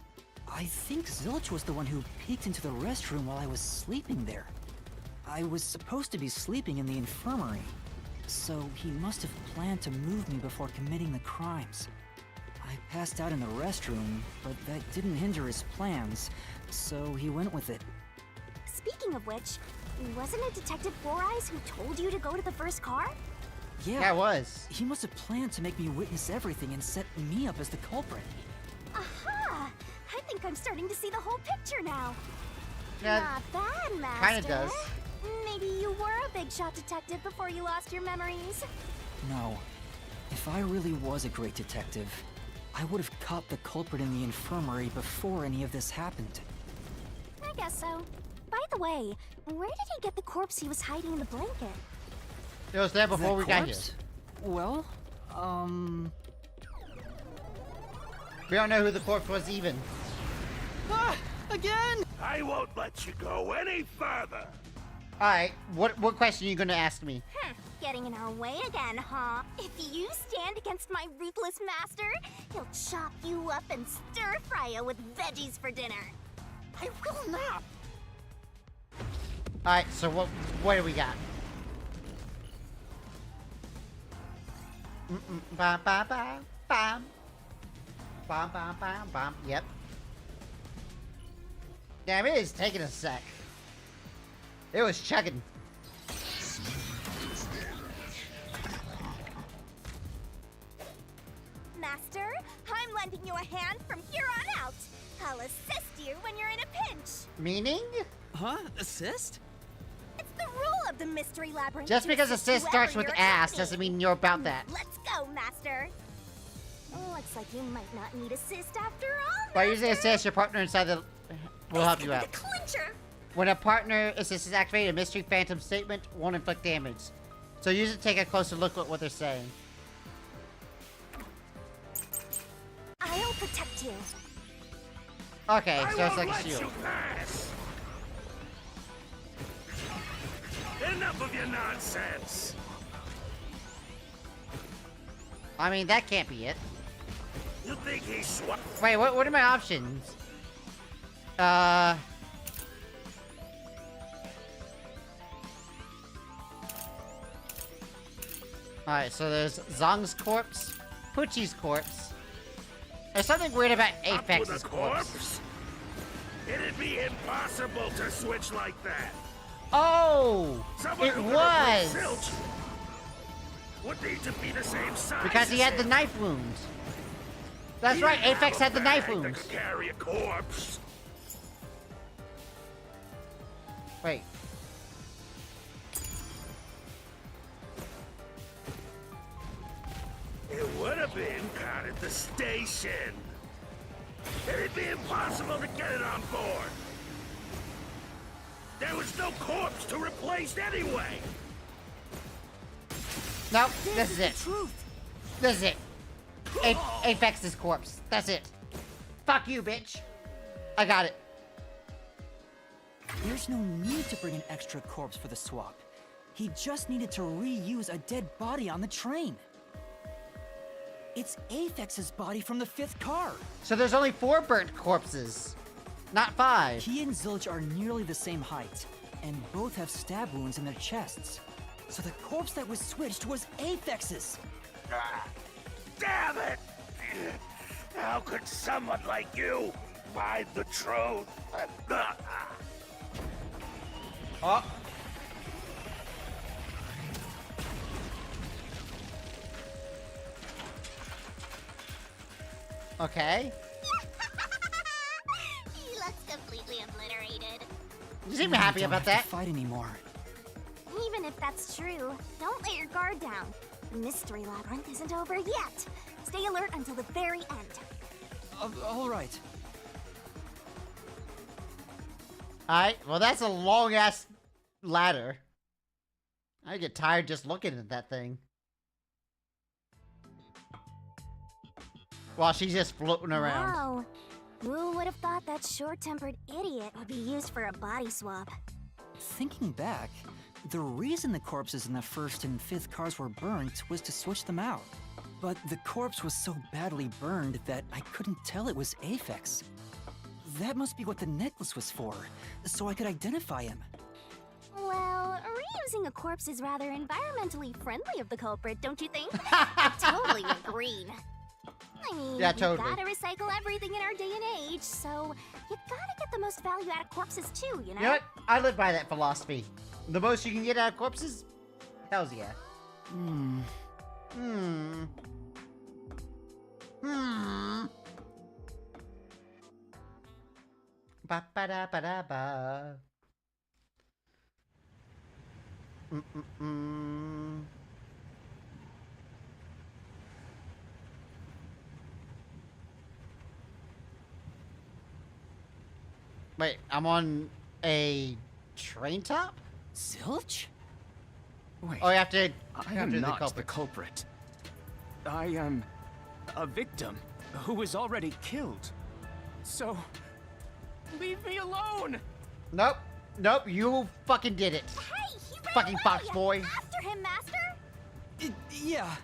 Speaker 8: I think Zilch was the one who peeked into the restroom while I was sleeping there. I was supposed to be sleeping in the infirmary, so he must have planned to move me before committing the crimes. I passed out in the restroom, but that didn't hinder his plans, so he went with it.
Speaker 14: Speaking of which, wasn't it Detective Four Eyes who told you to go to the first car?
Speaker 8: Yeah,
Speaker 1: it was.
Speaker 8: He must have planned to make me witness everything and set me up as the culprit.
Speaker 14: Aha! I think I'm starting to see the whole picture now.
Speaker 1: Yeah,
Speaker 14: not bad, Master.
Speaker 1: kinda does.
Speaker 14: Maybe you were a big shot detective before you lost your memories.
Speaker 8: No. If I really was a great detective, I would have caught the culprit in the infirmary before any of this happened.
Speaker 14: I guess so. By the way, where did he get the corpse he was hiding in the blanket?
Speaker 1: It was there before we got here.
Speaker 8: Well,
Speaker 1: we don't know who the corpse was even.
Speaker 8: Ah! Again!
Speaker 16: I won't let you go any further!
Speaker 1: Alright, what question are you gonna ask me?
Speaker 14: Getting in our way again, huh? If you stand against my ruthless master, he'll chop you up and stir-fry you with veggies for dinner. I will not.
Speaker 1: Alright, so what do we got? Bam, bam, bam, bam. Bam, bam, bam, bam. Yep. Damn, it is taking a sec. It was chugging.
Speaker 14: Master, I'm lending you a hand from here on out. I'll assist you when you're in a pinch.
Speaker 1: Meaning?
Speaker 17: Huh? Assist?
Speaker 14: It's the rule of the Mystery Labyrinth.
Speaker 1: Just
Speaker 14: to
Speaker 1: because
Speaker 14: assist
Speaker 1: assist starts
Speaker 14: whoever
Speaker 1: with
Speaker 14: you're
Speaker 1: ass
Speaker 14: accompanying.
Speaker 1: doesn't mean you're about that.
Speaker 14: Let's go, Master. Looks like you might not need assist after all.
Speaker 1: By using assist, your partner inside the will help you out.
Speaker 14: The clincher.
Speaker 1: When a partner assist is activated, a mystery phantom statement won't inflict damage. So use it to take a closer look at what they're saying.
Speaker 14: I'll protect you.
Speaker 1: Okay, so it's like a
Speaker 16: let
Speaker 1: shield.
Speaker 16: you pass. Enough of your nonsense.
Speaker 1: I mean, that can't be it.
Speaker 16: You think he's swap?
Speaker 1: Wait, what are my options? Alright, so there's Zong's corpse, Pucci's corpse. There's something weird about Apex's corpse.
Speaker 16: It'd be impossible to switch like that.
Speaker 1: Oh!
Speaker 16: Someone
Speaker 1: It
Speaker 16: who could
Speaker 1: was!
Speaker 16: replace Zilch would need to be the same size.
Speaker 1: Because he
Speaker 16: as
Speaker 1: had the
Speaker 16: him.
Speaker 1: knife wound. That's right,
Speaker 16: He didn't
Speaker 1: Apex
Speaker 16: have
Speaker 1: had the
Speaker 16: a
Speaker 1: knife
Speaker 16: bag that
Speaker 1: wounds.
Speaker 16: could carry a corpse.
Speaker 1: Wait.
Speaker 16: It would have been caught at the station. It'd be impossible to get it on board. There was no corpse to replace anyway.
Speaker 1: Nope, this is it. This is it. Apex's corpse. That's it. Fuck you, bitch. I got it.
Speaker 8: There's no need to bring an extra corpse for the swap. He just needed to reuse a dead body on the train. It's Apex's body from the 5th car.
Speaker 1: So there's only 4 burnt corpses, not 5.
Speaker 8: He and Zilch are nearly the same height, and both have stab wounds in their chests. So the corpse that was switched was Apex's.
Speaker 16: Damn it! How could someone like you find the truth?
Speaker 1: Oh. Okay.
Speaker 14: He looks completely obliterated.
Speaker 1: You seem happy about that.
Speaker 8: Fight anymore.
Speaker 14: Even if that's true, don't let your guard down. The mystery labyrinth isn't over yet. Stay alert until the very end.
Speaker 8: All right.
Speaker 1: Alright, well that's a long-ass ladder. I get tired just looking at that thing. While she's just floating around.
Speaker 14: Wow. Who would have thought that short-tempered idiot would be used for a body swap?
Speaker 8: Thinking back, the reason the corpses in the 1st and 5th cars were burnt was to switch them out. But the corpse was so badly burned that I couldn't tell it was Apex. That must be what the necklace was for, so I could identify him.
Speaker 14: Well, reusing a corpse is rather environmentally friendly of the culprit, don't you think? I totally agree. I mean,
Speaker 1: Yeah,
Speaker 14: we
Speaker 1: totally.
Speaker 14: gotta recycle everything in our day and age, so you gotta get the most value out of corpses too, you know?
Speaker 1: You know what? I live by that philosophy. The most you can get out of corpses? Hells yeah. Ba ba da ba da ba. Wait, I'm on a train top?
Speaker 12: Zilch? Wait.
Speaker 1: Oh, you have to
Speaker 12: I
Speaker 1: capture
Speaker 12: am not
Speaker 1: culprit.
Speaker 12: the culprit. I am a victim who was already killed. So, leave me alone!
Speaker 1: Nope. Nope, you fucking did it.
Speaker 14: Hey, he ran
Speaker 1: Fucking
Speaker 14: away!
Speaker 1: fox boy.
Speaker 14: After him, Master!
Speaker 8: Yeah.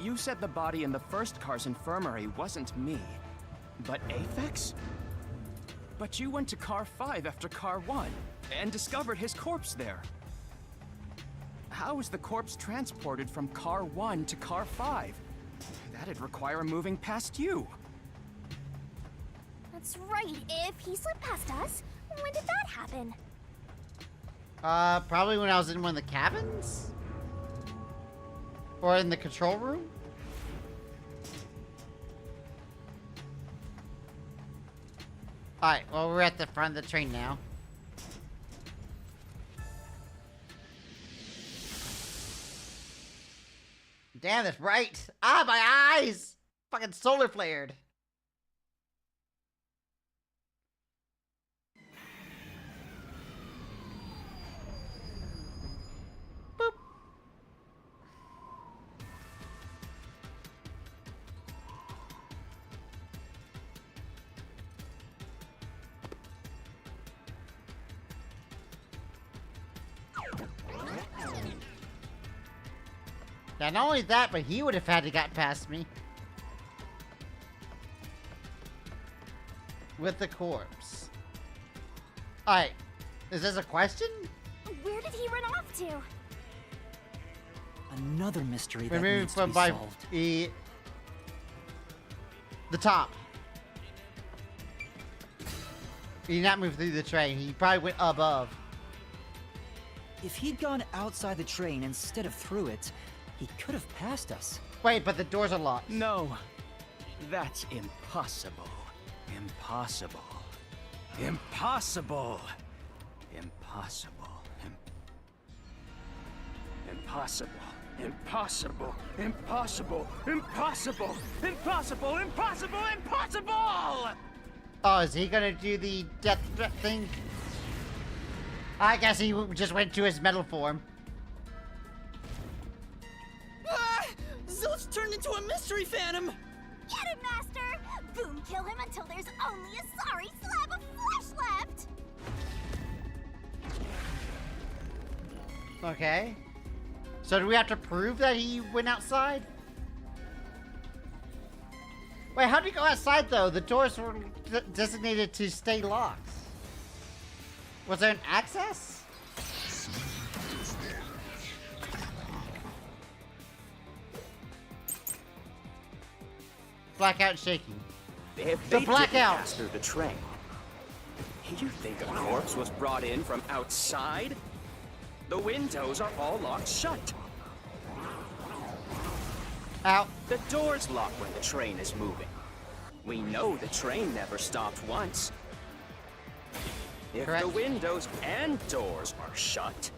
Speaker 12: You said the body in the 1st car's infirmary wasn't me, but Aphex? But you went to car 5 after car 1 and discovered his corpse there. How is the corpse transported from car 1 to car 5? That'd require moving past you.
Speaker 14: That's right. If he slipped past us, when did that happen?
Speaker 1: Probably when I was in one of the cabins? Or in the control room? Alright, well, we're at the front of the train now. Damn, that's bright! Ah, my eyes! Fucking solar flared. Yeah, not only that, but he would have had to got past me. With the corpse. Alright. Is this a question?
Speaker 14: Where did he run off to?
Speaker 8: Another mystery that
Speaker 1: Removed
Speaker 8: needs to
Speaker 1: from
Speaker 8: be
Speaker 1: by
Speaker 8: solved.
Speaker 1: the top. He did not move through the train. He probably went above.
Speaker 8: If he'd gone outside the train instead of through it, he could have passed us.
Speaker 1: Wait, but the doors are locked.
Speaker 11: No, that's impossible. Impossible. Impossible. Impossible. Impossible. Impossible. Impossible. Impossible. Impossible. Impossible. Impossible.
Speaker 1: Oh, is he gonna do the death threat thing? I guess he just went to his metal form.
Speaker 17: Ah! Zilch turned into a mystery phantom!
Speaker 14: Get him, Master! Boom kill him until there's only a sorry slab of flesh left!
Speaker 1: Okay. So do we have to prove that he went outside? Wait, how did he go outside though? The doors were designated to stay locked. Was there an access? Blackout shaking.
Speaker 11: If
Speaker 1: The
Speaker 11: they
Speaker 1: blackout.
Speaker 11: didn't pass through the train, you think a corpse was brought in from outside? The windows are all locked shut.
Speaker 1: Out.
Speaker 11: The doors lock when the train is moving. We know the train never stopped once. If
Speaker 1: Correct.
Speaker 11: the windows and doors are shut,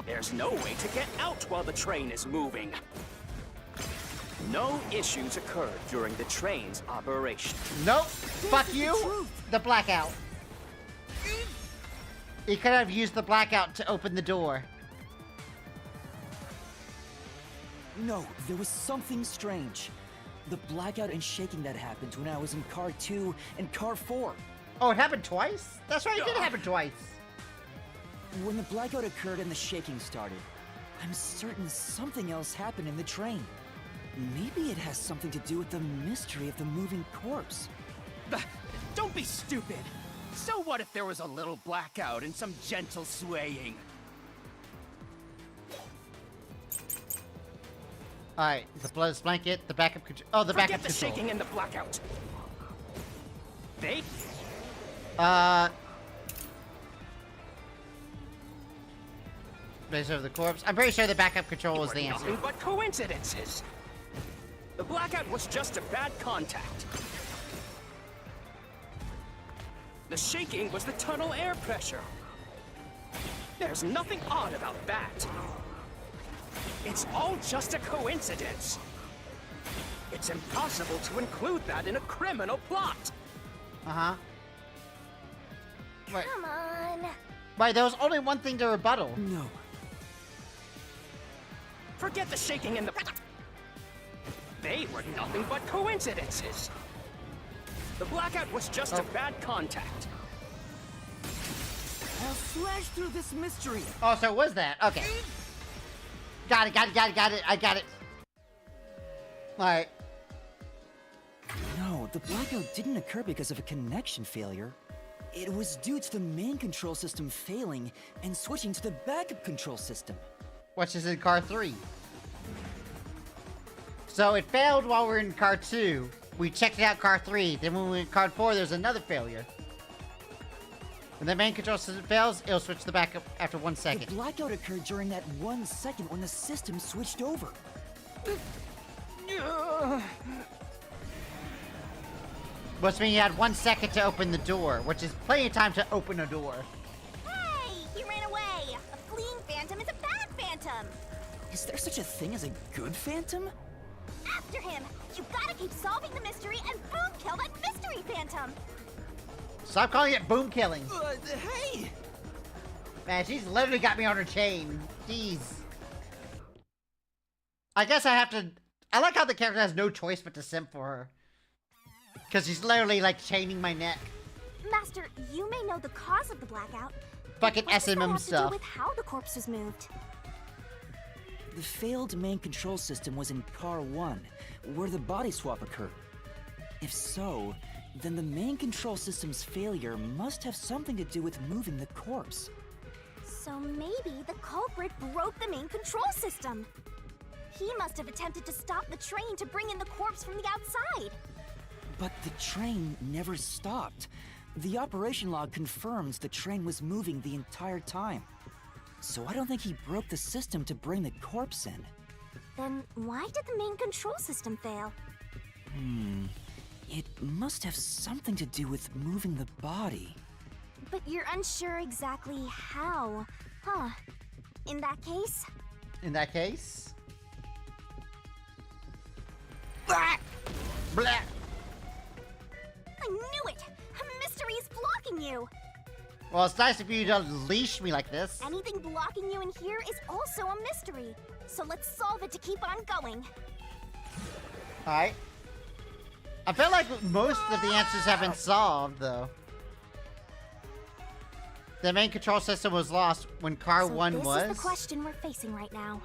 Speaker 11: there's no way to get out while the train is moving. No issues occurred during the train's operation.
Speaker 1: Nope. Fuck you. The blackout. He could have used the blackout to open the door.
Speaker 8: No, there was something strange. The blackout and shaking that happened when I was in car 2 and car 4.
Speaker 1: Oh, it happened twice? That's right, it did happen twice.
Speaker 8: When the blackout occurred and the shaking started, I'm certain something else happened in the train. Maybe it has something to do with the mystery of the moving corpse.
Speaker 11: Don't be stupid. So what if there was a little blackout and some gentle swaying?
Speaker 1: Alright, the blood blanket, the backup control. Oh, the
Speaker 11: Forget
Speaker 1: backup
Speaker 11: the
Speaker 1: control.
Speaker 11: shaking and the blackout. They
Speaker 1: Blaze over the corpse. I'm pretty sure the backup control was the answer.
Speaker 11: nothing but coincidences. The blackout was just a bad contact. The shaking was the tunnel air pressure. There's nothing odd about that. It's all just a coincidence. It's impossible to include that in a criminal plot.
Speaker 1: Uh-huh. Right.
Speaker 14: Come on.
Speaker 1: Right, there was only one thing to rebuttal.
Speaker 8: No.
Speaker 11: Forget the shaking and the... They were nothing but coincidences. The blackout was just a bad contact.
Speaker 8: I'll slash through this mystery.
Speaker 1: Oh, so it was that. Okay. Got it. I got it. Alright.
Speaker 8: No, the blackout didn't occur because of a connection failure. It was due to the main control system failing and switching to the backup control system.
Speaker 1: Which is in car 3. So it failed while we were in car 2. We checked it out car 3. Then when we were in car 4, there's another failure. When the main control system fails, it'll switch the backup after 1 second.
Speaker 8: The blackout occurred during that 1 second when the system switched over.
Speaker 1: Must mean you had 1 second to open the door, which is plenty of time to open a door.
Speaker 14: Hey! He ran away! A fleeing phantom is a bad phantom!
Speaker 8: Is there such a thing as a good phantom?
Speaker 14: After him! You gotta keep solving the mystery and boom kill that mystery phantom!
Speaker 1: Stop calling it boom killing.
Speaker 17: Hey!
Speaker 1: Man, she's literally got me on her chain. Jeez. I guess I have to... I like how the character has no choice but to simp for her. Because she's literally, like, chaining my neck.
Speaker 14: Master, you may know the cause of the blackout.
Speaker 1: Fucking
Speaker 14: What does that
Speaker 1: SMM
Speaker 14: have to do
Speaker 1: stuff.
Speaker 14: with how the corpse was moved?
Speaker 8: the failed main control system was in Car 1, where the body swap occurred. If so, then the main control system's failure must have something to do with moving the corpse.
Speaker 14: So maybe the culprit broke the main control system. He must have attempted to stop the train to bring in the corpse from the outside.
Speaker 8: But the train never stopped. The operation log confirms the train was moving the entire time. So I don't think he broke the system to bring the corpse in.
Speaker 14: Then why did the main control system fail?
Speaker 8: It must have something to do with moving the body.
Speaker 14: But you're unsure exactly how, huh? In that case?
Speaker 1: In that case? Blah! Blah!
Speaker 14: I knew it! A mystery is blocking you!
Speaker 1: Well, it's nice of you to leash me like this.
Speaker 14: Anything blocking you in here is also a mystery. So let's solve it to keep on going.
Speaker 1: Alright. I feel like most of the answers have been solved, though. The main control system was lost when Car 1 was.
Speaker 14: This is the question we're facing right now.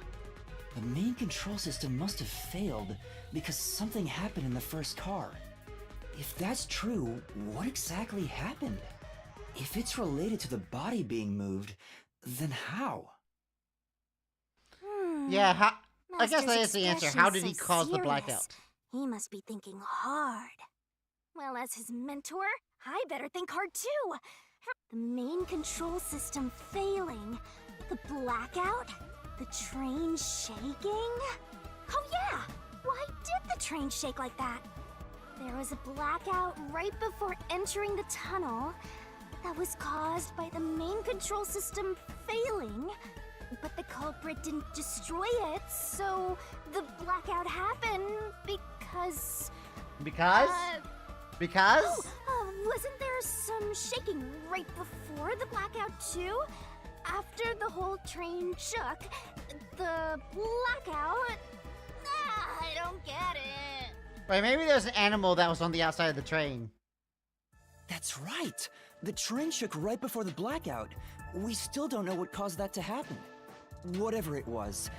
Speaker 8: The main control system must have failed because something happened in the first car. If that's true, what exactly happened? If it's related to the body being moved, then how?
Speaker 1: Yeah, I guess that is the answer. How did he cause the
Speaker 14: serious.
Speaker 1: blackout?
Speaker 14: He must be thinking hard. Well, as his mentor, I better think hard too. The main control system failing, the blackout, the train shaking. Oh yeah, why did the train shake like that? There was a blackout right before entering the tunnel that was caused by the main control system failing, but the culprit didn't destroy it, so the blackout happened because...
Speaker 1: Because? Because?
Speaker 14: Wasn't there some shaking right before the blackout too? After the whole train shook, the blackout... I don't get it.
Speaker 1: Wait, maybe there's an animal that was on the outside of the train.
Speaker 8: That's right! The train shook right before the blackout. We still don't know what caused that to happen. Whatever it was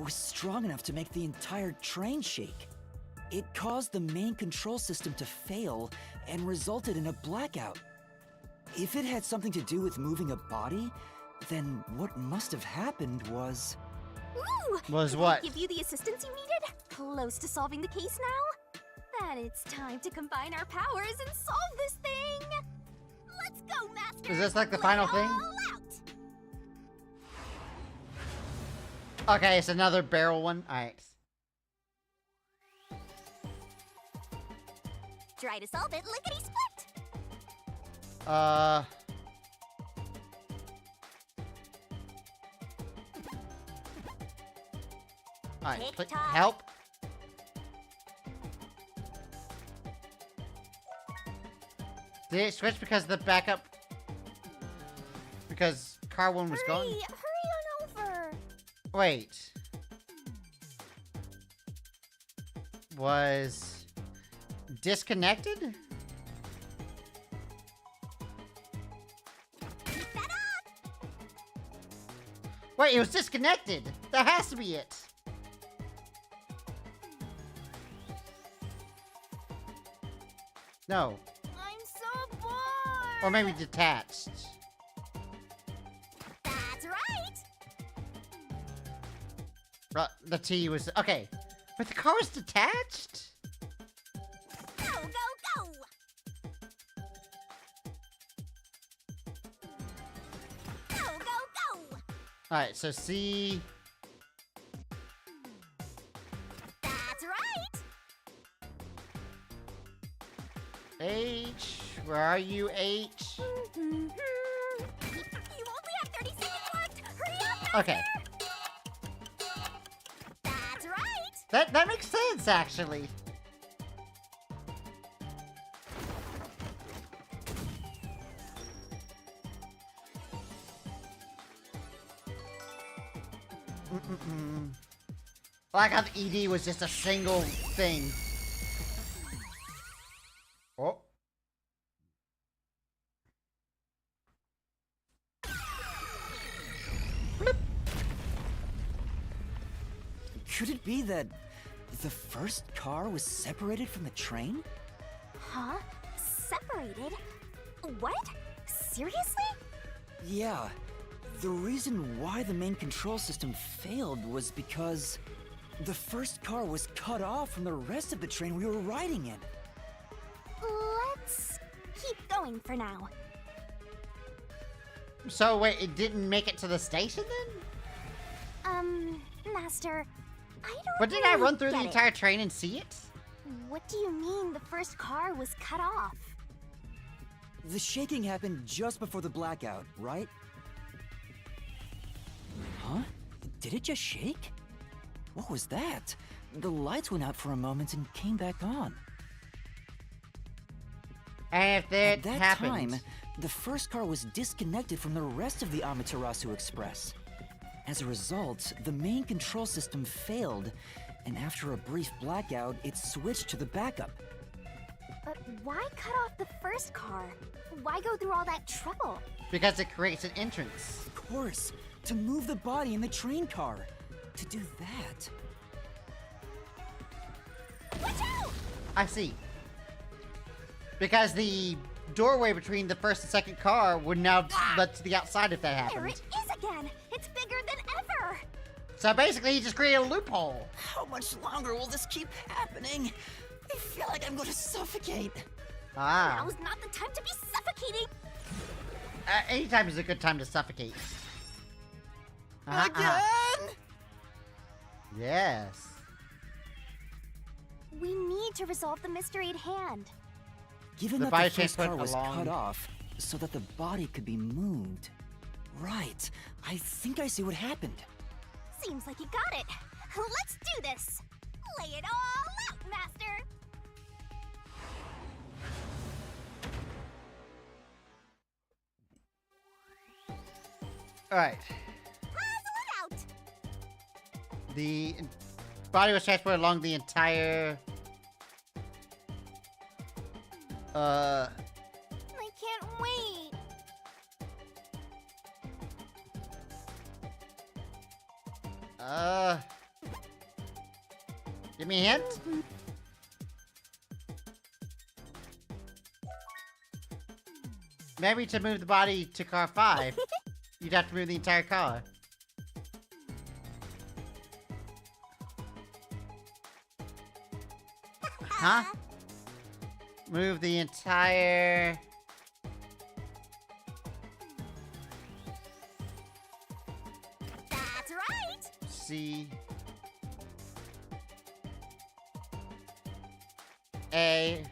Speaker 8: strong enough to make the entire train shake. It caused the main control system to fail and resulted in a blackout. If it had something to do with moving a body, then what must have happened was...
Speaker 14: Ooh!
Speaker 1: Was
Speaker 14: Did
Speaker 1: what?
Speaker 14: I give you the assistance you needed? Close to solving the case now? Then it's time to combine our powers and solve this thing! Let's go, Master!
Speaker 1: Is this like the final
Speaker 14: Let it
Speaker 1: thing?
Speaker 14: all out!
Speaker 1: Okay, it's another barrel one. Alright.
Speaker 14: Try to solve it lickety-split!
Speaker 1: Alright,
Speaker 14: Tick-tock.
Speaker 1: help. Did it switch because the backup... Because car 1 was gone?
Speaker 14: Hurry on over!
Speaker 1: Wait. Was... disconnected? Wait, it was disconnected! That has to be it! No.
Speaker 14: I'm so bored!
Speaker 1: Or maybe detached.
Speaker 14: That's right!
Speaker 1: The T was... Okay. But the car was detached?
Speaker 14: Go, go, go! Go, go, go!
Speaker 1: Alright, so C...
Speaker 14: That's right!
Speaker 1: H... Where are you, H?
Speaker 14: You only have 30 seconds left! Hurry up, Master!
Speaker 1: Okay.
Speaker 14: That's right!
Speaker 1: That makes sense, actually. I like how the ED was just a single thing. Oh.
Speaker 8: Could it be that the first car was separated from the train?
Speaker 14: Huh? Separated? What? Seriously?
Speaker 8: Yeah. The reason why the main control system failed was because the first car was cut off from the rest of the train we were riding in.
Speaker 14: Let's keep going for now.
Speaker 1: So wait, it didn't make it to the station then?
Speaker 14: Master, I don't
Speaker 1: But didn't I
Speaker 14: really
Speaker 1: run through the
Speaker 14: get it.
Speaker 1: entire train and see it?
Speaker 14: What do you mean the first car was cut off?
Speaker 8: The shaking happened just before the blackout, right? Huh? Did it just shake? What was that? The lights went out for a moment and came back on.
Speaker 1: And if that
Speaker 8: At that
Speaker 1: happened,
Speaker 8: time, the first car was disconnected from the rest of the Amaterasu Express. As a result, the main control system failed, and after a brief blackout, it switched to the backup.
Speaker 14: But why cut off the first car? Why go through all that trouble?
Speaker 1: because it creates an entrance.
Speaker 8: Of course, to move the body in the train car. To do that.
Speaker 14: Watch out!
Speaker 1: I see. Because the doorway between the first and second car would now let to the outside if that
Speaker 14: There
Speaker 1: happened.
Speaker 14: it is again! It's bigger than ever!
Speaker 1: So basically, he just created a loophole.
Speaker 8: How much longer will this keep happening? I feel like I'm going to suffocate.
Speaker 1: Ah.
Speaker 14: Now's not the time to be suffocating!
Speaker 1: Anytime is a good time to suffocate.
Speaker 14: Again?
Speaker 1: Yes.
Speaker 14: We need to resolve the mystery at hand.
Speaker 8: Given
Speaker 1: The
Speaker 8: that
Speaker 1: body
Speaker 8: the first car
Speaker 1: transport
Speaker 8: was
Speaker 1: along-
Speaker 8: cut off, so that the body could be moved. Right. I think I see what happened.
Speaker 14: Seems like you got it. Let's do this. Lay it all out, Master.
Speaker 1: Alright.
Speaker 14: Puzzle it out.
Speaker 1: The body was transported along the entire...
Speaker 14: I can't wait.
Speaker 1: Give me a hint? Maybe to move the body to car 5, you'd have to move the entire car. Huh? Move the entire...
Speaker 14: That's right.
Speaker 1: C... A...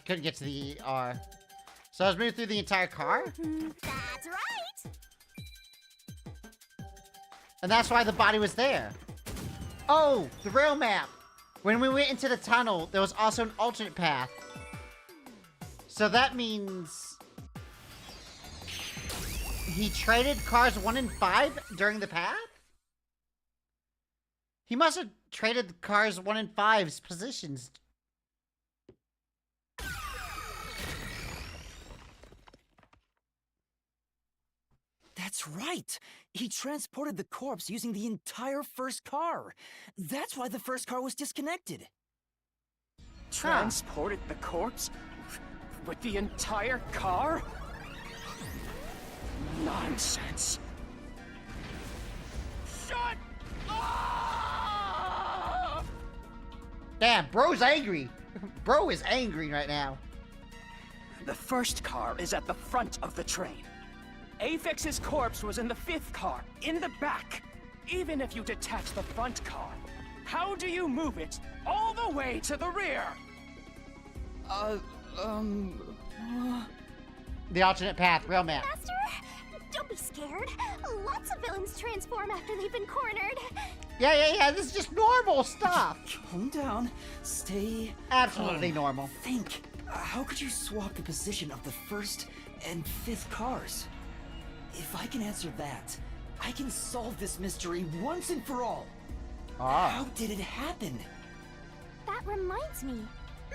Speaker 1: couldn't get to the R. So I was moving through the entire car?
Speaker 14: That's right.
Speaker 1: And that's why the body was there. Oh, the rail map. When we went into the tunnel, there was also an alternate path. So that means... he traded cars 1 and 5 during the path? He must have traded the cars 1 and 5's positions.
Speaker 8: That's right! He transported the corpse using the entire first car. That's why the first car was disconnected.
Speaker 18: Transported the corpse? With the entire car? Nonsense. Shut up!
Speaker 1: Damn, bro's angry. Bro is angry right now.
Speaker 18: The first car is at the front of the train. Afix's corpse was in the 5th car, in the back. Even if you detach the front car, how do you move it all the way to the rear?
Speaker 1: The alternate path, rail map.
Speaker 14: Master, don't be scared. Lots of villains transform after they've been cornered.
Speaker 1: Yeah, this is just normal stuff.
Speaker 8: Calm down. Stay...
Speaker 1: Absolutely normal.
Speaker 8: Think. How could you swap the position of the 1st and 5th cars? If I can answer that, I can solve this mystery once and for all. How did it happen?
Speaker 14: That reminds me.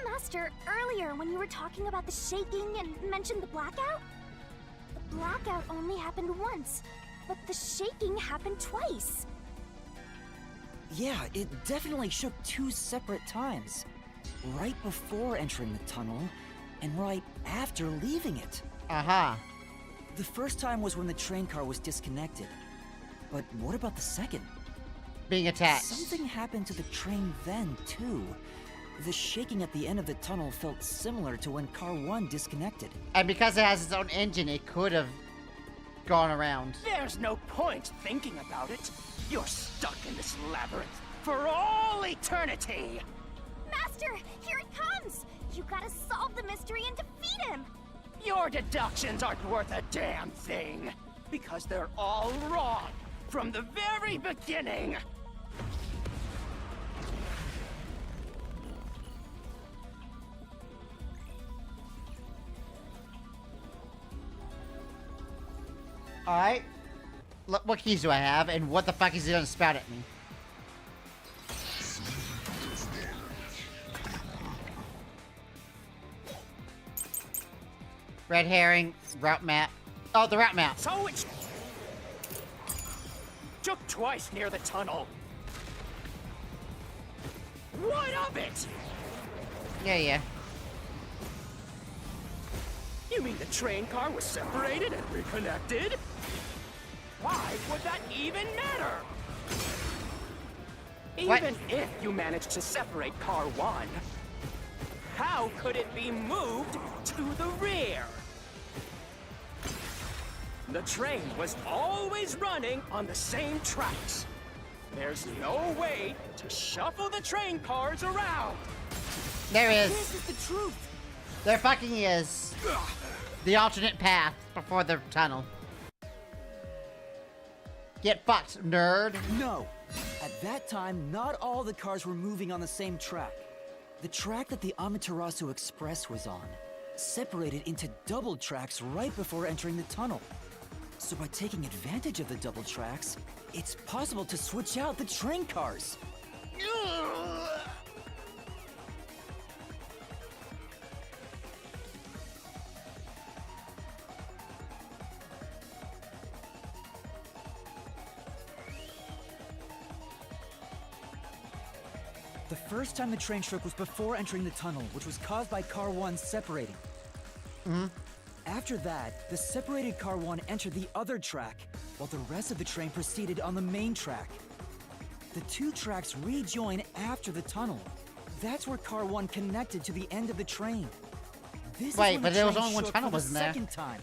Speaker 14: Master, earlier when you were talking about the shaking and mentioned the blackout? The blackout only happened once. but the shaking happened twice.
Speaker 8: Yeah, it definitely shook 2 separate times. Right before entering the tunnel, and right after leaving it.
Speaker 1: Uh-huh.
Speaker 8: The first time was when the train car was disconnected. But what about the second?
Speaker 1: Being attached.
Speaker 8: Something happened to the train then, too. The shaking at the end of the tunnel felt similar to when Car 1 disconnected.
Speaker 1: And because it has its own engine, it could have gone around.
Speaker 18: There's no point thinking about it. You're stuck in this labyrinth for all eternity!
Speaker 14: Master, here it comes! You gotta solve the mystery and defeat him!
Speaker 18: Your deductions aren't worth a damn thing, because they're all wrong from the very beginning!
Speaker 1: Alright. What keys do I have, and what the fuck is he gonna spout at me? Red herring, route map. Oh, the route map.
Speaker 18: So it's... Took twice near the tunnel. What of it?
Speaker 1: Yeah.
Speaker 18: You mean the train car was separated and reconnected? Why would that even matter?
Speaker 1: What?
Speaker 18: Even if you managed to separate Car 1, how could it be moved to the rear? The train was always running on the same tracks. There's no way to shuffle the train cars around.
Speaker 1: There is.
Speaker 18: This is the truth.
Speaker 1: There fucking is. The alternate path before the tunnel. Get fucked, nerd.
Speaker 8: No. At that time, not all the cars were moving on the same track. The track that the Amaterasu Express was on separated into double tracks right before entering the tunnel. So by taking advantage of the double tracks, it's possible to switch out the train cars. The first time the train shook was before entering the tunnel, which was caused by Car 1 separating. After that, the separated Car 1 entered the other track, while the rest of the train proceeded on the main track. The 2 tracks rejoin after the tunnel. That's where Car 1 connected to the end of the train. This
Speaker 1: Wait,
Speaker 8: is when
Speaker 1: but
Speaker 8: the
Speaker 1: there was
Speaker 8: train
Speaker 1: only one
Speaker 8: shook
Speaker 1: tunnel,
Speaker 8: for the
Speaker 1: wasn't there?
Speaker 8: second time.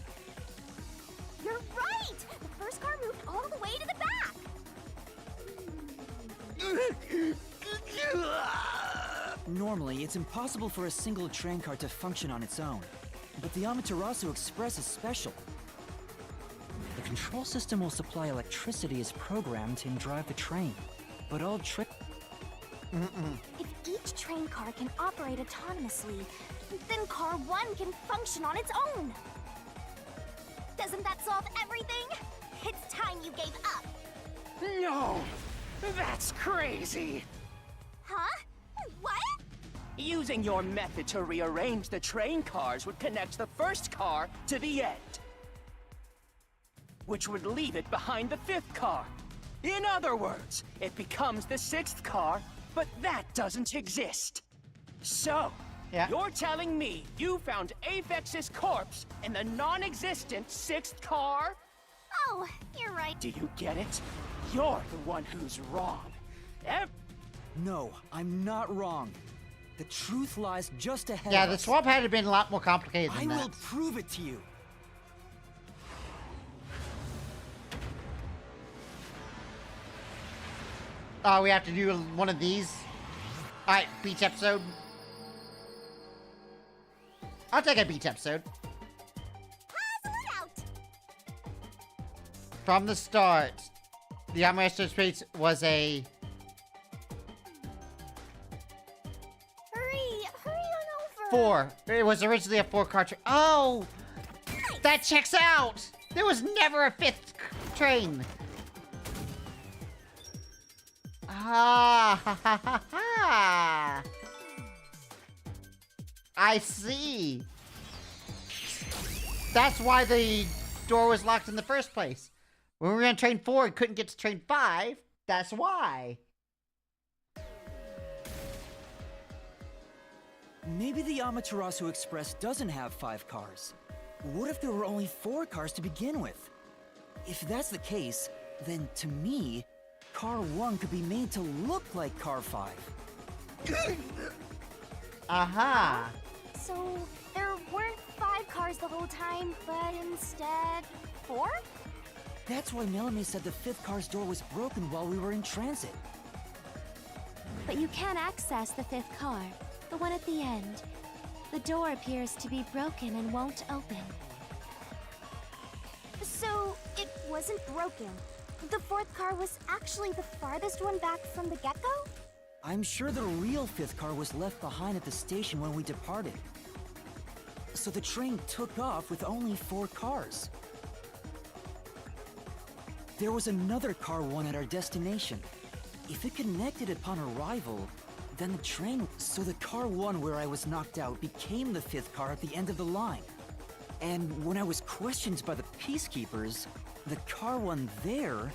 Speaker 14: You're right! The first car moved all the way to the back!
Speaker 8: Normally, it's impossible for a single train car to function on its own. But the Amaterasu Express is special. The control system will supply electricity as programmed and drive the train. But all trick...
Speaker 14: If each train car can operate autonomously, then Car 1 can function on its own! Doesn't that solve everything? It's time you gave up!
Speaker 18: No! That's crazy!
Speaker 14: Huh? What?
Speaker 18: Using your method to rearrange the train cars would connect the first car to the end, which would leave it behind the 5th car. In other words, it becomes the 6th car, but that doesn't exist. So, you're telling me you found Aphex's corpse in the non-existent 6th car?
Speaker 14: Oh, you're right.
Speaker 18: Do you get it? You're the one who's wrong.
Speaker 8: No, I'm not wrong. The truth lies just ahead
Speaker 1: Yeah,
Speaker 8: of
Speaker 1: the
Speaker 8: us.
Speaker 1: swap had been a lot more complicated than
Speaker 8: I
Speaker 1: that.
Speaker 8: will prove it to you.
Speaker 1: Oh, we have to do one of these? Alright, beach episode. I'll take a beach episode. From the start, the Amaterasu Express was a...
Speaker 14: Hurry on over!
Speaker 1: 4. It was originally a 4-car train. Oh! That checks out! There was never a 5th train! Ah, ha, ha, ha, ha. I see. That's why the door was locked in the first place. When we were on train 4 and couldn't get to train 5, that's why.
Speaker 8: Maybe the Amaterasu Express doesn't have 5 cars. What if there were only 4 cars to begin with? If that's the case, then to me, Car 1 could be made to look like Car 5.
Speaker 1: Aha!
Speaker 14: So, there weren't 5 cars the whole time, but instead 4?
Speaker 8: That's why Melanie said the 5th car's door was broken while we were in transit.
Speaker 15: But you can access the 5th car, the one at the end. The door appears to be broken and won't open.
Speaker 14: So, it wasn't broken. The 4th car was actually the farthest one back from the get-go?
Speaker 8: I'm sure the real 5th car was left behind at the station when we departed. So the train took off with only 4 cars. There was another Car 1 at our destination. If it connected upon arrival, then the train... So the Car 1 where I was knocked out became the 5th car at the end of the line. And when I was questioned by the Peacekeepers, the Car 1 there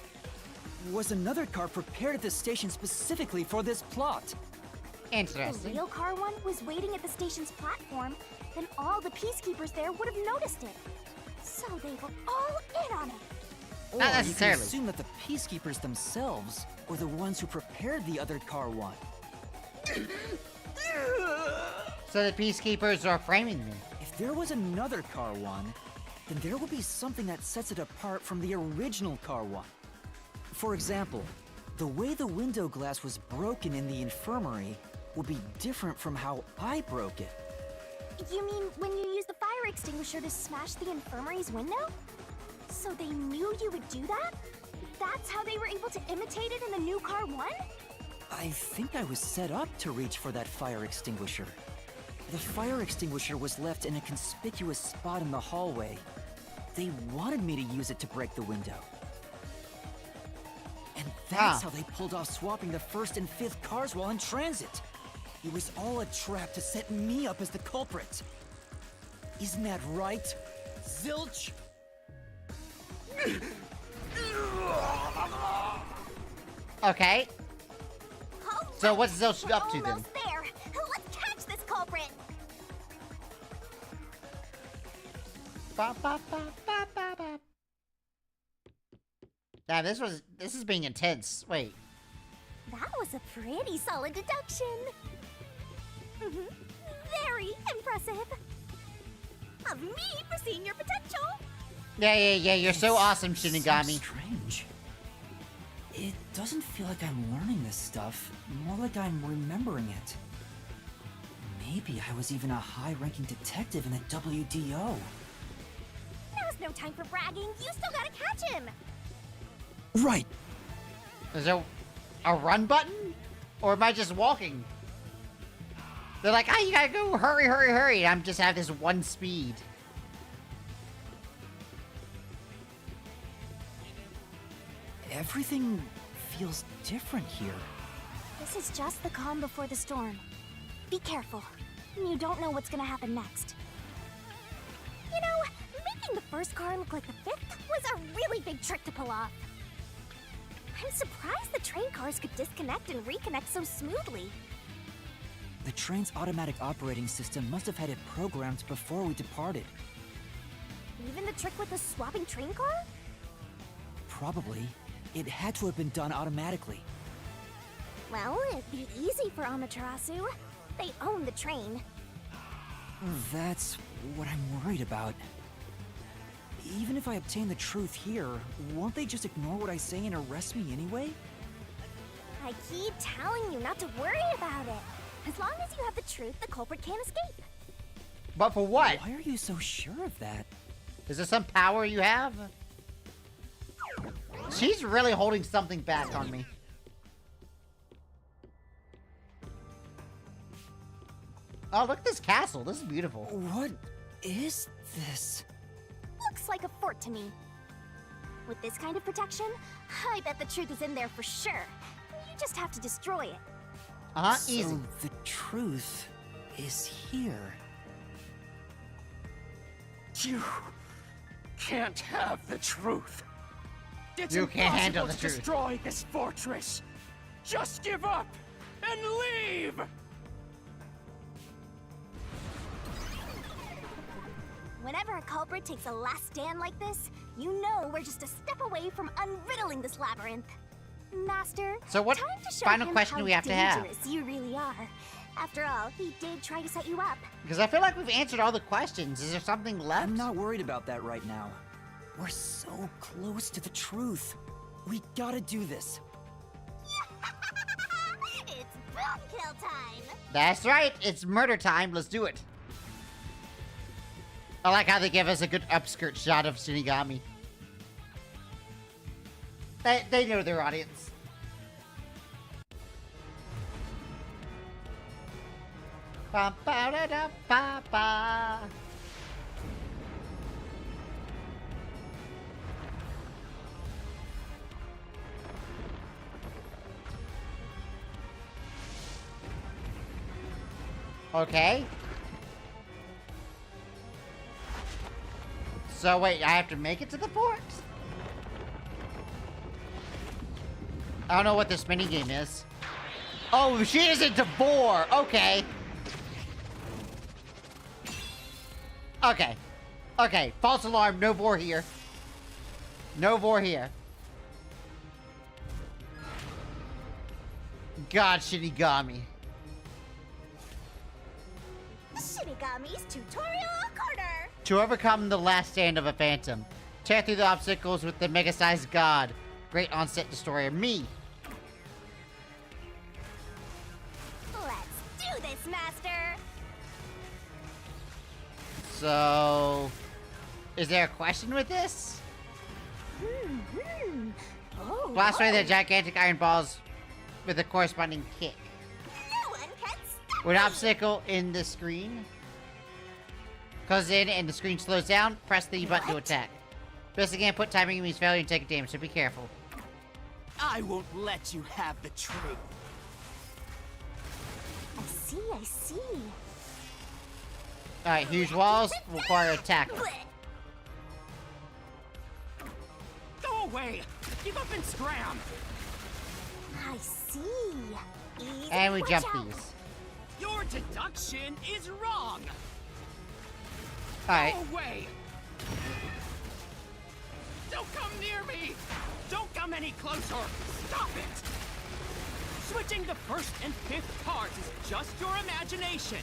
Speaker 8: was another car prepared at the station specifically for this plot.
Speaker 14: If the real Car 1 was waiting at the station's platform, then all the Peacekeepers there would have noticed it. So they were all in on it.
Speaker 8: Or
Speaker 1: Not
Speaker 8: you can
Speaker 1: necessarily.
Speaker 8: assume that the Peacekeepers themselves were the ones who prepared the other Car 1.
Speaker 1: So the Peacekeepers are framing me.
Speaker 8: If there was another Car 1, then there would be something that sets it apart from the original Car 1. For example, the way the window glass was broken in the infirmary would be different from how I broke it.
Speaker 14: You mean when you used the fire extinguisher to smash the infirmary's window? So they knew you would do that? That's how they were able to imitate it in the new Car 1?
Speaker 8: I think I was set up to reach for that fire extinguisher. The fire extinguisher was left in a conspicuous spot in the hallway. They wanted me to use it to break the window. And that's how they pulled off swapping the 1st and 5th cars while in transit. It was all a trap to set me up as the culprit. Isn't that right, Zilch?
Speaker 1: Okay. So what's Zilch
Speaker 14: We're
Speaker 1: up to then?
Speaker 14: almost there. Let's catch this culprit.
Speaker 1: Ba, ba, ba, ba, ba, ba. Yeah, this is being intense. Wait.
Speaker 14: That was a pretty solid deduction. Very impressive. Of me foreseeing your potential.
Speaker 1: Yeah, you're so awesome,
Speaker 8: So
Speaker 1: Shinigami.
Speaker 8: strange. It doesn't feel like I'm learning this stuff, more like I'm remembering it. Maybe I was even a high-ranking detective in the WDO.
Speaker 14: Now's no time for bragging. You still gotta catch him.
Speaker 8: Right.
Speaker 1: Is there a run button? Or am I just walking? They're like, you gotta go, hurry, hurry, hurry. I'm just at this one speed.
Speaker 8: Everything feels different here.
Speaker 14: This is just the calm before the storm. Be careful. You don't know what's gonna happen next. You know, making the 1st car look like the 5th was a really big trick to pull off. I'm surprised the train cars could disconnect and reconnect so smoothly.
Speaker 8: The train's automatic operating system must have had it programmed before we departed.
Speaker 14: Even the trick with the swapping train car?
Speaker 8: Probably. It had to have been done automatically.
Speaker 14: Well, it'd be easy for Amaterasu. They own the train.
Speaker 8: That's what I'm worried about. Even if I obtain the truth here, won't they just ignore what I say and arrest me anyway?
Speaker 14: I keep telling you not to worry about it. As long as you have the truth, the culprit can't escape.
Speaker 1: But for what?
Speaker 8: Why are you so sure of that?
Speaker 1: Is there some power you have? She's really holding something back on me. Oh, look at this castle. This is beautiful.
Speaker 8: What is this?
Speaker 14: Looks like a fort to me. With this kind of protection, I bet the truth is in there for sure. You just have to destroy it.
Speaker 1: Easy.
Speaker 8: So the truth is here.
Speaker 18: You can't have the truth. It's
Speaker 1: You can't handle
Speaker 18: impossible
Speaker 1: the
Speaker 18: to
Speaker 1: truth.
Speaker 18: destroy this fortress. Just give up and leave.
Speaker 14: Whenever a culprit takes a last stand like this, you know we're just a step away from unriddling this labyrinth. Master,
Speaker 1: So what
Speaker 14: time to show
Speaker 1: final
Speaker 14: him
Speaker 1: question
Speaker 14: how
Speaker 1: do we have to have?
Speaker 14: dangerous you really are. After all, he did try to set you up.
Speaker 1: Because I feel like we've answered all the questions. Is there something left?
Speaker 8: I'm not worried about that right now. We're so close to the truth. We gotta do this.
Speaker 14: It's boom kill time!
Speaker 1: That's right. It's murder time. Let's do it. I like how they give us a good upskirt shot of Shinigami. They know their audience. Ba ba da da ba ba. Okay. So wait, I have to make it to the fort? I don't know what this minigame is. Oh, she isn't Devore. Okay. Okay. Okay. False alarm. No Vor here. No Vor here. God, Shinigami.
Speaker 14: Shinigami's tutorial corner!
Speaker 1: To overcome the last stand of a phantom, tear through the obstacles with the mega-sized god. Great on-set destroyer, me.
Speaker 14: Let's do this, Master!
Speaker 1: So, is there a question with this?
Speaker 14: Oh,
Speaker 1: Blast away the
Speaker 14: whoa.
Speaker 1: gigantic iron balls with a corresponding kick.
Speaker 14: No one can stop
Speaker 1: When
Speaker 14: me!
Speaker 1: an obstacle in the screen goes in and the screen slows down, press the button to attack. Press again, put timing means failure and take a damage, so be careful.
Speaker 18: I won't let you have the truth.
Speaker 14: I see.
Speaker 1: Alright, huge walls require attack.
Speaker 18: Go away! Give up and scram!
Speaker 14: I see. Easy,
Speaker 1: And we
Speaker 14: watch
Speaker 1: jump
Speaker 14: out.
Speaker 1: these.
Speaker 18: Your deduction is wrong!
Speaker 1: Alright.
Speaker 18: Go away! Don't come near me! Don't come any closer! Stop it! Switching the first and fifth cards is just your imagination.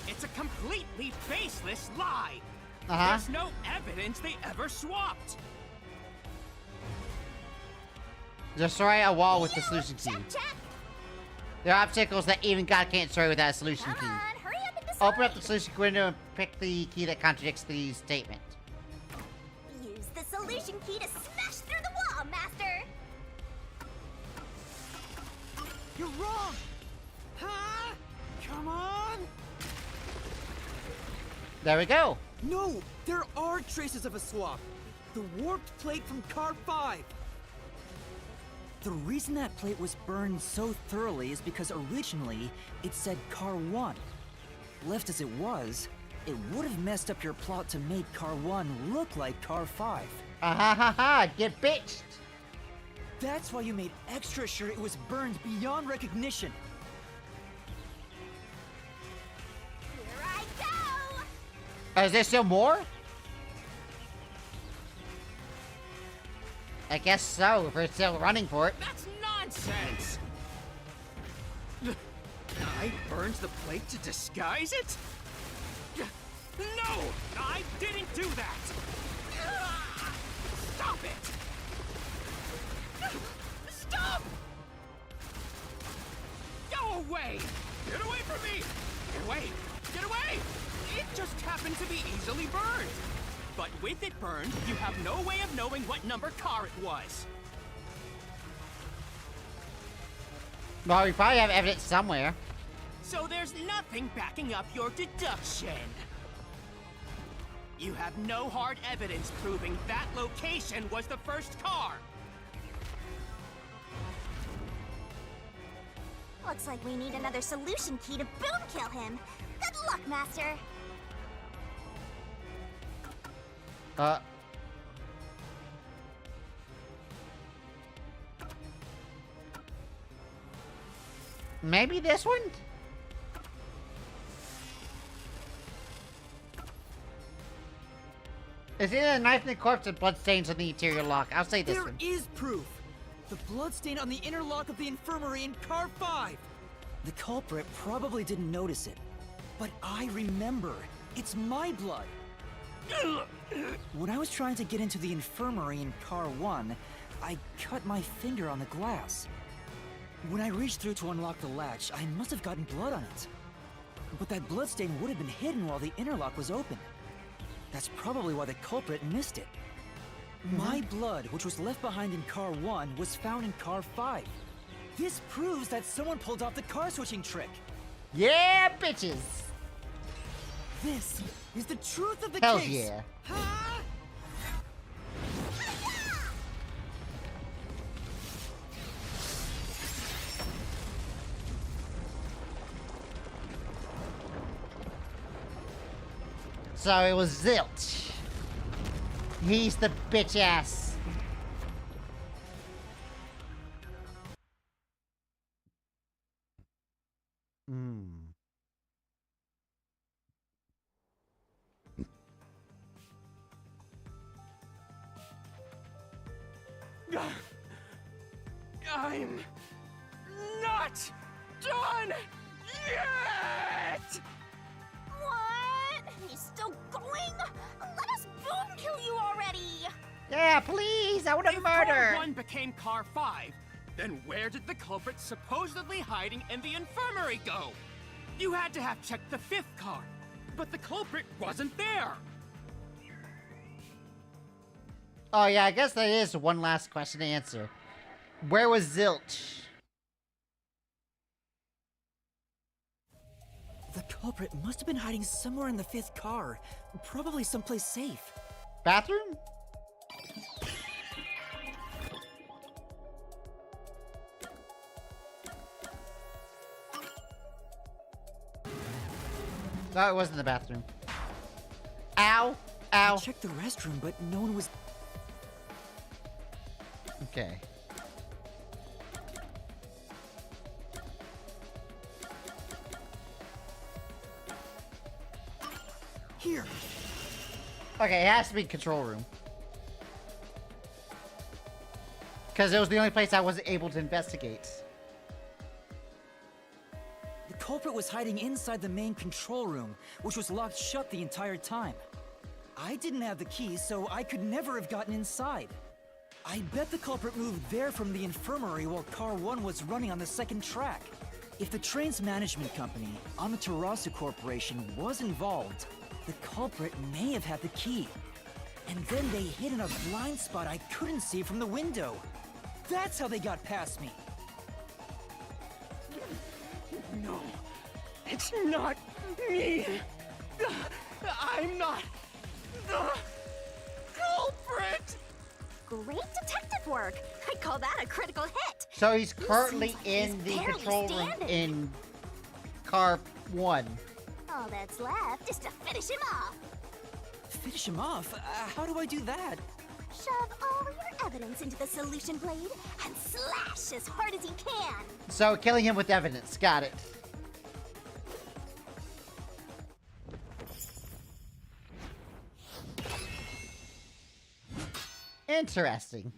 Speaker 18: It's a completely baseless lie. There's no evidence they ever swapped.
Speaker 1: Destroy a wall with the solution key. There are obstacles that even God can't destroy without a solution key.
Speaker 14: Hurry up and
Speaker 1: Open up the solution window and pick the key that contradicts the statement.
Speaker 14: use the solution key to smash through the wall, Master!
Speaker 18: You're wrong! Huh? Come on!
Speaker 1: There we go.
Speaker 17: No, there are traces of a swap. The warped plate from Car 5.
Speaker 8: The reason that plate was burned so thoroughly is because originally it said Car 1. Left as it was, it would have messed up your plot to make Car 1 look like Car 5.
Speaker 1: Get bitched.
Speaker 8: That's why you made extra sure it was burned beyond recognition.
Speaker 14: Here I go!
Speaker 1: Is there still more? I guess so, if we're still running for it.
Speaker 18: That's nonsense! I burned the plate to disguise it? No! I didn't do that! Stop it! Stop! Go away! Get away from me! Get away! Get away! It just happened to be easily burned. But with it burned, you have no way of knowing what number car it was.
Speaker 1: Well, we probably have evidence somewhere.
Speaker 18: So there's nothing backing up your deduction. You have no hard evidence proving that location was the first car.
Speaker 14: Looks like we need another solution key to boom kill him. Good luck, Master.
Speaker 1: Maybe this one? It's either a knife in the corpse and bloodstains on the interior lock. I'll say this
Speaker 17: There
Speaker 1: one.
Speaker 17: is proof! The bloodstain on the inner lock of the infirmary in car 5!
Speaker 8: The culprit probably didn't notice it, but I remember. It's my blood. When I was trying to get into the infirmary in car 1, I cut my finger on the glass. When I reached through to unlock the latch, I must have gotten blood on it. But that bloodstain would have been hidden while the interlock was open. That's probably why the culprit missed it. My blood, which was left behind in car 1, was found in car 5. This proves that someone pulled off the car switching trick.
Speaker 1: Yeah, bitches!
Speaker 17: This is the truth of the
Speaker 1: Hell
Speaker 17: case!
Speaker 1: yeah. So it was Zilch. He's the bitch ass.
Speaker 18: I'm not done yet!
Speaker 14: What? He's still going? Let us boom kill you already!
Speaker 1: Yeah, please! I want to
Speaker 18: If
Speaker 1: murder!
Speaker 18: Car 1 became Car 5, then where did the culprit supposedly hiding in the infirmary go? You had to have checked the 5th car, but the culprit wasn't there!
Speaker 1: Oh yeah, I guess that is one last question to answer. Where was Zilch?
Speaker 8: The culprit must have been hiding somewhere in the 5th car, probably someplace safe.
Speaker 1: Bathroom? No, it wasn't the bathroom. Ow! Ow!
Speaker 8: I checked the restroom, but no one was...
Speaker 1: Okay.
Speaker 8: Here.
Speaker 1: Okay, it has to be control room. Because it was the only place I wasn't able to investigate.
Speaker 8: The culprit was hiding inside the main control room, which was locked shut the entire time. I didn't have the key, so I could never have gotten inside. I bet the culprit moved there from the infirmary while Car 1 was running on the 2nd track. If the train's management company, Amaterasu Corporation, was involved, the culprit may have had the key. And then they hid in a blind spot I couldn't see from the window. That's how they got past me.
Speaker 18: No, it's not me. I'm not the culprit.
Speaker 14: Great detective work! I call that a critical hit!
Speaker 1: So he's
Speaker 14: He
Speaker 1: currently
Speaker 14: seems like
Speaker 1: in
Speaker 14: he's
Speaker 1: the
Speaker 14: barely
Speaker 1: control room
Speaker 14: standing.
Speaker 1: in car 1.
Speaker 14: All that's left is to finish him off!
Speaker 8: Finish him off? How do I do that?
Speaker 14: Shove all your evidence into the solution blade and slash as hard as you can!
Speaker 1: So killing him with evidence. Got it. Interesting.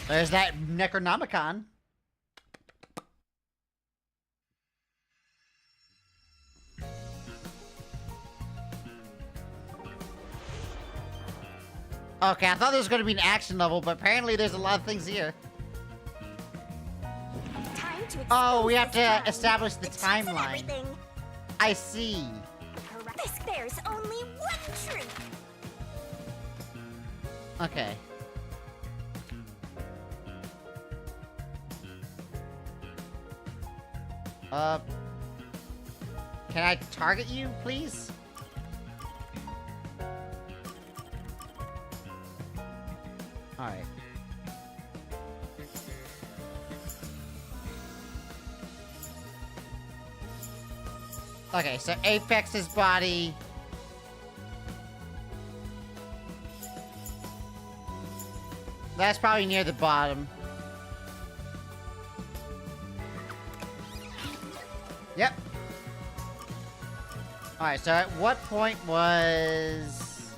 Speaker 1: There's that Necronomicon. Okay, I thought there was going to be an action level, but apparently there's a lot of things here.
Speaker 14: Time to
Speaker 1: Oh, we have
Speaker 14: expose this
Speaker 1: to
Speaker 14: crime.
Speaker 1: establish the
Speaker 14: tricks and
Speaker 1: timeline.
Speaker 14: everything.
Speaker 1: I see.
Speaker 14: There's only one truth!
Speaker 1: Okay. Can I target you, please? Alright. Okay, so Apex's body. That's probably near the bottom. Yep. Alright, so at what point was...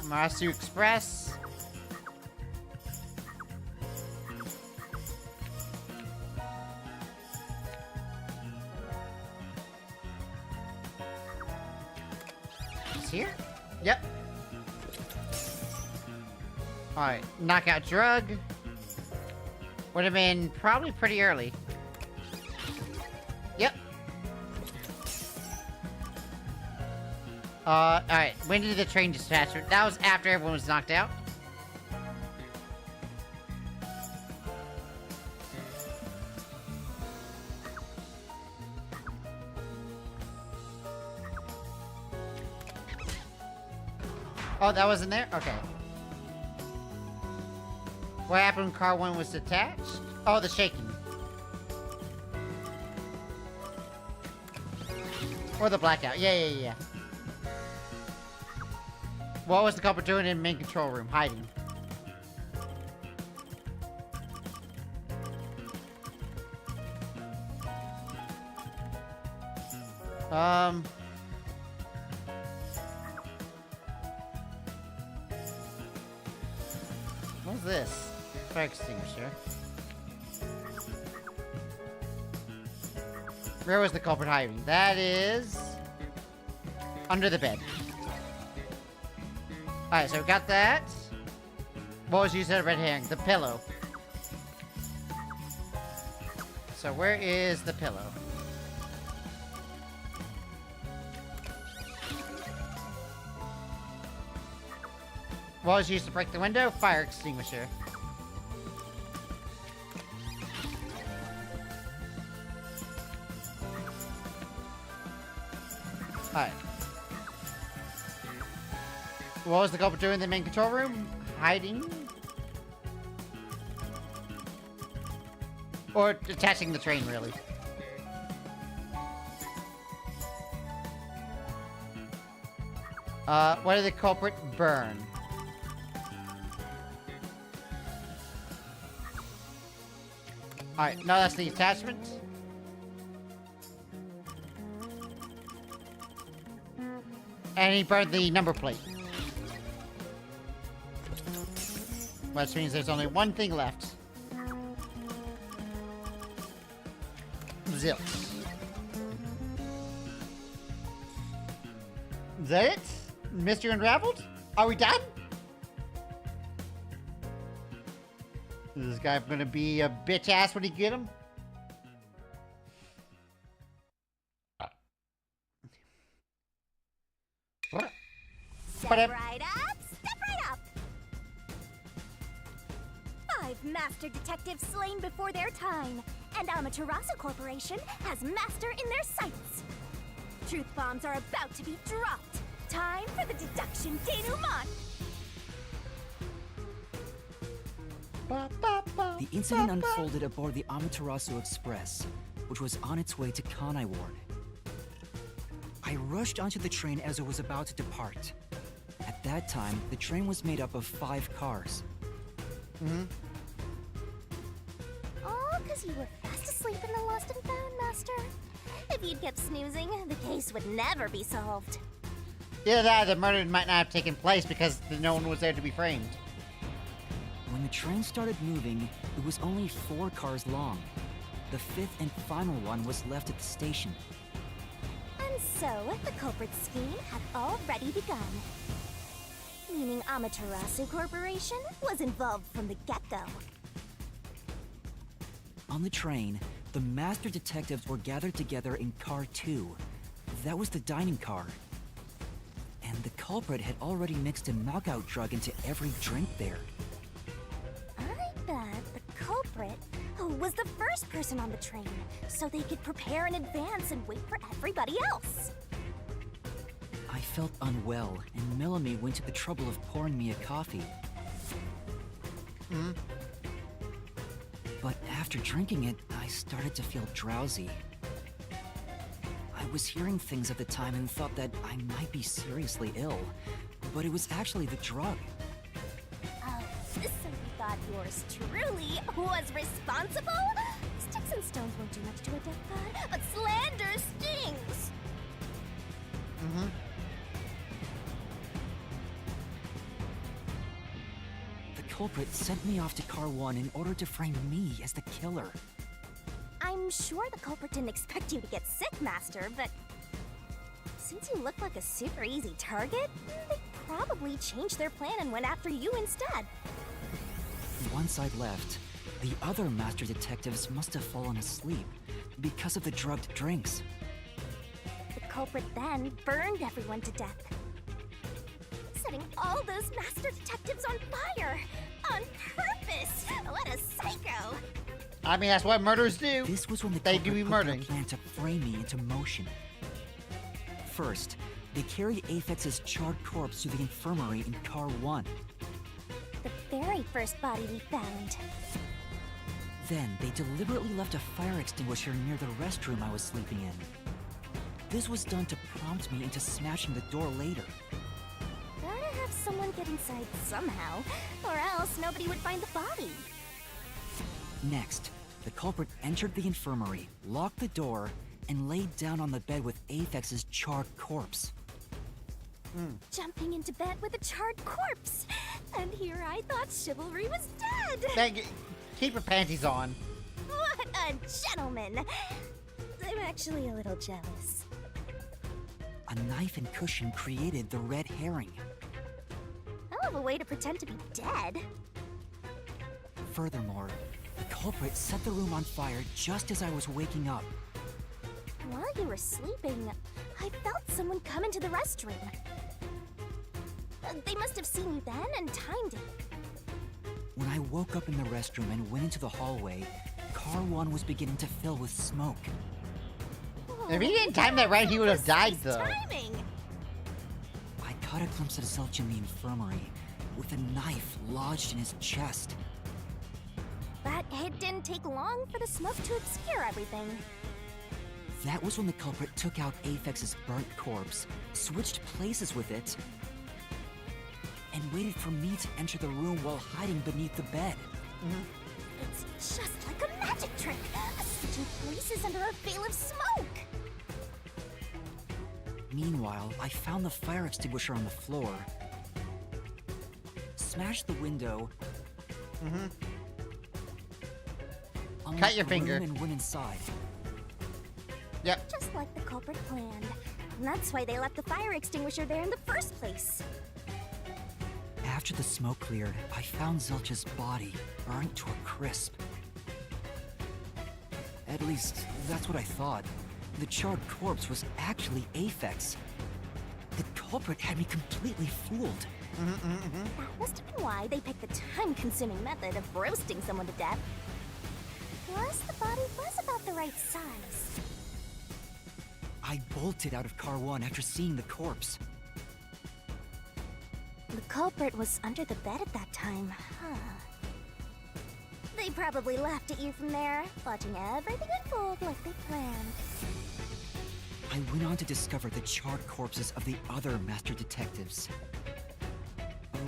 Speaker 1: Amaterasu Express? It's here? Yep. Alright, knockout drug. Would have been probably pretty early. Yep. Alright, when did the train dispatcher? That was after everyone was knocked out. Oh, that wasn't there? Okay. What happened when car 1 was detached? Oh, the shaking. Or the blackout. Yeah. What was the culprit doing in the main control room? Hiding. What's this? Fire extinguisher. Where was the culprit hiding? That is... under the bed. Alright, so we got that. What was used as a red herring? The pillow. So where is the pillow? What was used to break the window? Fire extinguisher. Alright. What was the culprit doing in the main control room? Hiding? Or attaching the train, really. What did the culprit burn? Alright, no, that's the attachment. And he burned the number plate. Which means there's only one thing left. Zilch. Is that it? Mystery unraveled? Are we done? Is this guy gonna be a bitch ass when he get him? What?
Speaker 14: Step right up, step right up! 5 master detectives slain before their time, and Amaterasu Corporation has master in their sights. Truth bombs are about to be dropped. Time for the deduction denouement.
Speaker 8: The incident unfolded aboard the Amaterasu Express, which was on its way to Kanai Ward. I rushed onto the train as it was about to depart. At that time, the train was made up of 5 cars.
Speaker 14: All because you were fast asleep in the lost and found, Master. If you'd kept snoozing, the case would never be solved.
Speaker 1: Either that or the murder might not have taken place because no one was there to be framed.
Speaker 8: When the train started moving, it was only 4 cars long. The 5th and final one was left at the station.
Speaker 14: And so, the culprit's scheme had already begun. Meaning Amaterasu Corporation was involved from the get-go.
Speaker 8: On the train, the master detectives were gathered together in Car 2. That was the dining car. And the culprit had already mixed a knockout drug into every drink there.
Speaker 14: I bet the culprit was the first person on the train, so they could prepare in advance and wait for everybody else.
Speaker 8: I felt unwell, and Melanie went to the trouble of pouring me a coffee. But after drinking it, I started to feel drowsy. I was hearing things at the time and thought that I might be seriously ill, but it was actually the drug.
Speaker 14: Oh, So you thought yours truly was responsible? Sticks and stones won't do much to a dead god, but slander stings!
Speaker 1: Mm-hmm.
Speaker 8: The culprit sent me off to Car 1 in order to frame me as the killer.
Speaker 14: I'm sure the culprit didn't expect you to get sick, Master, but since you look like a super easy target, they probably changed their plan and went after you instead.
Speaker 8: Once I'd left, the other master detectives must have fallen asleep because of the drugged drinks.
Speaker 14: The culprit then burned everyone to death, setting all those master detectives on fire on purpose. What a psycho!
Speaker 1: I mean, that's what murderers do.
Speaker 8: This was when the
Speaker 1: they
Speaker 8: culprit
Speaker 1: do be
Speaker 8: put
Speaker 1: murdering.
Speaker 8: their plan to frame me into motion. First, they carried Aphex's charred corpse to the infirmary in Car 1.
Speaker 14: The very first body we found.
Speaker 8: Then, they deliberately left a fire extinguisher near the restroom I was sleeping in. This was done to prompt me into smashing the door later.
Speaker 14: Gotta have someone get inside somehow, or else nobody would find the body.
Speaker 8: Next, the culprit entered the infirmary, locked the door, and laid down on the bed with Aphex's charred corpse.
Speaker 14: Jumping into bed with a charred corpse! And here I thought chivalry was dead!
Speaker 1: Thank you. Keep your panties on.
Speaker 14: What a gentleman! I'm actually a little jealous.
Speaker 8: A knife and cushion created the red herring.
Speaker 14: Hell of a way to pretend to be dead.
Speaker 8: Furthermore, the culprit set the room on fire just as I was waking up.
Speaker 14: While you were sleeping, I felt someone come into the restroom. They must have seen you then and timed it.
Speaker 8: When I woke up in the restroom and went into the hallway, Car 1 was beginning to fill with smoke.
Speaker 1: If he didn't time that right, he would have died, though.
Speaker 14: Timing.
Speaker 8: I caught a glimpse of Zelch in the infirmary, with a knife lodged in his chest.
Speaker 14: But it didn't take long for the smoke to obscure everything.
Speaker 8: That was when the culprit took out Aphex's burnt corpse, switched places with it, and waited for me to enter the room while hiding beneath the bed.
Speaker 14: It's just like a magic trick, switching places under a veil of smoke.
Speaker 8: Meanwhile, I found the fire extinguisher on the floor, smashed the window,
Speaker 1: Cut your
Speaker 8: the
Speaker 1: finger.
Speaker 8: room and went inside.
Speaker 1: Yep.
Speaker 14: Just like the culprit planned. And that's why they left the fire extinguisher there in the first place.
Speaker 8: After the smoke cleared, I found Zelch's body, burnt to a crisp. At least, that's what I thought. The charred corpse was actually Aphex. The culprit had me completely fooled.
Speaker 14: That must have been why they picked the time-consuming method of roasting someone to death. Plus, the body was about the right size.
Speaker 8: I bolted out of Car 1 after seeing the corpse.
Speaker 14: The culprit was under the bed at that time, huh? They probably laughed at you from there, watching everything unfold like they planned.
Speaker 8: I went on to discover the charred corpses of the other master detectives.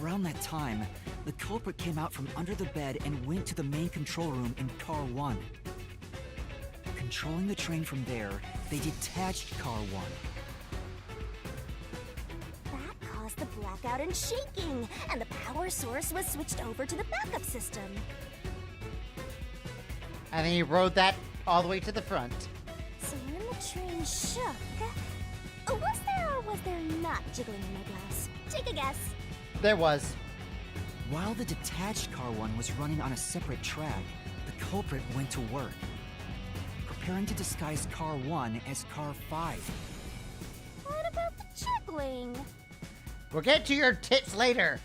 Speaker 8: Around that time, the culprit came out from under the bed and went to the main control room in Car 1. Controlling the train from there, they detached Car 1.
Speaker 14: That caused the blackout and shaking, and the power source was switched over to the backup system.
Speaker 1: And then he rode that all the way to the front.
Speaker 14: So when the train shook, was there or was there not jiggling in my blouse? Take a guess.
Speaker 1: There was.
Speaker 8: While the detached Car 1 was running on a separate track, the culprit went to work, preparing to disguise Car 1 as Car 5.
Speaker 14: What about the jiggling?
Speaker 1: We'll get to your tits later.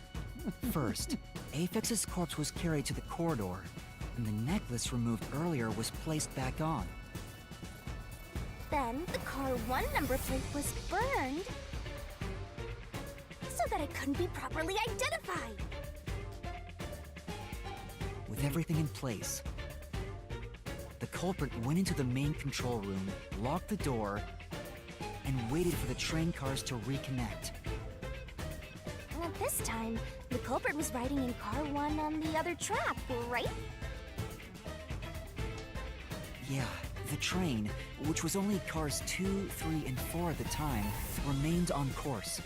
Speaker 8: First, Aphex's corpse was carried to the corridor, and the necklace removed earlier was placed back on.
Speaker 14: Then the Car 1 number plate was burned so that it couldn't be properly identified.
Speaker 8: With everything in place, the culprit went into the main control room, locked the door, and waited for the train cars to reconnect.
Speaker 14: At this time, the culprit was riding in car 1 on the other track, right?
Speaker 8: Yeah, the train, which was only cars 2, 3, and 4 at the time, remained on course.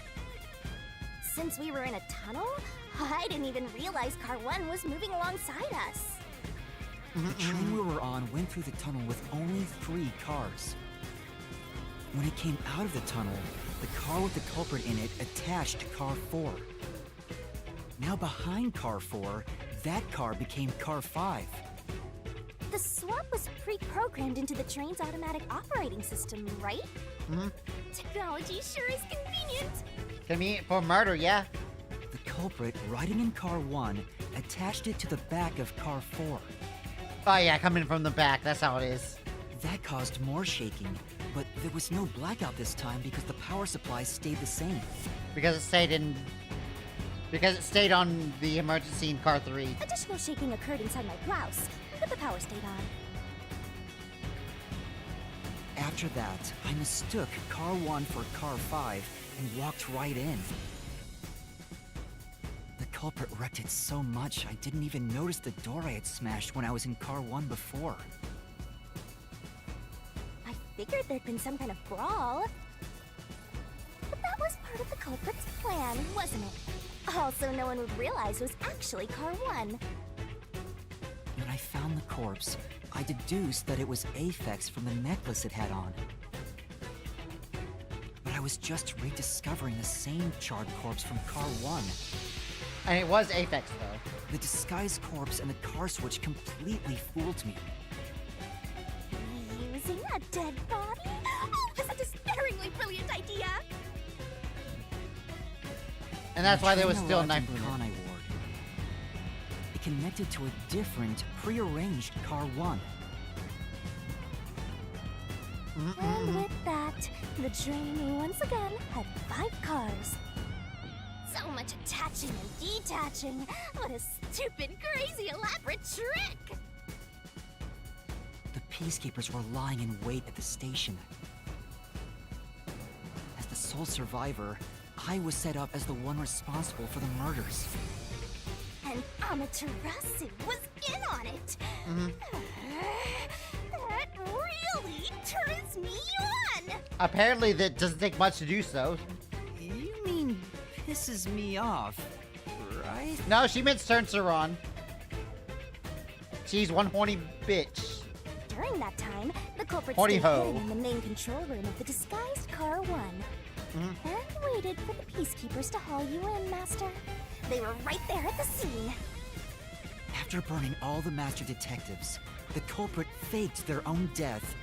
Speaker 14: Since we were in a tunnel, I didn't even realize car 1 was moving alongside us.
Speaker 8: The train we were on went through the tunnel with only 3 cars. When it came out of the tunnel, the car with the culprit in it attached to car 4. Now behind car 4, that car became car 5.
Speaker 14: The swap was pre-programmed into the train's automatic operating system, right? Technology sure is convenient.
Speaker 1: Convenient for murder, yeah.
Speaker 8: The culprit, riding in car 1, attached it to the back of car 4.
Speaker 1: Oh yeah, coming from the back, that's how it is.
Speaker 8: That caused more shaking, but there was no blackout this time because the power supply stayed the same.
Speaker 1: Because it stayed on the emergency in car 3.
Speaker 14: Additional shaking occurred inside my blouse, but the power stayed on.
Speaker 8: After that, I mistook car 1 for car 5 and walked right in. The culprit wrecked it so much I didn't even notice the door I had smashed when I was in car 1 before.
Speaker 14: I figured there'd been some kind of brawl. But that was part of the culprit's plan, wasn't it? Also, no one would realize it was actually car 1.
Speaker 8: When I found the corpse, I deduced that it was Aphex from the necklace it had on. But I was just rediscovering the same charred corpse from car 1.
Speaker 1: And it was Aphex, though.
Speaker 8: The disguised corpse and the car switch completely fooled me.
Speaker 14: Using a dead body? Oh, that's a despairingly brilliant idea!
Speaker 1: And that's why there was still a knife
Speaker 8: in
Speaker 1: in it.
Speaker 8: It connected to a different, prearranged car 1.
Speaker 14: And with that, the train once again had 5 cars. So much attaching and detaching. What a stupid, crazy, elaborate trick!
Speaker 8: The peacekeepers were lying in wait at the station. As the sole survivor, I was set up as the one responsible for the murders.
Speaker 14: And Amaterasu was in on it! That really turns me on!
Speaker 1: Apparently that doesn't take much to do so.
Speaker 8: You mean pisses me off, right?
Speaker 1: No, she meant turns her on. She's one horny bitch.
Speaker 14: During that time, the culprit
Speaker 1: Horny
Speaker 14: stayed
Speaker 1: ho.
Speaker 14: hidden in the main control room of the disguised car 1. And waited for the peacekeepers to haul you in, Master. They were right there at the scene.
Speaker 8: After burning all the master detectives, the culprit faked their own death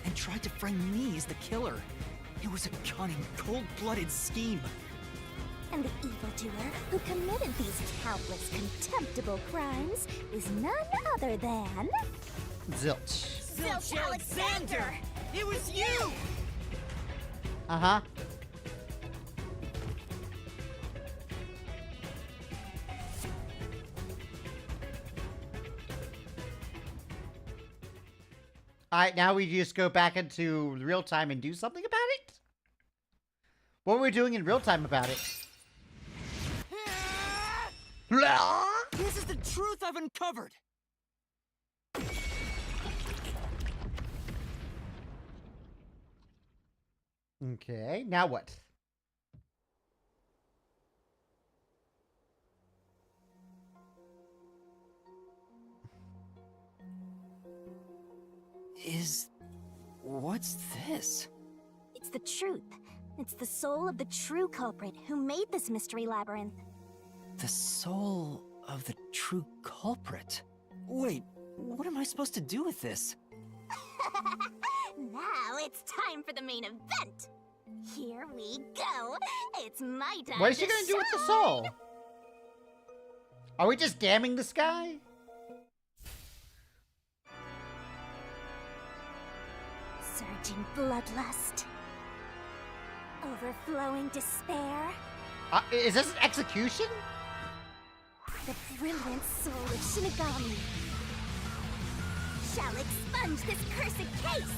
Speaker 8: and tried to frame me as the killer. It was a cunning, cold-blooded scheme.
Speaker 14: And the evildoer who committed these countless contemptible crimes is none other than...
Speaker 1: Zilch.
Speaker 14: Zilch Alexander!
Speaker 17: It was you!
Speaker 1: Uh-huh. Alright, now we just go back into real time and do something about it? What were we doing in real time about it?
Speaker 17: This is the truth I've uncovered!
Speaker 1: Okay, now what?
Speaker 8: What's this?
Speaker 14: It's the truth. It's the soul of the true culprit who made this mystery labyrinth.
Speaker 8: The soul of the true culprit? Wait, what am I supposed to do with this?
Speaker 14: Now it's time for the main event. Here we go. It's my time.
Speaker 1: What is she gonna do with the soul? Are we just damning the sky?
Speaker 14: Surging bloodlust. Overflowing despair.
Speaker 1: Is this an execution?
Speaker 14: The brilliant soul of Shinigami shall expunge this cursed case.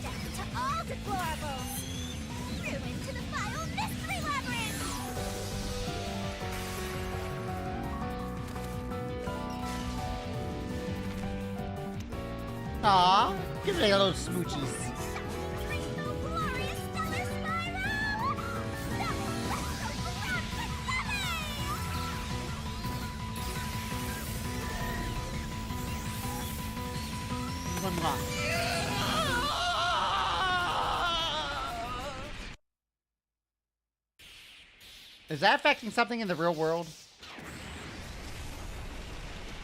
Speaker 14: Death to all deplorables. Ruin to the vile mystery labyrinth.
Speaker 1: Aw, give me a little smoochies. One more. Is that affecting something in the real world?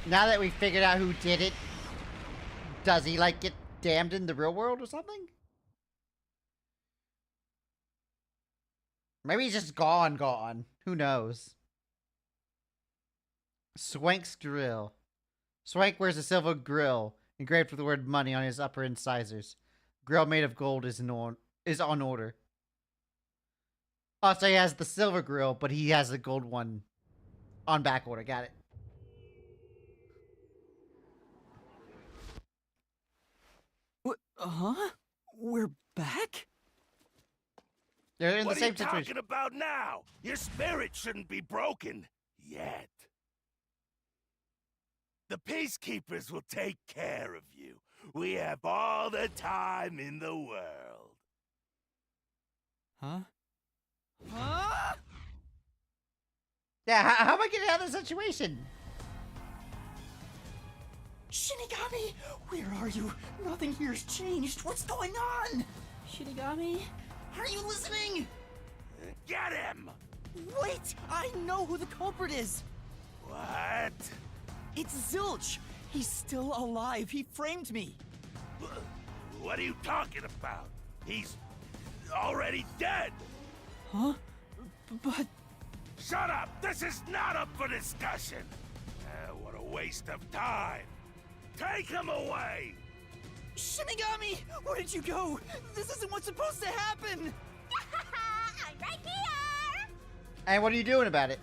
Speaker 1: Now that we figured out who did it, does he like get damned in the real world or something? Maybe he's just gone. Who knows? Swank's grill. Swank wears a silver grill engraved with the word money on his upper incisors. Grill made of gold is on order. Oh, so he has the silver grill, but he has the gold one on back order. Got it.
Speaker 17: Huh? We're back?
Speaker 1: They're in
Speaker 16: what
Speaker 1: the same
Speaker 16: are you
Speaker 1: situation.
Speaker 16: talking about now? Your spirit shouldn't be broken yet. The peacekeepers will take care of you. We have all the time in the world.
Speaker 17: Huh? Huh?
Speaker 1: Yeah, how am I getting out of the situation?
Speaker 17: Shinigami, where are you? Nothing here's changed. What's going on? Shinigami, are you listening?
Speaker 16: Get him!
Speaker 17: Wait, I know who the culprit is.
Speaker 16: What?
Speaker 17: It's Zilch. He's still alive. He framed me.
Speaker 16: What are you talking about? He's already dead.
Speaker 17: Huh? But...
Speaker 16: Shut up! This is not up for discussion! What a waste of time! Take him away!
Speaker 17: Shinigami! Where did you go? This isn't what's supposed to happen!
Speaker 14: I'm right here!
Speaker 1: And what are you doing about it?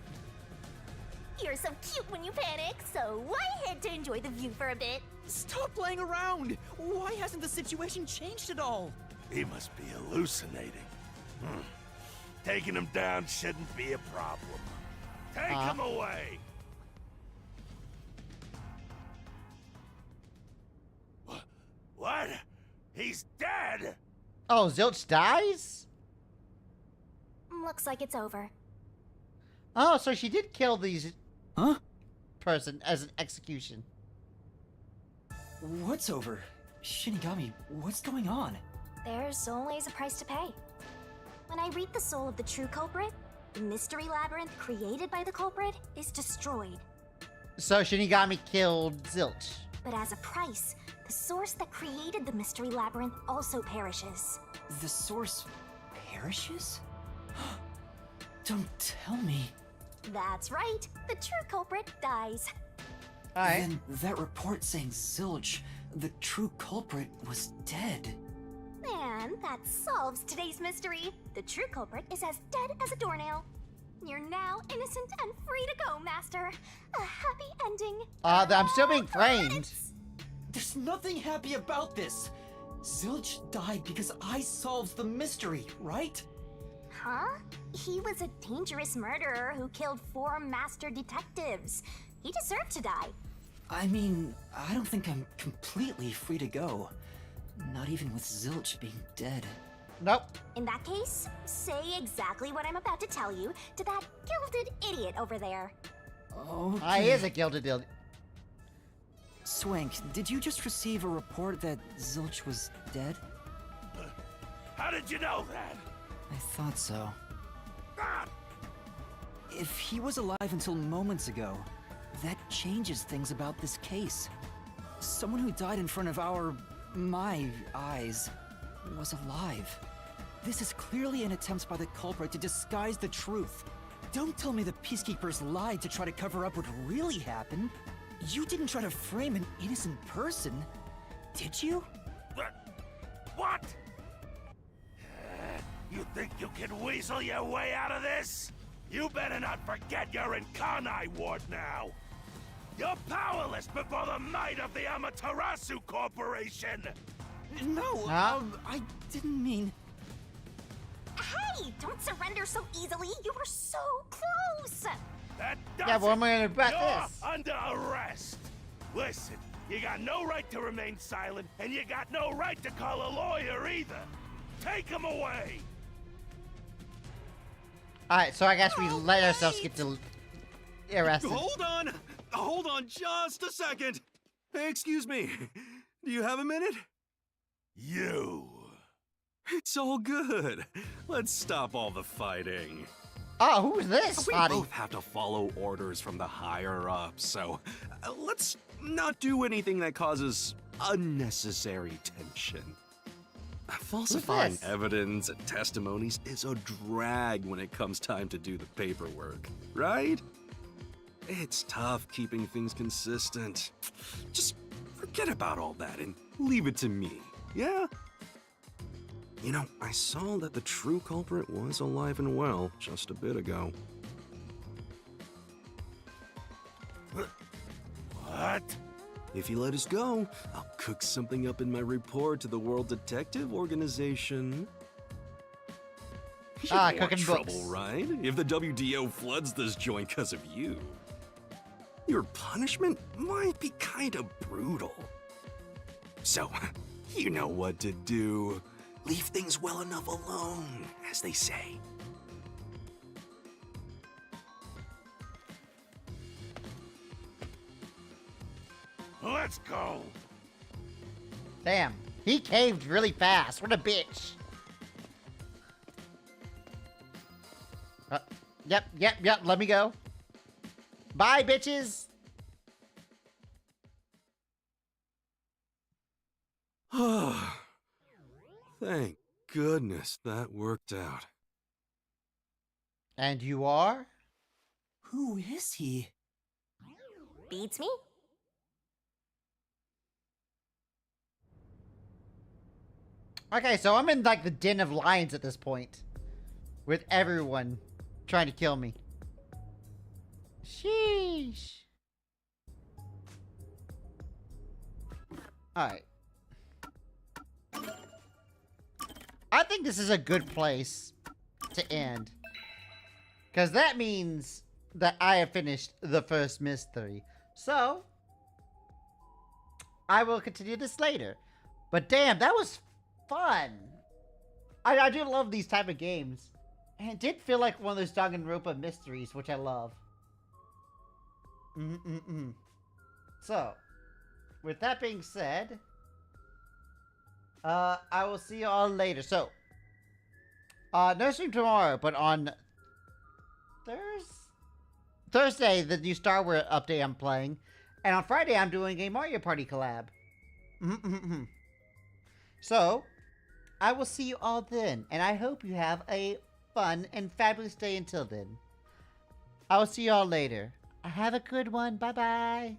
Speaker 14: You're so cute when you panic, so I had to enjoy the view for a bit.
Speaker 17: Stop playing around! Why hasn't the situation changed at all?
Speaker 16: He must be hallucinating. Taking him down shouldn't be a problem. Take him away! What? He's dead?
Speaker 1: Oh, Zilch dies?
Speaker 14: Looks like it's over.
Speaker 1: Oh, so she did kill these person as an execution.
Speaker 8: What's over? Shinigami, what's going on?
Speaker 14: There's always a price to pay. When I read the soul of the true culprit, the mystery labyrinth created by the culprit is destroyed.
Speaker 1: So Shinigami killed Zilch.
Speaker 14: But as a price, the source that created the mystery labyrinth also perishes.
Speaker 8: The source perishes? Don't tell me.
Speaker 14: That's right. The true culprit dies.
Speaker 8: Then that report saying Zilch, the true culprit, was dead.
Speaker 14: And that solves today's mystery. The true culprit is as dead as a doornail. You're now innocent and free to go, Master. A happy ending.
Speaker 1: I'm still being framed.
Speaker 17: There's nothing happy about this. Zilch died because I solved the mystery, right?
Speaker 14: Huh? He was a dangerous murderer who killed 4 master detectives. He deserved to die.
Speaker 8: I mean, I don't think I'm completely free to go. Not even with Zilch being dead.
Speaker 1: Nope.
Speaker 14: In that case, say exactly what I'm about to tell you to that gilded idiot over there.
Speaker 8: Okay.
Speaker 1: He is a gilded idiot.
Speaker 8: Swank, did you just receive a report that Zilch was dead?
Speaker 16: How did you know that?
Speaker 8: I thought so. If he was alive until moments ago, that changes things about this case. Someone who died in front of my eyes, was alive. This is clearly an attempt by the culprit to disguise the truth. Don't tell me the peacekeepers lied to try to cover up what really happened. You didn't try to frame an innocent person, did you?
Speaker 16: What? You think you can weasel your way out of this? You better not forget you're in Kanai Ward now. You're powerless before the might of the Amaterasu Corporation!
Speaker 17: No, I didn't mean...
Speaker 14: Hey, don't surrender so easily. You were so close.
Speaker 16: That
Speaker 1: Yeah, what am I gonna bet
Speaker 16: You're
Speaker 1: this?
Speaker 16: under arrest. Listen, You got no right to remain silent, and you got no right to call a lawyer either. Take him away!
Speaker 1: Alright, so I guess we let ourselves get arrested.
Speaker 12: Hold on just a second. Hey, excuse me. Do you have a minute?
Speaker 16: You.
Speaker 12: It's all good. Let's stop all the fighting.
Speaker 1: Oh, who's this?
Speaker 12: We both have to follow orders from the higher-ups, so let's not do anything that causes unnecessary tension. Falsifying evidence and testimonies is a drag when it comes time to do the paperwork, right? It's tough keeping things consistent. Just forget about all that and leave it to me, yeah? You know, I saw that the true culprit was alive and well just a bit ago.
Speaker 16: What?
Speaker 12: If you let us go, I'll cook something up in my report to the World Detective Organization. You want
Speaker 1: cooking
Speaker 12: trouble,
Speaker 1: books.
Speaker 12: right? If the WDO floods this joint because of you. Your punishment might be kinda brutal. So, you know what to do. Leave things well enough alone, as they say.
Speaker 16: Let's go.
Speaker 1: Damn, he caved really fast. What a bitch. Yep, let me go. Bye, bitches.
Speaker 12: Thank goodness that worked out.
Speaker 1: And you are?
Speaker 17: Who is he?
Speaker 14: Beats me?
Speaker 1: Okay, so I'm in like the den of lions at this point. With everyone trying to kill me. Sheesh. Alright. I think this is a good place to end. Because that means that I have finished the first mystery. So, I will continue this later. But damn, that was fun. I do love these type of games. And it did feel like one of those Danganronpa mysteries, which I love. So, with that being said, I will see you all later. So, no stream tomorrow, but on Thursday, the new Star Wars update I'm playing. And on Friday, I'm doing a Mario Party collab. So, I will see you all then. And I hope you have a fun and fabulous day until then. I will see you all later. Have a good one. Bye-bye.